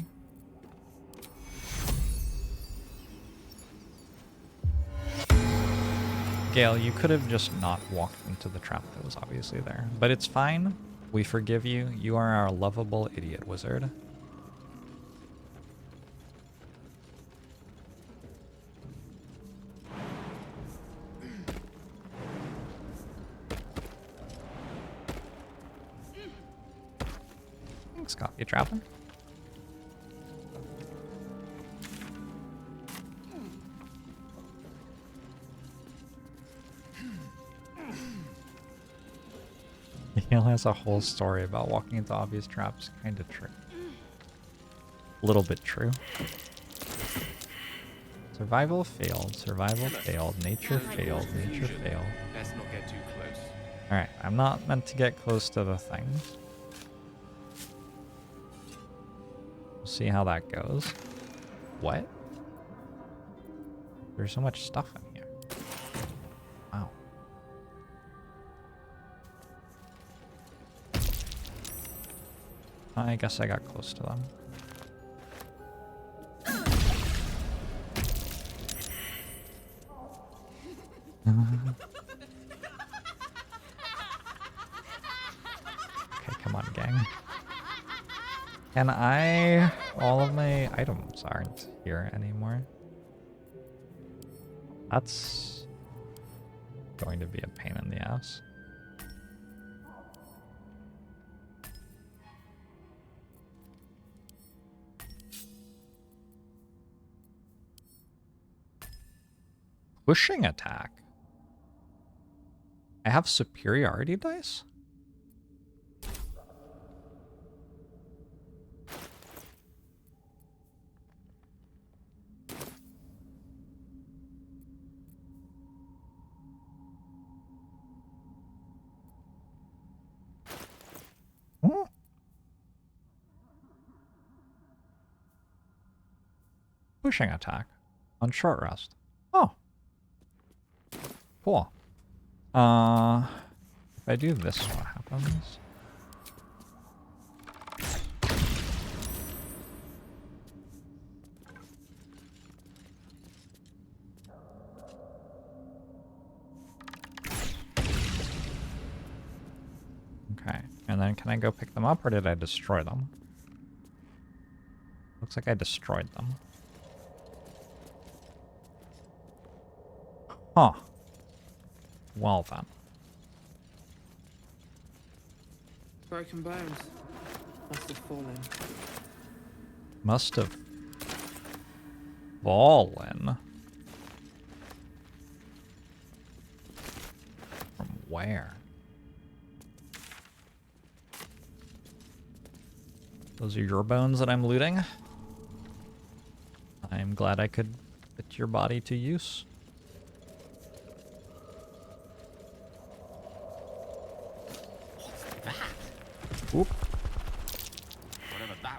Gale, you could have just not walked into the trap that was obviously there. But it's fine. We forgive you. You are our lovable idiot wizard. Thanks, Coffee Traveler. Gale has a whole story about walking into obvious traps. Kinda true. A little bit true. Survival failed. Survival failed. Nature failed. Nature failed. Let's not get too close. Alright, I'm not meant to get close to the things. We'll see how that goes. What? There's so much stuff in here. Wow. I guess I got close to them. Okay, come on, gang. Can I... All of my items aren't here anymore. That's going to be a pain in the ass. Pushing attack. I have superiority dice? Hmm. Pushing attack on short rest. Oh. Cool. If I do this, what happens? Okay, and then can I go pick them up, or did I destroy them? Looks like I destroyed them. Huh. Well then. Broken bones. Must have fallen. Must have fallen. From where? Those are your bones that I'm looting. I'm glad I could put your body to use. Whatever that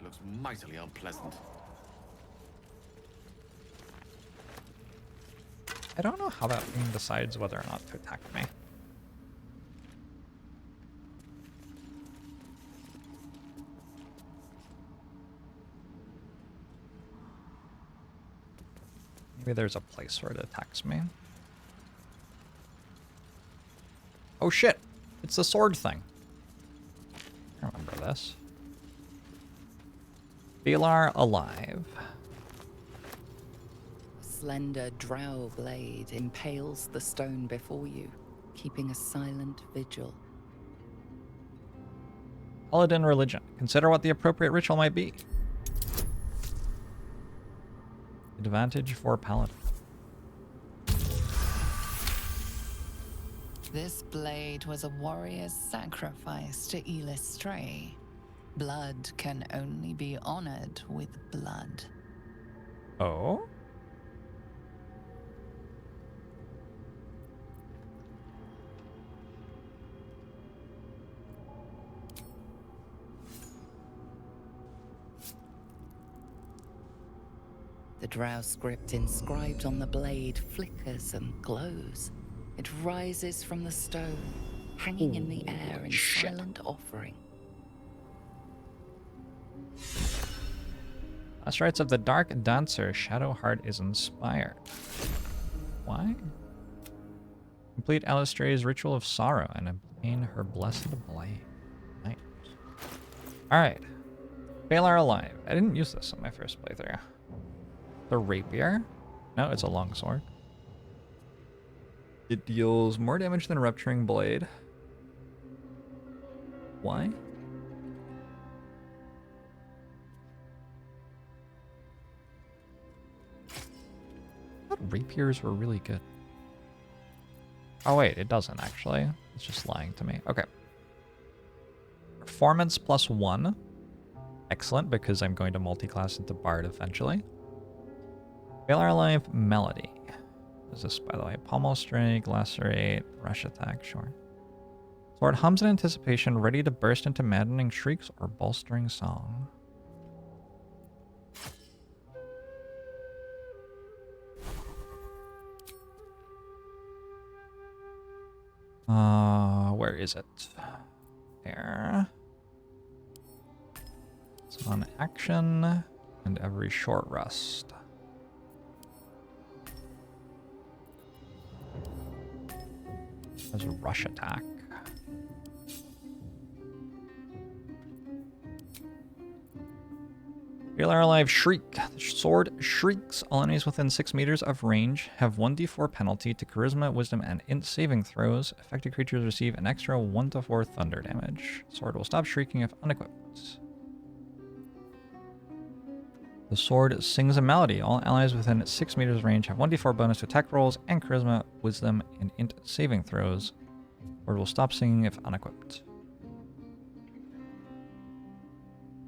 looks mightily unpleasant. I don't know how that thing decides whether or not to attack me. Maybe there's a place where it attacks me. Oh shit! It's the sword thing. I remember this. Baldur alive. A slender drow blade impales the stone before you, keeping a silent vigil. Paladin religion. Consider what the appropriate ritual might be. Advantage for Paladin. This blade was a warrior's sacrifice to Elistray. Blood can only be honored with blood. Oh? The drow script inscribed on the blade flickers and glows. It rises from the stone, hanging in the air in silent offering. Last rites of the Dark Dancer, Shadowheart is inspired. Why? Complete Alistray's ritual of sorrow and obtain her blessed blade. Nice. Alright. Baldur alive. I didn't use this in my first playthrough. The rapier? No, it's a longsword. It deals more damage than Rupturing Blade. Why? I thought rapiers were really good. Oh wait, it doesn't actually. It's just lying to me. Okay. Performance +1. Excellent, because I'm going to multi-class into Bard eventually. Baldur alive melody. What is this, by the way? Pommel Strike, Lacerate, Rush Attack, sure. Sword hums in anticipation, ready to burst into maddening shrieks or bolstering song. Where is it? There. It's on action and every short rest. There's a rush attack. Baldur alive shriek. The sword shrieks. All enemies within 6 meters of range have 1d4 penalty to charisma, wisdom, and int saving throws. Affected creatures receive an extra 1 to 4 thunder damage. Sword will stop shrieking if unequipped. The sword sings a melody. All allies within 6 meters range have 1d4 bonus to attack rolls and charisma, wisdom, and int saving throws. Sword will stop singing if unequipped.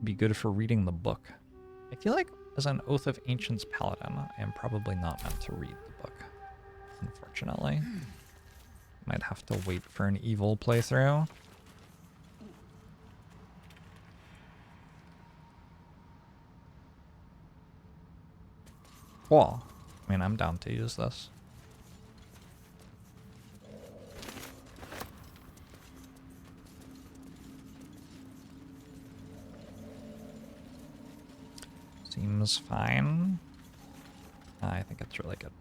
Be good for reading the book. I feel like as an Oath of Ancients paladin, I am probably not meant to read the book, unfortunately. Might have to wait for an evil playthrough. Cool. I mean, I'm down to use this. Seems fine. I think it's really good.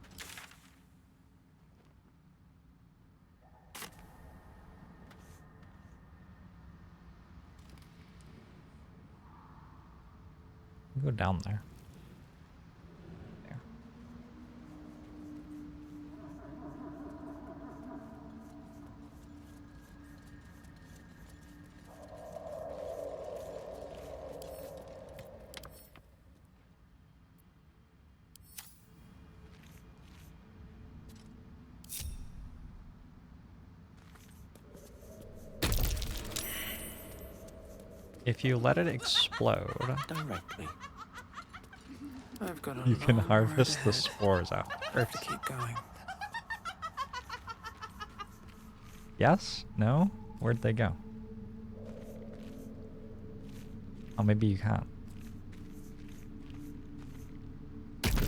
Go down there. There. If you let it explode, Directly. I've got a you can long harvest road the ahead. spores out. I have to keep going. Yes? No? Where'd they go? Oh, maybe you can't.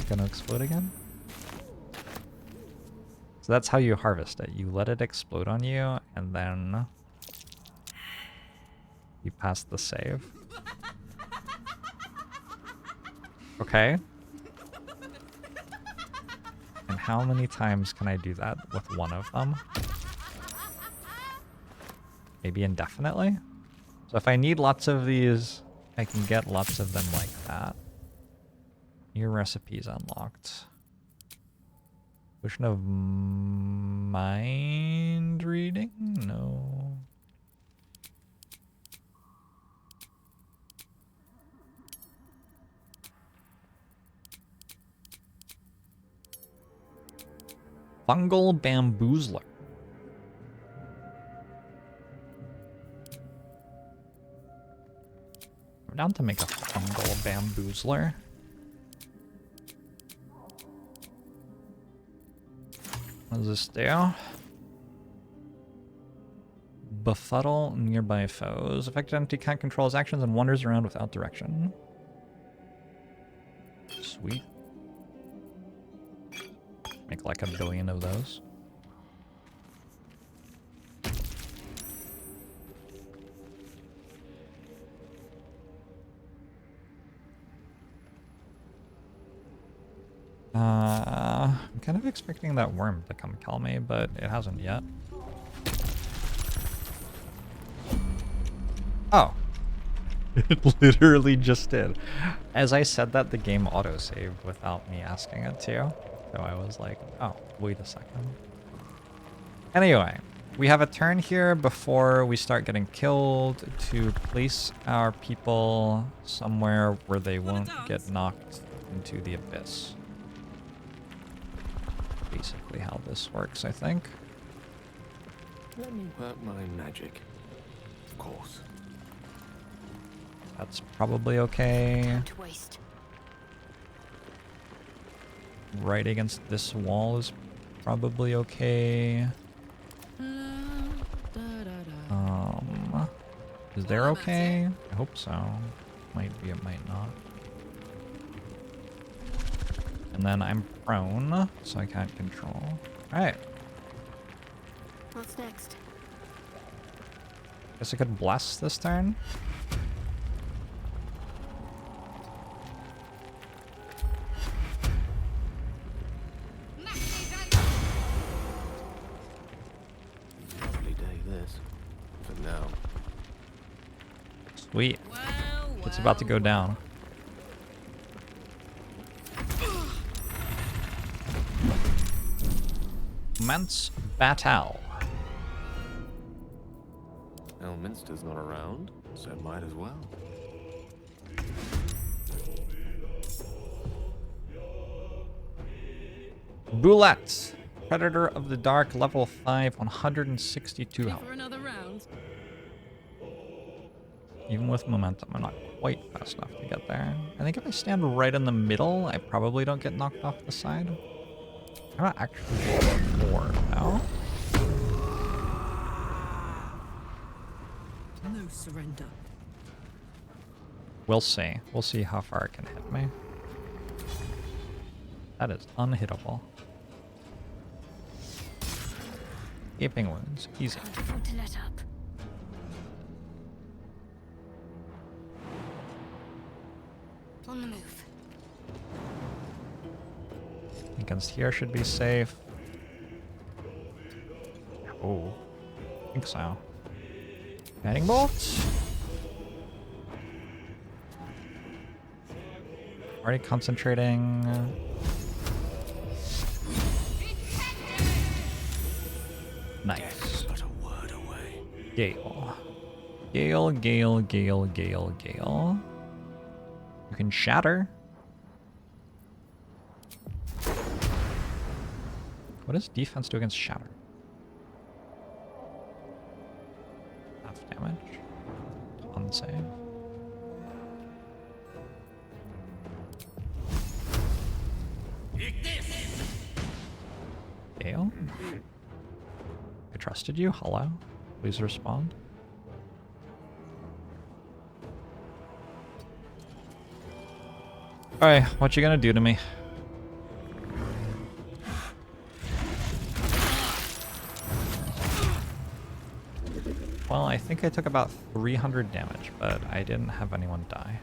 gonna explode again? So that's how you harvest it. You let it explode on you, and then you pass the save. Okay. And how many times can I do that with one of them? Maybe indefinitely? So if I need lots of these, I can get lots of them like that. New recipes unlocked. Potion of mind reading? No. Fungal bamboozler. I'm down to make a fungal bamboozler. What does this do? Befuddle nearby foes. Affected entity can't control his actions and wanders around without direction. Sweet. Make like 1 billion of those. I'm kind of expecting that worm to come kill me, but it hasn't yet. Oh. It literally just did. As I said that, the game autosaved without me asking it to. So I was like, oh, wait a second. Anyway, we have a turn here before we start getting killed to place our people somewhere where they won't get knocked into the abyss. Basically how this works, I think. Let me work my magic. Of course. That's probably okay. Don't waste. Right against this wall is probably okay. Is there okay? I hope so. Might be, it might not. And then I'm prone, so I can't control. Alright. What's next? Guess I could bless this turn. Lovely day, this. For now. Sweet. It's about to go down. Commence battle. Elminster's not around, so might as well. Boulette, Predator of the Dark, level 5, 162 health. For another round. Even with momentum, I'm not quite fast enough to get there. I think if I stand right in the middle, I probably don't get knocked off the side. I'm not actually sure now. No surrender. We'll see. We'll see how far it can hit me. That is unhittable. Gaping wounds. Easy. Can't afford to let up. On the move. Against here should be safe. Oh, I think so. Guiding bolts. Already concentrating. Nice. But a word away. Gale. Gale, Gale, Gale, Gale, Gale. You can shatter. What does defense do against shatter? Half damage. Unsave. Gale? I trusted you. Hello? Please respond. Alright, what you gonna do to me? I think I took about 300 damage, but I didn't have anyone die.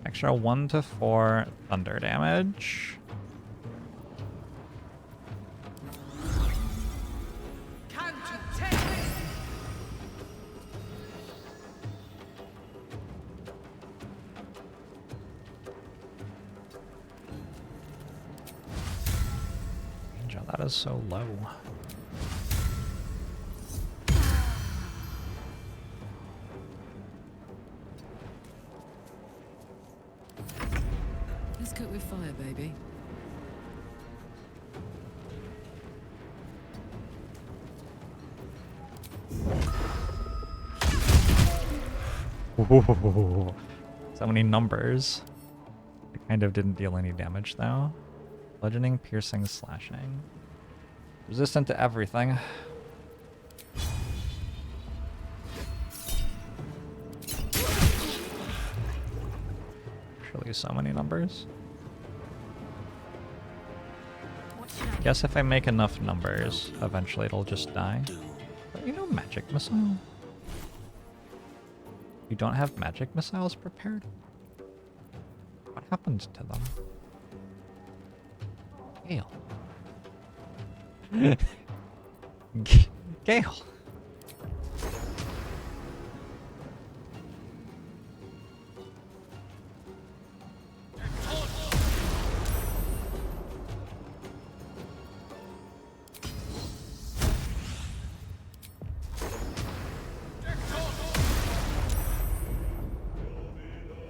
Extra 1 to 4 thunder damage. Angel, that is so low. Let's cook with fire, baby. Ooh, so many numbers. It kind of didn't deal any damage though. Bludgeoning, piercing, slashing. Resistant to everything. Surely so many numbers. Guess if I make enough numbers, eventually it'll just die. But you know, magic missile. You don't have magic missiles prepared? What happened to them? Gale. Gale.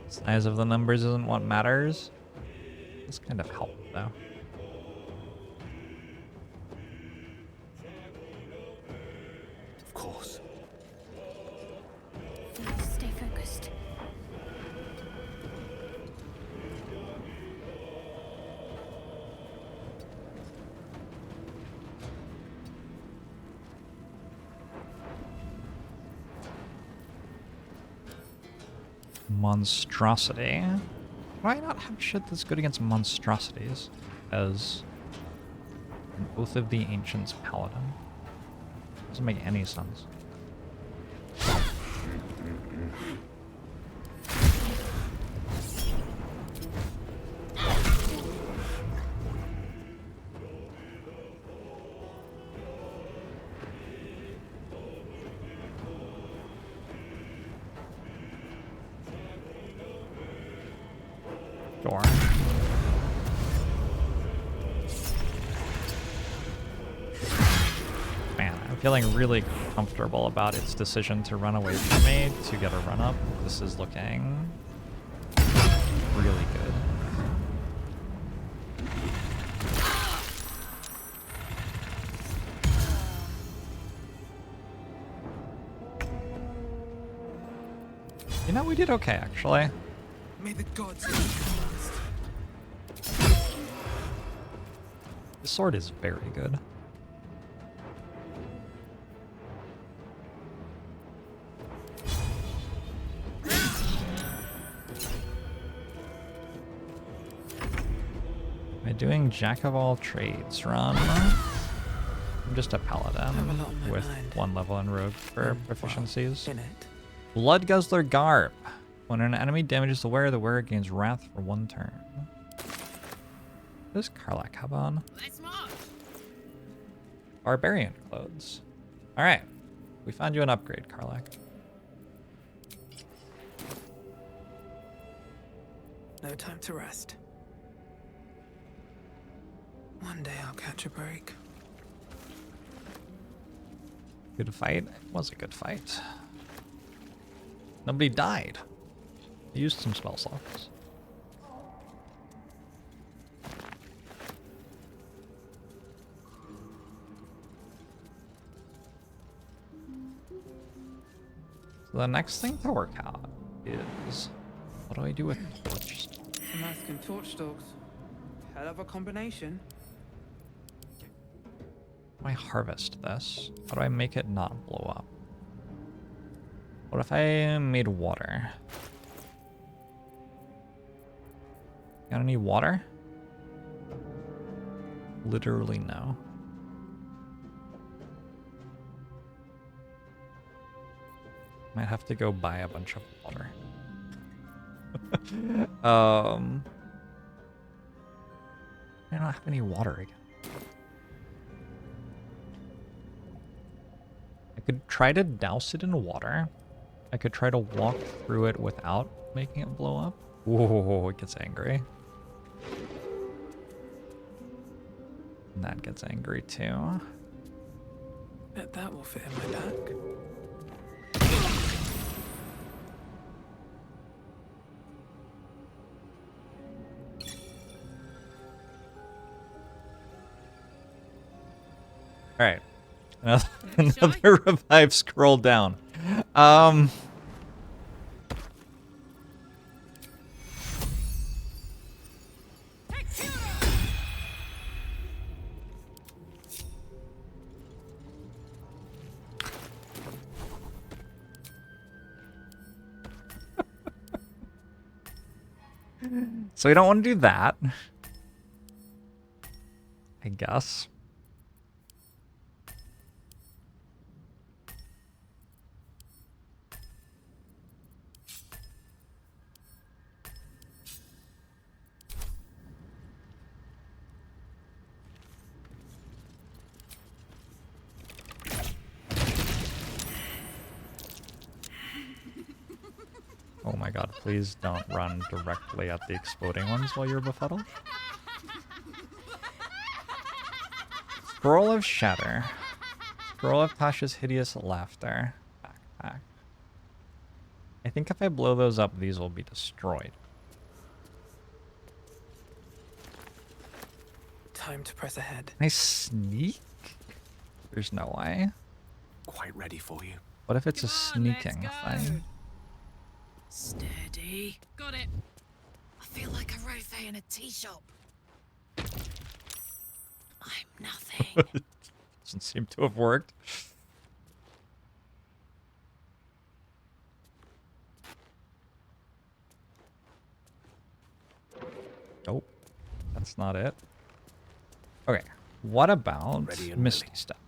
Size of the numbers isn't what matters. This kind of helped though. Of course. Stay focused. Monstrosity. Why not have shit that's good against monstrosities as an Oath of the Ancients Paladin? Doesn't make any sense. Sure. Man, I'm feeling really comfortable about its decision to run away from me to get a run up. This is looking really good. You know, we did okay actually. May the gods be The sword is very good. Am I doing Jack of all trades run? I'm just a paladin with 1 level in rogue for proficiencies. Blood Guzzler Garb. When an enemy damages the wearer gains wrath for 1 turn. What does Karlach have on? Barbarian clothes. Alright. We found you an upgrade, Karlach. No time to rest. One day I'll catch a break. Good fight? It was a good fight. Nobody died. I used some spell slots. So the next thing to work out is, what do I do with torch? Mask and torch dogs. Hell of a combination. How do I harvest this? How do I make it not blow up? What if I made water? Got any water? Literally no. Might have to go buy a bunch of water. I don't have any water again. I could try to douse it in water. I could try to walk through it without making it blow up. Whoa, it gets angry. And that gets angry too. Bet that will fit in my pack. All right, another revive scroll down. So we don't want to do that, I guess. Oh my god, please don't run directly at the exploding ones while you're befuddled. Scroll of Shatter. Scroll of Tasha's Hideous Laughter. Backpack. I think if I blow those up, these will be destroyed. Time to press ahead. Can I sneak? There's no way. Quite ready for you. What if it's a sneaking thing? Steady. Got it. I feel like a rothe in a tea shop. I'm nothing. Doesn't seem to have worked. Nope. That's not it. Okay. What about Misty Step?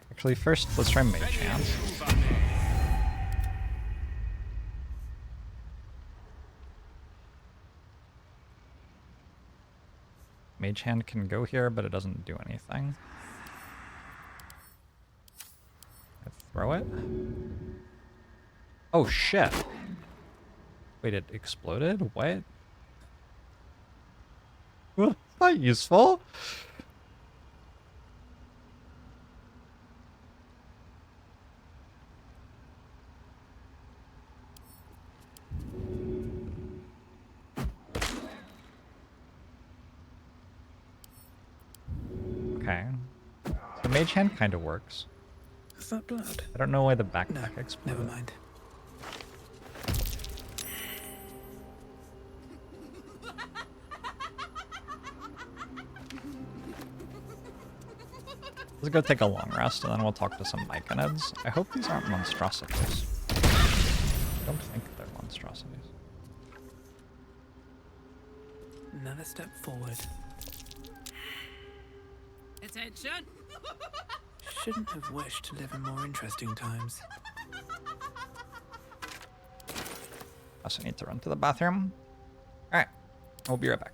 Actually, first, let's try Mage Hand. Mage Hand can go here, but it doesn't do anything. I throw it? Oh, shit. Wait, it exploded? What? Well, that's not useful. Okay. The Mage Hand kind of works. Is that blood? I don't know why the backpack exploded. Never mind. Let's go take a long rest, and then we'll talk to some Myconids. I hope these aren't monstrosities. I don't think they're monstrosities. Another step forward. Attention! Shouldn't have wished to live in more interesting times. I also need to run to the bathroom. Alright, we'll be right back.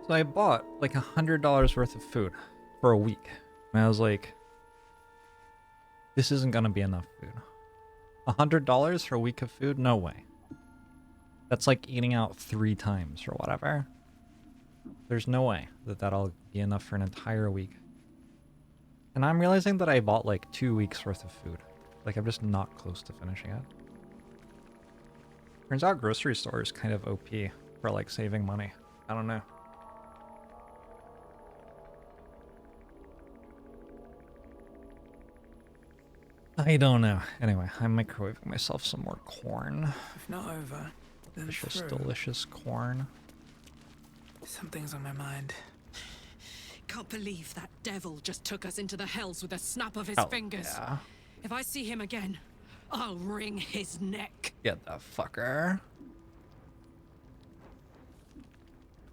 So I bought like $100 worth of food for a week. And I was like, this isn't gonna be enough food. $100 for a week of food? No way. That's like eating out 3 times or whatever. There's no way that that'll be enough for an entire week. And I'm realizing that I bought like 2 weeks worth of food. Like I'm just not close to finishing it. Turns out grocery store is kind of OP for like saving money. I don't know. I don't know. Anyway, I'm microwaving myself some more corn. If not over, then Delicious, through. delicious corn. Something's on my mind. Can't believe that devil just took us into the hells with a snap of his Hell fingers. yeah. If I see him again, I'll wring his neck. Get the fucker.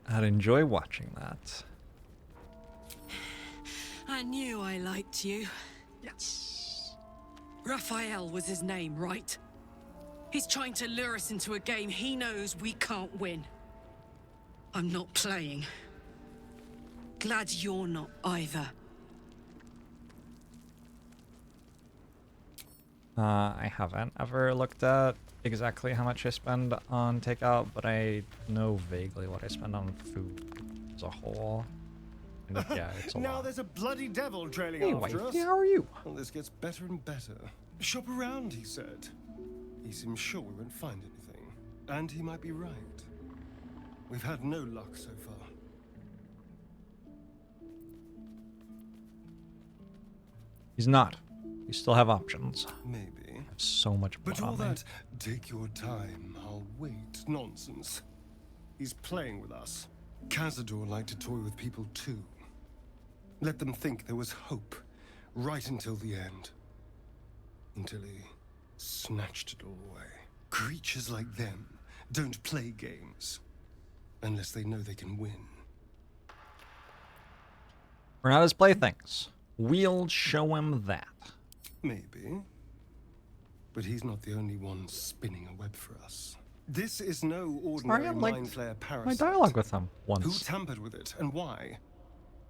I'd enjoy watching that. I knew I liked you. Yes. Raphael was his name, right? He's trying to lure us into a game he knows we can't win. I'm not playing. Glad you're not either. I haven't ever looked at exactly how much I spend on takeout, but I know vaguely what I spend on food as a whole. And yeah, it's a Now lot. there's a bloody devil trailing Hey, after us. wifey, how are you? Well, this gets better and better. Shop around, he said. He seems sure we won't find anything. And he might be right. We've had no luck so far. He's not. You still have options. Maybe. I have so much blood But all on me. that, take your time, I'll wait, nonsense. He's playing with us. Cazador liked to toy with people too. Let them think there was hope, right until the end. Until he snatched it all away. Creatures like them don't play games, unless they know they can win. We're not his playthings. We'll show him that. Maybe. But he's not the only one spinning a web for us. This is no ordinary Larian liked mind flayer my parasite. dialogue with him Who once. tampered with it, and why?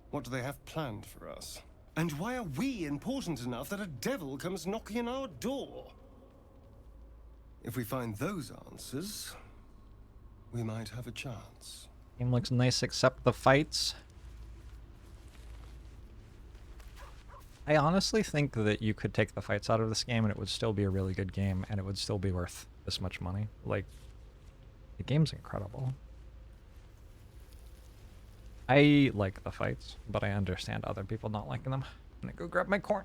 What do they have planned for us? And why are we important enough that a devil comes knocking on our door? If we find those answers, we might have a chance. Game looks nice except the fights. I honestly think that you could take the fights out of this game and it would still be a really good game and it would still be worth this much money. Like, the game's incredible. I like the fights, but I understand other people not liking them. I'm gonna go grab my corn.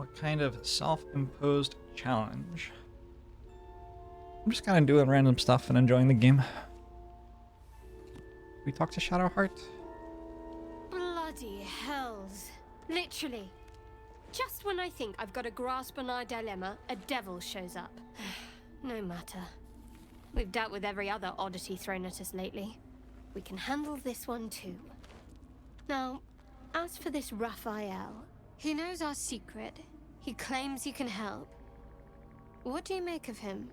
What kind of self-imposed challenge? I'm just kind of doing random stuff and enjoying the game. We talk to Shadowheart? Bloody hells. Literally. Just when I think I've got a grasp on our dilemma, a devil shows up. No matter. We've dealt with every other oddity thrown at us lately. We can handle this one too. Now, as for this Raphael, he knows our secret. He claims he can help. What do you make of him?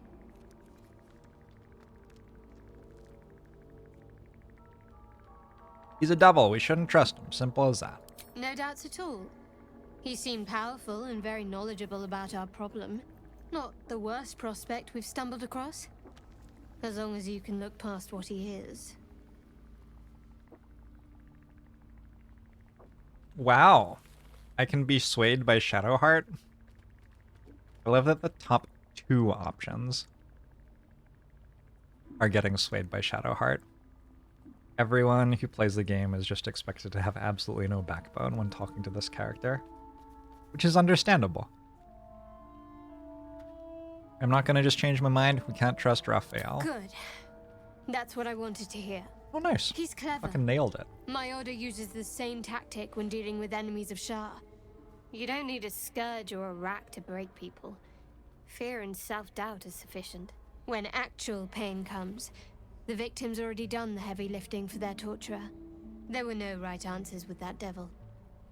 He's a devil. We shouldn't trust him. Simple as that. No doubts at all. He seemed powerful and very knowledgeable about our problem. Not the worst prospect we've stumbled across. As long as you can look past what he is. Wow. I can be swayed by Shadowheart. I love that the top 2 options are getting swayed by Shadowheart. Everyone who plays the game is just expected to have absolutely no backbone when talking to this character, which is understandable. I'm not going to just change my mind. We can't trust Raphael. Good. That's what I wanted to hear. Oh, nice. He's clever. Fucking nailed it. My order uses the same tactic when dealing with enemies of Shah. You don't need a scourge or a rack to break people. Fear and self-doubt is sufficient. When actual pain comes, the victim's already done the heavy lifting for their torturer. There were no right answers with that devil.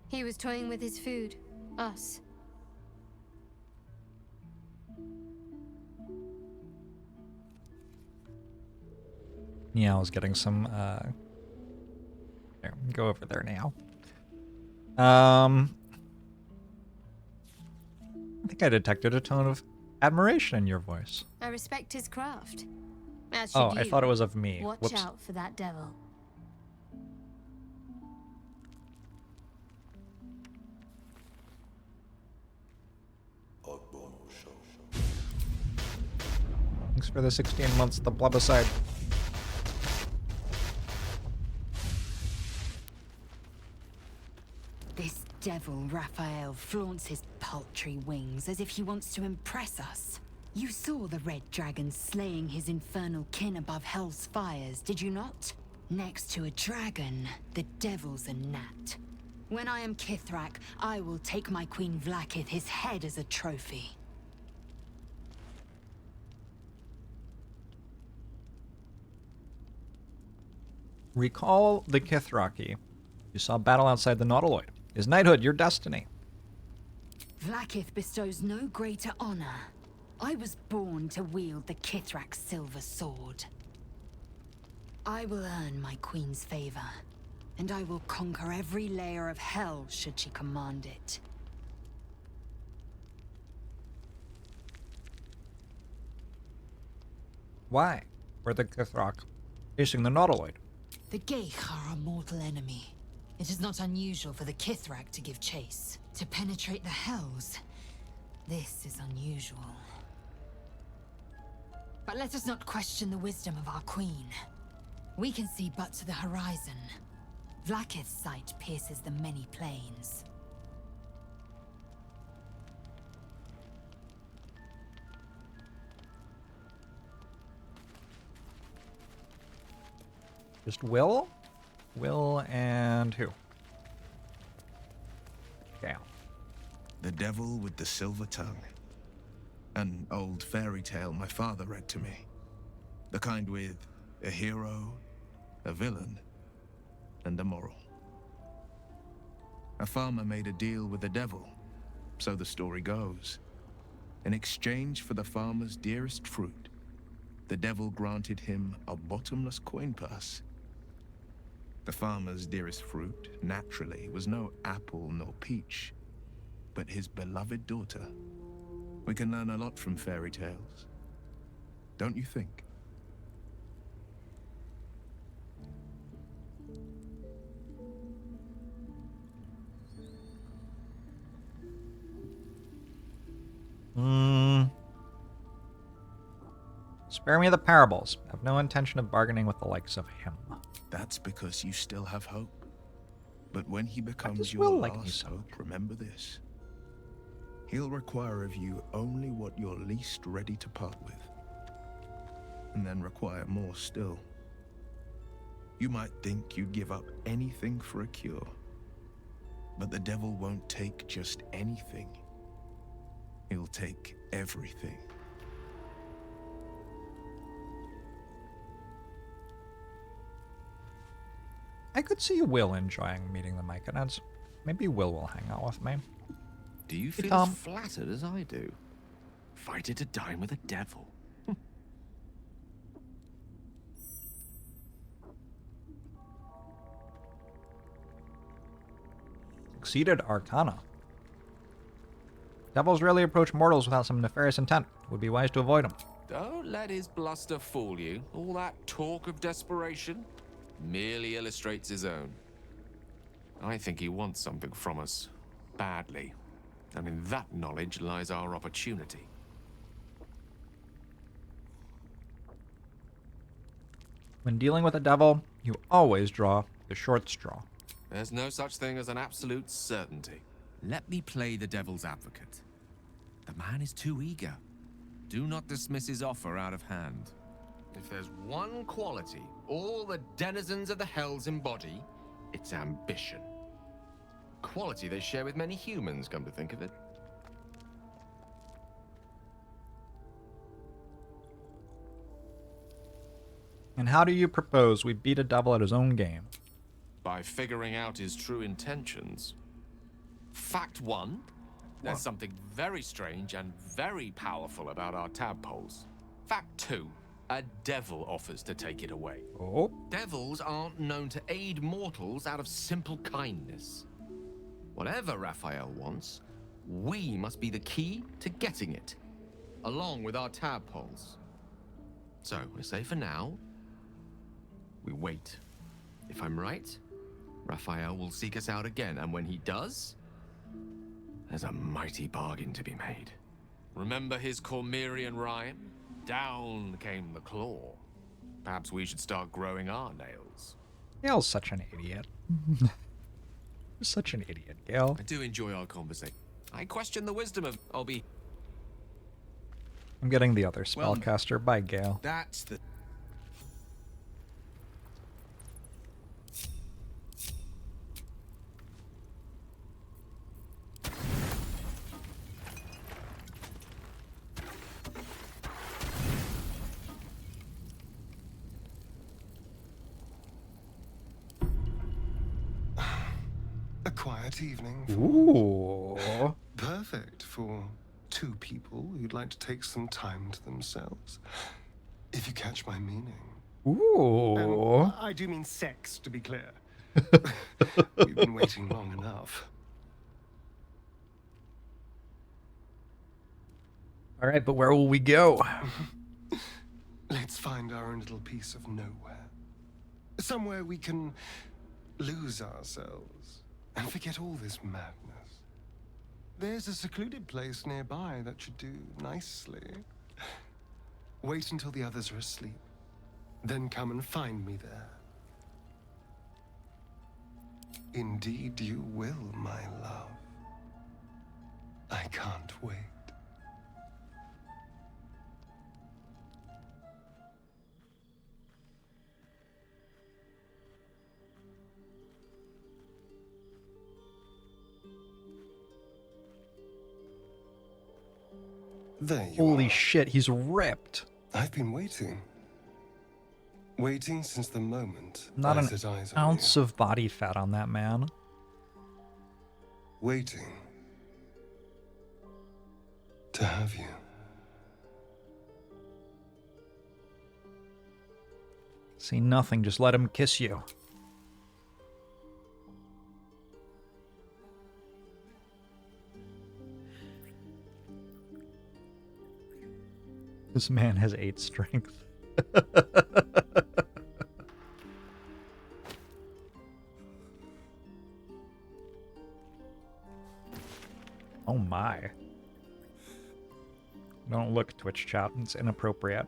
He was toying with his food. Us. Yeah, I was getting some, there, go over there now. I think I detected a tone of admiration in your voice. I respect his craft. As should Oh, I you. thought it was of me. Watch Whoops. out for that devil. Thanks for the 16 months at the plebiscite. This devil Raphael flaunts his paltry wings as if he wants to impress us. You saw the red dragon slaying his infernal kin above hell's fires, did you not? Next to a dragon, the devil's a gnat. When I am Kithrak, I will take my queen Vlaakith his head as a trophy. Recall the Kithraki. You saw battle outside the Nautiloid. Is knighthood your destiny? Vlaakith bestows no greater honor. I was born to wield the Kithrak silver sword. I will earn my queen's favor, and I will conquer every layer of hell should she command it. Why were the Kithrak facing the Nautiloid? The Geich are our mortal enemy. It is not unusual for the Kithrak to give chase. To penetrate the hells, this is unusual. But let us not question the wisdom of our queen. We can see but to the horizon. Vlaakith's sight pierces the many planes. Just Will? Will and who? Gale. The Devil with the Silver Tongue. An old fairy tale my father read to me. The kind with a hero, a villain, and a moral. A farmer made a deal with the devil, so the story goes. In exchange for the farmer's dearest fruit, the devil granted him a bottomless coin purse. The farmer's dearest fruit, naturally, was no apple nor peach, but his beloved daughter. We can learn a lot from fairy tales, don't you think? Spare me the parables. I have no intention of bargaining with the likes of him. That's because you still have hope. But when he becomes does your Will like me last so hope, remember this. He'll require of you only what you're least ready to part with, and then require more still. You might think you'd give up anything for a cure, but the devil won't take just anything. He'll take everything. I could see Will enjoying meeting the Myconids. Maybe Will hang out with me. Do you Hey, feel Tom. as flattered as I do? Fighting to dine with a devil. Succeeded Arcana. Devils rarely approach mortals without some nefarious intent. Would be wise to avoid them. Don't let his bluster fool you. All that talk of desperation merely illustrates his own. I think he wants something from us. Badly. And in that knowledge lies our opportunity. When dealing with a devil, you always draw the short straw. There's no such thing as an absolute certainty. Let me play the devil's advocate. The man is too eager. Do not dismiss his offer out of hand. If there's one quality all the denizens of the hells embody, it's ambition. Quality they share with many humans, come to think of it. And how do you propose we beat a devil at his own game? By figuring out his true intentions. Fact one, there's something very strange and very powerful about our tadpoles. Fact two, a devil offers to take it away. Oh. Devils aren't known to aid mortals out of simple kindness. Whatever Raphael wants, we must be the key to getting it, along with our tadpoles. So, I say for now, we wait. If I'm right, Raphael will seek us out again, and when he does, there's a mighty bargain to be made. Remember his Cormyrean rhyme? Down came the claw. Perhaps we should start growing our nails. Gale's such an idiot. You're such an idiot, Gale. I do enjoy our conversation. I question the wisdom of Obi. I'm getting the other spellcaster. Bye, Gale. That's the... A quiet evening. Ooh. Perfect for two people who'd like to take some time to themselves. If you catch my meaning. Ooh. I do mean sex, to be clear. We've been waiting long enough. All right, but where will we go? Let's find our own little piece of nowhere. Somewhere we can lose ourselves and forget all this madness. There's a secluded place nearby that should do nicely. Wait until the others are asleep. Then come and find me there. Indeed you will, my love. I can't wait. There you Holy are. shit, he's ripped. I've been waiting. Waiting since the moment Not I an set eyes on ounce of body fat on that man. you. Waiting to have you. See nothing, just let him kiss you. This man has 8 strength. Oh my. Don't look, Twitch chat. It's inappropriate.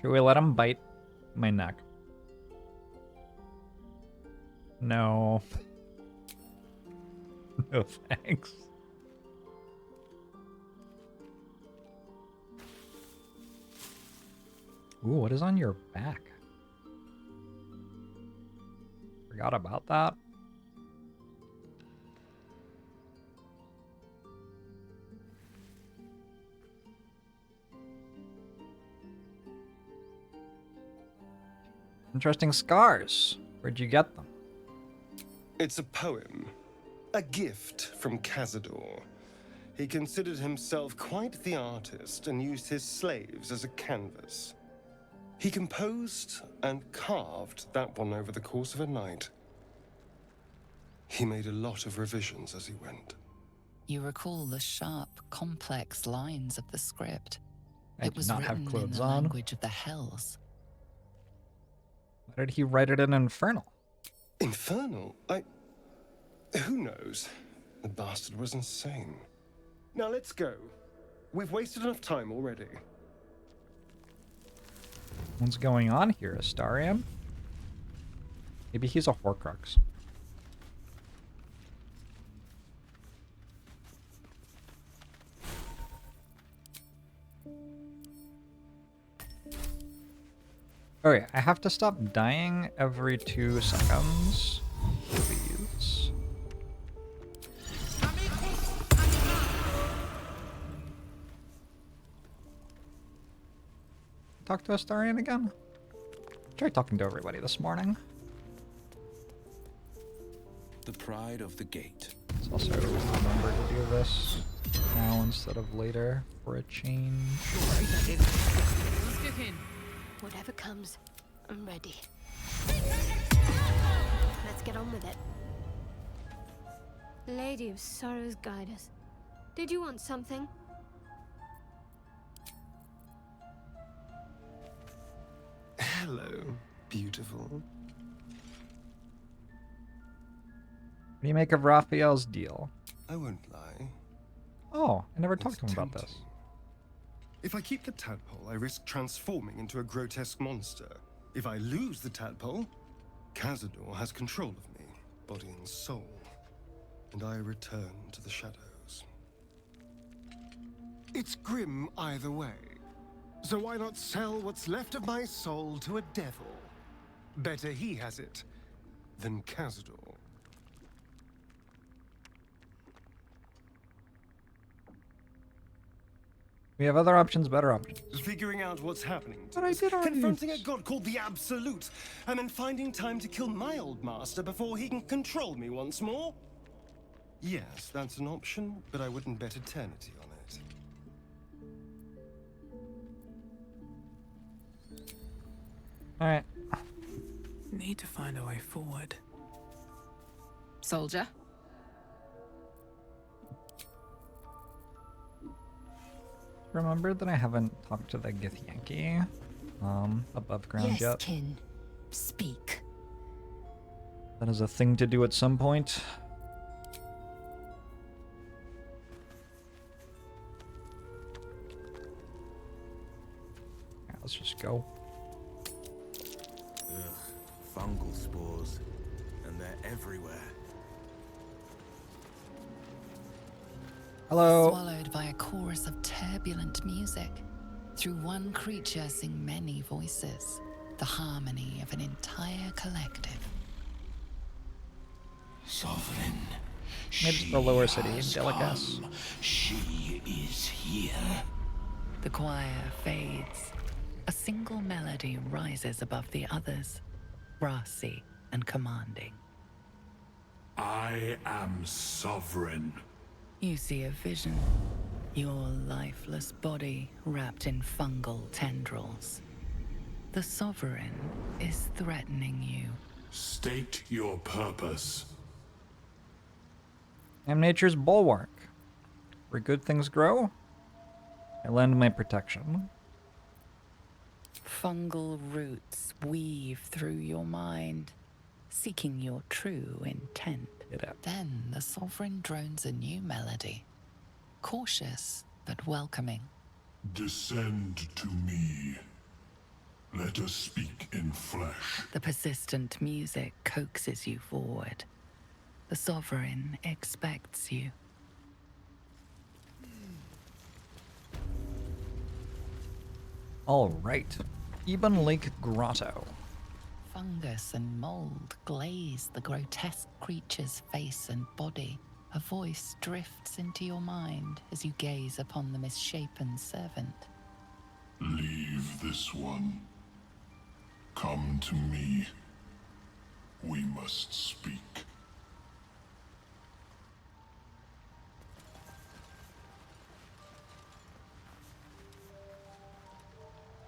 Should we let him bite my neck? No. No thanks. Ooh, what is on your back? Forgot about that. Interesting scars. Where'd you get them? It's a poem. A gift from Cazador. He considered himself quite the artist and used his slaves as a canvas. He composed and carved that one over the course of a night. He made a lot of revisions as he went. You recall the sharp, complex lines of the script. I It do was not have written in clothes the on. language of the Hells. Why did he write it in Infernal? Infernal? Who knows? The bastard was insane. Now let's go. We've wasted enough time already. What's going on here, Astarion? Maybe he's a Horcrux. Okay, I have to stop dying every 2 seconds. Please. Talk to Astarion again? Try talking to everybody this morning. The pride of the gate. Let's also remember to do this now instead of later for a change. Let's go in. Whatever comes, I'm ready. Let's get on with it. Lady of Sorrows, guide us. Did you want something? Hello, beautiful. What do you make of Raphael's deal? I won't lie. Oh, I never talked to him about this. If I keep the tadpole, I risk transforming into a grotesque monster. If I lose the tadpole, Cazador has control of me, body and soul, and I return to the shadows. It's grim either way, so why not sell what's left of my soul to a devil? Better he has it than Cazador. We have other options, better options. Figuring out what's happening to But I us, did already. confronting a god called the Absolute, and then finding time to kill my old master before he can control me once more? Yes, that's an option, but I wouldn't bet eternity on it. Alright. Need to find a way forward. Soldier? Remember that I haven't talked to the Githyanki above ground Yes, yet. kin. Speak. That is a thing to do at some point. Yeah, let's just go. Ugh, fungal spores. And they're everywhere. Hello. Swallowed by a chorus of turbulent music. Through one creature sing many voices. The harmony of an entire collective. Sovereign. Maybe it's the lower city, Delicass. She is here. The choir fades. A single melody rises above the others, brassy and commanding. I am sovereign. You see a vision. Your lifeless body wrapped in fungal tendrils. The Sovereign is threatening you. State your purpose. I'm nature's bulwark. Where good things grow, I lend my protection. Fungal roots weave through your mind, seeking your true intent. Then the Sovereign drones a new melody, cautious but welcoming. Descend to me. Let us speak in flesh. The persistent music coaxes you forward. The Sovereign expects you. All right. Ebon Lake Grotto. Fungus and mold glaze the grotesque creature's face and body. A voice drifts into your mind as you gaze upon the misshapen servant. Leave this one. Come to me. We must speak.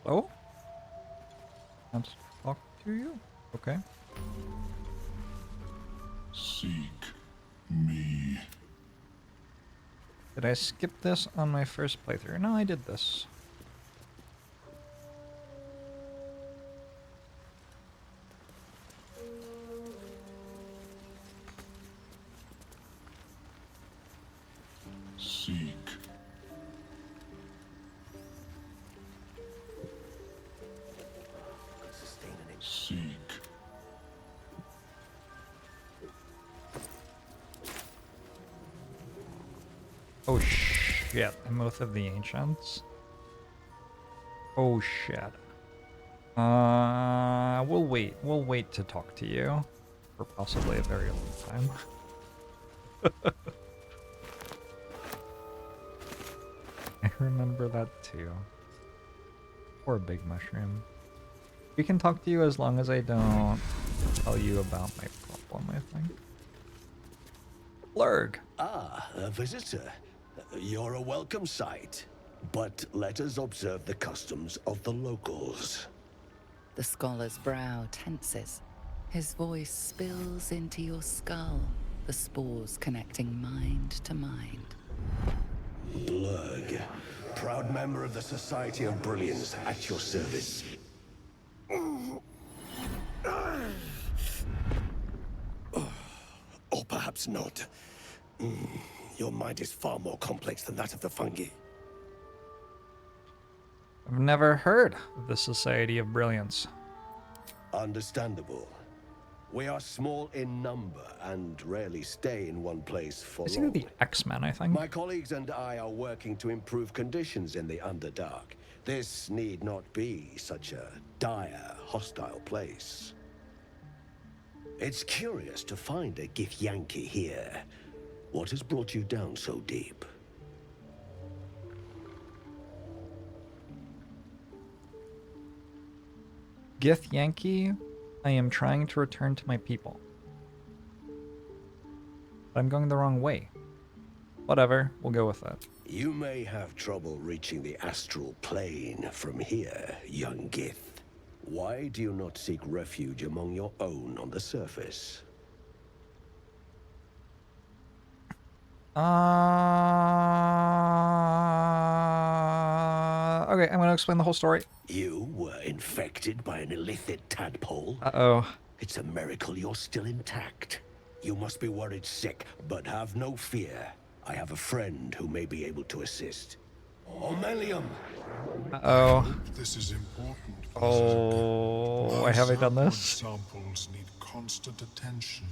Oh? Let's talk to you? Okay. Seek me. Did I skip this on my first playthrough? No, I did this. Seek. Seek. Oh shit, I'm Oath of the Ancients. Oh shit. We'll wait. We'll wait to talk to you for possibly a very long time. I remember that too. Poor big mushroom. We can talk to you as long as I don't tell you about my problem, I think. Blurg. Ah, a visitor. You're a welcome sight. But let us observe the customs of the locals. The scholar's brow tenses. His voice spills into your skull, the spores connecting mind to mind. Blurg, proud member of the Society of Brilliance, at your service. Or perhaps not. Your mind is far more complex than that of the fungi. I've never heard of the Society of Brilliance. Understandable. We are small in number and rarely stay in one place for It's long. either the X-Men, I think. My colleagues and I are working to improve conditions in the Underdark. This need not be such a dire, hostile place. It's curious to find a Githyanki here. What has brought you down so deep? Githyanki, I am trying to return to my people. But I'm going the wrong way. Whatever, we'll go with that. You may have trouble reaching the astral plane from here, young Gith. Why do you not seek refuge among your own on the surface? Okay, I'm gonna explain the whole story. You were infected by an illithid tadpole? Uh-oh. It's a miracle you're still intact. You must be worried sick, but have no fear. I have a friend who may be able to assist. Omelium! Uh-oh. This is important. Oh, I haven't done this. Samples need constant attention.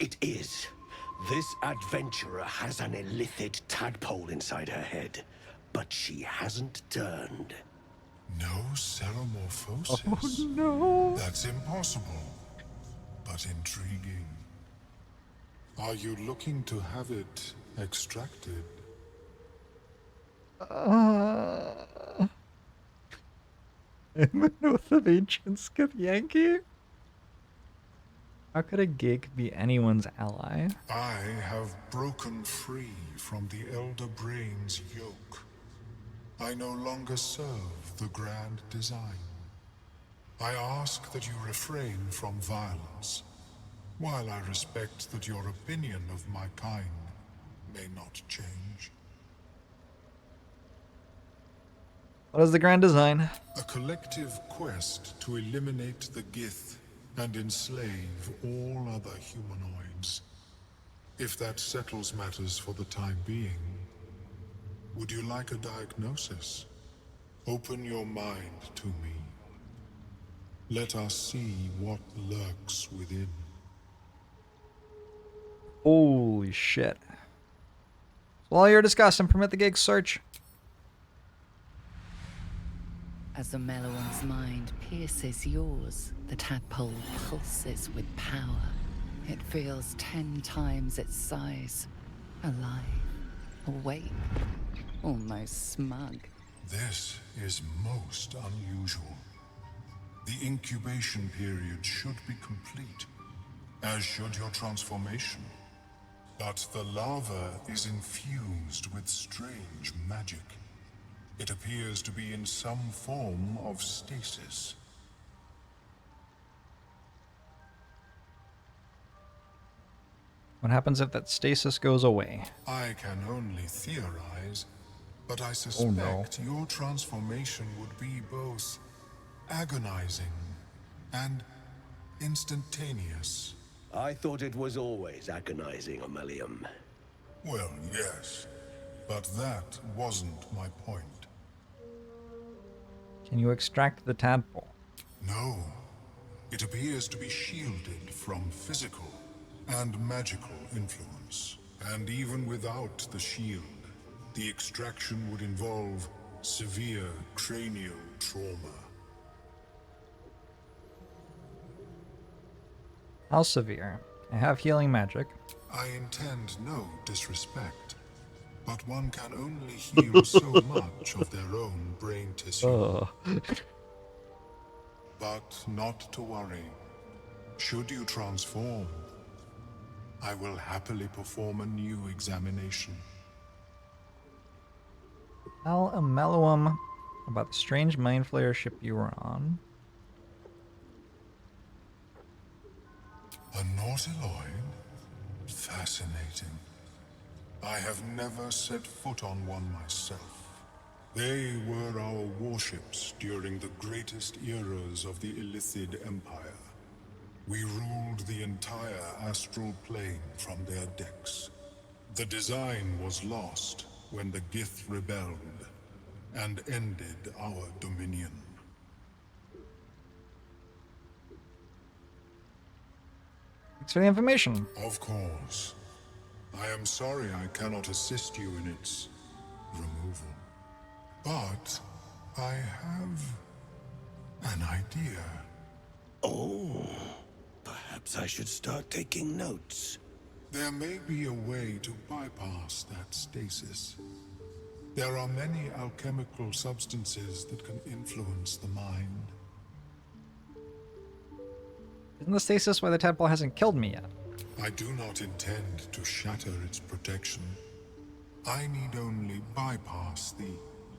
It is. This adventurer has an illithid tadpole inside her head, but she hasn't turned. No ceremorphosis? Oh no! That's impossible, but intriguing. Are you looking to have it extracted? I'm an Oath of Ancients Githyanki? How could a gig be anyone's ally? I have broken free from the Elder Brain's yoke. I no longer serve the grand design. I ask that you refrain from violence, while I respect that your opinion of my kind may not change. What is the grand design? A collective quest to eliminate the Gith and enslave all other humanoids. If that settles matters for the time being, would you like a diagnosis? Open your mind to me. Let us see what lurks within. Holy shit. While you're discussing, permit the gig search. As the Mellowam's mind pierces yours, the tadpole pulses with power. It feels 10 times its size. Alive, awake, almost smug. This is most unusual. The incubation period should be complete, as should your transformation. But the larva is infused with strange magic. It appears to be in some form of stasis. What happens if that stasis goes away? I can only theorize, but I suspect your transformation would be both agonizing and instantaneous. I thought it was always agonizing, Aurelium. Well, yes, but that wasn't my point. Can you extract the tadpole? No. It appears to be shielded from physical and magical influence. And even without the shield, the extraction would involve severe cranial trauma. How severe? I have healing magic. I intend no disrespect, but one can only heal so much of their own brain tissue. But not to worry. Should you transform, I will happily perform a new examination. Tell a Mellowam about the strange mind flayer ship you were on. A Nautiloid? Fascinating. I have never set foot on one myself. They were our warships during the greatest eras of the Illithid Empire. We ruled the entire astral plane from their decks. The design was lost when the Gith rebelled and ended our dominion. Thanks for the information. Of course. I am sorry I cannot assist you in its removal. But I have an idea. Oh, perhaps I should start taking notes. There may be a way to bypass that stasis. There are many alchemical substances that can influence the mind. Isn't the stasis why the tadpole hasn't killed me yet? I do not intend to shatter its protection. I need only bypass the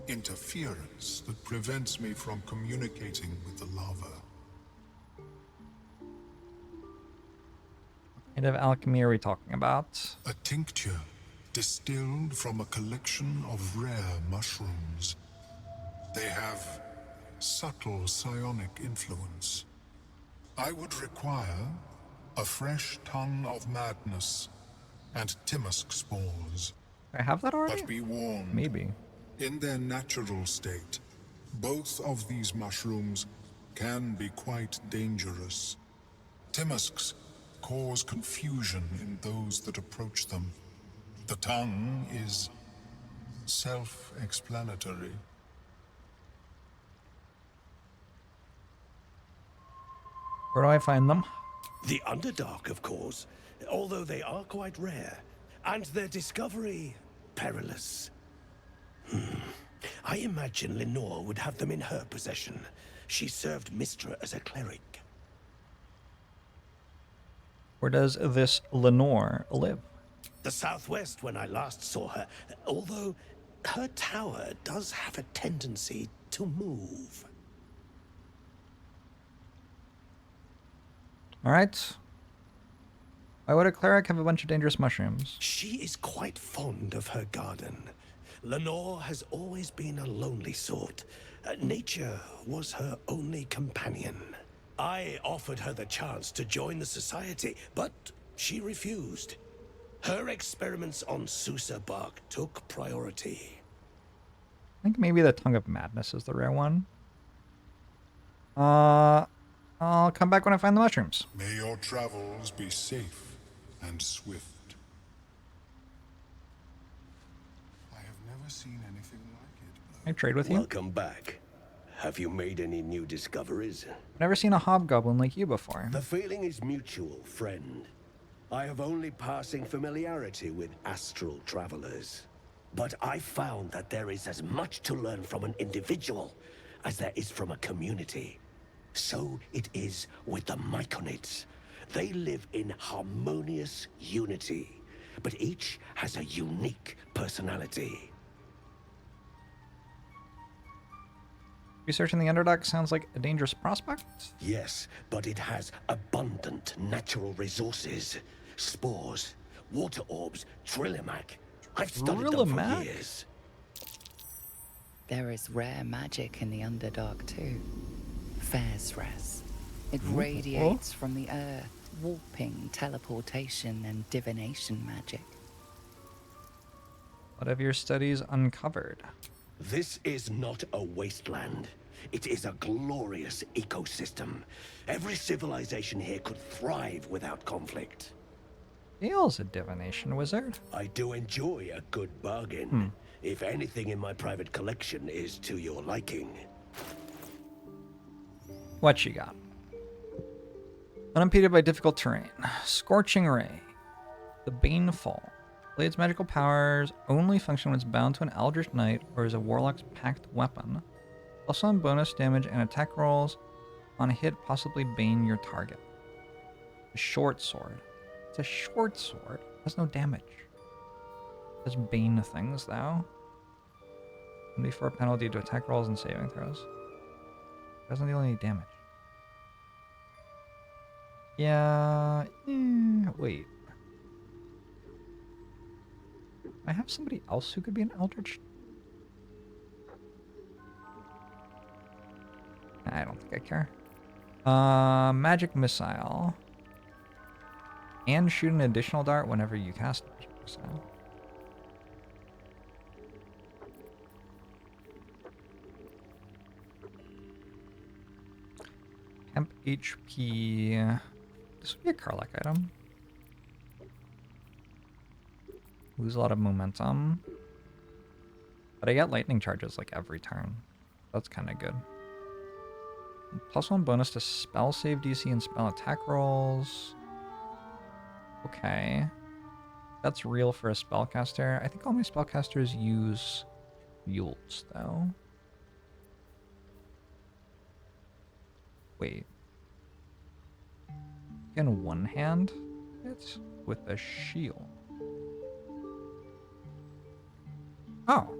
interference that prevents me from communicating with the larva. What kind of alchemy are we talking about? A tincture distilled from a collection of rare mushrooms. They have subtle psionic influence. I would require a fresh tongue of madness and Timusk spores. I have that already? But be warned. Maybe. In their natural state, both of these mushrooms can be quite dangerous. Timusks cause confusion in those that approach them. The tongue is self-explanatory. Where do I find them? The Underdark, of course, although they are quite rare, and their discovery perilous. I imagine Lenore would have them in her possession. She served Mistra as a cleric. Where does this Lenore live? The southwest when I last saw her, although her tower does have a tendency to move. Alright. Why would a cleric have a bunch of dangerous mushrooms? She is quite fond of her garden. Lenore has always been a lonely sort. Nature was her only companion. I offered her the chance to join the society, but she refused. Her experiments on Susa bark took priority. I think maybe the Tongue of Madness is the rare one. I'll come back when I find the mushrooms. May your travels be safe and swift. I have never seen anything like it. I trade with you. Welcome back. Have you made any new discoveries? Never seen a hobgoblin like you before. The feeling is mutual, friend. I have only passing familiarity with astral travelers. But I found that there is as much to learn from an individual as there is from a community. So it is with the Myconids. They live in harmonious unity, but each has a unique personality. Researching the Underdark sounds like a dangerous prospect? Yes, but it has abundant natural resources. Spores, water orbs, Trillimac. I've studied them for years. There is rare magic in the Underdark too. Fairsres. It radiates from the earth, warping, teleportation, and divination magic. What have your studies uncovered? This is not a wasteland. It is a glorious ecosystem. Every civilization here could thrive without conflict. Gale's a divination wizard. I do enjoy a good bargain. If anything in my private collection is to your liking. What you got? Unimpeded by difficult terrain. Scorching Ray. The Banefall. Blade's magical powers only function when it's bound to an Eldritch Knight or is a Warlock's packed weapon. Also on bonus damage and attack rolls on a hit, possibly bane your target. A short sword. It's a short sword. It has no damage. It does bane things though. 1d4 penalty to attack rolls and saving throws. It doesn't deal any damage. Yeah. Wait. I have somebody else who could be an Eldritch. I don't think I care. Magic Missile. And shoot an additional dart whenever you cast Magic Missile. Temp HP. This would be a Karlach item. Lose a lot of momentum. But I get lightning charges like every turn. That's kind of good. +1 bonus to spell save DC and spell attack rolls. Okay. That's real for a spellcaster. I think all my spellcasters use mules, though. Wait. Can one hand it with a shield? Oh.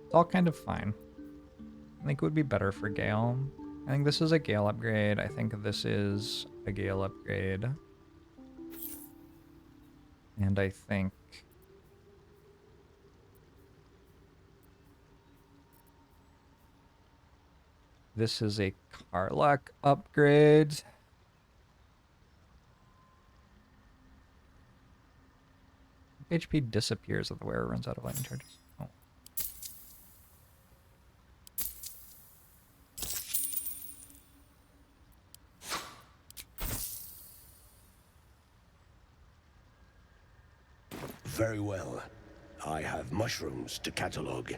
It's all kind of fine. I think it would be better for Gale. I think this is a Gale upgrade. I think this is a Gale upgrade. And I think... this is a Karlach upgrade. HP disappears if the wearer runs out of lightning charges. Oh. Very well. I have mushrooms to catalog.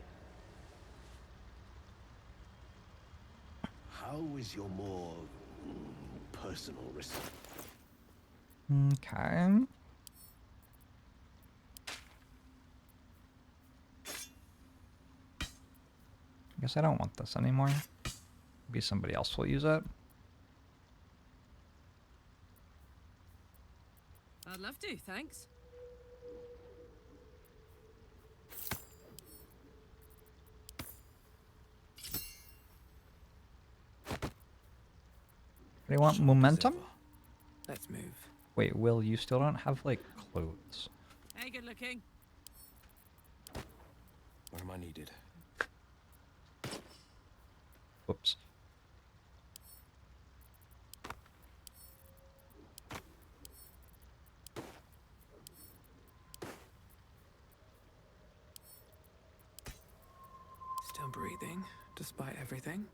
How is your more personal risk? Okay. I guess I don't want this anymore. Maybe somebody else will use it. I'd love to, thanks. Do you want momentum? Let's move. Wait, Will, you still don't have, like, clothes. Hey, good looking. Where am I needed? Whoops. breathing, despite everything.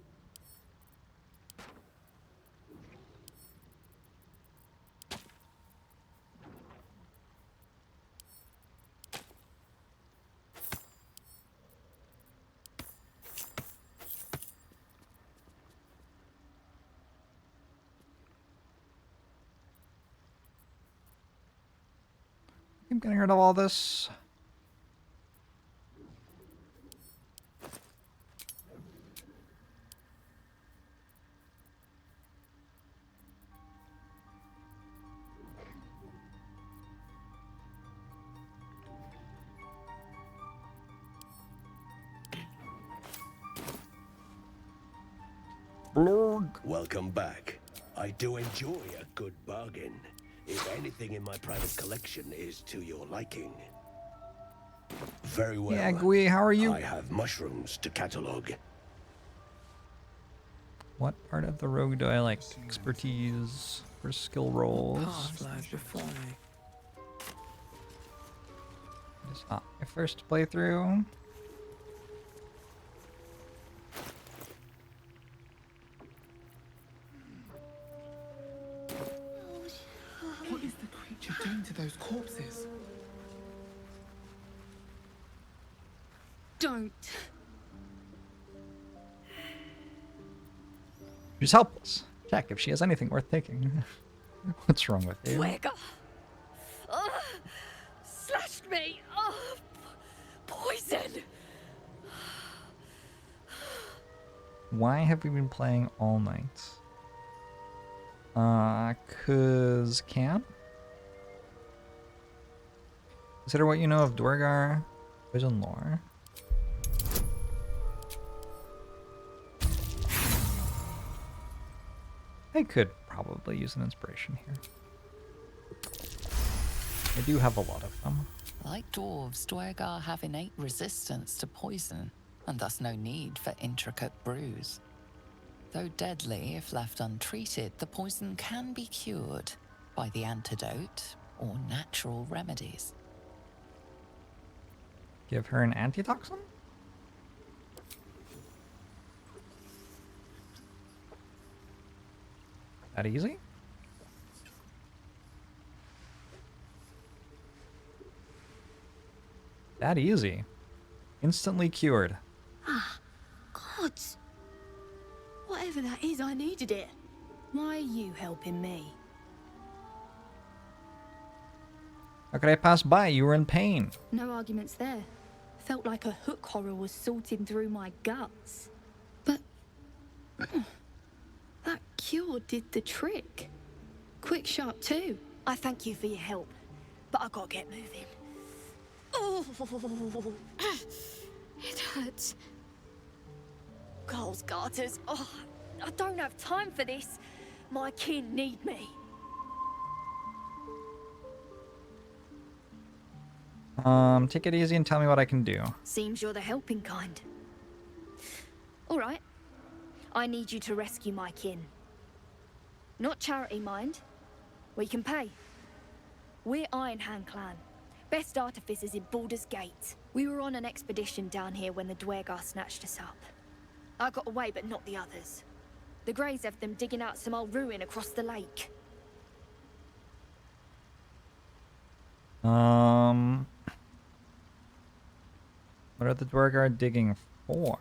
I'm getting rid of all this. Welcome back. I do enjoy a good bargain. If anything in my private collection is to your liking. Very well. Yeah, Gui, how are you? I have mushrooms to catalog. What part of the rogue do I like? Expertise for skill rolls. Past lies before me. It's not my first playthrough. What is the creature doing to those corpses? Don't. She's helpless. Check if she has anything worth taking. What's wrong with you? Wiggle. Slashed me. Poison. Why have we been playing all night? 'Cause can? Consider what you know of Dwargar poison lore. I could probably use an inspiration here. I do have a lot of them. Like dwarves, Dwargar have innate resistance to poison, and thus no need for intricate brews. Though deadly if left untreated, the poison can be cured by the antidote or natural remedies. Give her an antitoxin? That easy? That easy. Instantly cured. Ah, gods. Whatever that is, I needed it. Why are you helping me? How could I pass by? You were in pain. No arguments there. Felt like a hook horror was sorting through my guts. But that cure did the trick. Quick, sharp too. I thank you for your help, but I gotta get moving. Oh, it hurts. Girls, garters. Oh, I don't have time for this. My kin need me. Take it easy and tell me what I can do. Seems you're the helping kind. All right. I need you to rescue my kin. Not charity, mind. We can pay. We're Iron Hand Clan. Best artificers in Baldur's Gate. We were on an expedition down here when the Dwargar snatched us up. I got away, but not the others. The Greys have them digging out some old ruin across the lake. What are the Dwargar digging for?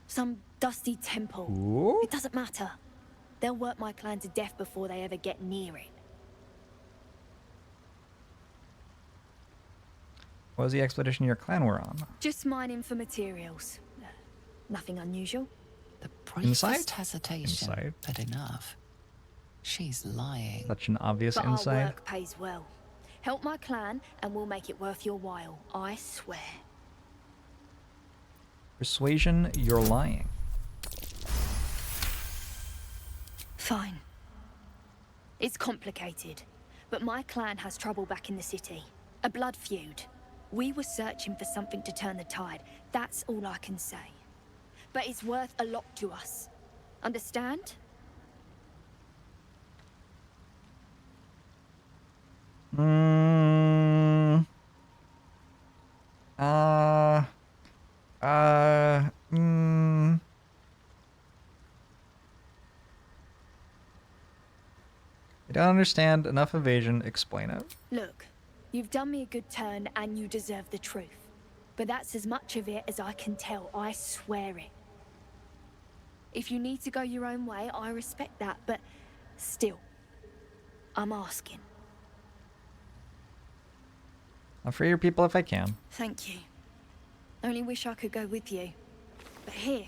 Some dusty temple. Ooh. It doesn't matter. They'll work my clan to death before they ever get near it. What was the expedition your clan were on? Just mining for materials. Nothing unusual. The briefest Insight? hesitation, Insight. but enough. She's lying. Such an obvious But insight. our work pays well. Help my clan and we'll make it worth your while, I swear. Persuasion, you're lying. Fine. It's complicated, but my clan has trouble back in the city. A blood feud. We were searching for something to turn the tide. That's all I can say. But it's worth a lot to us. Understand? I don't understand. Enough evasion. Explain it. Look, you've done me a good turn and you deserve the truth. But that's as much of it as I can tell, I swear it. If you need to go your own way, I respect that, but still, I'm asking. I'll free your people if I can. Thank you. Only wish I could go with you. But here.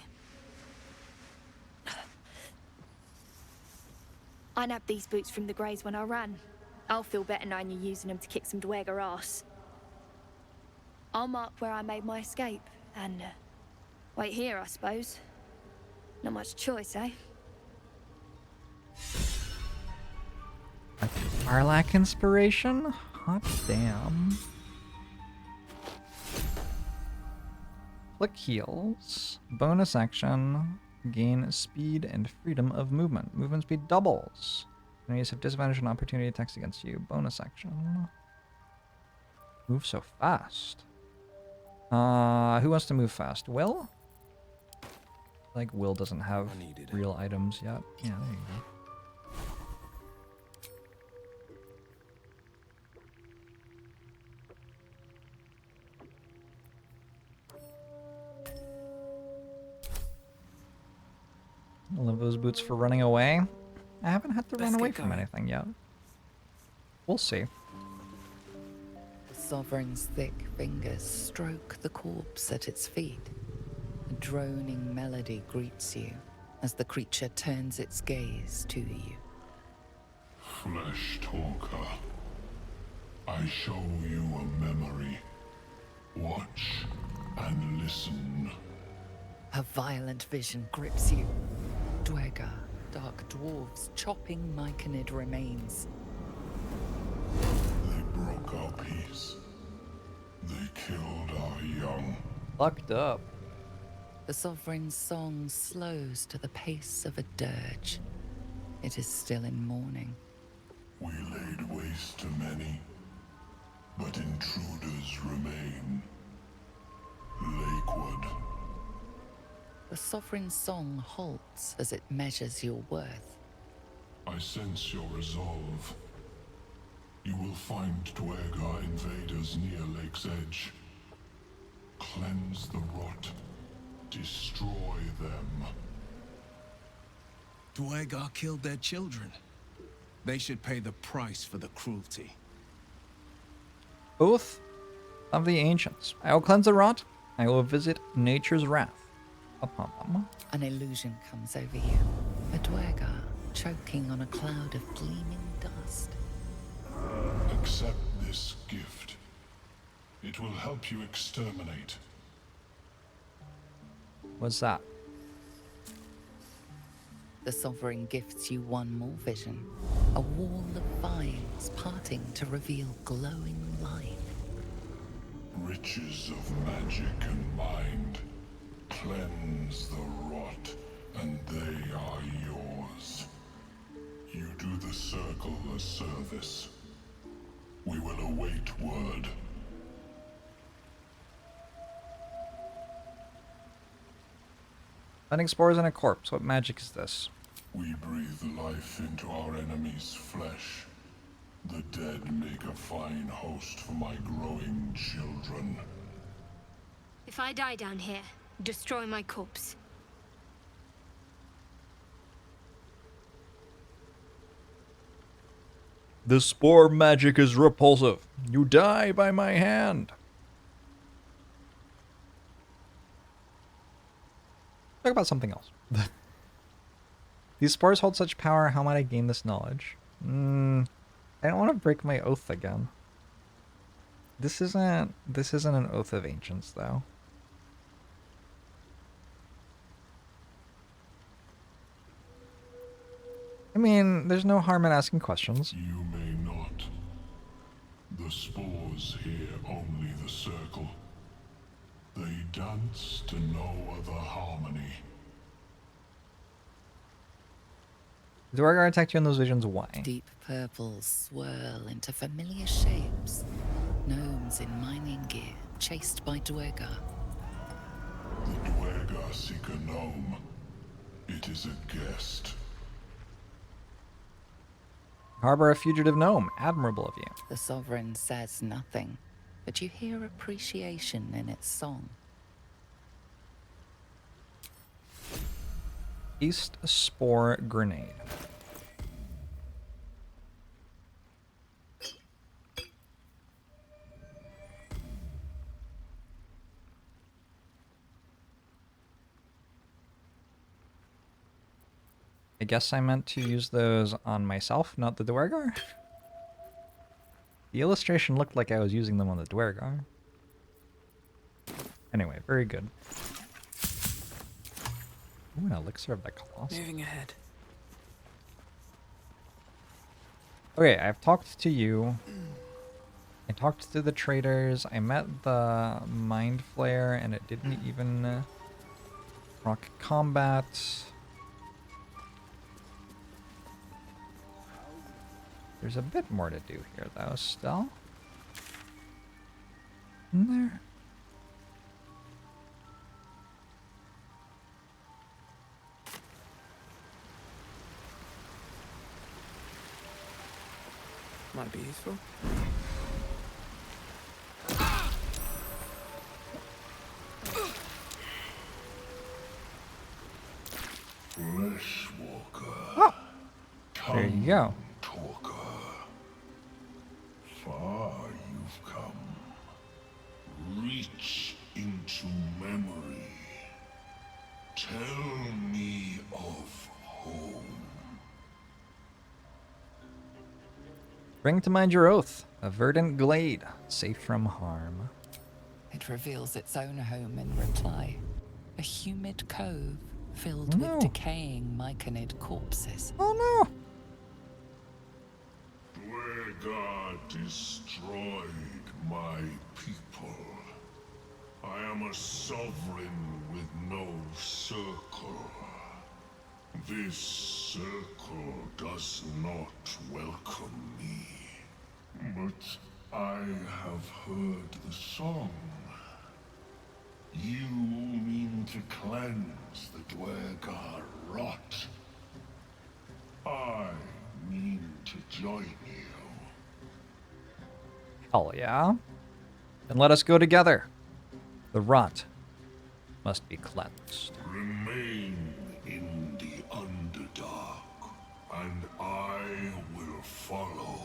I nabbed these boots from the Greys when I ran. I'll feel better knowing you're using them to kick some Dweger ass. I'll mark where I made my escape, and wait here, I suppose. Not much choice, eh? A Arlac inspiration? Hot damn. Click heals. Bonus action. Gain speed and freedom of movement. Movement speed doubles. Enemies have disadvantage on opportunity attacks against you. Bonus action. Move so fast. Who wants to move fast? Will? Like Will doesn't have real items yet. Yeah, there you go. I love those boots for running away. I haven't had to run away from anything yet. We'll see. The Sovereign's thick fingers stroke the corpse at its feet. A droning melody greets you as the creature turns its gaze to you. Flesh talker, I show you a memory. Watch and listen. A violent vision grips you. Dweger, dark dwarves chopping myconid remains. They broke our peace. They killed our young. Fucked up. The Sovereign's song slows to the pace of a dirge. It is still in mourning. We laid waste to many, but intruders remain. Lakewood. The Sovereign's song halts as it measures your worth. I sense your resolve. You will find Dweger invaders near Lake's Edge. Cleanse the rot. Destroy them. Dweger killed their children. They should pay the price for the cruelty. Oath of the Ancients. I will cleanse the rot. I will visit nature's wrath upon them. An illusion comes over you. A Dweger choking on a cloud of gleaming dust. Accept this gift. It will help you exterminate. What's that? The Sovereign gifts you one more vision. A wall of vines parting to reveal glowing light. Riches of magic and mind. Cleanse the rot, and they are yours. You do the Circle a service. We will await word. Finding spores in a corpse. What magic is this? We breathe life into our enemy's flesh. The dead make a fine host for my growing children. If I die down here, destroy my corpse. The spore magic is repulsive. You die by my hand. Talk about something else. These spores hold such power. How might I gain this knowledge? I don't want to break my oath again. This isn't an Oath of Ancients, though. I mean, there's no harm in asking questions. You may not. The spores hear only the circle. They dance to no other harmony. Dweger attacked you in those visions. Why? Deep purples swirl into familiar shapes. Gnomes in mining gear, chased by Dweger. The Dweger seek a gnome. It is a guest. Harbor a fugitive gnome. Admirable of you. The sovereign says nothing, but you hear appreciation in its song. East Spore Grenade. I guess I meant to use those on myself, not the Dwergar. The illustration looked like I was using them on the Dwergar. Anyway, very good. Ooh, an elixir of the Colossus. Moving ahead. Okay, I've talked to you. I talked to the traders. I met the Mind Flayer, and it didn't even rock combat. There's a bit more to do here, though, still. Isn't there? Might be useful. Fleshwalker. There you go. Talker. Far you've come. Reach into memory. Tell me of home. Bring to mind your oath. A verdant glade, safe from harm. It reveals its own home in reply. A humid cove filled No. with decaying myconid corpses. Oh Dwergar destroyed my people. I am a sovereign with no circle. This circle does not welcome me. But I have heard the song. You mean to cleanse the Dwergar rot. I mean to join you. Hell yeah. Then let us go together. The rot must be cleansed. Remain in the Underdark, and I will follow.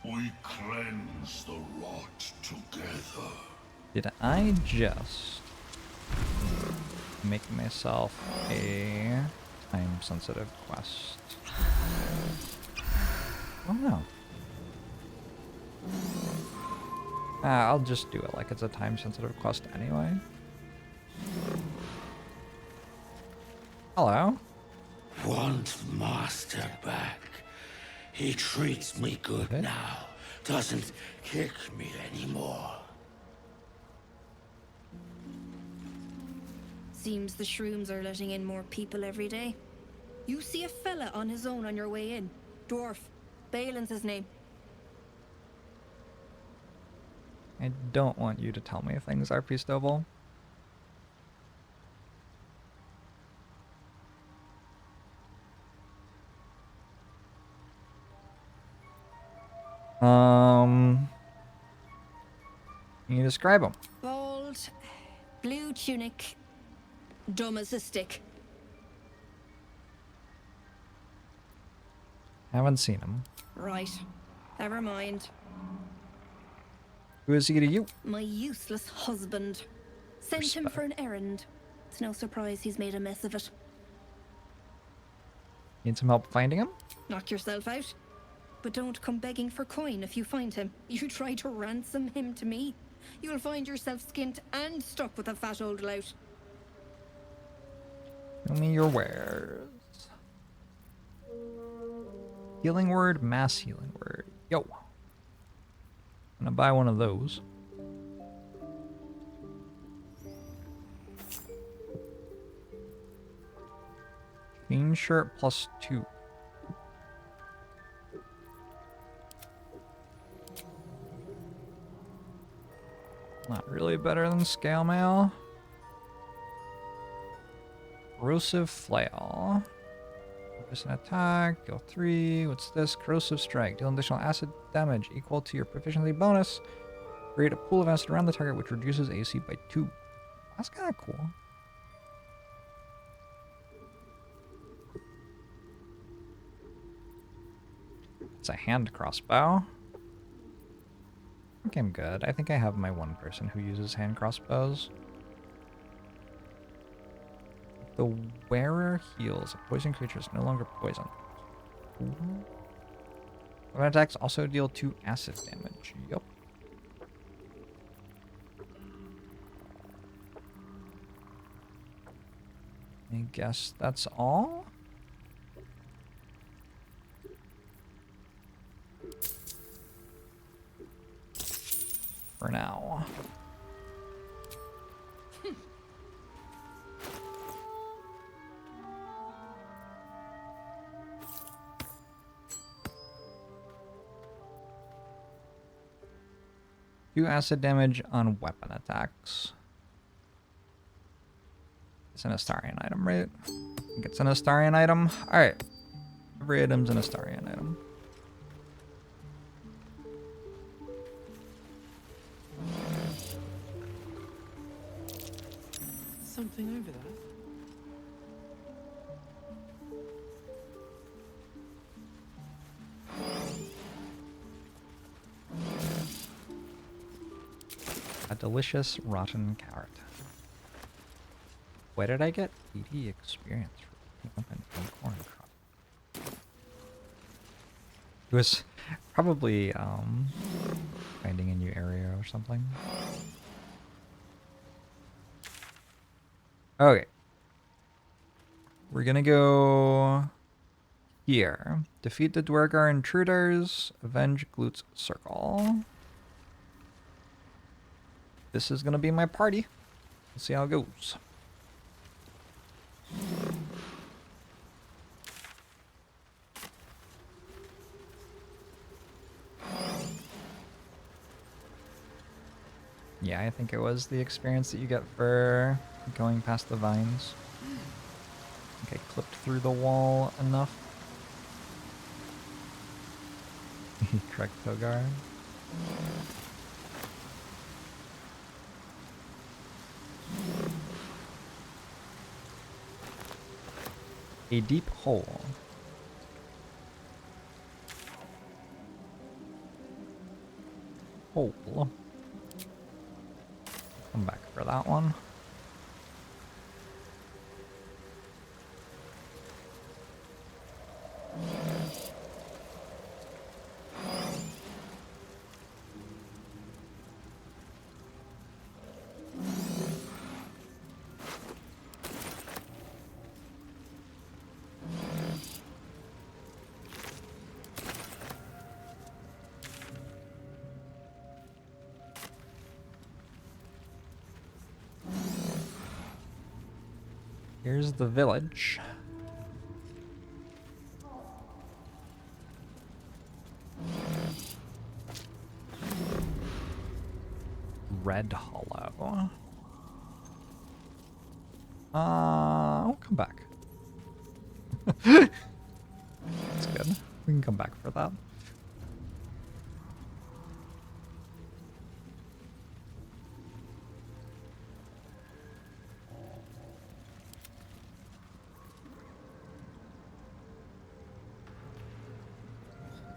We cleanse the rot together. Did I just make myself a time-sensitive quest? Oh no. I'll just do it like it's a time-sensitive quest anyway. Hello. Want Master back. He treats me good now. Doesn't kick me anymore. Seems the shrooms are letting in more people every day. You see a fella on his own on your way in. Dwarf. Balin's his name. I don't want you to tell me things, RP Stovall. Can you describe him? Bald, blue tunic, dumb as a stick. Haven't seen him. Right. Never mind. Who is he to you? My useless husband. Sent him for an errand. It's no surprise he's made a mess of it. Need some help finding him? Knock yourself out. But don't come begging for coin if you find him. You try to ransom him to me, you'll find yourself skint and stuck with a fat old lout. Show me your wares. Healing word, mass healing word. Yo. I'm gonna buy one of those. Jean shirt +2. Not really better than scale mail. Corrosive flail. Persistent attack, deal 3. What's this? Corrosive strike. Deal additional acid damage equal to your proficiency bonus. Create a pool of acid around the target which reduces AC by 2. That's kind of cool. It's a hand crossbow. I think I'm good. I think I have my one person who uses hand crossbows. The wearer heals. A poison creature is no longer poisoned. Weapon attacks also deal 2 acid damage. Yup. I guess that's all. For now. Do acid damage on weapon attacks. It's an Astarian item, right? I think it's an Astarian item. Alright. Every item's an Astarian item. Something over there. A delicious rotten carrot. Where did I get 80 experience for picking up an acorn crop? It was probably finding a new area or something. Okay. We're gonna go here. Defeat the Dwergar intruders. Avenge Gloot's circle. This is gonna be my party. Let's see how it goes. Yeah, I think it was the experience that you get for going past the vines. I think I clipped through the wall enough. Correct, Togar. A deep hole. Hole. Come back for that one. Here's the village. Red Hollow. I'll come back. That's good. We can come back for that.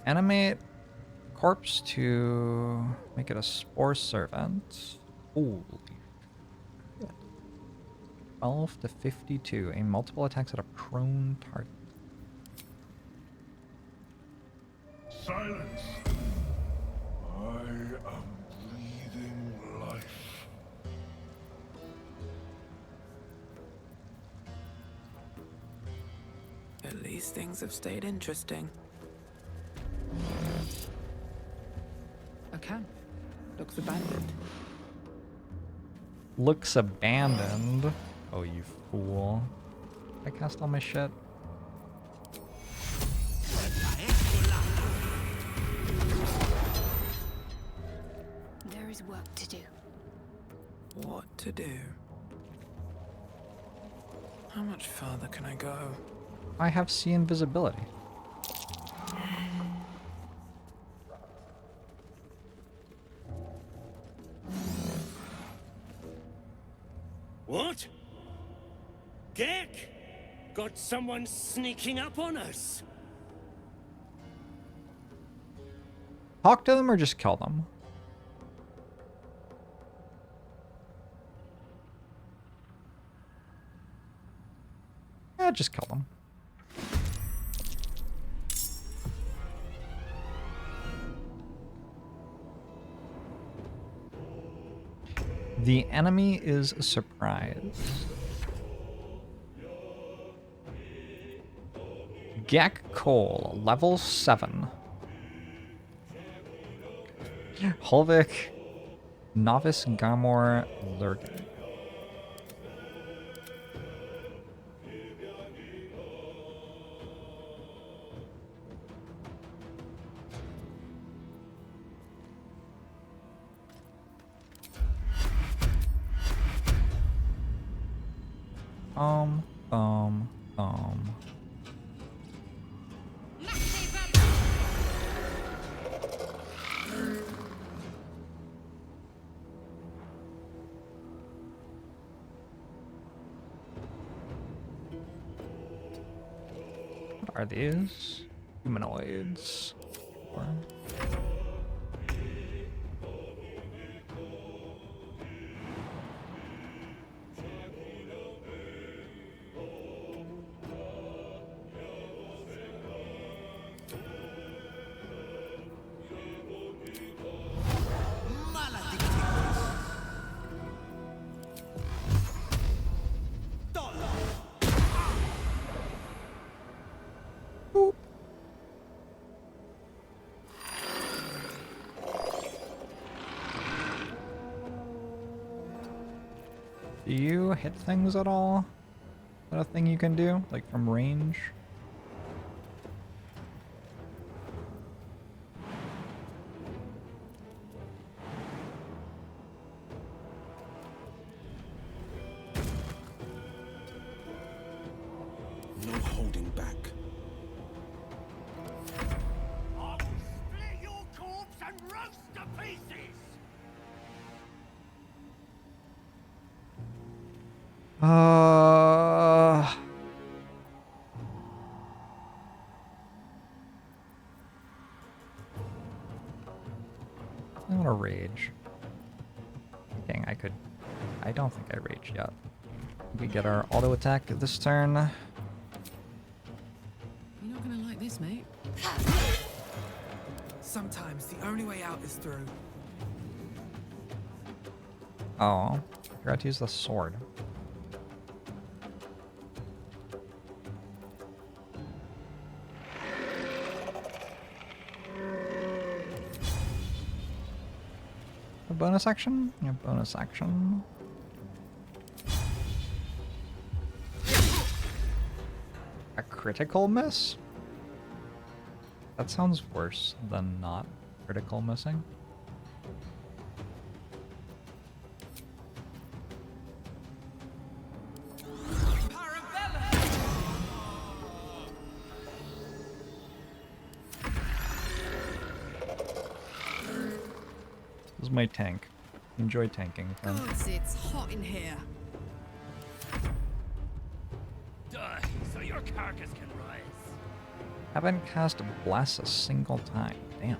Animate corpse to make it a spore servant. Holy shit. 12 to 52. Aim multiple attacks at a prone target. Silence! I am breathing life. At least things have stayed interesting. A camp. Looks abandoned. Looks abandoned. Oh, you fool. I cast all my shit. There is work to do. What to do? How much farther can I go? I have sea invisibility. What? Gek? Got someone sneaking up on us? Talk to them or just kill them? Yeah, just kill them. The enemy is surprised. Gek Cole, level 7. Holvik, Novice Gamor Lurgan. Um. What are these? Humanoids. Or... Do you hit things at all? Is that a thing you can do? Like from range? No holding back. I will split your corpse and roast to pieces! I want to rage. Dang, I don't think I raged yet. We get our auto attack this turn. You're not gonna like this, mate. Sometimes the only way out is through. Oh, I forgot to use the sword. A bonus action? Yeah, bonus action. A critical miss? That sounds worse than not critical missing. This is my tank. Enjoy tanking. Friend. Gods, it's hot in here. Die, so your carcass can rise. Haven't cast a bless a single time. Damn.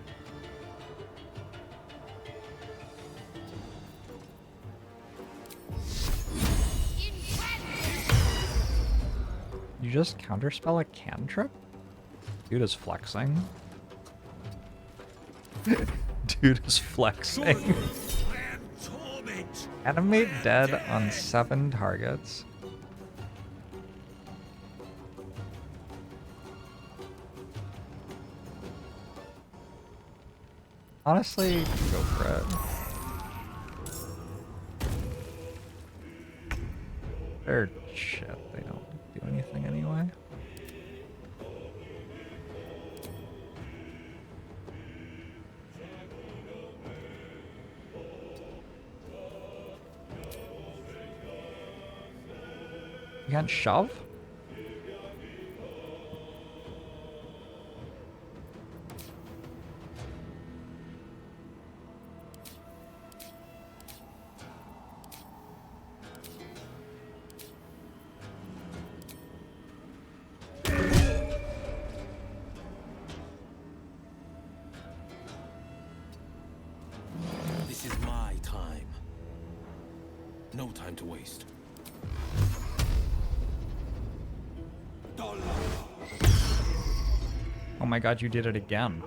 You just counterspell a cantrip? Dude is flexing. Dude is flexing. Animate dead on 7 targets. Honestly, go for it. They're shit. They don't do anything anyway. You can't shove? no time to waste. Oh my god, you did it again.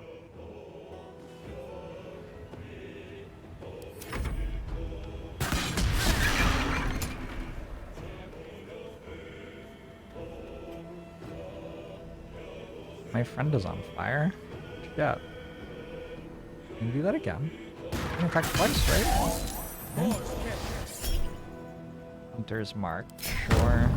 My friend is on fire. Shit. Can you do that again? You can attack twice, right? Yeah. Hunter's mark. Sure.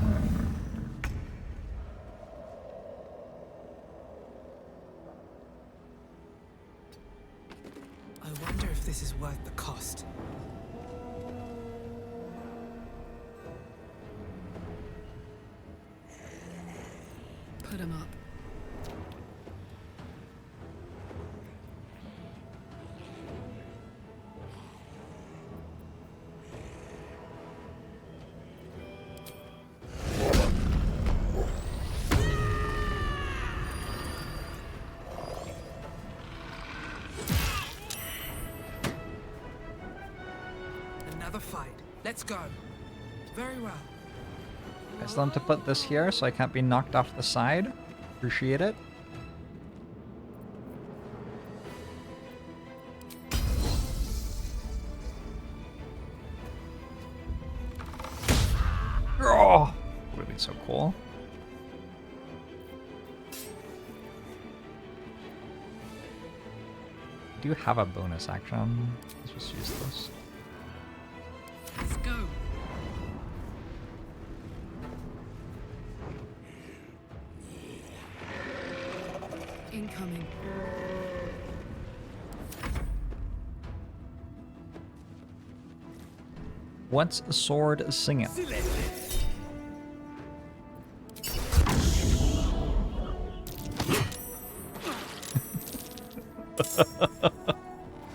I wonder if this is worth the cost. Put him up. Another fight. Let's go. Very well. I still have to put this here so I can't be knocked off the side. Appreciate it. Oh, would have been so cool. I do have a bonus action. Let's just use this. Let's go. Incoming. What's a sword singing?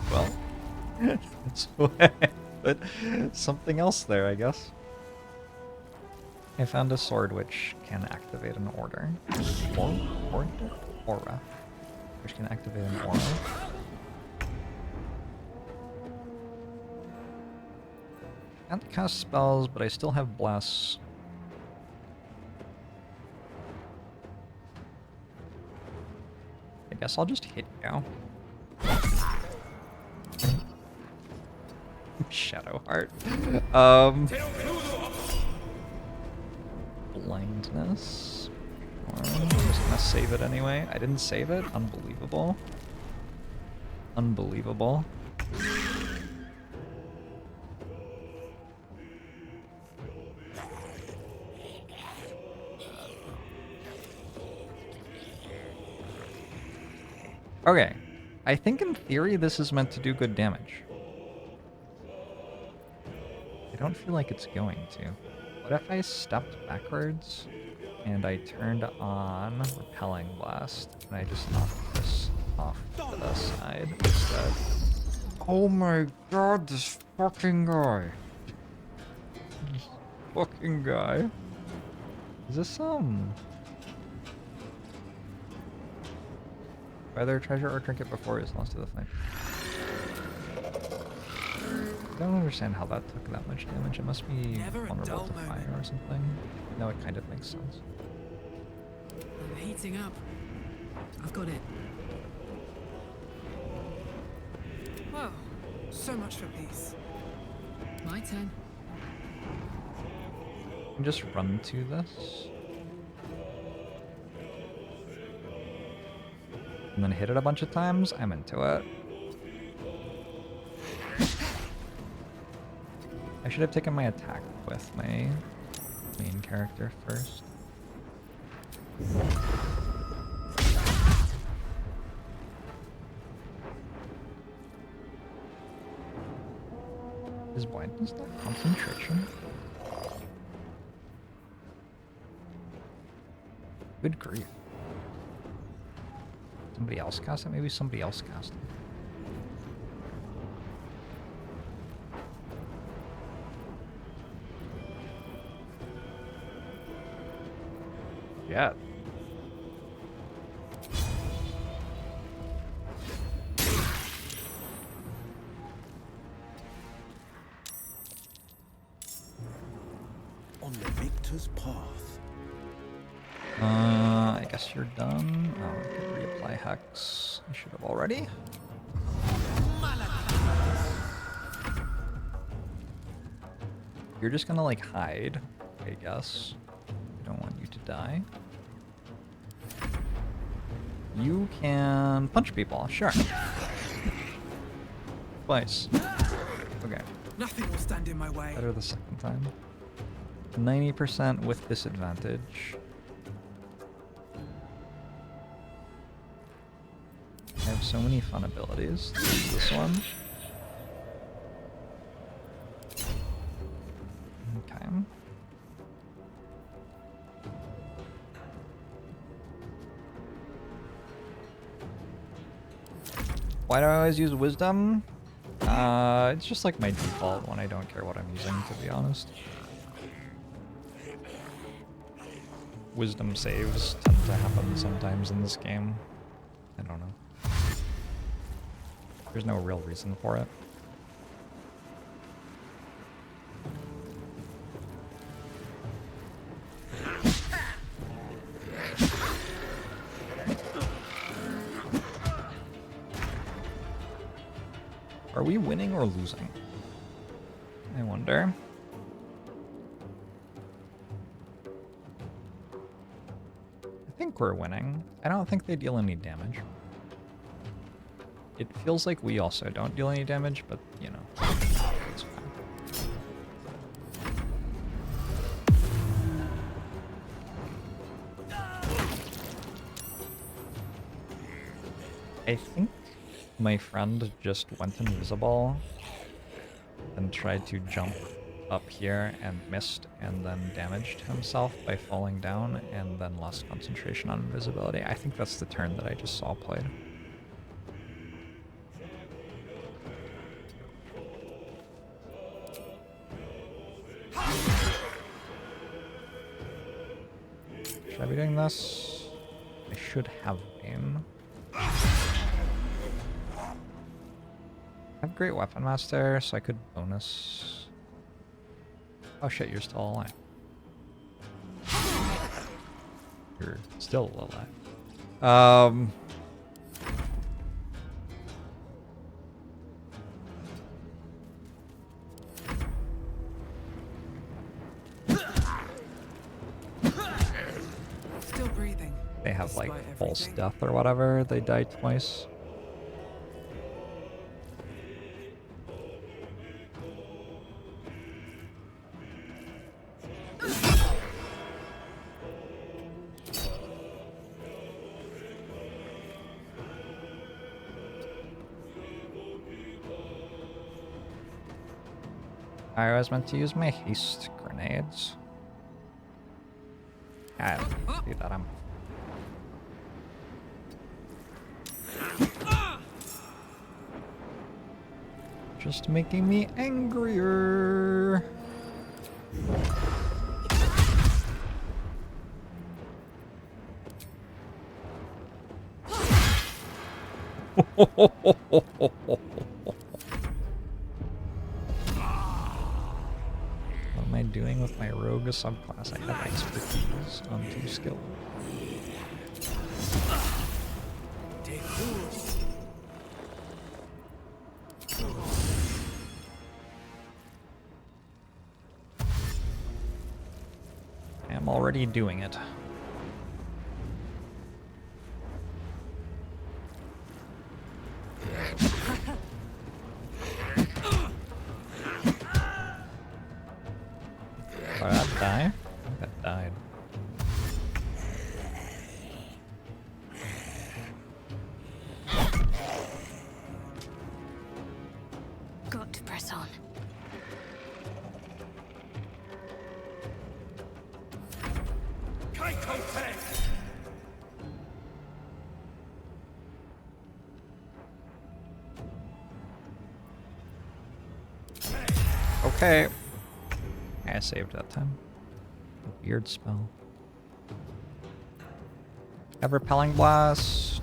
Well, that's why I put something else there, I guess. I found a sword which can activate an order. Aura. Which can activate an aura. Can't cast spells, but I still have Bless. I guess I'll just hit you. Shadowheart. Blindness. I'm just gonna save it anyway. I didn't save it. Unbelievable. Unbelievable. Okay. I think in theory this is meant to do good damage. I don't feel like it's going to. What if I stepped backwards and I turned on Repelling Blast and I just knocked this off to the side instead? Oh my god, this fucking guy. This fucking guy. Is this whether treasure or trinket before is lost to the flame? I don't understand how that took that much damage. It must be vulnerable to fire or something. No, it kind of makes sense. I'm heating up. I've got it. Well, so much for peace. My turn. I can just run to this. And then hit it a bunch of times. I'm into it. I should have taken my attack with my main character first. Is blindness not concentration? Good grief. Somebody else cast it? Maybe somebody else cast it. Yeah. on the victor's path. I guess you're done. Oh, I could reapply Hex. I should have already. You're just gonna like hide, I guess. I don't want you to die. You can punch people, sure. Twice. Okay. Nothing will stand in my way. Better the second time. 90% with disadvantage. I have so many fun abilities. There's this one. Okay. Why do I always use wisdom? It's just like my default when I don't care what I'm using, to be honest. Wisdom saves tend to happen sometimes in this game. I don't know. There's no real reason for it. Are we winning or losing? I wonder. I think we're winning. I don't think they deal any damage. It feels like we also don't deal any damage, but, you know, it's fine. I think my friend just went invisible and tried to jump up here and missed and then damaged himself by falling down and then lost concentration on invisibility. I think that's the turn that I just saw played. Should I be doing this? I should have been. I have Great Weapon Master, so I could bonus. Oh shit, you're still alive. You're still alive. Still breathing. They have like false death or whatever, they die twice. I was meant to use my haste grenades. I don't do that. I'm just making me angrier. What am I doing with my rogue subclass? I have expertise on 2 skill. I am already doing it. Did that die? I think that died. Got to press on. Okay. I saved that time. Weird spell. Ever-Repelling Blast.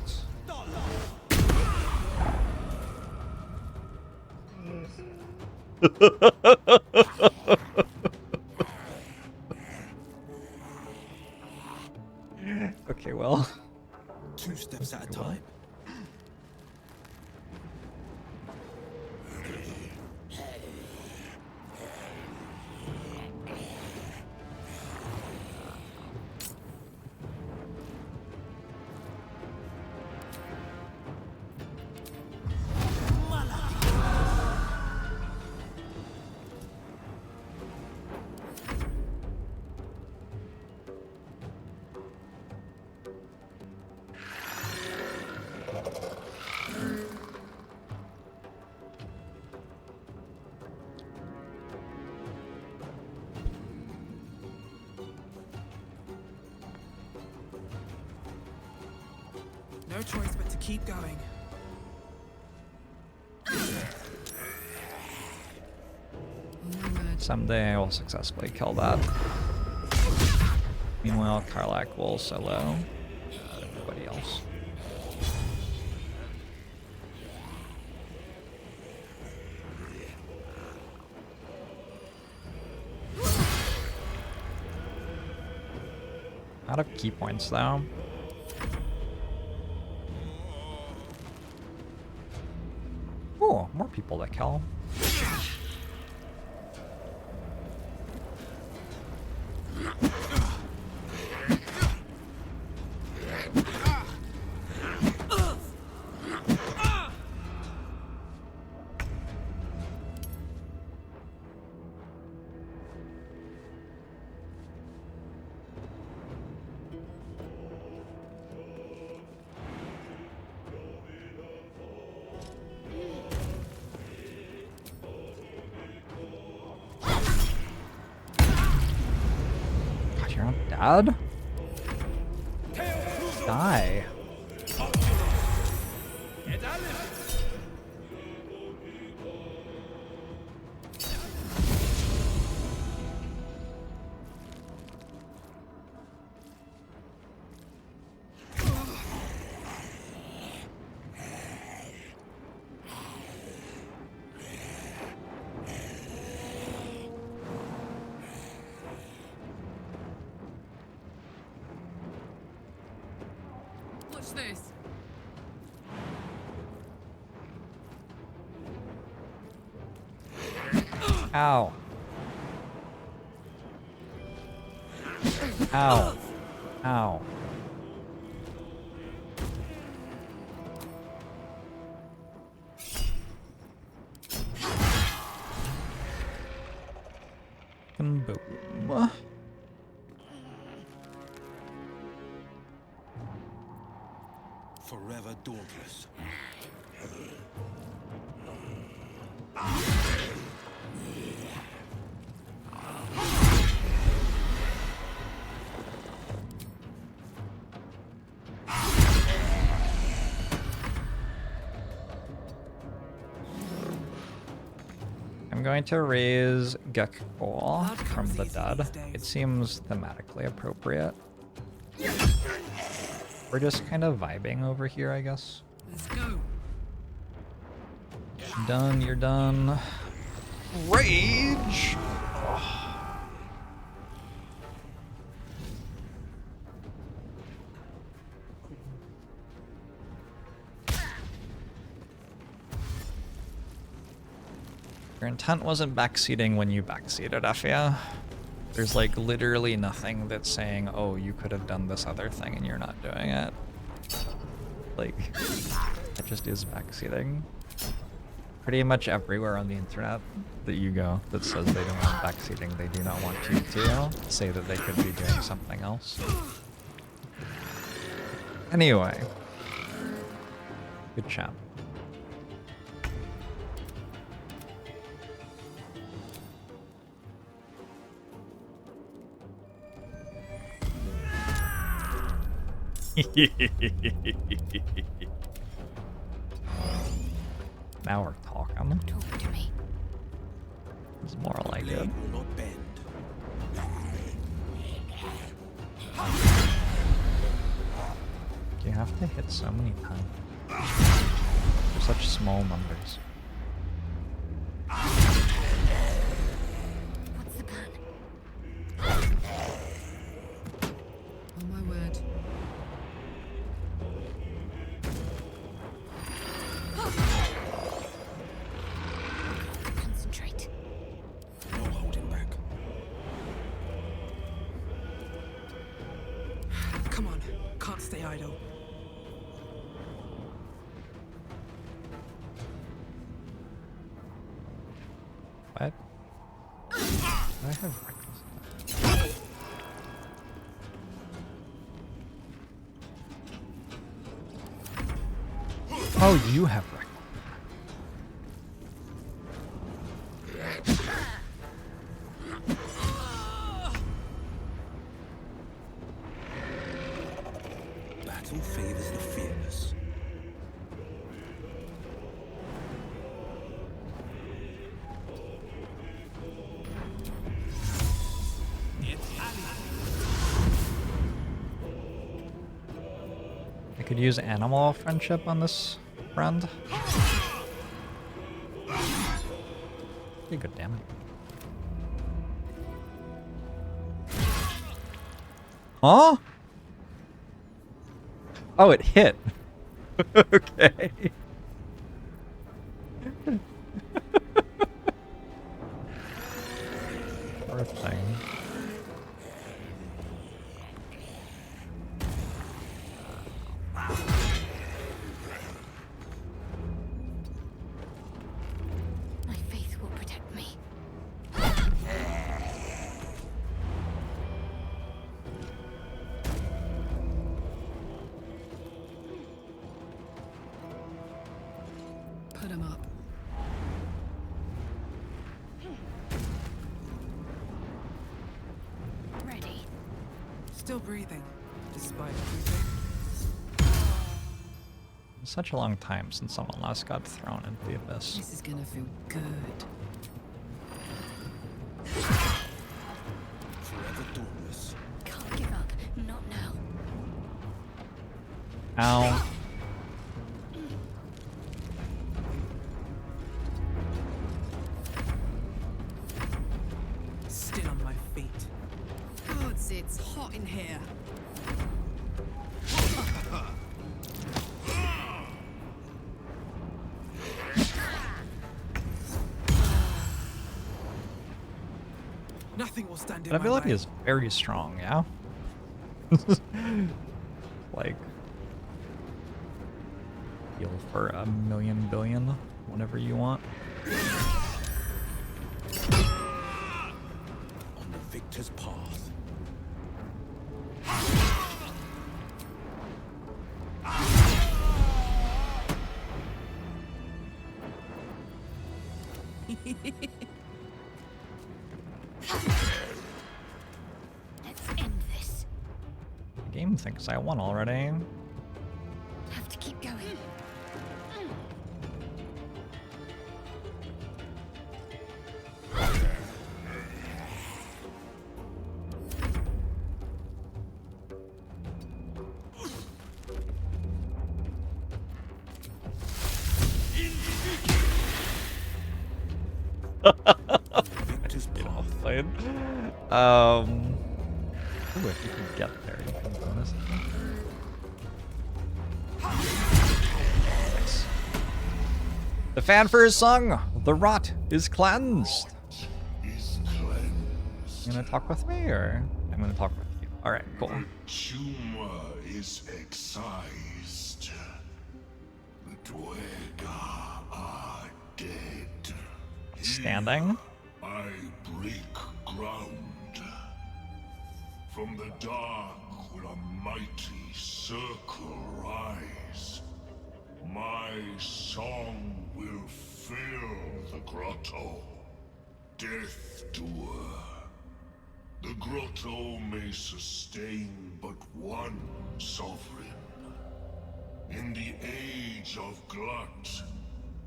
keep going. Someday I will successfully kill that. Meanwhile, Karlach will solo everybody else. Out of key points though. Oh, more people to kill. Dad? Die. What's this? Ow. Ow. Ow. And boom. Forever dauntless. I'm going to raise Gek'Gul from the dead. It seems thematically appropriate. We're just kind of vibing over here, I guess. Let's go. Done, you're done. Rage! Your intent wasn't backseating when you backseated, Effia. There's like literally nothing that's saying, oh, you could have done this other thing and you're not doing it. Like, that just is backseating. Pretty much everywhere on the internet that you go that says they don't want backseating, they do not want you to say that they could be doing something else. Anyway. Good chat. Now we're talking. Talk to me. It's more like it. You have to hit so many times. They're such small numbers. What's the plan? On my word. Concentrate. No holding back. Come on, can't stay idle. What? I have reckless. Oh, you have reckless. Battle favors the fearless. Could use animal friendship on this friend. Pretty good damage. Huh? Oh, it hit. Okay. Poor thing. My faith will protect me. Put him up. Ready. Still breathing, despite everything. It's such a long time since someone last got thrown into the abyss. This is gonna feel good. Forever dauntless. Can't give up. Not now. Ow. Still on my feet. Gods, it's hot in here. Nothing will stand in That my ability way. is very strong, yeah? Like, heal for 1,000,000 billion, whatever you want. On the victor's path. Let's end this. The game thinks I won already. Have to keep going. Played. Ooh, if you can get there, you can bonus it. Nice. The fanfare is sung. The rot is cleansed. You gonna talk with me, or I'm gonna talk with you? All right, cool. Tumor is excised. The Dwega are dead. Standing. I break ground. From the dark will a mighty circle rise. My song will fill the grotto. Death Doer. The grotto may sustain but one sovereign. In the age of glut,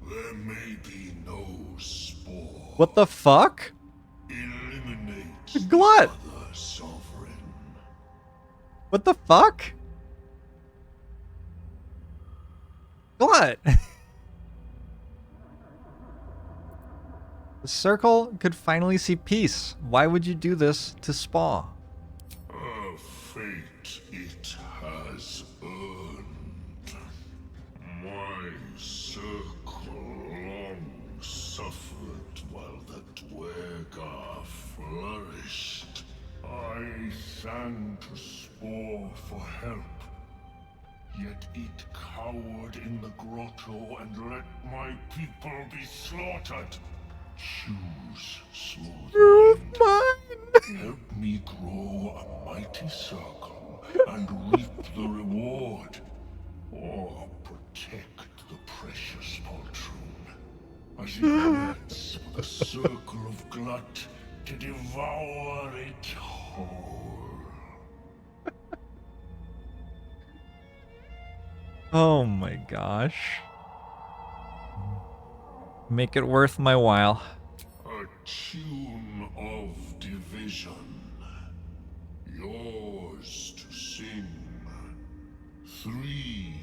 there may be no spore. What the fuck? Eliminate Glut. the other sovereign. What the fuck? Glut. The circle could finally see peace. Why would you do this to Spa? A fate it has earned. My circle long suffered while the Dwega flourished. I sang to Spore for help. Yet it cowered in the grotto and let my people be slaughtered. Choose, smooth mind. Help me grow a mighty circle and reap the reward. Or protect the precious poltroon as it waits for the circle of glut to devour it whole. Oh my gosh. Make it worth my while. A tune of division. Yours to sing. 3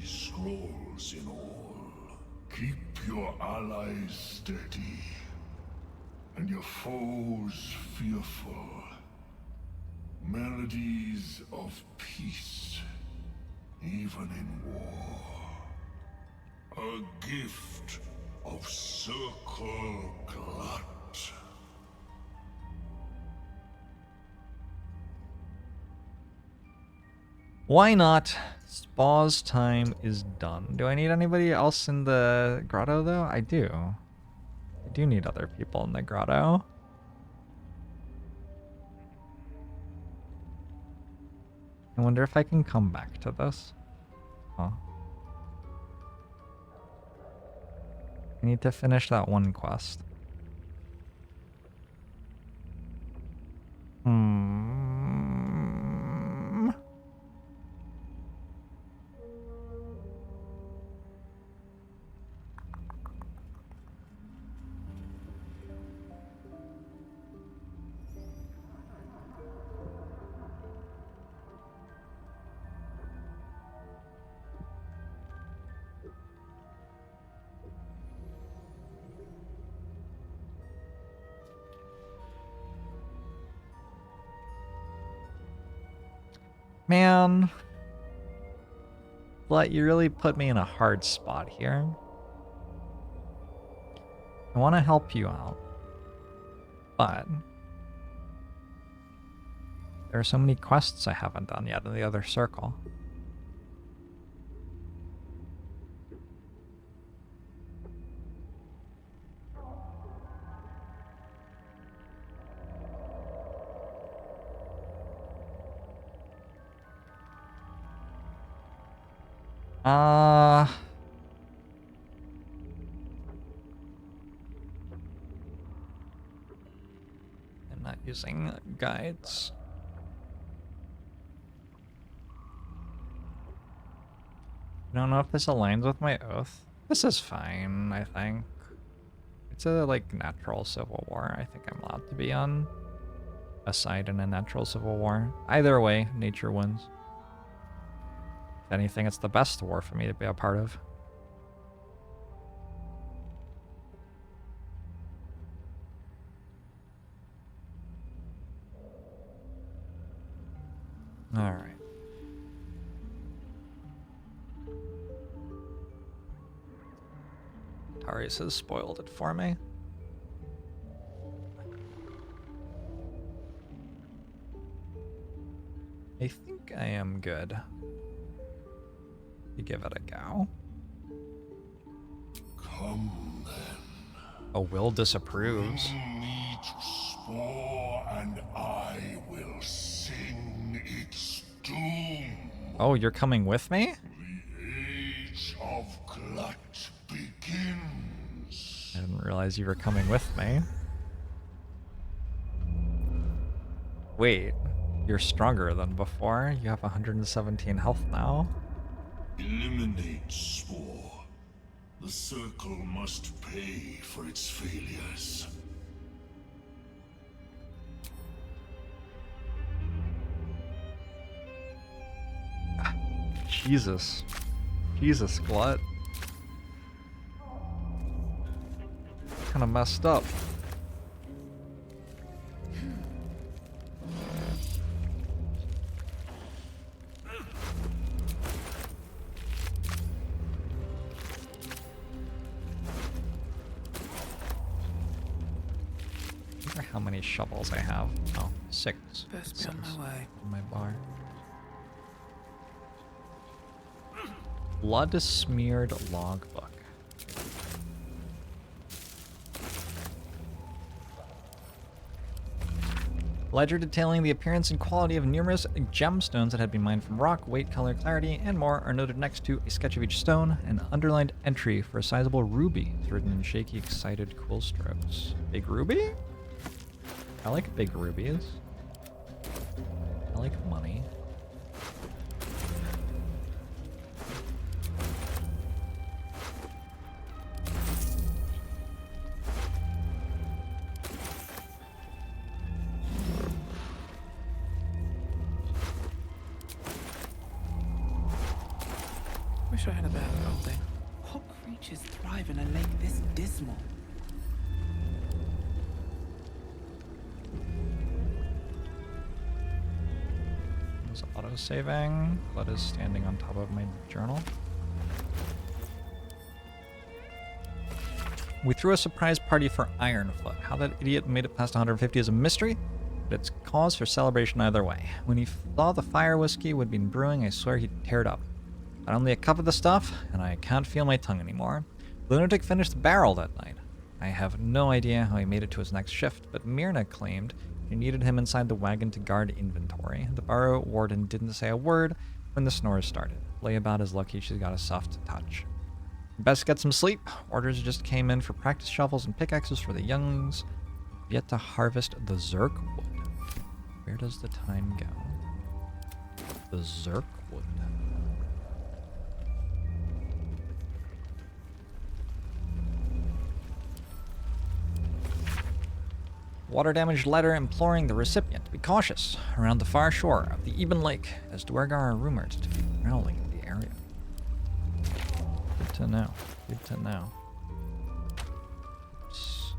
Keep your allies steady, and your foes fearful. Melodies of peace, even in war. A gift of Circle Glut. Why not? Spaw's time is done. Do I need anybody else in the grotto, though? I do. I do need other people in the grotto. I wonder if I can come back to this. Huh. I need to finish that one quest. Man. But you really put me in a hard spot here. I want to help you out. But there are so many quests I haven't done yet in the other circle. I'm not using guides. I don't know if this aligns with my oath. This is fine, I think. It's a, like, natural civil war. I think I'm allowed to be on a side in a natural civil war. Either way, nature wins. If anything, it's the best war for me to be a part of. Alright. Tarius has spoiled it for me. I think I am good. You give it a go. Come then. Oh, Will disapproves. Bring me to Spore, and I will sing its doom. Oh, you're coming with me? The Age of Glut begins. I didn't realize you were coming with me. Wait, you're stronger than before. You have 117 health now. Eliminate Spore. The Circle must pay for its failures. Jesus. Jesus, Glut. Kind of messed up. I wonder how many shovels I have. Oh, 6. Best be on my way. On my bar. Blood-smeared logbook. Ledger detailing the appearance and quality of numerous gemstones that had been mined from rock, weight, color, clarity, and more are noted next to a sketch of each stone, an underlined entry for a sizable ruby, written in shaky, excited, cool strokes. Big ruby? I like big rubies. I like money. Wish I had a better building. What creature creatures thrive in a lake this dismal? Is auto-saving. Blood is standing on top of my journal. We threw a surprise party for Ironfoot. How that idiot made it past 150 is a mystery, but it's cause for celebration either way. When he saw the fire whiskey would been brewing, I swear he'd tear it up. Not only a cup of the stuff, and I can't feel my tongue anymore. Lunatic finished the barrel that night. I have no idea how he made it to his next shift, but Myrna claimed she needed him inside the wagon to guard inventory. The bar warden didn't say a word when the snores started. Layabout is lucky she's got a soft touch. Best get some sleep. Orders just came in for practice shovels and pickaxes for the younglings. Yet to harvest the Zerk wood. Where does the time go? The Zerk wood. Water damaged letter imploring the recipient to be cautious around the far shore of the Eben Lake, as Dwergar are rumored to be prowling in the area. Good to know. Good to know. Oops.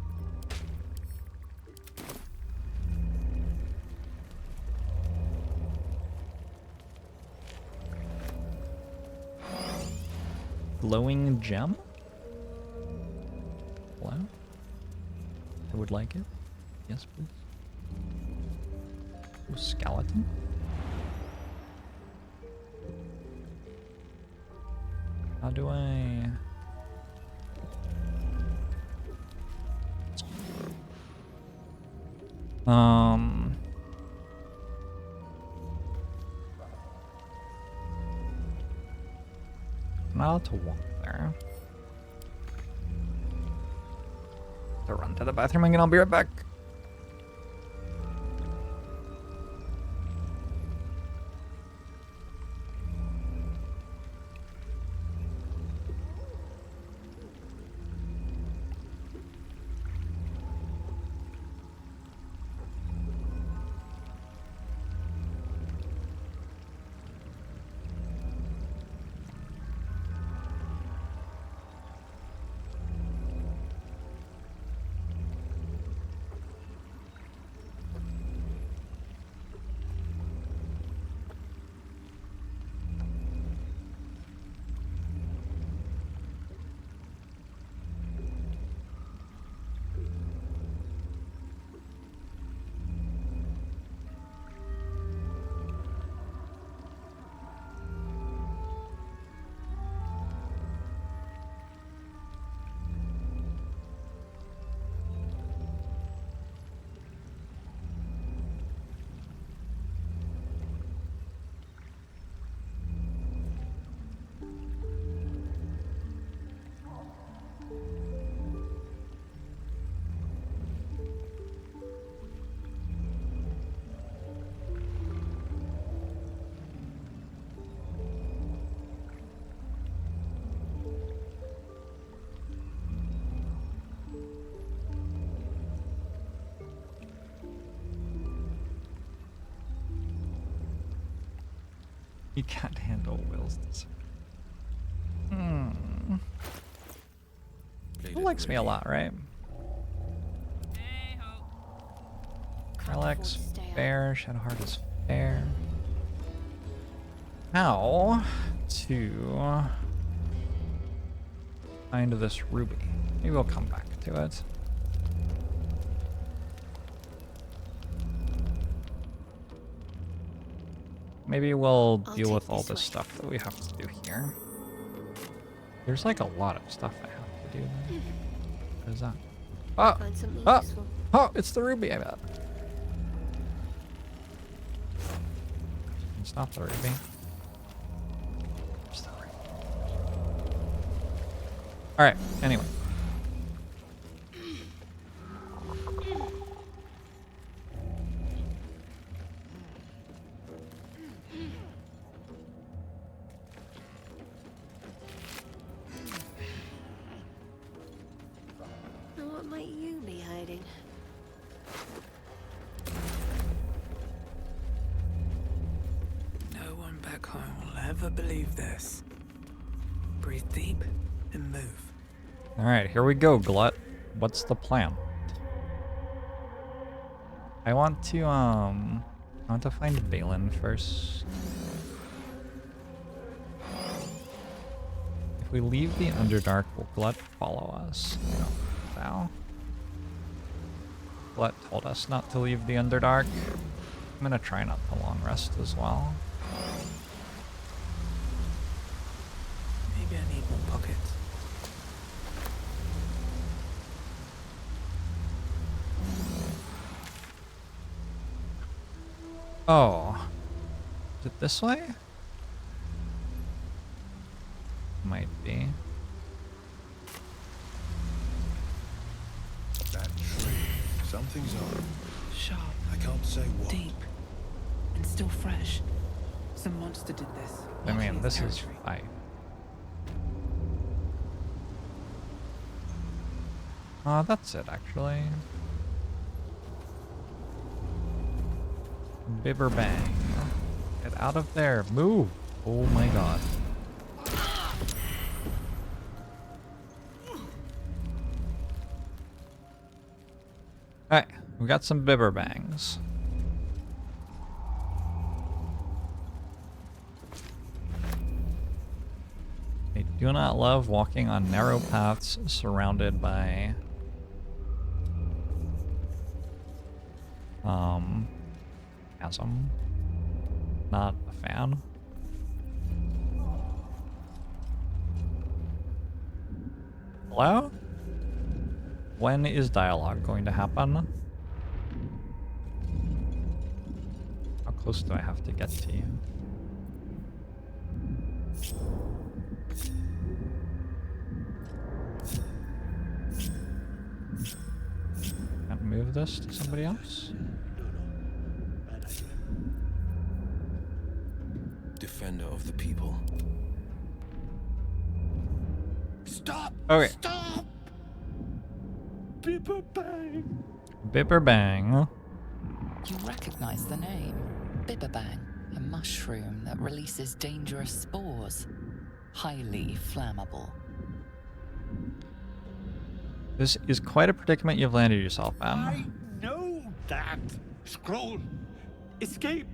Glowing gem? Hello? I would like it. Yes, please. Oh, skeleton? How do I... I'm not allowed to walk there. To run to the bathroom and I'll be right back. You can't handle Will's decision. He likes me a lot, right? Alex, fair. Shadowheart is fair. How to find this ruby? Maybe we'll come back to it. Maybe we'll deal with all this stuff that we have to do here. There's like a lot of stuff I have to do. What is that? Oh! Oh! Oh! It's the ruby, I bet. It's not the ruby. It's the ruby. Alright, anyway. What might you be hiding? No one back home will ever believe this. Breathe deep and move. Alright, here we go, Glut. What's the plan? I want to find Balin first. If we leave the Underdark, will Glut follow us? Now. Glut told us not to leave the Underdark. I'm gonna try not to long rest as well. Maybe I need more pockets. Oh. Is it this way? Might be. That tree. Something's on. Sharp. I can't say what. Deep. And still fresh. Some monster did this. I mean, Walking this its is territory. fine. That's it, actually. Bibber bang. Get out of there. Move. Oh my god. Alright, we got some bibber bangs. I do not love walking on narrow paths surrounded by chasm. Not a fan. Hello? When is dialogue going to happen? How close do I have to get to you? Can't move this to somebody else? Defender of the people. Stop! Okay. Stop! Bibber bang! Bibber bang. You recognize the name. Bibberbang, a mushroom that releases dangerous spores. Highly flammable. This is quite a predicament you've landed yourself in. I know that. Scroll. Escape.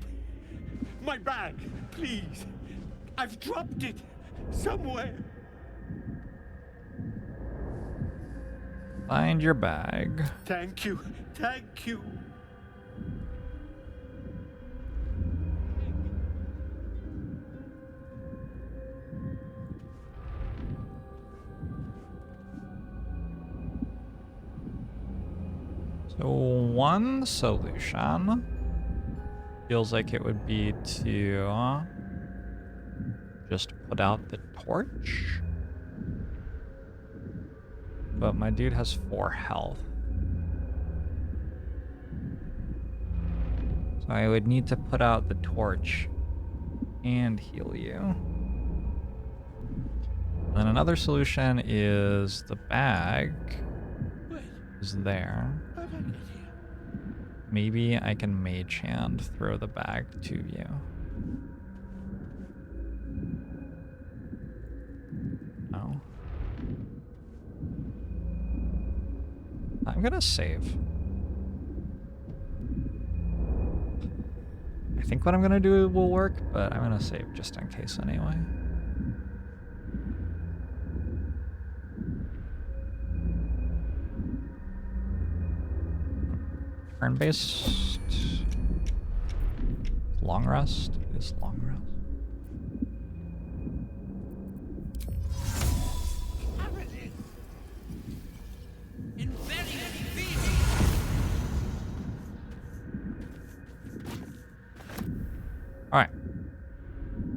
My bag, please. I've dropped it somewhere. Find your bag. Thank you. Thank you. So one solution feels like it would be to just put out the torch. But my dude has 4 health. So I would need to put out the torch and heal you. Then another solution is the bag is there. Maybe I can mage hand throw the bag to you. No. I'm gonna save. I think what I'm gonna do will work, but I'm gonna save just in case anyway. Turn-based. Long rest is long rest. Alright.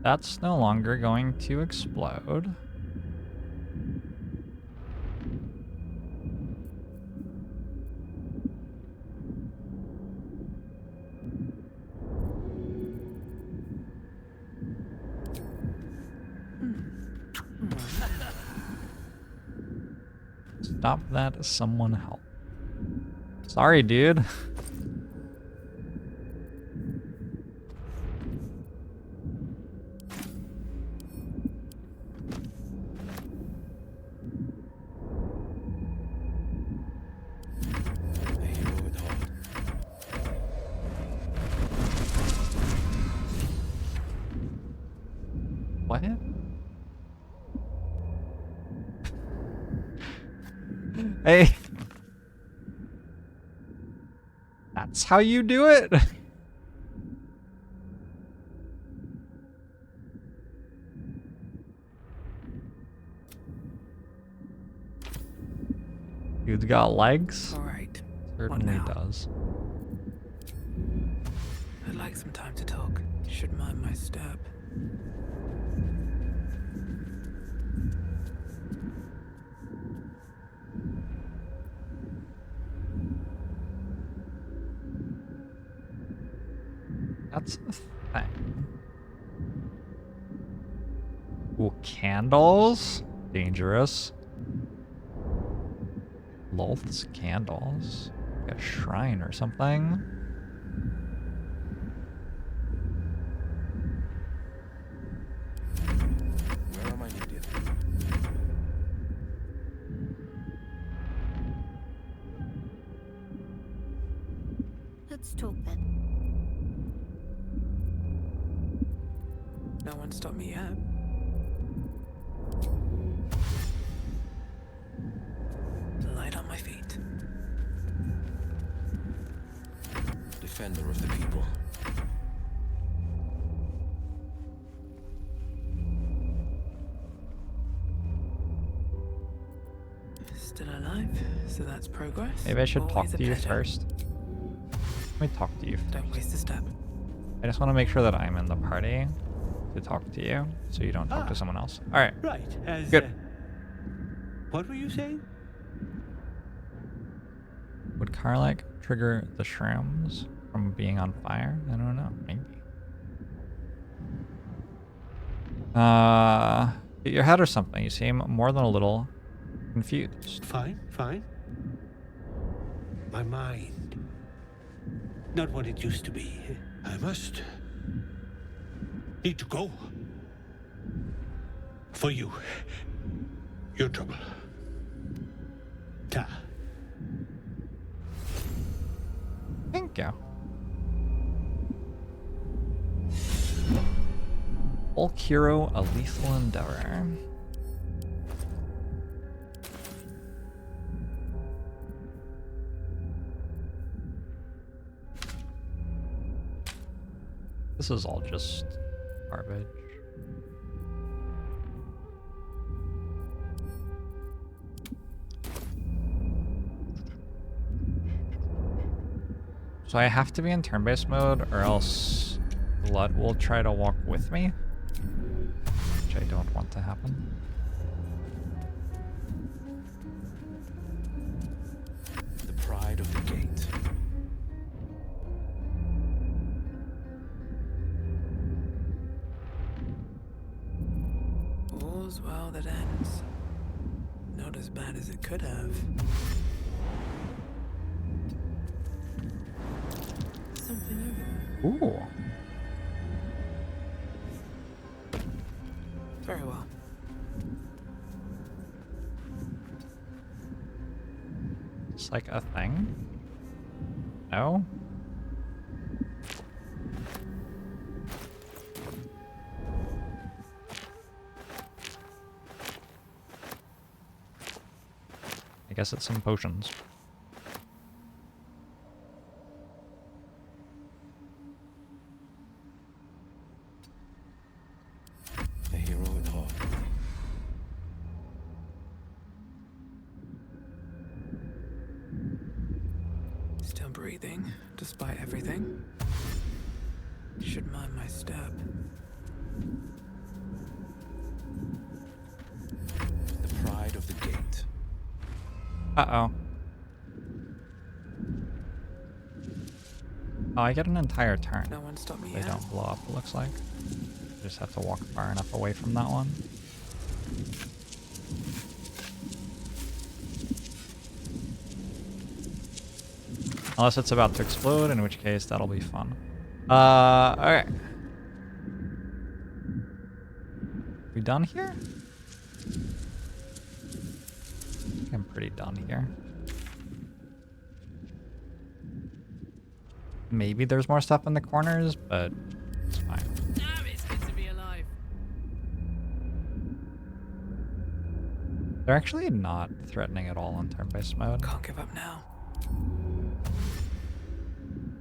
That's no longer going to explode. Stop that, someone help. Sorry, dude. Hey. That's how you do it? Dude's got legs? All right. Certainly does. I'd like some time to talk. Should mind my step. That's a thing. Ooh, candles? Dangerous. Lolth's candles. Like a shrine or something. Where am I needed? Let's talk then. No one stopped me yet. Light on my feet. Defender of the people. Still alive, so that's progress. Maybe I should talk Always a to you pleasure. first. Let me talk to you. Don't waste a step. I just want to make sure that I'm in the party to talk to you, so you don't talk to someone else. All right. Right. As, Good. What were you saying? Would Karlach trigger the shrooms from being on fire? I don't know. Maybe. Get your head or something. You seem more than a little confused. Fine, fine. My mind. Not what it used to be. I must need to go. For you. Your trouble. Ta. Thank you. Bulk hero, a lethal endeavor. This is all just garbage. So I have to be in turn-based mode, or else Blood will try to walk with me, which I don't want to happen. The pride of the gate. All's well that ends. Not as bad as it could have. Something over there. Ooh. Very well. It's like a thing? No? I guess it's some potions. A hero at heart. Still breathing, despite everything. Should mind my step. The pride of the gate. Uh-oh. Oh, I get an entire turn. No one stopped me They yet. don't blow up, it looks like. Just have to walk far enough away from that one. Unless it's about to explode, in which case that'll be fun. Okay. We done here? I think I'm pretty done here. Maybe there's more stuff in the corners, but it's fine. Damn, it's good to be alive. They're actually not threatening at all on turn-based mode. Can't give up now.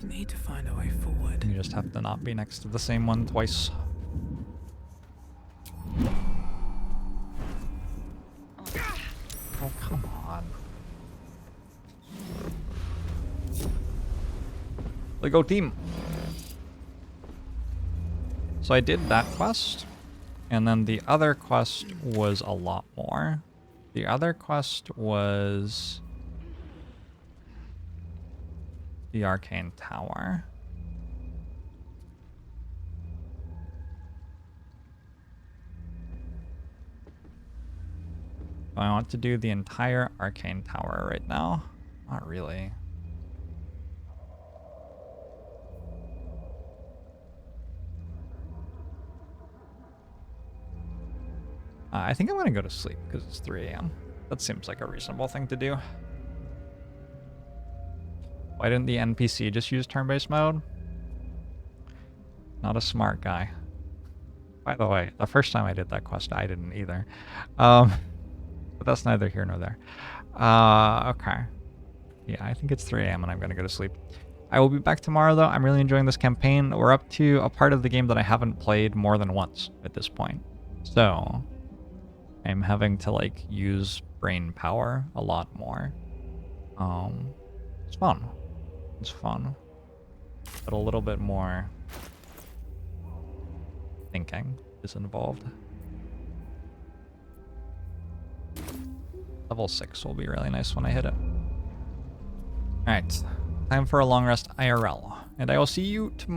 Need to find a way forward. You just have to not be next to the same one twice. Oh, come on. Lego team. So I did that quest, and then the other quest was a lot more. The other quest was the Arcane Tower. Do I want to do the entire Arcane Tower right now? Not really. I think I'm going to go to sleep because it's 3 a.m. That seems like a reasonable thing to do. Why didn't the NPC just use turn-based mode? Not a smart guy. By the way, the first time I did that quest, I didn't either. But that's neither here nor there. Okay. Yeah, I think it's 3 a.m. and I'm going to go to sleep. I will be back tomorrow, though. I'm really enjoying this campaign. We're up to a part of the game that I haven't played more than once at this point. So I'm having to, like, use brain power a lot more. It's fun. It's fun. But a little bit more thinking is involved. Level 6 will be really nice when I hit it. Alright. Time for a long rest IRL. And I will see you tomorrow.